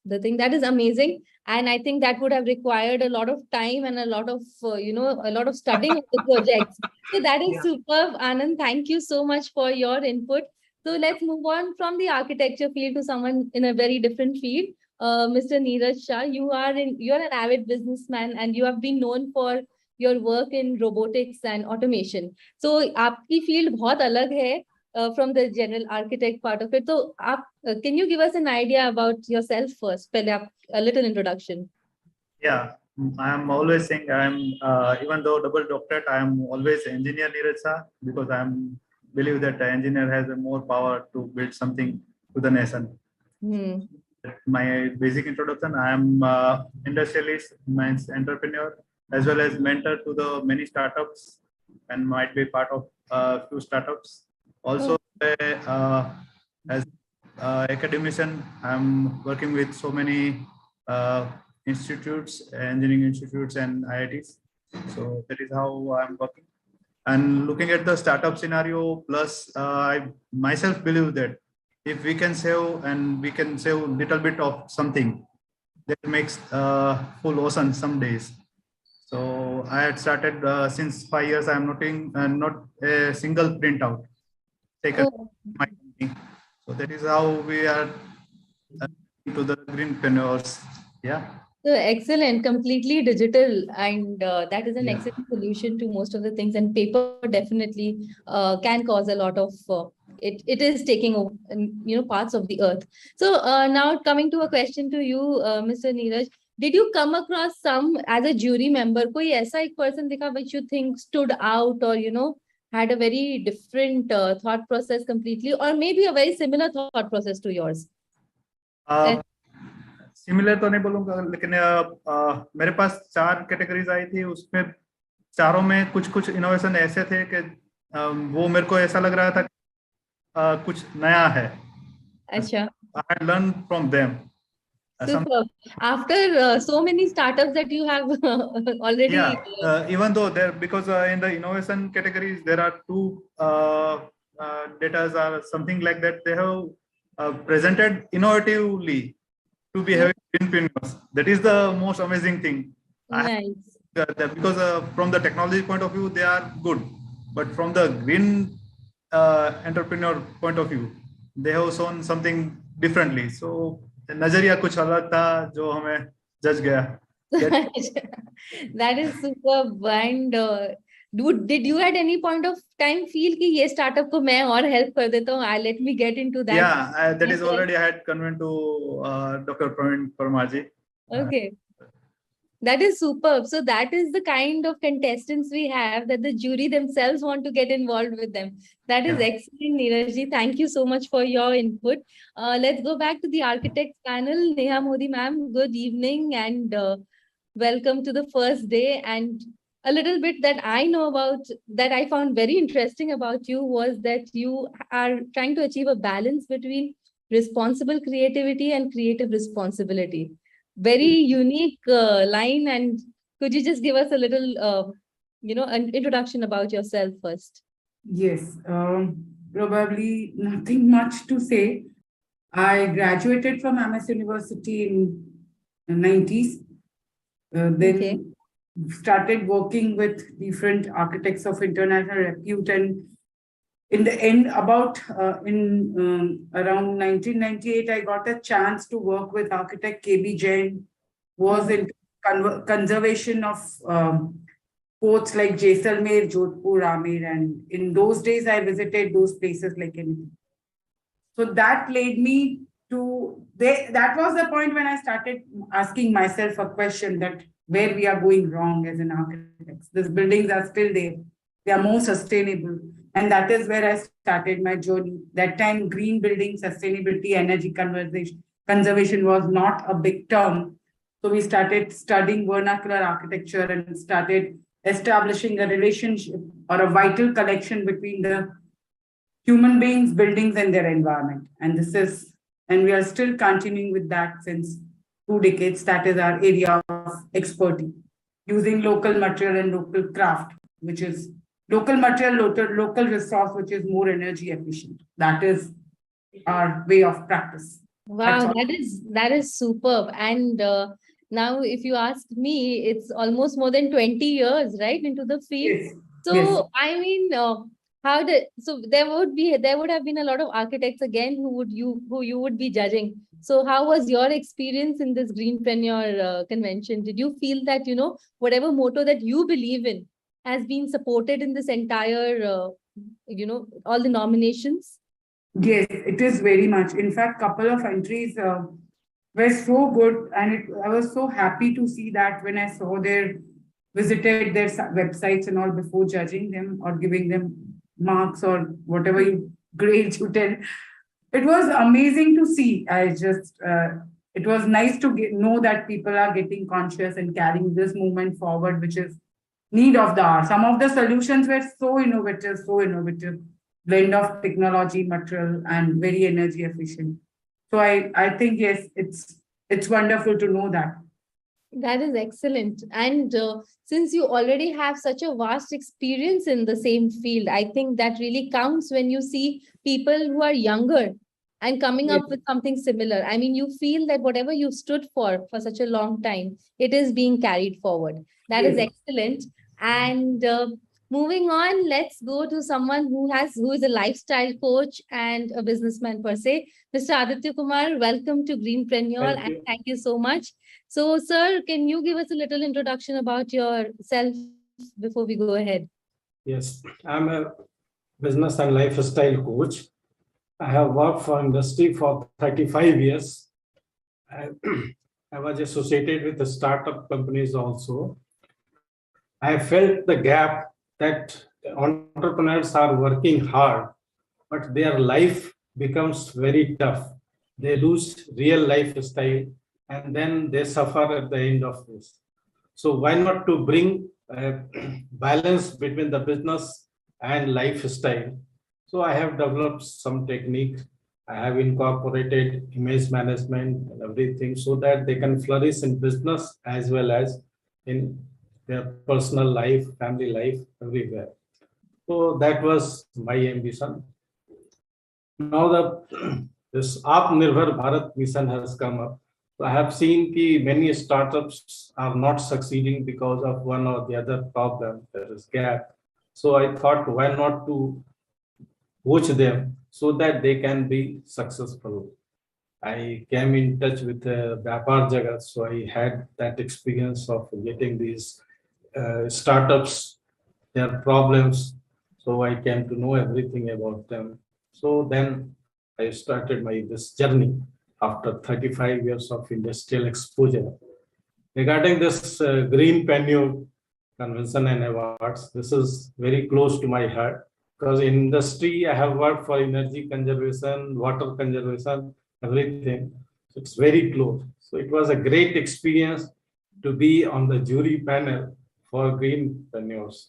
the thing, that is amazing. And I think that would have required a lot of time and a lot of, a lot of studying of the projects. So that is superb, Anand. Thank you so much for your input. So let's move on from the architecture field to someone in a very different field. Mr. Neeraj Shah, you're an avid businessman and you have been known for your work in robotics and automation. So, आपकी field बहुत अलग है from the general architect part of it. So, can you give us an idea about yourself first? पहले a little introduction. Yeah, I am always saying I am even though double doctorate, I am always engineer Neeraj Shah, because I believe that the engineer has a more power to build something to the nation. My basic introduction: I am industrialist, means entrepreneur, as well as mentor to the many startups, and might be part of a few startups. Also, as academician, I'm working with so many institutes, engineering institutes and IITs. So that is how I'm working. And looking at the startup scenario, plus I myself believe that if we can save, and we can save a little bit of something, that makes full ocean some days. So I had started since 5 years. I am not a single printout taken my company. So that is how we are to the greenpreneurs. Yeah. So excellent, completely digital, and that is an excellent solution to most of the things. And paper definitely can cause a lot of it is taking over, parts of the earth. So now coming to a question to you, Mr. Neeraj, did you come across some as a jury member? कोई ऐसा एक person दिखा which you think stood out, or had a very different thought process completely, or maybe a very similar thought process to yours? Similar तो नहीं बोलूंगा, लेकिन मेरे पास 4 categories आई थी, उसमें चारों में कुछ इनोवेशन ऐसे थे कि वो मेरे को ऐसा लग रहा था कि कुछ नया है. अच्छा. I learned from them. Super. After so many startups that you have already. Yeah, even though because in the innovation categories there are 2 datas or something like that, they have presented innovatively to be having greenpreneurs. That is the most amazing thing. Nice. Because from the technology point of view, they are good, but from the green entrepreneur point of view, they have shown something differently. So नजरिया कुछ अलग था जो हमें जज गया. That is superb. And did you at any point of time feel कि ये startup को मैं और help कर देता हूँ? Let me get into that. Yeah, that is already I had conveyed to Dr. Praveen Parmar ji. Okay. That is superb. So that is the kind of contestants we have, that the jury themselves want to get involved with them. That is excellent, Neeraj ji. Thank you so much for your input. Let's go back to the architects panel. Neha Modi ma'am, good evening and welcome to the first day. And a little bit that I know about, that I found very interesting about you, was that you are trying to achieve a balance between responsible creativity and creative responsibility. Very unique line. And could you just give us a little, an introduction about yourself first? Yes, probably nothing much to say. I graduated from MS University in the 90s. Then started working with different architects of international repute, and in the end, around 1998, I got a chance to work with architect KB Jain, was in conservation of ports like Jaisalmer, Jodhpur, Amir, and in those days I visited those places like anything. So that led me to that was the point when I started asking myself a question that where we are going wrong as an architect. These buildings are still there. They are more sustainable. And that is where I started my journey. That time, green building, sustainability, energy conservation was not a big term. So we started studying vernacular architecture and started establishing a relationship or a vital connection between the human beings, buildings, and their environment. And we are still continuing with that since 2 decades. That is our area of expertise, using local material and local craft, which is local material, local resource, which is more energy efficient. That is our way of practice. Wow, that is superb. And now, if you ask me, it's almost more than 20 years, right, into the field. Yes. So, Yes. I mean, there would have been a lot of architects again who you would be judging. So, how was your experience in this Greenpreneur convention? Did you feel that whatever motto that you believe in has been supported in this entire all the nominations? Yes, it is very much. In fact, couple of entries were so good, and I was so happy to see that when I visited their websites and all before judging them or giving them marks or whatever grades you tell. It was amazing to see. It was nice to know that people are getting conscious and carrying this movement forward, which is need of the hour. Some of the solutions were so innovative, blend of technology, material, and very energy efficient. So I think, yes, it's wonderful to know that. That is excellent. And since you already have such a vast experience in the same field, I think that really counts when you see people who are younger and coming up with something similar. I mean, you feel that whatever you stood for such a long time, it is being carried forward. That is excellent. And moving on, let's go to someone who is a lifestyle coach and a businessman per se. Mr. Aditya Kumar, welcome to Greenpreneur, and thank you so much. So, sir, can you give us a little introduction about yourself before we go ahead? Yes, I'm a business and lifestyle coach. I have worked for industry for 35 years. I was associated with the startup companies also. I felt the gap that entrepreneurs are working hard, but their life becomes very tough. They lose real lifestyle and then they suffer at the end of this. So why not to bring balance between the business and lifestyle? So I have developed some technique. I have incorporated image management and everything so that they can flourish in business as well as in their personal life, family life, everywhere. So that was my ambition. Now this Aatma Nirbhar Bharat mission has come up. So I have seen that many startups are not succeeding because of one or the other problem. There is gap. So I thought, why not to coach them so that they can be successful. I came in touch with VYAPAAR JAGAT, so I had that experience of getting these startups, their problems. So I came to know everything about them. So then I started this journey after 35 years of industrial exposure. Regarding this Greenpreneur Convention and Awards, this is very close to my heart because in industry, I have worked for energy conservation, water conservation, everything. So it's very close. So it was a great experience to be on the jury panel for Greenpreneurs.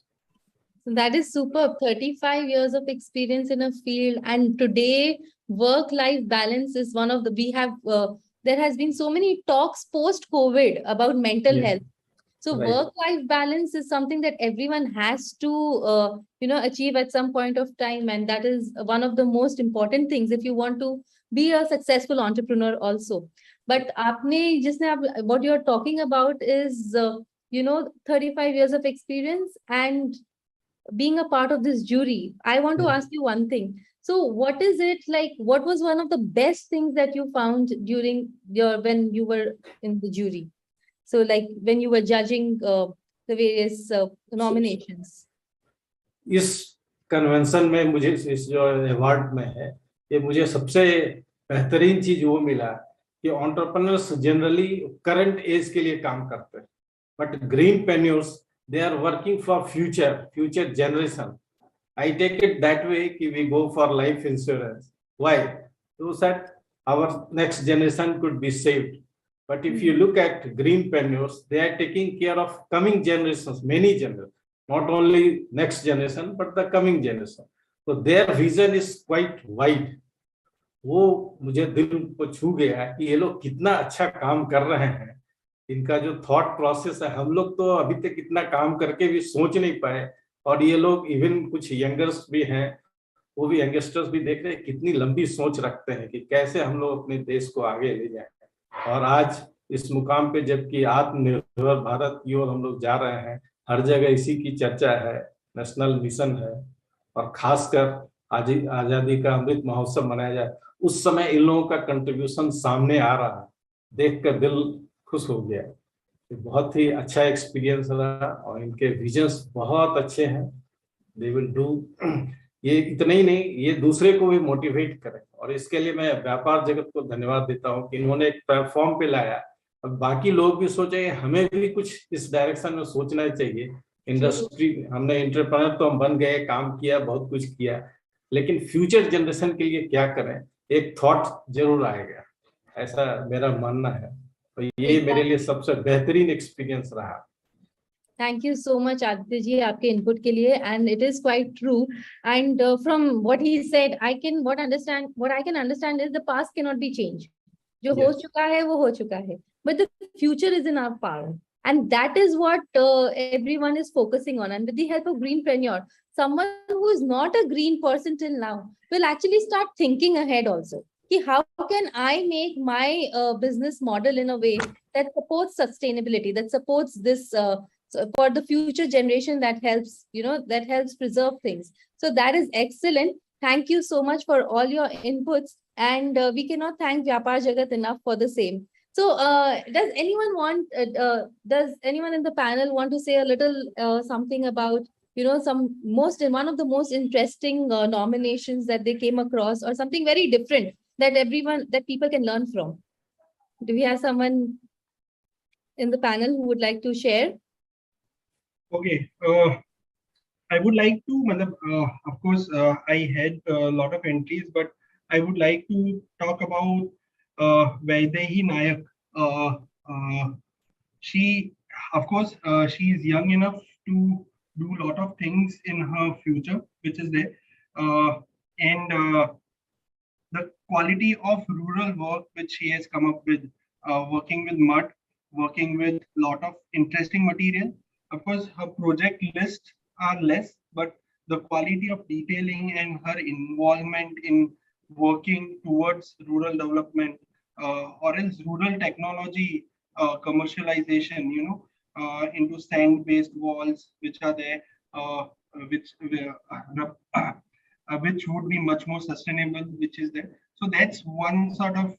So that is superb. 35 years of experience in a field, and today work-life balance is one of the there has been so many talks post-COVID about mental health. So work-life balance is something that everyone has to achieve at some point of time, and that is one of the most important things if you want to be a successful entrepreneur also. But what you're talking about is 35 years of experience, and being a part of this jury, I want to ask you one thing. So what is it like, what was one of the best things that you found during when you were in the jury? So like when you were judging the various nominations. इस convention में मुझे इस जो award में है, ये मुझे सबसे बेहतरीन चीज वो मिला कि एंटरप्रेन्योर्स जनरली करंट एज के लिए काम करते हैं, but ग्रीनप्रेन्योर्स they are working for future generation. I take it that way कि we go for life insurance. Why? So that our next generation could be saved. But if you look at greenpreneurs, they are taking care of coming generations, many generations, not only next generation, but the coming generation. So their vision is quite wide. वो मुझे दिल को छू गया कि ये लोग कितना अच्छा काम कर रहे हैं. इनका जो थॉट प्रोसेस है, हम लोग तो अभी तक इतना काम करके भी सोच नहीं पाए, और ये लोग इवन कुछ यंगर्स भी हैं, वो भी यंगस्टर्स भी देख रहे हैं कितनी लंबी सोच रखते हैं कि कैसे हम लोग अपने देश को आगे ले जाएं. और आज इस मुकाम पे जबकि आत्मनिर्भर भारत की ओर हम लोग जा रहे हैं, हर जगह इसी की चर्चा है, नेशनल मिशन है, और खासकर आजादी का अमृत महोत्सव मनाया जाए, उस समय इन लोगों का कंट्रीब्यूशन सामने आ रहा है, देखकर दिल खुश हो गया. बहुत ही अच्छा एक्सपीरियंस रहा, और इनके विजन्स बहुत अच्छे हैं. They will do. ये इतना ही नहीं, ये दूसरे को भी मोटिवेट करें, और इसके लिए मैं व्यापार जगत को धन्यवाद देता हूं कि इन्होंने एक प्लेटफॉर्म पे लाया. अब बाकी लोग भी सोचे हमें भी कुछ इस डायरेक्शन में सोचना चाहिए. इंडस्ट्री, हमने एंटरप्रेन्योर तो हम बन गए, काम किया, बहुत कुछ किया, लेकिन फ्यूचर जनरेशन के लिए क्या करें, एक थॉट जरूर आएगा, ऐसा मेरा मानना है. तो ये मेरे लिए सबसे बेहतरीन एक्सपीरियंस रहा. Thank you so much, Aditya ji, आपके इनपुट के लिए, and it is quite true. And from what he said, what I can understand is the past cannot be changed. जो हो चुका है वो हो चुका है, but the future is in our power, and that is what everyone is focusing on. And with the help of Greenpreneur, someone who is not a green person till now will actually start thinking ahead also. How can I make my business model in a way that supports sustainability, that supports this for the future generation, that helps, that helps preserve things. So that is excellent. Thank you so much for all your inputs, and we cannot thank VYAPAAR JAGAT enough for the same. So does anyone in the panel want to say a little something about one of the most interesting nominations that they came across, or something very different that people can learn from? Do we have someone in the panel who would like to share? Okay, I would like to, of course, I had a lot of entries, but I would like to talk about Vaidehi Nayak. She, of course, she is young enough to do a lot of things in her future, which is there. And the quality of rural work which she has come up with, working with mud, working with a lot of interesting material. Of course, her project lists are less, but the quality of detailing and her involvement in working towards rural development, or else rural technology commercialization, into sand-based walls, which are there, which would be much more sustainable, which is there. So that's one sort of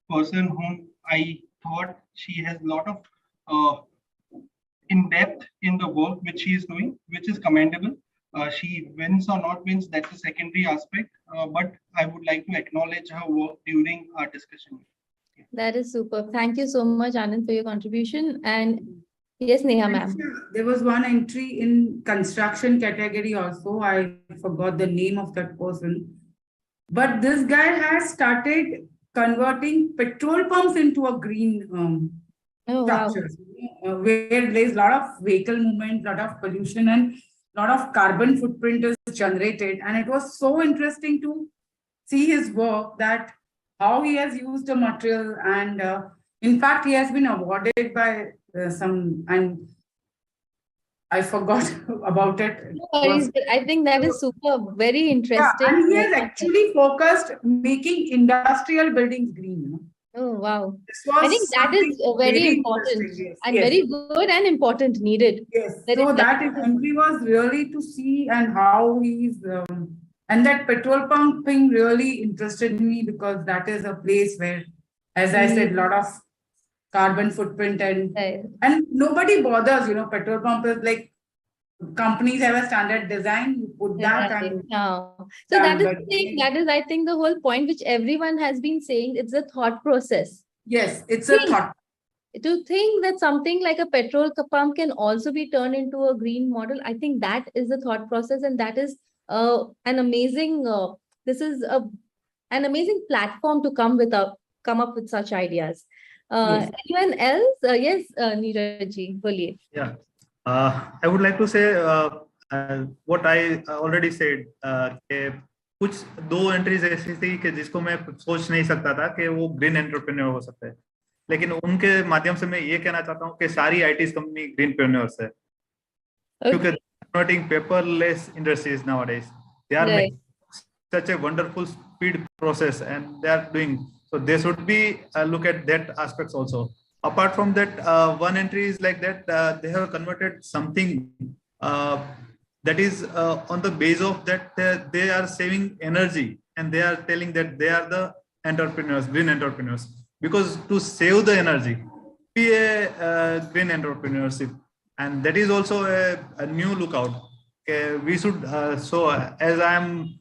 person whom I thought she has a lot of in depth in the work which she is doing, which is commendable. She wins or not wins, that's a secondary aspect, but I would like to acknowledge her work during our discussion. That is super. Thank you so much, Anand, for your contribution. And yes, Neha ma'am. There was one entry in construction category also. I forgot the name of that person. But this guy has started converting petrol pumps into a green structures, where there's a lot of vehicle movement, a lot of pollution, and a lot of carbon footprint is generated. And it was so interesting to see his work, that how he has used the material. And in fact, he has been awarded by some, and I forgot about it. No worries, but I think that is super, very interesting. Yeah, and he has actually focused making industrial buildings green. Oh, wow. This was I think that is something very very important interesting. Yes, and yes. very good and important, needed. Yes. That So is that definitely- entry was really to see and how he's and that petrol pump thing really interested me because that is a place where, as I said, a lot of carbon footprint and nobody bothers, you know, petrol pump is like companies have a standard design, you put that and So that is but the thing, that is, I think, the whole point which everyone has been saying. It's a thought process. Yes, it's a thought. To think that something like a petrol pump can also be turned into a green model, I think that is the thought process, and that is an amazing. This is an amazing platform to come up with such ideas. Yes. Anyone else? Yes, Neeraj ji, boliye. Yeah, I would like to say what I already said. कि कुछ दो entries ऐसी थी कि जिसको मैं सोच नहीं सकता था कि वो ग्रीन एंटरप्रेन्योर हो सकते हैं, लेकिन उनके माध्यम से मैं ये कहना चाहता हूँ कि सारी आईटी कंपनी ग्रीनप्रेन्योर्स है, क्योंकि converting paperless industries nowadays. They are making such a wonderful speed process, and they are doing so. They should be look at that aspects also. Apart from that, one entry is like that they have converted something that is on the base of that they are saving energy, and they are telling that they are the entrepreneurs, green entrepreneurs, because to save the energy, be a green entrepreneurship, and that is also a new lookout. Okay, we should so as I am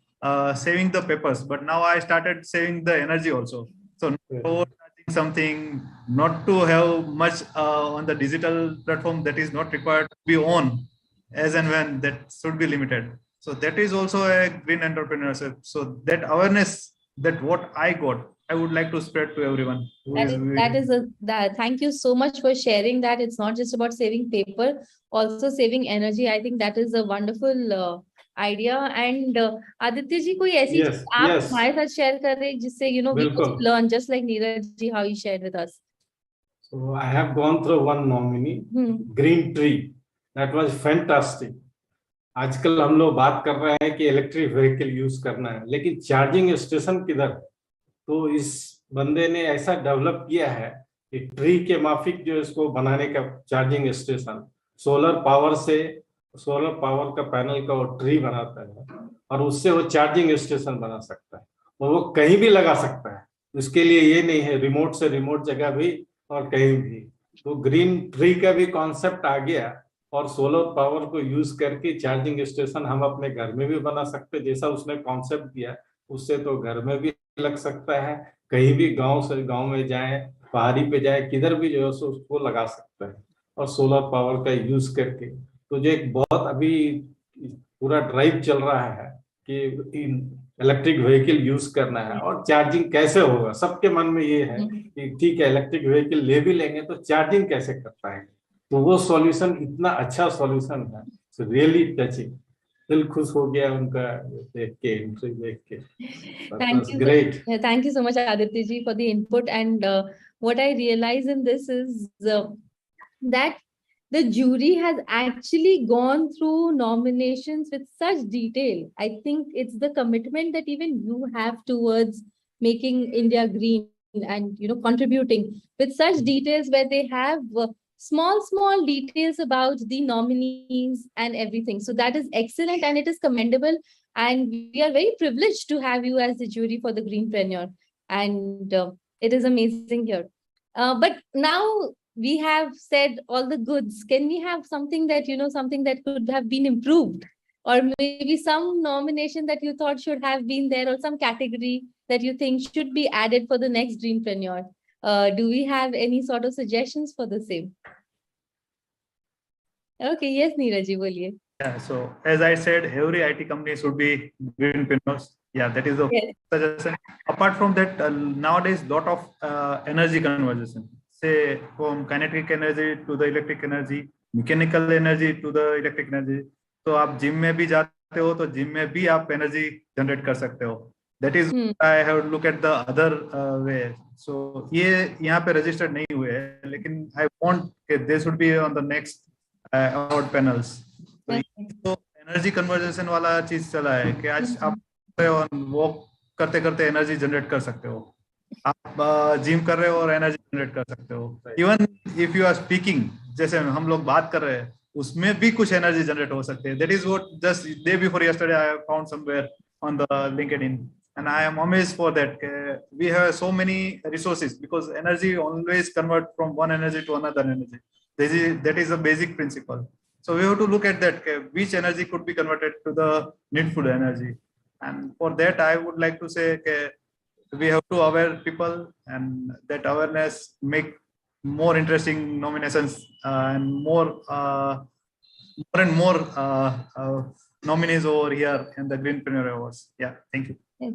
saving the papers, but now I started saving the energy also. So something not to have much on the digital platform that is not required to be on as and when, that should be limited. So that is also a green entrepreneurship. So that awareness, that what I got, I would like to spread to everyone. Thank you so much for sharing that. It's not just about saving paper, also saving energy. I think that is a wonderful idea. And Aditya ji, कोई ऐसी चीज आप हमारे साथ share कर रहे हैं जिससे we could learn, just like Neeraj ji how he shared with us. So I have gone through one nominee, Green Tree. That was fantastic. आजकल हम लोग बात कर रहे हैं कि इलेक्ट्रिक व्हीकल यूज करना है, लेकिन चार्जिंग स्टेशन किधर? तो इस बंदे ने ऐसा डेवलप किया है कि ट्री के माफिक जो इसको बनाने का चार्जिंग स्टेशन, सोलर पावर का पैनल का वो ट्री बनाता है और उससे वो चार्जिंग स्टेशन बना सकता है और वो कहीं भी लगा सकता है. उसके लिए ये नहीं है रिमोट से रिमोट जगह भी और कहीं भी. तो ग्रीन ट्री का भी कॉन्सेप्ट आ गया और सोलर पावर को यूज करके चार्जिंग स्टेशन हम अपने घर में भी बना सकते हैं. जैसा उसने कॉन्सेप्ट दिया उससे तो घर में भी लग सकता है, कहीं भी गांव में जाए, पहाड़ी पे जाए, किधर भी जो है उसको लगा सकता है और सोलर पावर का यूज करके. तो जो एक बहुत अभी पूरा ड्राइव चल रहा है कि इलेक्ट्रिक व्हीकल यूज करना है और चार्जिंग कैसे होगा. सबके मन में ये है कि ठीक है इलेक्ट्रिक व्हीकल ले भी लेंगे तो चार्जिंग कैसे कर पाएंगे. तो वो सॉल्यूशन इतना अच्छा सॉल्यूशन है, सो रियली टचिंग. दिल खुश हो गया उनका देख के, इंटरव्यू देख के. Thank you so much, Aditya ji, for the input. And what I realize in this is that the jury has actually gone through nominations with such detail. I think it's the commitment that even you have towards making India green and contributing with such details, where they have small details about the nominees and everything. So that is excellent and it is commendable. And we are very privileged to have you as the jury for the Greenpreneur. And it is amazing here. But now we have said all the goods. Can we have something that, something that could have been improved? Or maybe some nomination that you thought should have been there, or some category that you think should be added for the next Greenpreneur? Do we have any sort of suggestions for the same? Okay, yes, Neeraj ji, boliye. Yeah, so as I said, every IT company should be greenpreneurs. Yeah, that is a suggestion. Apart from that, nowadays, lot of energy conversion. Say from kinetic energy to the electric energy, mechanical energy to the electric energy. तो आप gym में भी जाते हो तो gym में भी आप एनर्जी जनरेट कर सकते हो. That is I have look at the other way. So ये यहाँ पे रजिस्टर्ड नहीं हुए हैं, लेकिन I want that they should be on the next award panels. तो एनर्जी कन्वर्जेशन वाला चीज चला है कि आज आप वॉक करते करते एनर्जी जनरेट कर सकते हो. आप जिम कर रहे हो और एनर्जी जनरेट कर सकते हो. Even if you are speaking, जैसे हम लोग बात कर रहे हैं, उसमें भी कुछ एनर्जी जनरेट हो सकते हैं. That is what just day before yesterday I found somewhere on the LinkedIn, and I am amazed for that. We have so many resources because energy always convert from one energy to another energy. That is a basic principle. So we have to look at that, which energy could be converted to the needful energy. And for that, I would like to say we have to aware people, and that awareness make more interesting nominations and more and more nominees over here in the Greenpreneur Awards. Yeah, thank you. Yes.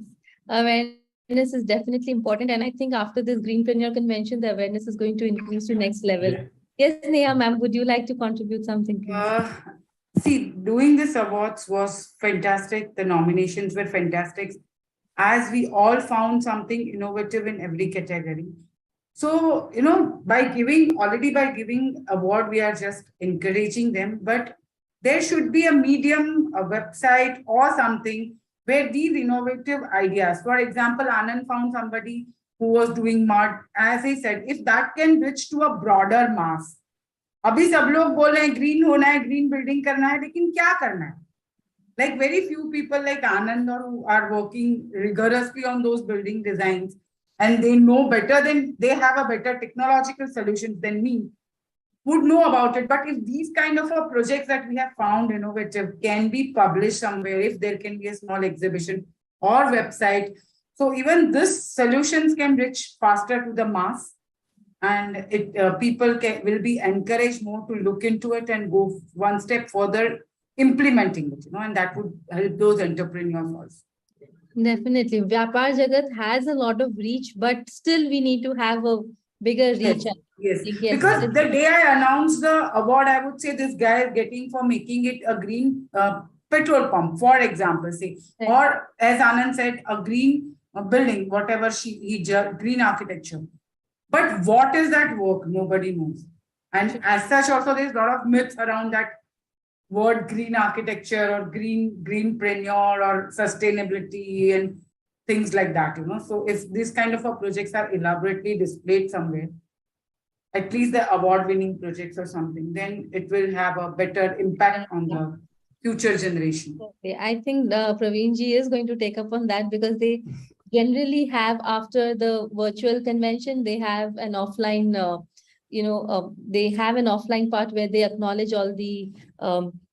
Awareness is definitely important. And I think after this Greenpreneur Convention, the awareness is going to increase to next level. Yes, Neha, ma'am, would you like to contribute something, please? See, doing this awards was fantastic. The nominations were fantastic, as we all found something innovative in every category. So, by giving award, we are just encouraging them, but there should be a medium, a website or something where these innovative ideas, for example, Anand found somebody who was doing mud. As I said, if that can reach to a broader mass. अभी सब लोग बोल रहे हैं green होना है, green building करना है, लेकिन क्या करना है? Like very few people like Anand who are working rigorously on those building designs, and they know better than, they have a better technological solutions than me, would know about it. But if these kind of projects that we have found innovative can be published somewhere, if there can be a small exhibition or website, so even this solutions can reach faster to the mass, and people will be encouraged more to look into it and go one step further implementing it, and that would help those entrepreneurs also. Definitely. VYAPAAR Jagat has a lot of reach, but still we need to have a bigger reach. Yes. Because the day I announced the award, I would say this guy is getting for making it a green petrol pump, for example, say, or as Anand said, a green building, whatever green architecture. But what is that work? Nobody knows. And as such, also there's a lot of myths around that word green architecture or greenpreneur or sustainability and things like that, So if these kind of projects are elaborately displayed somewhere, at least the award-winning projects or something, then it will have a better impact on the future generation. Okay. I think Praveen ji is going to take up on that, because they generally have, after the virtual convention, they have an offline they have an offline part where they acknowledge all the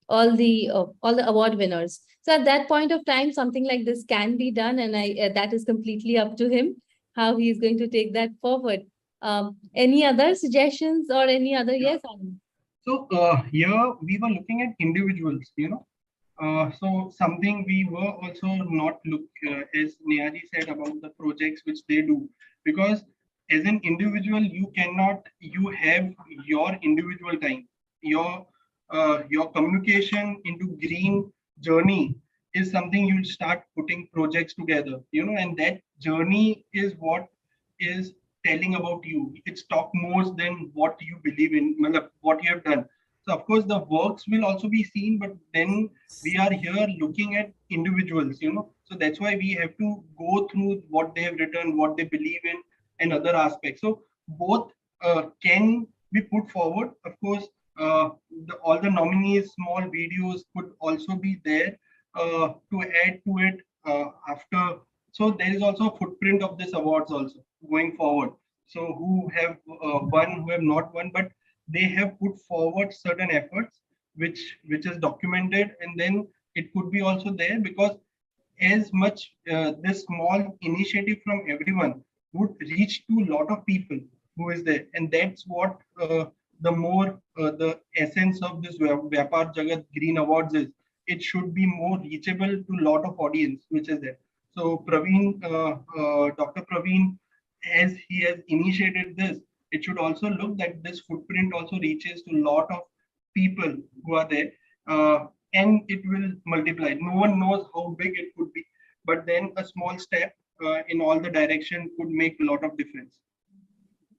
award winners. So at that point of time, something like this can be done, and that is completely up to him how he is going to take that forward. Any other suggestions or any other? Yes. So here we were looking at individuals, so something we were also not as Nehaji said, about the projects which they do, because as an individual, you have your individual time, your communication into green journey is something you'll start putting projects together, and that journey is what is telling about you. It's talk more than what you believe in, what you have done. So of course the works will also be seen, but then we are here looking at individuals, so that's why we have to go through what they have written, what they believe in, and other aspects. So both can be put forward. Of course, all the nominees' small videos could also be there to add to it after. So there is also a footprint of this awards also going forward. So who have won, who have not won, but they have put forward certain efforts which is documented, and then it could be also there, because as much this small initiative from everyone would reach to a lot of people who is there, and that's what the essence of this VYAPAAR Jagat Green Awards is. It should be more reachable to a lot of audience which is there. So Praveen, Dr. Praveen, as he has initiated this, it should also look that this footprint also reaches to a lot of people who are there, and it will multiply. No one knows how big it could be, but then a small step in all the direction could make a lot of difference.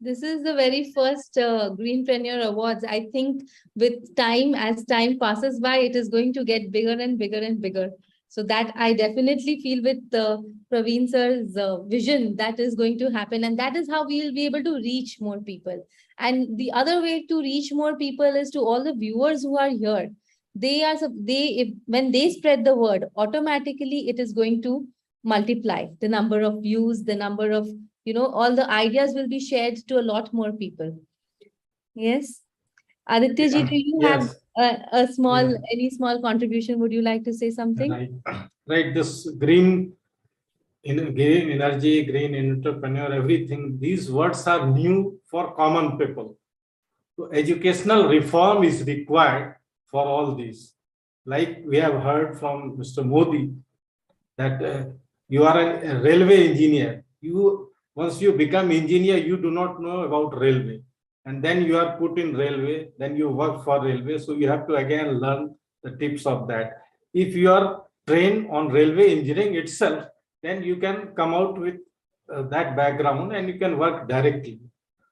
This is the very first Greenpreneur Awards. I think with time, as time passes by, it is going to get bigger and bigger and bigger. So that I definitely feel with Praveen sir's vision that is going to happen. And that is how we will be able to reach more people. And the other way to reach more people is to all the viewers who are here. When they spread the word, automatically it is going to multiply the number of views, the number of, all the ideas will be shared to a lot more people. Yes. Aditya ji, do you have a small, any small contribution? Would you like to say something? Right. This green energy, green entrepreneur, everything, these words are new for common people. So educational reform is required for all these. Like we have heard from Mr. Modi that you are a railway engineer. Once you become engineer, you do not know about railway. And then you are put in railway, then you work for railway. So you have to again learn the tips of that. If you are trained on railway engineering itself, then you can come out with that background and you can work directly.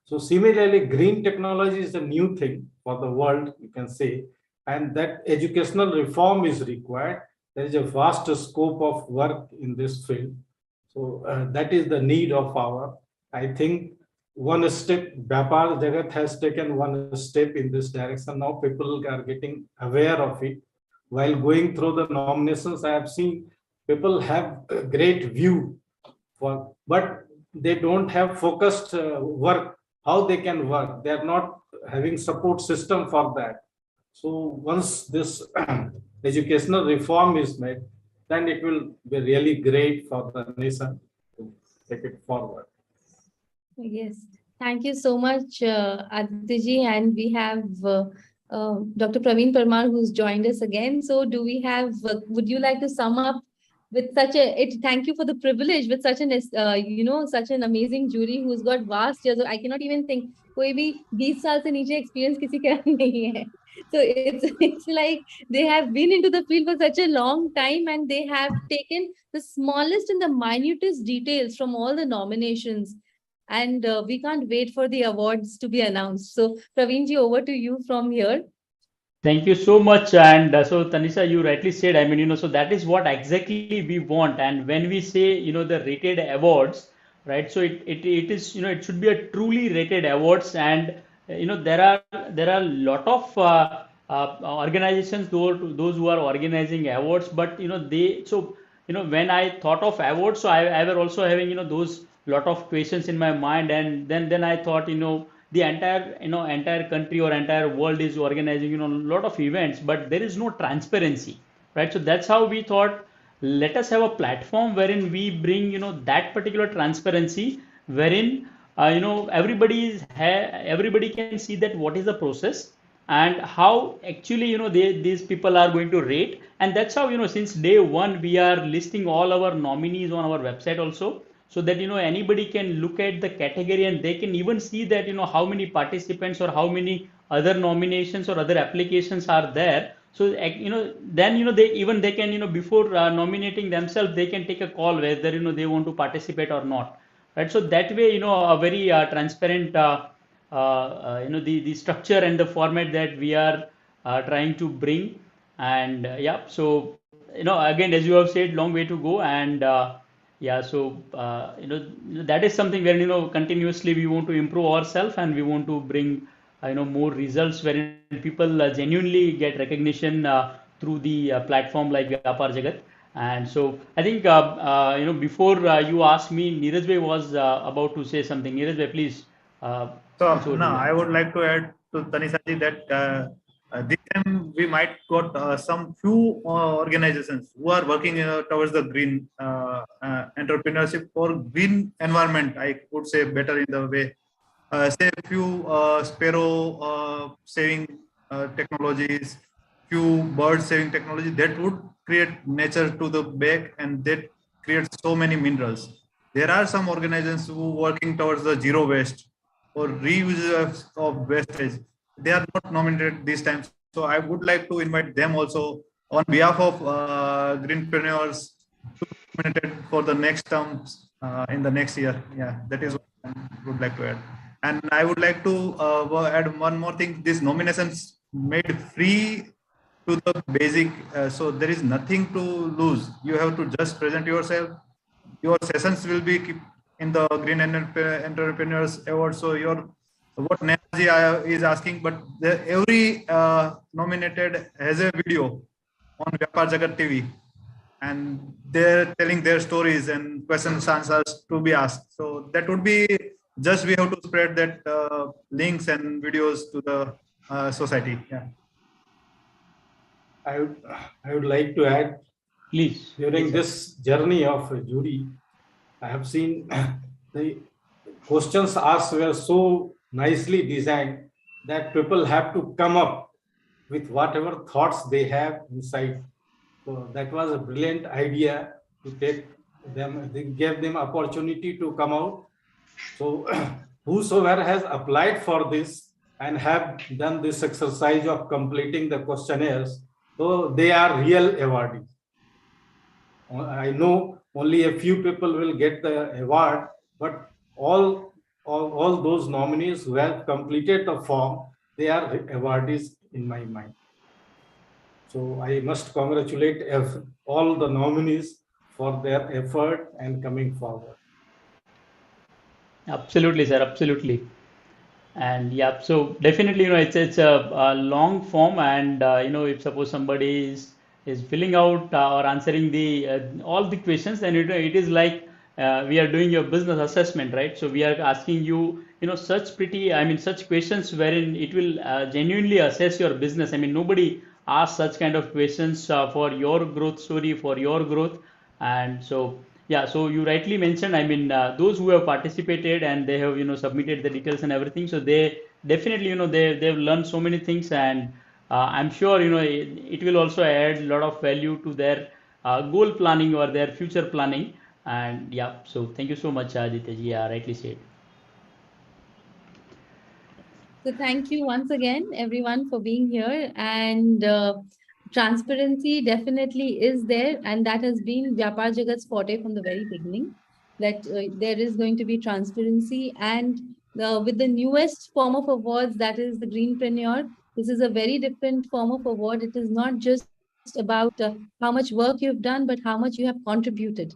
So similarly, green technology is a new thing for the world, you can say, and that educational reform is required. There is a vast scope of work in this field. So that is the need of our, I think, one step, VYAPAAR Jagat has taken one step in this direction. Now people are getting aware of it. While going through the nominations, I have seen people have a great view, but they don't have focused work, how they can work. They are not having support system for that. So once this educational reform is made, then it will be really great for the nation to take it forward. Yes, thank you so much, Aditya ji. And we have Dr. Praveen Parmar, who's joined us again. So do we have, would you like to sum up with such thank you for the privilege with such an, such an amazing jury who's got vast years. I cannot even think, कोई भी 20 साल से नीचे experience किसी का नहीं है. So it's like they have been into the field for such a long time and they have taken the smallest and the minutest details from all the nominations. And we can't wait for the awards to be announced. So Praveen ji, over to you from here. Thank you so much. And so Tanisha, you rightly said, I mean, so that is what exactly we want. And when we say, the rated awards, right? So it is, it should be a truly rated awards. And, there are a lot of organizations, those who are organizing awards, but, when I thought of awards, so I were also having, those lot of questions in my mind. And then I thought, the entire country or entire world is organizing, a lot of events, but there is no transparency, right? So that's how we thought, let us have a platform wherein we bring, that particular transparency, wherein, everybody can see that what is the process and how actually, these people are going to rate. And that's how, since day one, we are listing all our nominees on our website also, so that anybody can look at the category and they can even see that how many participants or how many other nominations or other applications are there. So then they can before nominating themselves, they can take a call whether they want to participate or not, right? So that way a very transparent the structure and the format that we are trying to bring. And yeah, so again, as you have said, long way to go. And yeah, so that is something where continuously we want to improve ourselves and we want to bring more results wherein people genuinely get recognition through the platform like VYAPAAR Jagat. And so I think before you asked me, Neeraj Bhai was about to say something. Neeraj Bhai, please. So no, I would like to add to Tanisha ji that this time we might got some few organizations who are working towards the green entrepreneurship or green environment. I would say better in the way. Say a few sparrow saving technologies, few bird saving technology that would create nature to the back and that creates so many minerals. There are some organizations who are working towards the zero waste or reuse of wastage. They are not nominated this time. So I would like to invite them also on behalf of greenpreneurs to be nominated for the next terms in the next year. Yeah, that is what I would like to add. And I would like to add one more thing. These nominations made free to the basic. So there is nothing to lose. You have to just present yourself. Your sessions will be in the Green Entrepreneurs Award. So your what Nanaji is asking, but every nominated has a video on VYAPAAR JAGAT TV, and they're telling their stories and questions answers to be asked. So that would be just, we have to spread that links and videos to the society. Yeah. I would like to add, please. During this journey of jury, I have seen the questions asked were so nicely designed that people have to come up with whatever thoughts they have inside. So that was a brilliant idea to take them. They gave them opportunity to come out. So whosoever has applied for this and have done this exercise of completing the questionnaires, so they are real awardees. I know only a few people will get the award, but all those nominees who have completed the form, they are awardees in my mind. So I must congratulate all the nominees for their effort and coming forward. Absolutely, sir. Absolutely. And yeah, so definitely, it's a long form, and if suppose somebody is filling out or answering the all the questions, then it is like we are doing your business assessment, right? So we are asking you, such such questions wherein it will genuinely assess your business. I mean, nobody asks such kind of questions for your growth story, for your growth. And so yeah, so you rightly mentioned, I mean, those who have participated and they have, submitted the details and everything. So they definitely, they've learned so many things, and I'm sure, it will also add a lot of value to their goal planning or their future planning. And yeah, so thank you so much, Aditya ji. Yeah, rightly said. So thank you once again, everyone, for being here. And transparency definitely is there, and that has been VYAPAAR Jagat's forte from the very beginning, that there is going to be transparency. And with the newest form of awards, that is the Greenpreneur, this is a very different form of award. It is not just about how much work you've done, but how much you have contributed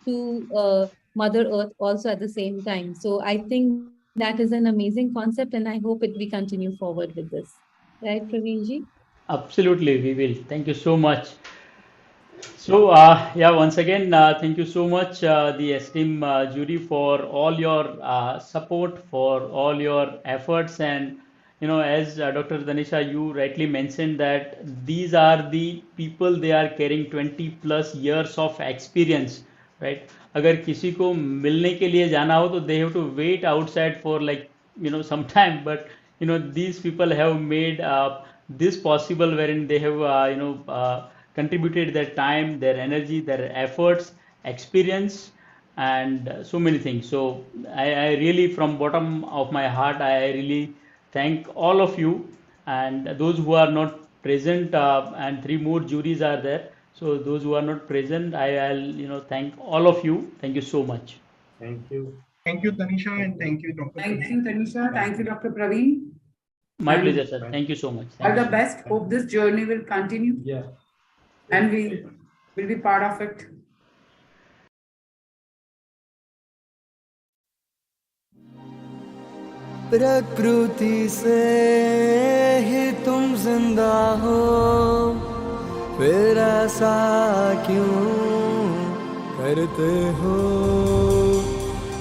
to Mother Earth also at the same time. So I think that is an amazing concept, and I hope we continue forward with this. Right, Praveenji? Absolutely, we will. Thank you so much. So, yeah, once again, thank you so much, the esteemed jury, for all your support, for all your efforts. And, as Dr. Danisha, you rightly mentioned that these are the people, they are carrying 20+ years of experience, right? अगर किसी को मिलने के लिए जाना हो तो they have to wait outside for like, some time. But, these people have made this possible, wherein they have, contributed their time, their energy, their efforts, experience, and so many things. So I really, from bottom of my heart, I really thank all of you, and those who are not present, and 3 more juries are there. So those who are not present, I'll thank all of you. Thank you so much. Thank you. Thank you, Tanisha, and thank you, Dr. Thank you, Tanisha. Thank you, Dr. Praveen. My pleasure, sir. Thank you so much. All the best. Hope this journey will continue. Yeah. And we will be part of it. प्रकृति से ही तुम जिंदा हो, फिर ऐसा क्यों करते हो?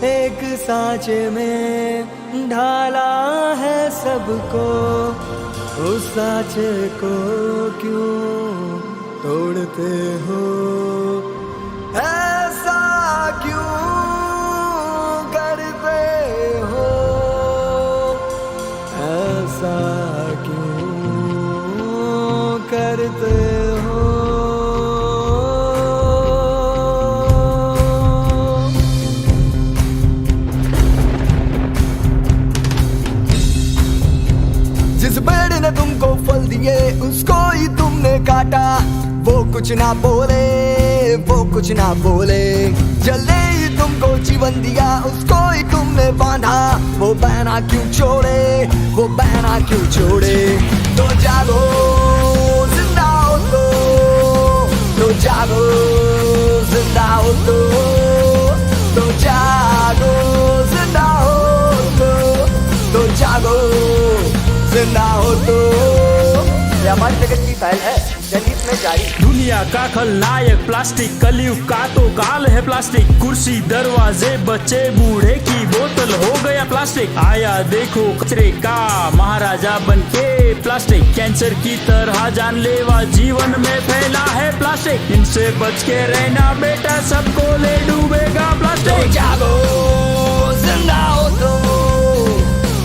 एक सांचे में ढाला है सबको, उस सांचे को क्यों तोड़ते हो? ऐसा क्यों करते हो? ऐसा क्यों करते हो? जिस पेड़ ने तुमको फल दिए उसको ही तुमने काटा, वो कुछ ना बोले, वो कुछ ना बोले। जलने ही तुमको जीवन दिया उसको ही तुमने बांधा, वो बहना क्यों छोड़े, वो बहना क्यों छोड़े? तो जागो जिंदा जागो जिंदा हो तो जागो जिंदा हो तो जागो जिंदा हो तो व्यापार जगत की पहल है जनहित में जारी। दुनिया का खलनायक प्लास्टिक, कलयुग का तो काल है प्लास्टिक। कुर्सी दरवाजे बच्चे बूढ़े की बोतल हो गया प्लास्टिक। आया देखो कचरे का महाराजा बनके प्लास्टिक। कैंसर की तरह जानलेवा जीवन में फैला है प्लास्टिक। इनसे बच के रहना बेटा, सबको ले डूबेगा प्लास्टिक। तो जागो जिंदा हो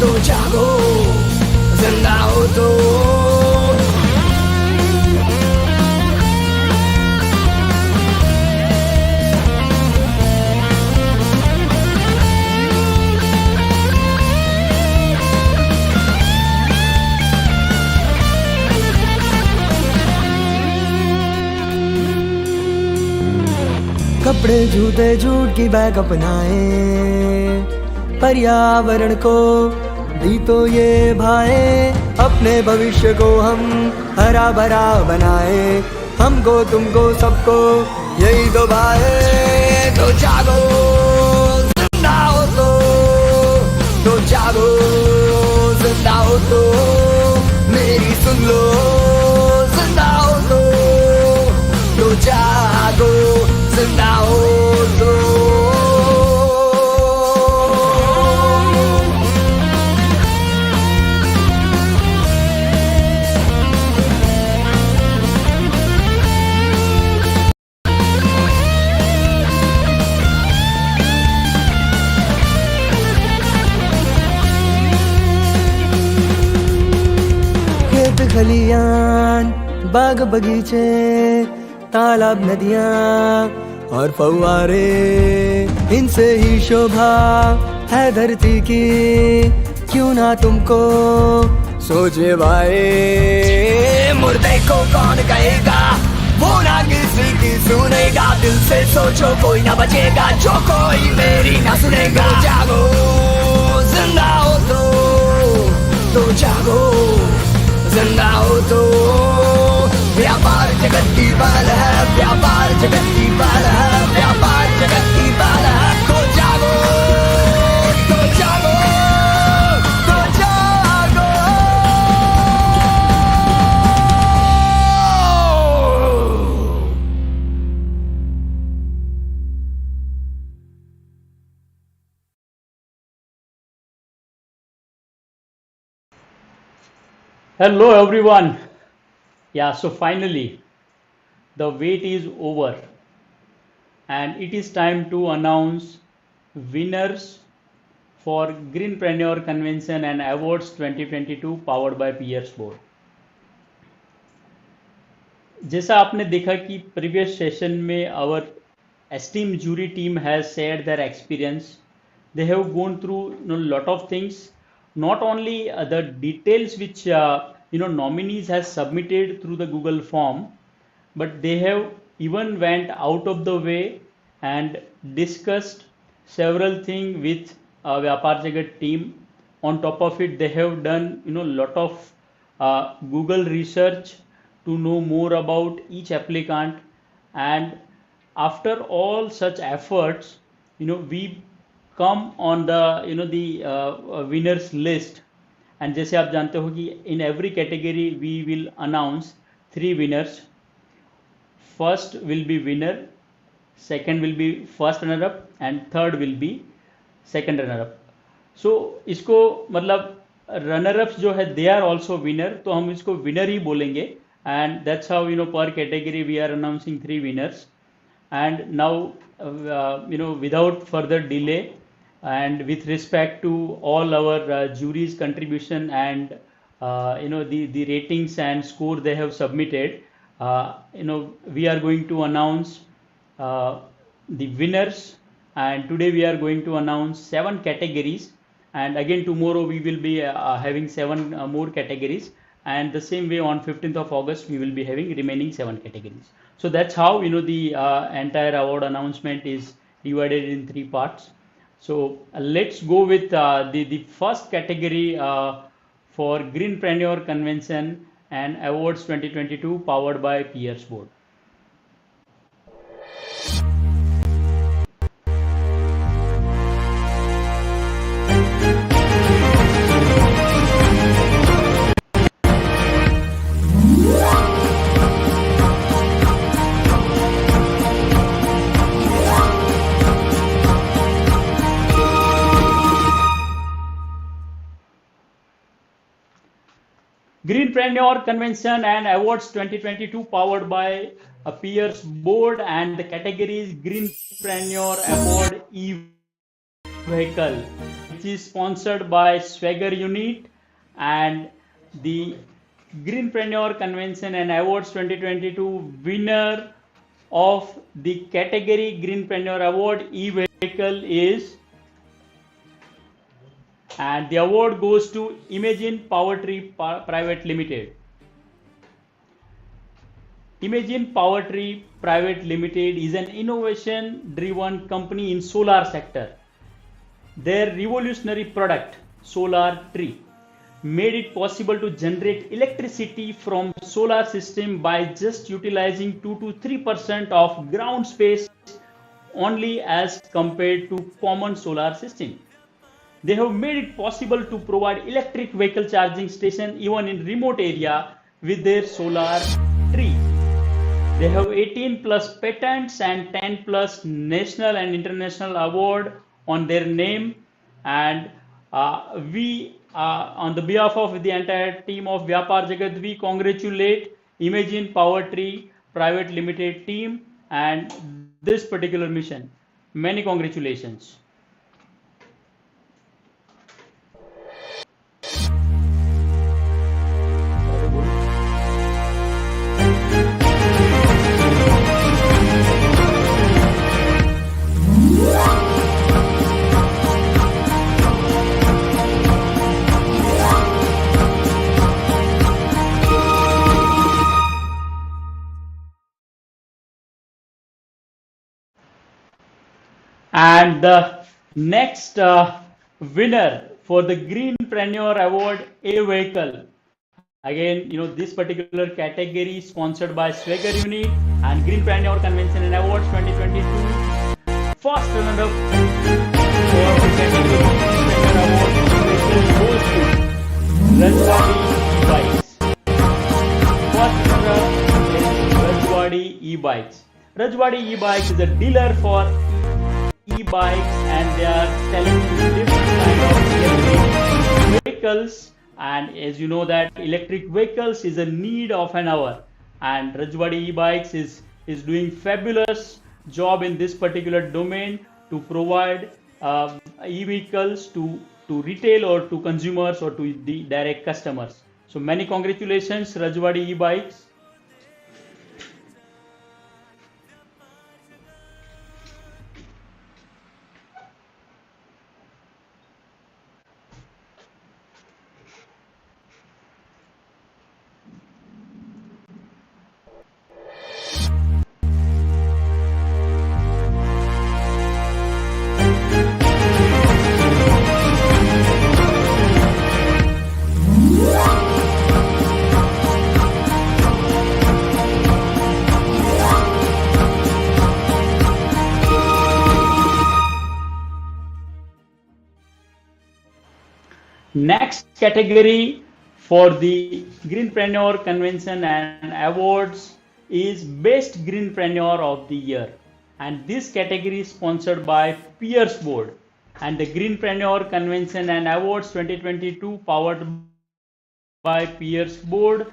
तो जागो जिंदा हो तो। कपड़े जूते जूट की बैग अपनाए, पर्यावरण को भी तो ये भाए। अपने भविष्य को हम हरा भरा बनाए, हमको तुमको सबको यही तो भाए। तो जागो जिंदा हो तो जागो जिंदा हो तो मेरी सुन लो। जिंदा हो तो जागो जिंदा हो तो। खेत खलियान बाग बगीचे तालाब नदियाँ और फव्वारे, इनसे ही शोभा है धरती की। क्यों ना तुमको सोचे भाई, मुर्दे को कौन कहेगा, वो ना किसी की सुनेगा। दिल से सोचो कोई ना बचेगा, जो कोई मेरी ना सुनेगा। जागो जिंदा हो तो जागो जिंदा हो तो। व्यापार जगत की बाल है, व्यापार जगत की बाल है, व्यापार जगत की बाल है। तो जागो तो जागो तो जागो। Hello everyone. Yeah, so finally the wait is over and it is time to announce winners for Greenpreneur Convention and Awards 2022 powered by Peers Board. जैसा आपने देखा कि previous session में our esteemed jury team has shared their experience. They have gone through lot of things, not only the details which nominees has submitted through the Google form, but they have even went out of the way and discussed several things with Vyapar Jagat team. On top of it, they have done lot of Google research to know more about each applicant, and after all such efforts, we come on the the winners list. And जैसे आप जानते हो कि in every category we will announce 3 winners. First will be winner, second will be first runner up and third will be second runner up. So इसको मतलब runner ups जो है they are also winner, तो हम इसको winner ही बोलेंगे. And that's how per category we are announcing 3 winners. And now without further delay and with respect to all our jury's contribution and the ratings and score they have submitted, we are going to announce the winners. And today we are going to announce 7 categories, and again tomorrow we will be having 7 more categories, and the same way on 15th of August we will be having remaining 7 categories. So that's how the entire award announcement is divided in 3 parts. So let's go with the first category for Greenpreneur Convention and Awards 2022 powered by Peers Board. Greenpreneur Convention and Awards 2022 powered by a peers board, and the category is Greenpreneur Award e-vehicle, which is sponsored by Swagger Unit, and the Greenpreneur Convention and Awards 2022 winner of the category Greenpreneur Award e-vehicle is, and the award goes to Imagine Powertree Private Limited. Imagine Powertree Private Limited is an innovation-driven company in solar sector. Their revolutionary product, Solar Tree, made it possible to generate electricity from solar system by just utilizing 2 to 3% of ground space only as compared to common solar system. They have made it possible to provide electric vehicle charging station even in remote area with their Solar Tree. They have 18 plus patents and 10 plus national and international award on their name, and we on the behalf of the entire team of VYAPAAR JAGAT, we congratulate Imagine Powertree Private Limited team and this particular mission. Many congratulations. And the next winner for the Greenpreneur Award A-Vehicle, again, this particular category sponsored by Swagger Unit and Greenpreneur Convention and Awards 2022. First runner-up for the category Greenpreneur Award A-Vehicle goes to Rajwadi E-Bikes. First runner-up is Rajwadi E-Bikes. Rajwadi E-Bikes is a dealer for e-bikes, and they are selling different kind of electric vehicles, and as you know that electric vehicles is a need of an hour, and Rajwadi e-bikes is doing fabulous job in this particular domain to provide e-vehicles to retail or to consumers or to the direct customers. So many congratulations, Rajwadi e-bikes. Next category for the Greenpreneur Convention and Awards is Best Greenpreneur of the Year, and this category is sponsored by Peers Board and the Greenpreneur Convention and Awards 2022 powered by Peers Board.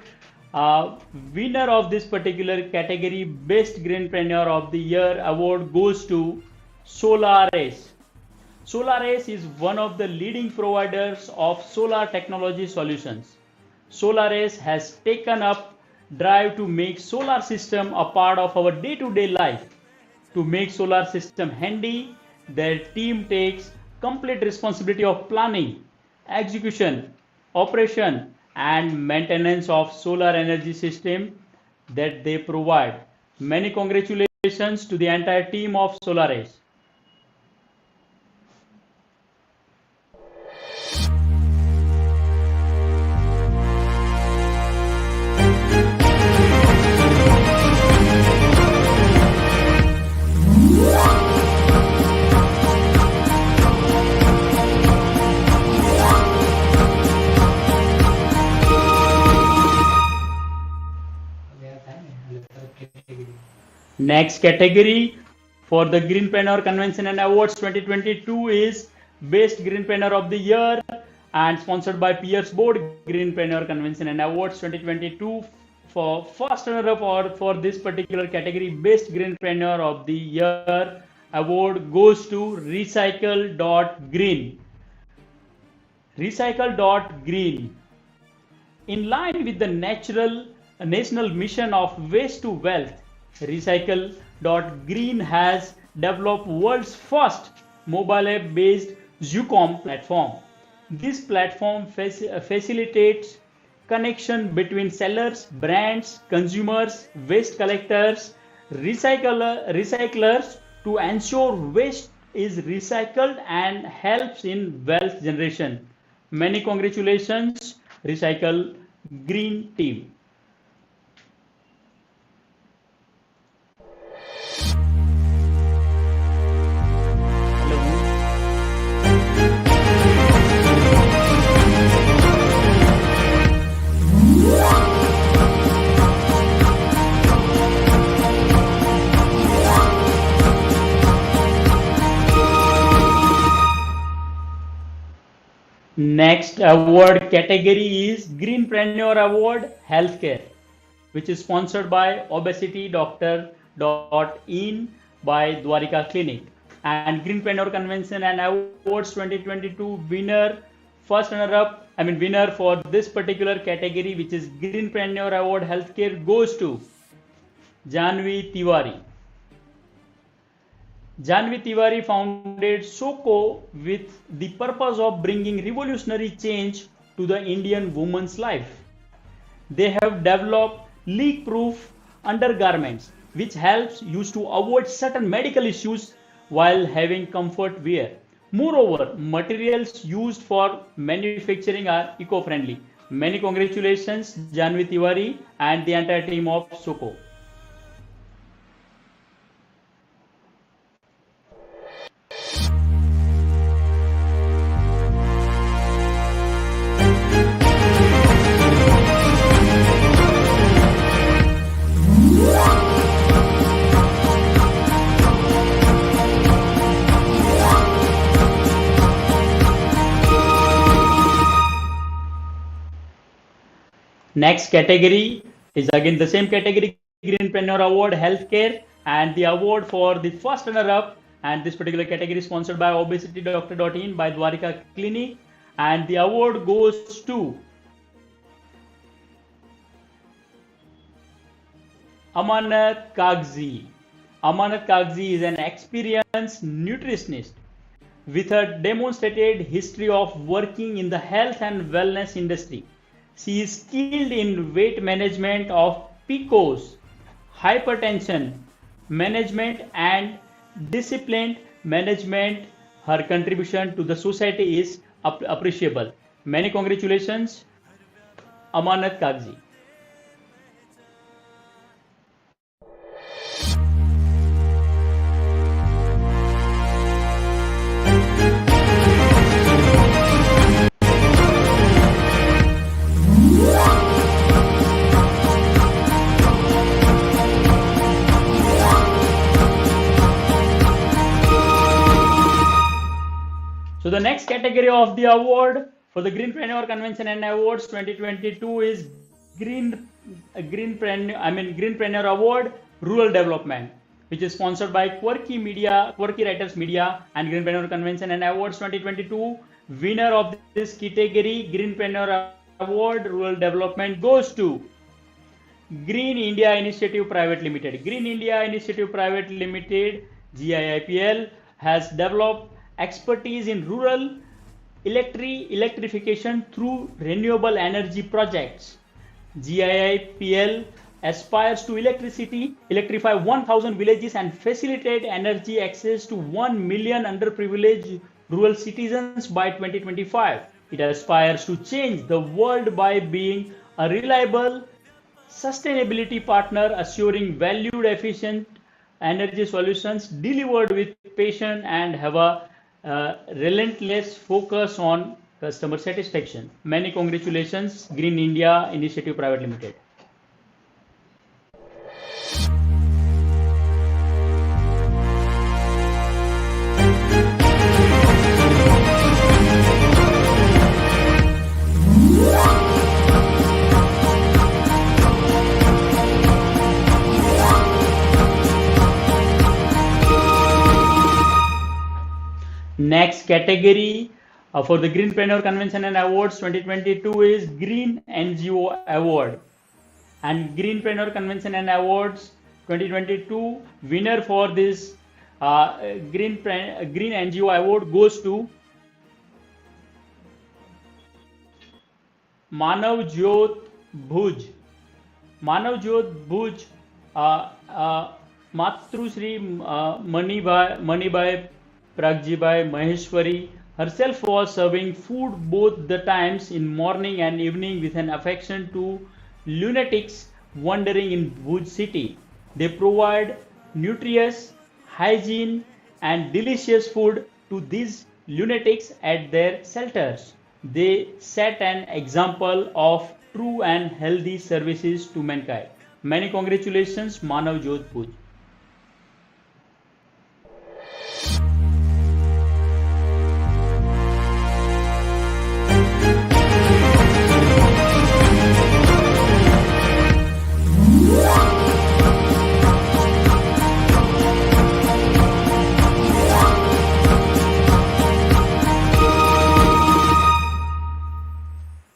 Winner of this particular category, Best Greenpreneur of the Year award, goes to Solaris. Solaris is one of the leading providers of solar technology solutions. Solaris has taken up drive to make solar system a part of our day-to-day life. To make solar system handy, their team takes complete responsibility of planning, execution, operation, and maintenance of solar energy system that they provide. Many congratulations to the entire team of Solaris. Next category for the Greenpreneur Convention and Awards 2022 is Best Greenpreneur of the Year, and sponsored by Pierce Board Greenpreneur Convention and Awards 2022. For first runner-up or for this particular category, Best Greenpreneur of the Year award goes to Recycle.Green. Recycle.Green. In line with the national mission of waste to wealth, Recycle.Green has developed world's first mobile app-based Zucom platform. This platform facilitates connection between sellers, brands, consumers, waste collectors, recyclers to ensure waste is recycled and helps in wealth generation. Many congratulations, Recycle Green team. Next award category is Greenpreneur Award Healthcare, which is sponsored by obesitydoctor.in by Dwarika Clinic, and Greenpreneur Convention and Awards 2022 winner for this particular category, which is Greenpreneur Award Healthcare, goes to Janvi Tiwari. Janvi Tiwari founded SOCO with the purpose of bringing revolutionary change to the Indian woman's life. They have developed leak-proof undergarments, which helps used to avoid certain medical issues while having comfort wear. Moreover, materials used for manufacturing are eco-friendly. Many congratulations, Janvi Tiwari and the entire team of SOCO. Next category is again the same category, Greenpreneur Award Healthcare, and the award for the first runner-up, and this particular category is sponsored by obesitydoctor.in by Dwarika Clinic, and the award goes to Amanat Kagzi. Amanat Kagzi is an experienced nutritionist with a demonstrated history of working in the health and wellness industry. She is skilled in weight management of PCOS, hypertension management and disciplined management. Her contribution to the society is appreciable. Many congratulations, Amanat Kagzi. So the next category of the award for the Greenpreneur Convention and Awards 2022 is Greenpreneur Award Rural Development, which is sponsored by Quirky Writers Media and Greenpreneur Convention and Awards 2022. Winner of this category, Greenpreneur Award Rural Development, goes to Green India Initiative Private Limited. Green India Initiative Private Limited, GIIPL, has developed expertise in rural electrification through renewable energy projects. GIIPL aspires to electrify 1,000 villages and facilitate energy access to 1 million underprivileged rural citizens by 2025. It aspires to change the world by being a reliable sustainability partner, assuring valued efficient energy solutions delivered with passion and have a relentless focus on customer satisfaction. Many congratulations, Green India Initiative Private Limited. Next category for the Greenpreneur Convention and Awards 2022 is Green NGO Award. And Greenpreneur Convention and Awards 2022 winner for this Green NGO Award goes to Manav Jyot Bhuj. Manav Jyot Bhuj, Matrusri Manibai Pragjibai Maheshwari herself was serving food both the times in morning and evening with an affection to lunatics wandering in Bhuj city. They provide nutritious, hygiene and delicious food to these lunatics at their shelters. They set an example of true and healthy services to mankind. Many congratulations, Manav Jyot Bhuj.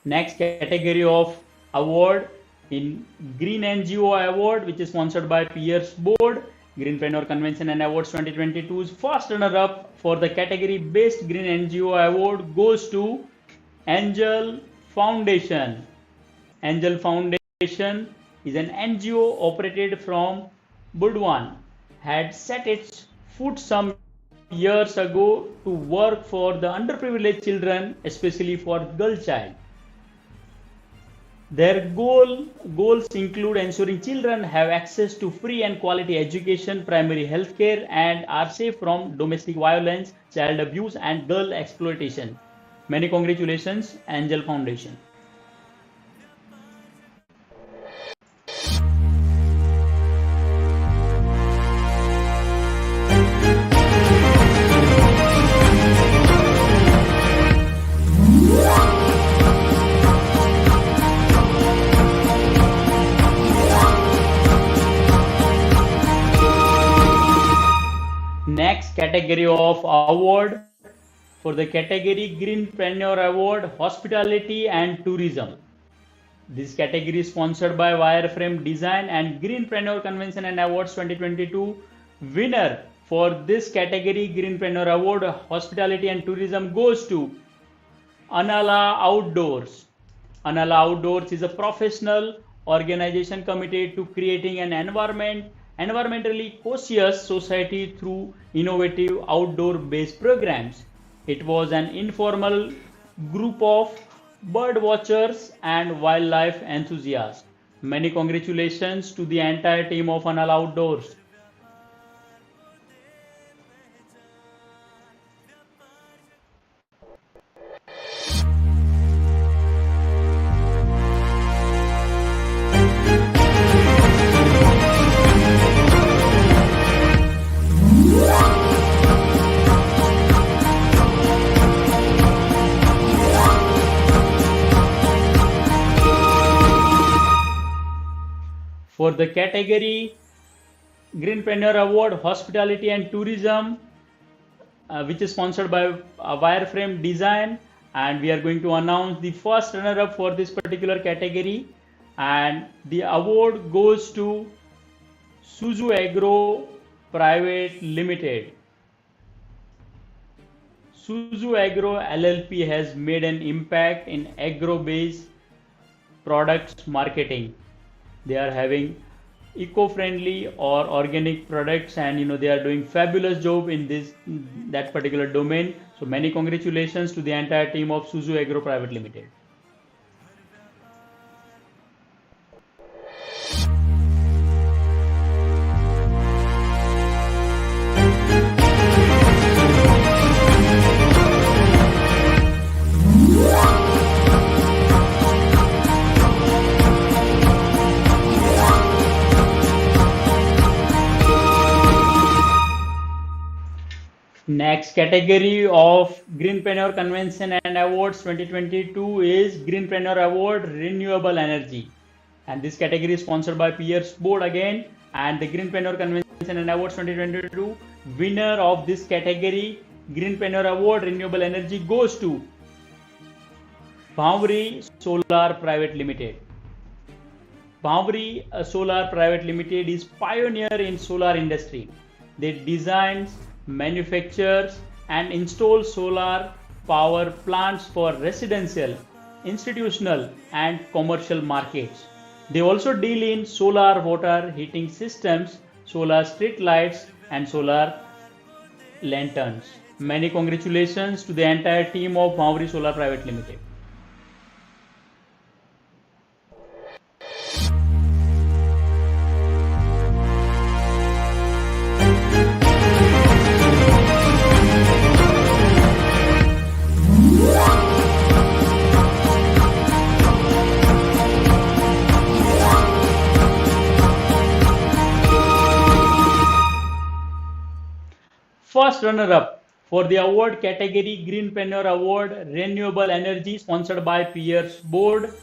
Next category of award in Green NGO Award, which is sponsored by Peers Board, Greenpreneur Convention and Awards 2022's first runner-up for the category Best Green NGO Award goes to Angel Foundation. Angel Foundation is an NGO operated from Budwan, had set its foot some years ago to work for the underprivileged children, especially for girl child. Their goals include ensuring children have access to free and quality education, primary health care, and are safe from domestic violence, child abuse, and girl exploitation. Many congratulations, Angel Foundation. Next category of award for the category Greenpreneur Award, Hospitality and Tourism. This category is sponsored by Wireframe Design and Greenpreneur Convention and Awards 2022. Winner for this category Greenpreneur Award, Hospitality and Tourism goes to Anala Outdoors. Anala Outdoors is a professional organization committed to creating an environmentally conscious society through innovative outdoor-based programs. It was an informal group of bird watchers and wildlife enthusiasts. Many congratulations to the entire team of Anal Outdoors. For the category Greenpreneur Award, Hospitality and Tourism, which is sponsored by Wireframe Design, and we are going to announce the first runner-up for this particular category, and the award goes to Suzu Agro Private Limited. Suzu Agro LLP has made an impact in agro-based products marketing. They are having eco-friendly or organic products, and they are doing fabulous job in that particular domain. So many congratulations to the entire team of Suzu Agro Private Limited. Next category of Greenpreneur Convention and Awards 2022 is Greenpreneur Award Renewable Energy, and this category is sponsored by Peers Board again, and the Greenpreneur Convention and Awards 2022 winner of this category Greenpreneur Award Renewable Energy goes to Bhavri Solar Private Limited. Bhavri Solar Private Limited is pioneer in solar industry. They designs, manufactures and install solar power plants for residential, institutional and commercial markets. They also deal in solar water heating systems, solar street lights and solar lanterns. Many congratulations to the entire team of Bhavri Solar Private Limited. First runner-up for the award category Greenpreneur Award Renewable Energy sponsored by Peers Board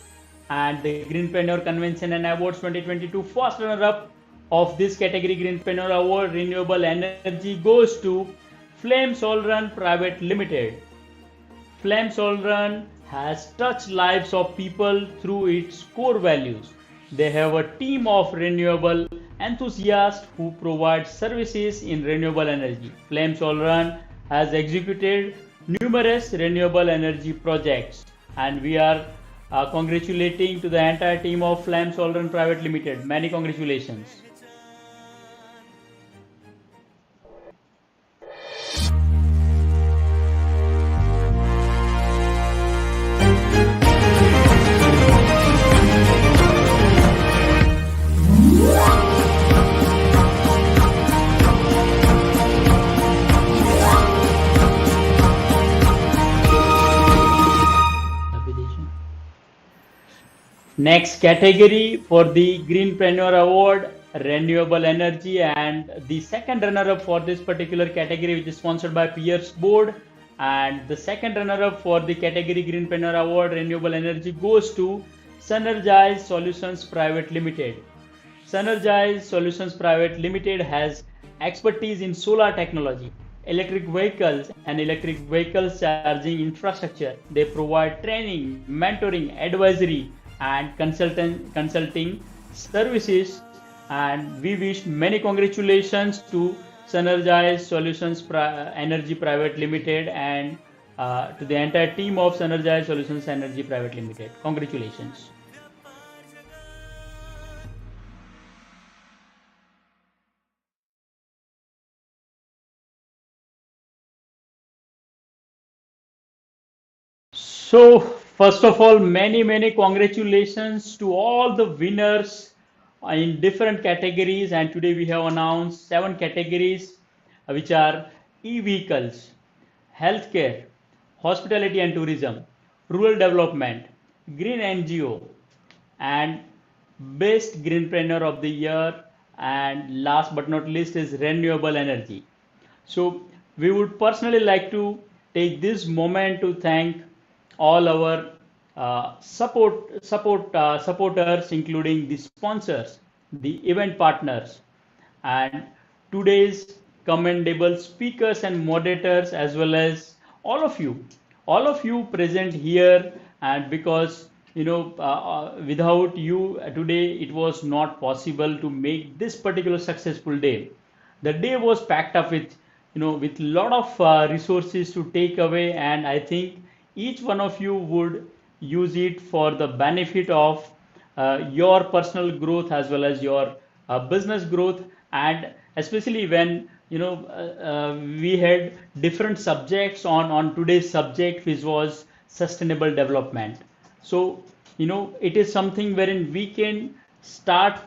and the Greenpreneur Convention and Awards 2022. First runner-up of this category Greenpreneur Award Renewable Energy goes to Flame Solrun Private Limited. Flame Solrun has touched lives of people through its core values. They have a team of renewable enthusiasts who provide services in renewable energy. Flame Solrun has executed numerous renewable energy projects, and we are congratulating to the entire team of Flame Solrun Private Limited. Many congratulations. Next category for the Greenpreneur Award Renewable Energy, and the second runner-up for this particular category, which is sponsored by Peers Board, and the second runner-up for the category Greenpreneur Award Renewable Energy goes to Synergize Solutions Private Limited. Synergize Solutions Private Limited has expertise in solar technology, electric vehicles and electric vehicles charging infrastructure. They provide training, mentoring, advisory and consulting services, and we wish many congratulations to Synergize Solutions Energy Private Limited and to the entire team of Synergize Solutions Energy Private Limited. Congratulations. So first of all, many congratulations to all the winners in different categories, and today we have announced 7 categories which are e-vehicles, healthcare, hospitality and tourism, rural development, green NGO, and best greenpreneur of the year, and last but not least is renewable energy. So we would personally like to take this moment to thank all our supporters, including the sponsors, the event partners, and today's commendable speakers and moderators, as well as all of you present here. And because without you today it was not possible to make this particular successful day. The day was packed up with with lot of resources to take away, and I think each one of you would use it for the benefit of your personal growth as well as your business growth, and especially when we had different subjects on today's subject, which was sustainable development. So it is something wherein we can start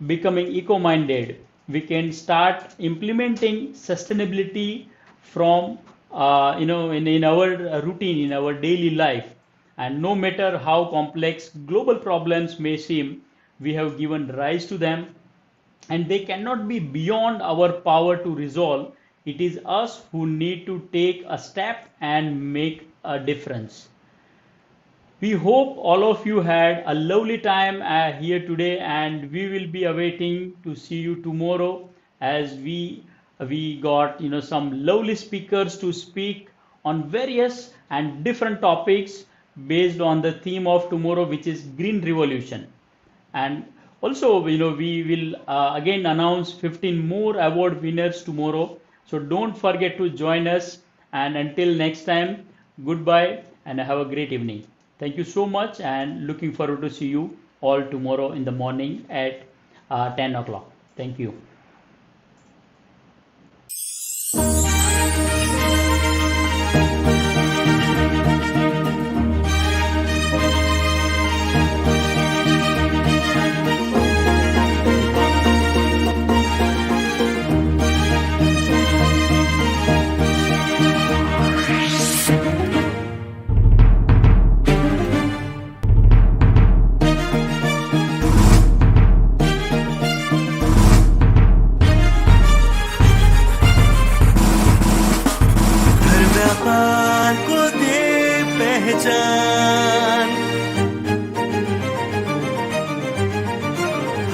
becoming eco-minded. We can start implementing sustainability from in our routine, in our daily life. And no matter how complex global problems may seem, we have given rise to them, and they cannot be beyond our power to resolve. It is us who need to take a step and make a difference. We hope all of you had a lovely time here today, and we will be awaiting to see you tomorrow as we we got some lovely speakers to speak on various and different topics based on the theme of tomorrow, which is green revolution. And also we will again announce 15 more award winners tomorrow, so don't forget to join us. And until next time, goodbye and have a great evening. Thank you so much, and looking forward to see you all tomorrow in the morning at 10 o'clock. Thank you. व्यापार को दे पहचान,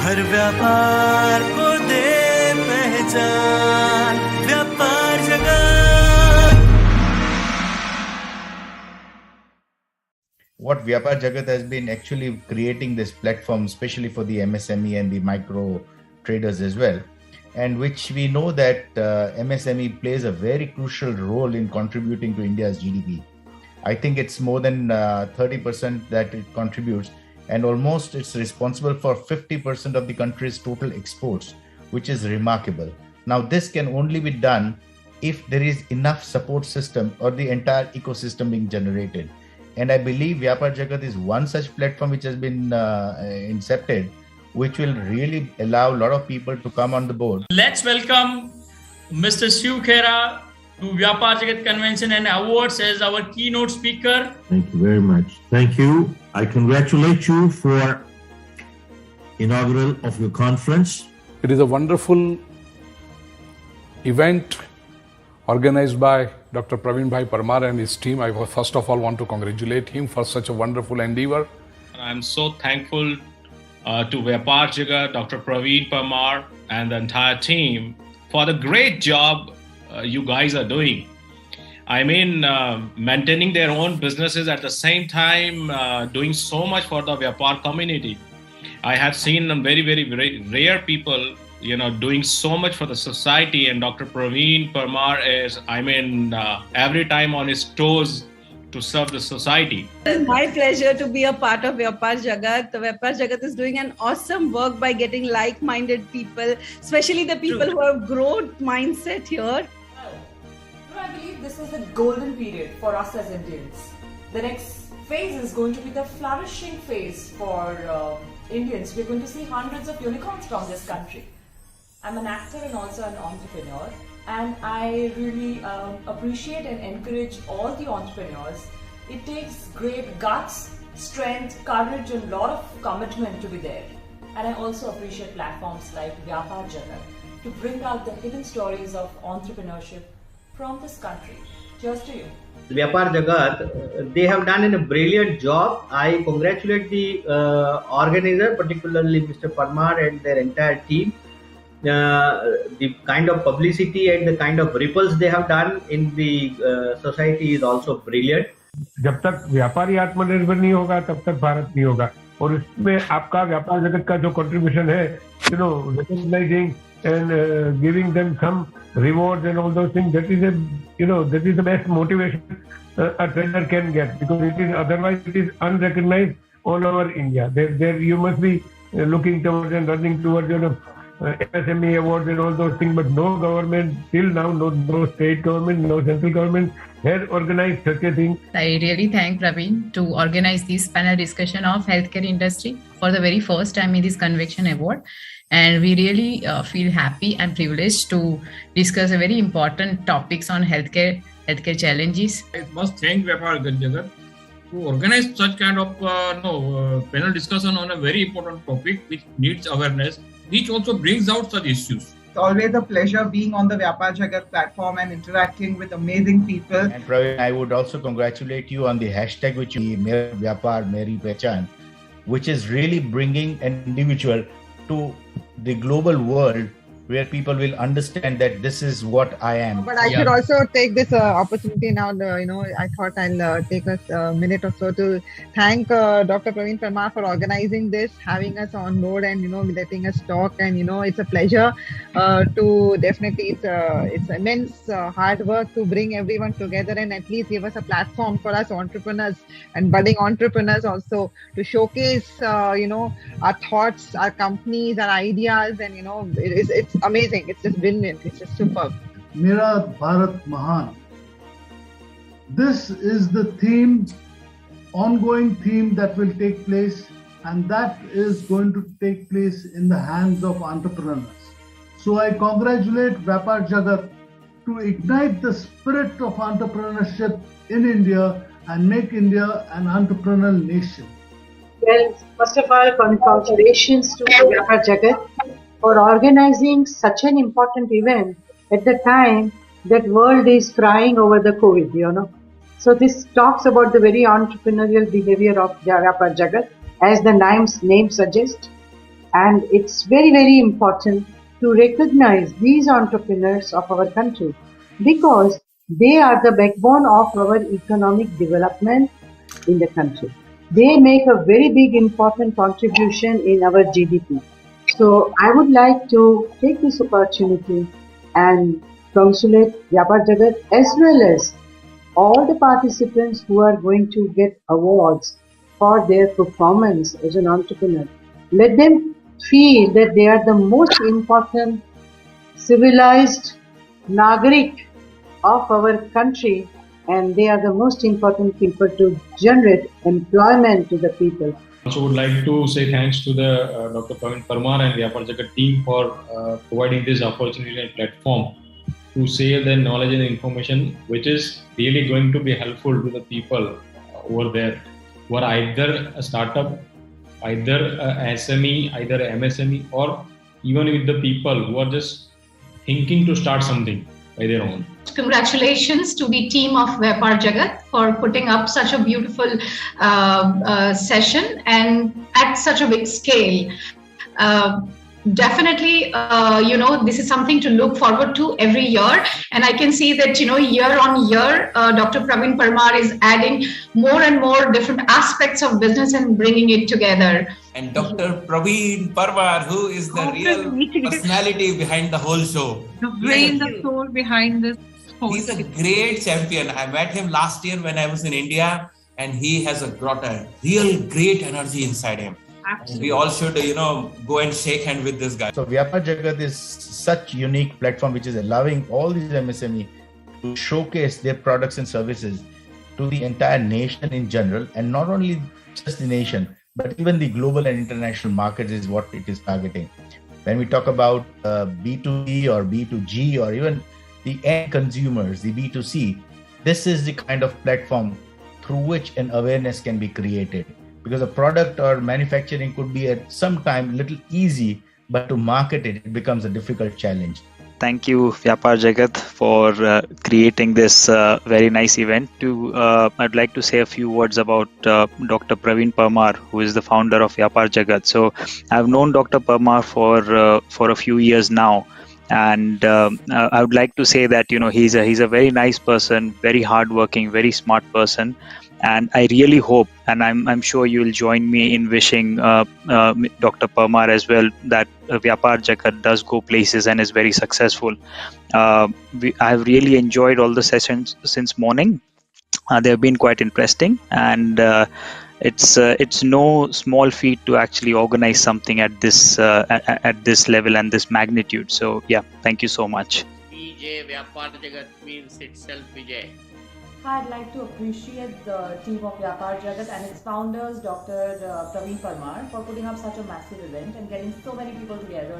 हर व्यापार को दे पहचान, व्यापार जगत। What VYAPAAR Jagat has been actually creating this platform, especially for the MSME and the micro traders as well, and which we know that MSME plays a very crucial role in contributing to India's GDP. I think it's more than 30% that it contributes, and almost it's responsible for 50% of the country's total exports, which is remarkable. Now, this can only be done if there is enough support system or the entire ecosystem being generated. And I believe VYAPAAR Jagat is one such platform which has been incepted, which will really allow a lot of people to come on the board. Let's welcome Mr. Shiv Khera to VYAPAAR Jagat Convention and Awards as our keynote speaker. Thank you very much. Thank you. I congratulate you for inaugural of your conference. It is a wonderful event organized by Dr. Praveen Bhai Parmar and his team. I first of all want to congratulate him for such a wonderful endeavor. I'm so thankful to VYAPAAR Jagat, Dr. Praveen Parmar and the entire team for the great job you guys are doing. I mean, maintaining their own businesses at the same time, doing so much for the VYAPAAR community. I have seen very, very rare people, doing so much for the society, and Dr. Praveen Parmar is, every time on his toes to serve the society. It's my pleasure to be a part of VYAPAAR Jagat. VYAPAAR Jagat is doing an awesome work by getting like-minded people, especially the people who have growth mindset here. I believe this is the golden period for us as Indians. The next phase is going to be the flourishing phase for Indians. We're going to see hundreds of unicorns from this country. I'm an actor and also an entrepreneur, and I really appreciate and encourage all the entrepreneurs. It takes great guts, strength, courage, and a lot of commitment to be there. And I also appreciate platforms like VYAPAAR Jagat to bring out the hidden stories of entrepreneurship from this country. Cheers to you. VYAPAAR Jagat, they have done a brilliant job. I congratulate the organizer, particularly Mr. Parmar and their entire team. The kind of publicity and the kind of ripples they have done in the society is also brilliant. जब तक व्यापारी आत्मनिर्भर नहीं होगा तब तक भारत नहीं होगा, और इसमें आपका व्यापार जगत का जो कंट्रीब्यूशन है, recognizing and giving them some rewards and all those things, that is the best motivation a trader can get, because otherwise it is unrecognized all over India. There you must be looking towards and running towards MSME awards and all those things, but no government till now, no state government, no central government has organized such a thing. I really thank Praveen to organize this panel discussion of healthcare industry for the very first time in this convention award, and we really feel happy and privileged to discuss a very important topics on healthcare challenges. I must thank VYAPAAR Jagat to organize such kind of panel discussion on a very important topic which needs awareness, which also brings out such issues. It's always a pleasure being on the VYAPAAR Jagat platform and interacting with amazing people. And Praveen, I would also congratulate you on the hashtag which you made, VYAPAAR Meri Pehchan, which is really bringing an individual to the global world where people will understand that this is what I am. But I should also take this opportunity now. I thought I'll take a minute or so to thank Dr. Praveen Parmar for organizing this, having us on board, and letting us talk. And it's a pleasure to definitely it's immense hard work to bring everyone together and at least give us a platform for us entrepreneurs and budding entrepreneurs also to showcase our thoughts, our companies, our ideas, and it's amazing. It's just brilliant. It's just superb. Mera Bharat Mahan. This is the theme, ongoing theme that will take place, and that is going to take place in the hands of entrepreneurs. So I congratulate VYAPAAR Jagat to ignite the spirit of entrepreneurship in India and make India an entrepreneurial nation. Well, first of all, congratulations to VYAPAAR Jagat for organizing such an important event at the time that world is crying over the COVID, So this talks about the very entrepreneurial behavior of VYAPAAR Jagat, as the name suggests. And it's very, very important to recognize these entrepreneurs of our country because they are the backbone of our economic development in the country. They make a very big important contribution in our GDP. So I would like to take this opportunity and congratulate VYAPAAR Jagat as well as all the participants who are going to get awards for their performance as an entrepreneur. Let them feel that they are the most important civilized Nagarik of our country and they are the most important people to generate employment to the people. I also would like to say thanks to the Dr. Praveen Parmar and VYAPAAR Jagat team for providing this opportunity and platform to share their knowledge and information, which is really going to be helpful to the people over there who are either a startup, either a SME, either a MSME, or even with the people who are just thinking to start something by their own. Congratulations to the team of VYAPAAR Jagat for putting up such a beautiful session and at such a big scale. Definitely, this is something to look forward to every year. And I can see that, year on year, Dr. Praveen Parmar is adding more and more different aspects of business and bringing it together. And Dr. Praveen Parmar, who is the real personality behind the whole show. The brain, the soul behind this whole He's a great champion. I met him last year when I was in India, and he has got a real great energy inside him. Absolutely. We all should, go and shake hand with this guy. So VYAPAAR Jagat is such unique platform which is allowing all these MSME to showcase their products and services to the entire nation in general, and not only just the nation, but even the global and international markets is what it is targeting. When we talk about B2B or B2G or even the end consumers, the B2C, this is the kind of platform through which an awareness can be created. Because a product or manufacturing could be at some time a little easy, but to market it, it becomes a difficult challenge. Thank you, VYAPAAR Jagat, for creating this very nice event. I'd like to say a few words about Dr. Praveen Parmar, who is the founder of VYAPAAR Jagat. So I've known Dr. Parmar for a few years now. And I would like to say that, he's a very nice person, very hardworking, very smart person. And I really hope, and I'm sure you'll join me in wishing Dr. Parmar as well, that VYAPAAR Jagat does go places and is very successful. I've really enjoyed all the sessions since morning. They've been quite interesting, and it's no small feat to actually organize something at this level and this magnitude. So yeah, thank you so much. Vijay VYAPAAR Jagat means itself Vijay. I'd like to appreciate the team of VYAPAAR Jagat and its founders, Dr. Praveen Parmar, for putting up such a massive event and getting so many people together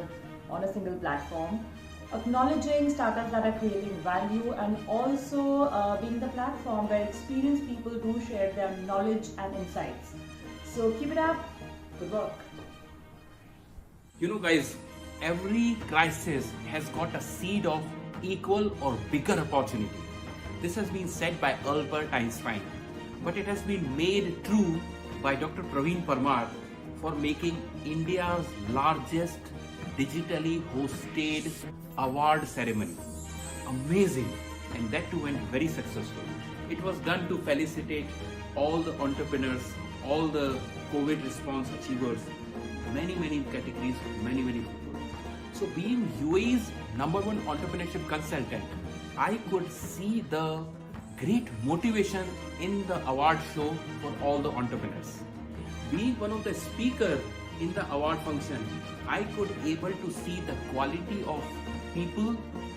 on a single platform, acknowledging startups that are creating value and also being the platform where experienced people do share their knowledge and insights. So keep it up. Good work. Guys, every crisis has got a seed of equal or bigger opportunity. This has been said by Albert Einstein, but it has been made true by Dr. Praveen Parmar for making India's largest digitally hosted award ceremony. Amazing, and that too went very successful. It was done to felicitate all the entrepreneurs, all the COVID response achievers, many categories, many people. So being UAE's #1 entrepreneurship consultant, I could see the great motivation in the award show for all the entrepreneurs. Being one of the speakers in the award function, I could able to see the quality of people,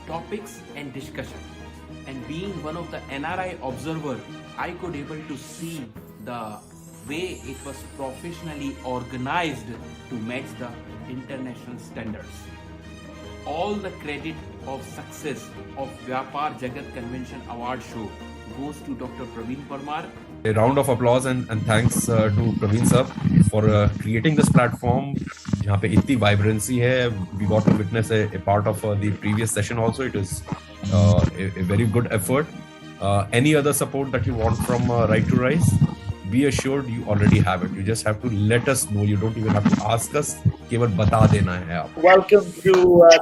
topics and discussion. And being one of the NRI observer, I could able to see the way it was professionally organized to match the international standards. All the credit of success of VYAPAAR JAGAT Convention Award show goes to Dr. Praveen Parmar. A round of applause and thanks to Praveen sir for creating this platform जहाँ पे इतनी vibrancy है. We got to witness a part of the previous session also. It is a very good effort. Any other support that you want from Right to Rise, be assured you already have it. You just have to let us know. You don't even have to ask us. केवल बता देना है आप. Welcome to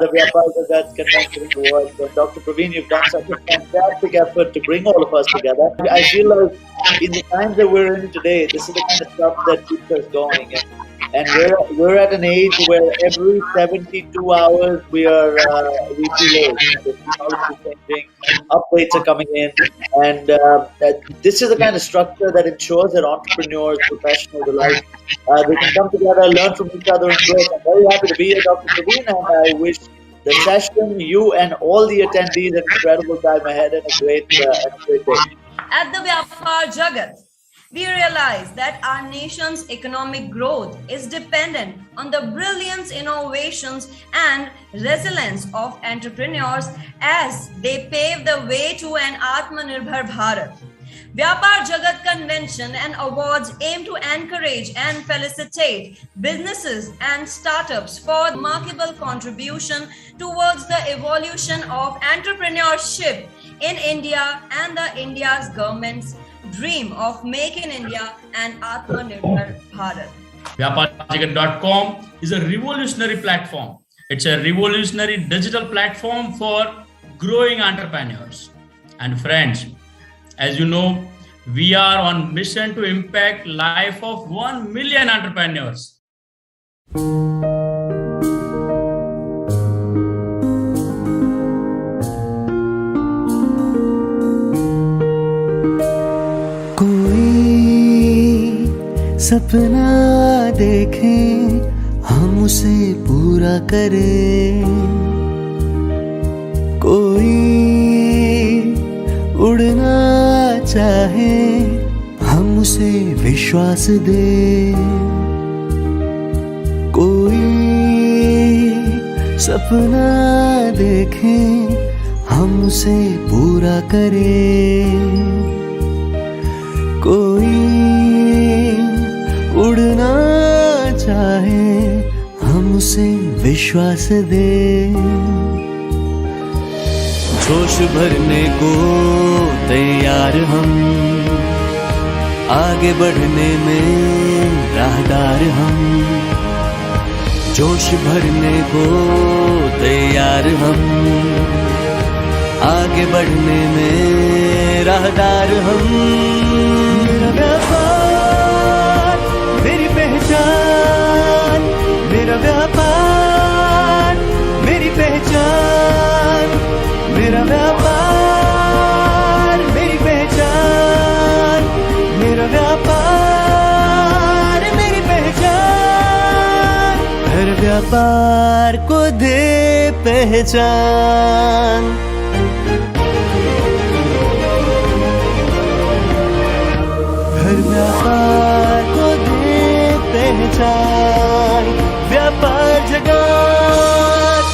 the VYAPAAR JAGAT Convention Awards. Dr. Praveen, you've done such a fantastic effort to bring all of us together. I feel like in the times that we're in today, this is the kind of stuff that keeps us going. And we're at an age where every 72 hours we feel old. The technology is changing, updates are coming in, and this is the kind of structure that ensures that entrepreneurs, professionals alike, they can come together, learn from each other, and grow. I'm very happy to be here, Dr. Praveen, and I wish the session, you and all the attendees, an incredible time ahead and a great day. At the VYAPAAR JAGAT, we realize that our nation's economic growth is dependent on the brilliance, innovations, and resilience of entrepreneurs as they pave the way to an Aatma Nirbhar Bharat. VYAPAAR JAGAT Convention and Awards aim to encourage and felicitate businesses and startups for remarkable contribution towards the evolution of entrepreneurship in India and the India's government's dream of Make in India and Aatma Nirbhar Bharat. VYAPAARJagat.com is a revolutionary platform. It's a revolutionary digital platform for growing entrepreneurs. And friends, as you know, we are on mission to impact life of 1 million entrepreneurs. सपना देखें हम उसे पूरा करें, कोई उड़ना चाहे हम उसे विश्वास दे, कोई सपना देखें हम उसे पूरा करें, कोई उड़ना चाहे हम उसे विश्वास दे, जोश भरने को तैयार हम, आगे बढ़ने में राहदार हम, जोश भरने को तैयार हम, आगे बढ़ने में राहदार हम। मेरा व्यापार मेरी पहचान, मेरा व्यापार मेरी पहचान, मेरा व्यापार मेरी पहचान, मेरा व्यापार मेरी पहचान, हर व्यापार को दे पहचान। हर व्यापार को दे पहचान, व्यापार जगत।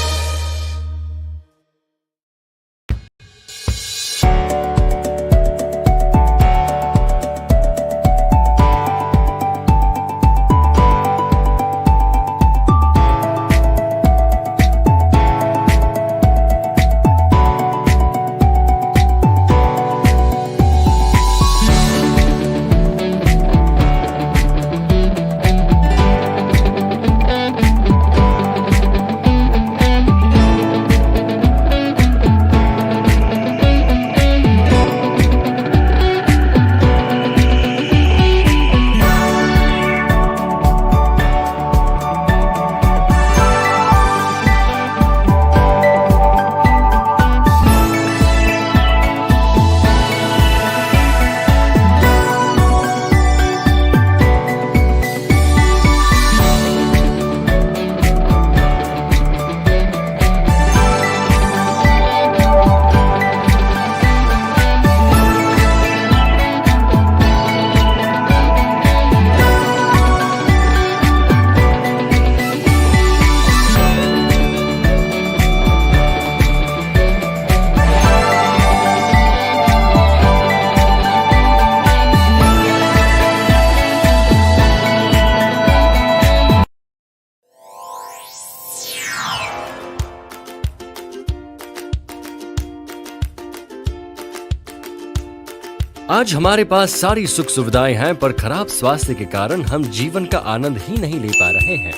आज हमारे पास सारी सुख सुविधाएं हैं, पर खराब स्वास्थ्य के कारण हम जीवन का आनंद ही नहीं ले पा रहे हैं।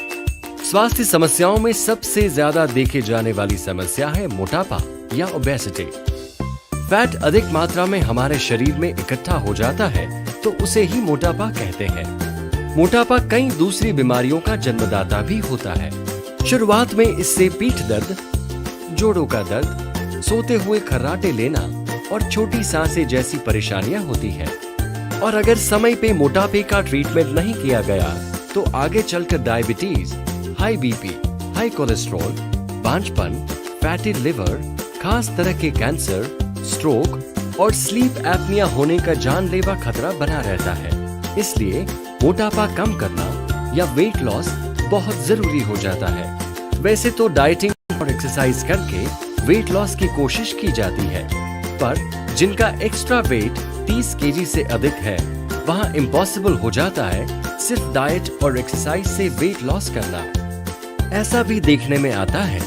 स्वास्थ्य समस्याओं में सबसे ज्यादा देखे जाने वाली समस्या है मोटापा या ओबेसिटी। फैट अधिक मात्रा में हमारे शरीर में इकट्ठा हो जाता है तो उसे ही मोटापा कहते हैं। मोटापा कई दूसरी बीमारियों का जन्मदाता भी होता है। शुरुआत में इससे पीठ दर्द, जोड़ों का दर्द, सोते हुए खर्राटे लेना और छोटी सांसें जैसी परेशानियां होती हैं। और अगर समय पे मोटापे का ट्रीटमेंट नहीं किया गया तो आगे चलकर diabetes, high BP, high cholesterol, बांझपन, फैटी लिवर, खास तरह के कैंसर, स्ट्रोक और स्लीप एपनिया होने का जानलेवा खतरा बना रहता है। इसलिए मोटापा कम करना या वेट लॉस बहुत जरूरी हो जाता है। वैसे तो डाइटिंग और एक्सरसाइज करके वेट लॉस की कोशिश की जाती है, पर जिनका एक्स्ट्रा वेट 30 केजी से अधिक है वहाँ इम्पॉसिबल हो जाता है सिर्फ डाइट और एक्सरसाइज से वेट लॉस करना। ऐसा भी देखने में आता है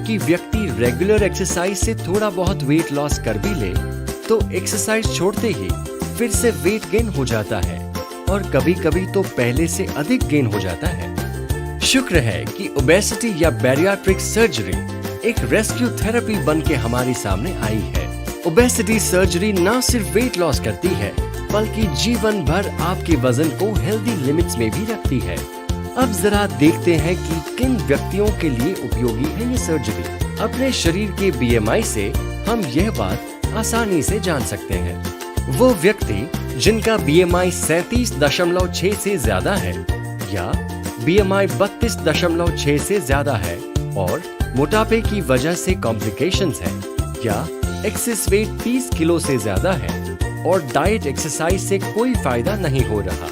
कि व्यक्ति रेगुलर एक्सरसाइज से थोड़ा बहुत वेट लॉस कर भी ले तो एक्सरसाइज छोड़ते ही फिर से वेट गेन हो जाता है और कभी कभी तो पहले से अधिक गेन हो जाता है। शुक्र है कि ओबेसिटी या बैरियाट्रिक सर्जरी एक रेस्क्यू थेरेपी बन के हमारे सामने आई है। ओबेसिटी सर्जरी न सिर्फ वेट लॉस करती है बल्कि जीवन भर आपके वजन को हेल्दी लिमिट्स में भी रखती है। अब जरा देखते हैं कि किन व्यक्तियों के लिए उपयोगी है ये सर्जरी। अपने शरीर के बीएमआई से हम यह बात आसानी से जान सकते हैं। वो व्यक्ति जिनका बीएमआई 37.6 से ज्यादा है या बीएमआई 32.6 से ज्यादा है और मोटापे की वजह से कॉम्प्लिकेशंस है या एक्सेस वेट 30 किलो से ज्यादा है और डाइट एक्सरसाइज से कोई फायदा नहीं हो रहा,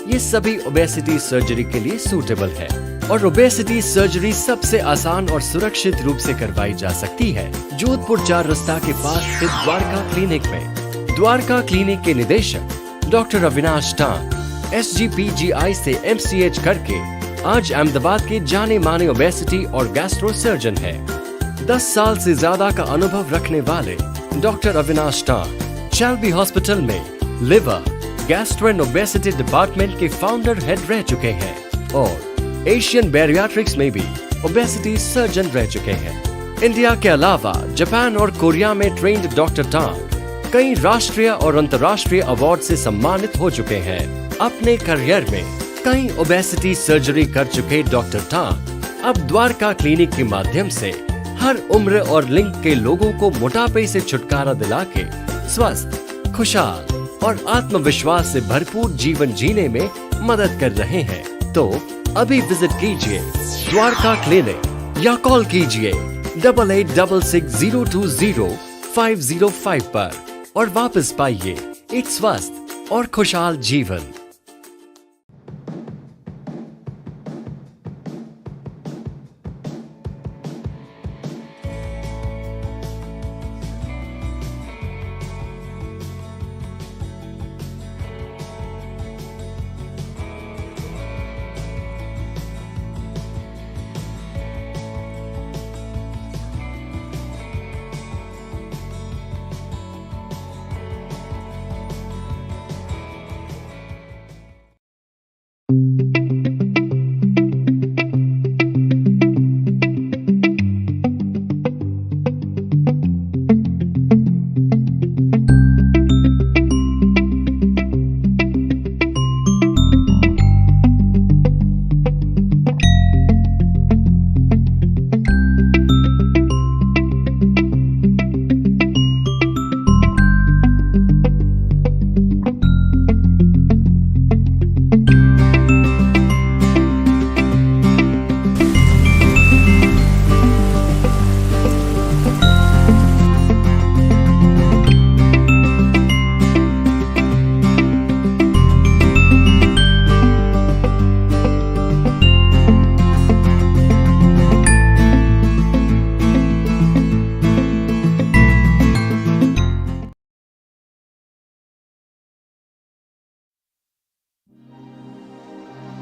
ये सभी ओबेसिटी सर्जरी के लिए सूटेबल है। और ओबेसिटी सर्जरी सबसे आसान और सुरक्षित रूप से करवाई जा सकती है जोधपुर 4 रास्ता के पास स्थित द्वारका क्लिनिक में। द्वारका क्लिनिक के निदेशक डॉक्टर अविनाश टांग SGPGI से MCH करके आज अहमदाबाद के जाने माने ओबेसिटी और गैस्ट्रो सर्जन है। 10 साल से ज्यादा का अनुभव रखने वाले डॉक्टर अविनाश टांग शैल्बी हॉस्पिटल में liver, gastro and obesity department के फाउंडर हेड रह चुके हैं और एशियन बैरियाट्रिक्स में भी ओबेसिटी सर्जन रह चुके हैं। इंडिया के अलावा जापान और कोरिया में ट्रेंड डॉक्टर टांग कई राष्ट्रीय और अंतर्राष्ट्रीय अवार्ड से सम्मानित हो चुके हैं। अपने करियर में कई ओबेसिटी सर्जरी कर चुके डॉक्टर टांग अब द्वारका क्लिनिक के माध्यम से हर उम्र और लिंग के लोगों को मोटापे से छुटकारा दिला के स्वस्थ, खुशहाल और आत्मविश्वास से भरपूर जीवन जीने में मदद कर रहे हैं। तो अभी विजिट कीजिए द्वारका क्लिनिक या कॉल कीजिए 8866020505 पर और वापस पाइए एक स्वस्थ और खुशहाल जीवन।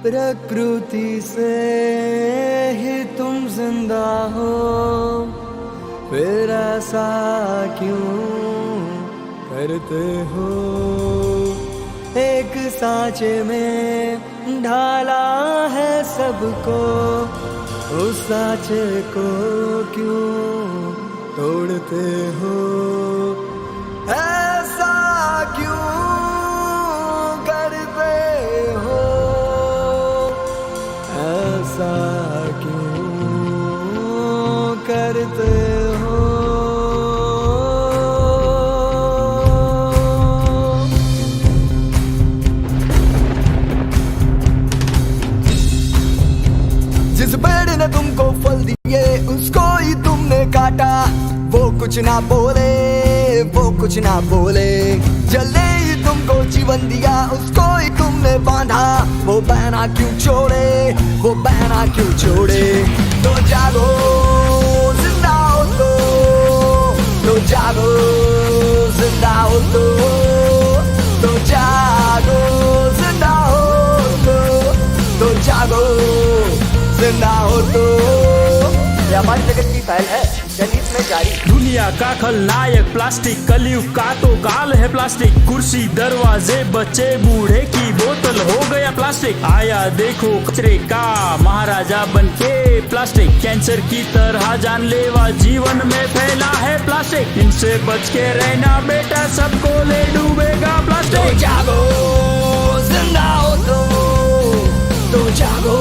प्रकृति से ही तुम जिंदा हो, फिर ऐसा क्यों करते हो। एक सांचे में ढाला है सबको, उस सांचे को क्यों तोड़ते हो? ऐसा क्यों करते हो? ऐसा क्यों करते हो? जिस पेड़ ने तुमको फल दिए उसको ही तुमने काटा, वो कुछ ना बोले, वो कुछ ना बोले। जल्दे ही तुमको जीवन दिया उसको ही तुमने बांधा, वो बहना क्यों छोड़े, वो बहना क्यों छोड़े? तो जागो जिंदा हो तो जागो जिंदा हो तो जागो जिंदा हो तो जागो जिंदा हो तो। व्यापार जगत की पहल है जनहित में जारी। दुनिया का खलनायक प्लास्टिक, कलयुग का तो काल है प्लास्टिक। कुर्सी दरवाजे बच्चे बूढ़े की बोतल हो गया प्लास्टिक। आया देखो कचरे का महाराजा बनके प्लास्टिक। कैंसर की तरह जानलेवा जीवन में फैला है प्लास्टिक। इनसे बच के रहना बेटा, सबको ले डूबेगा प्लास्टिक। तो जागो जिंदा हो तो जागो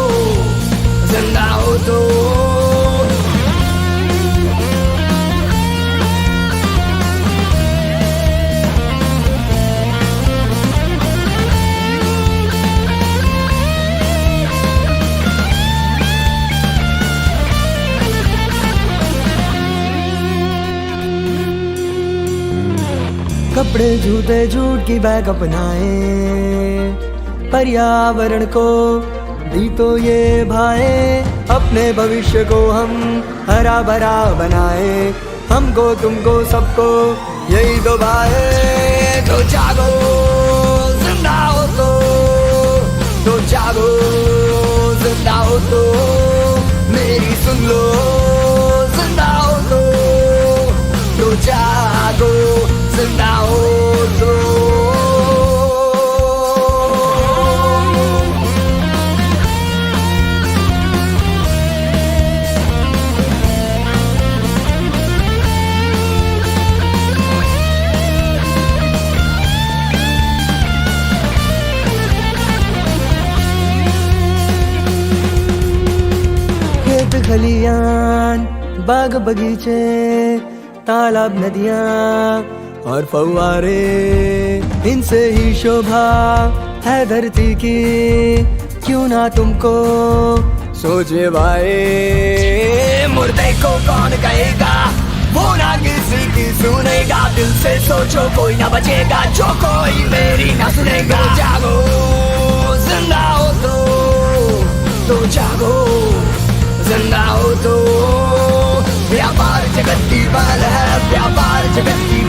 जिंदा हो तो। कपड़े जूते जूट की बैग अपनाए, पर्यावरण को दी तो ये भाए। अपने भविष्य को हम हरा भरा बनाए, हमको तुमको सबको यही तो भाए। तो जागो जिंदा हो तो जागो जिंदा हो तो मेरी सुन लो, जिंदा हो तो जागो जिंदा हो तो। खेत खलियान बाग बगीचे तालाब नदियाँ और फव्वारे, इनसे ही शोभा है धरती की। क्यों ना तुमको सोचे भाई, मुर्दे को कौन कहेगा, वो ना किसी की सुनेगा। दिल से सोचो कोई ना बचेगा, जो कोई मेरी ना सुनेगा। जागो जिंदा हो तो जागो जिंदा हो तो। व्यापार जगत की पहल है, व्यापार जगत की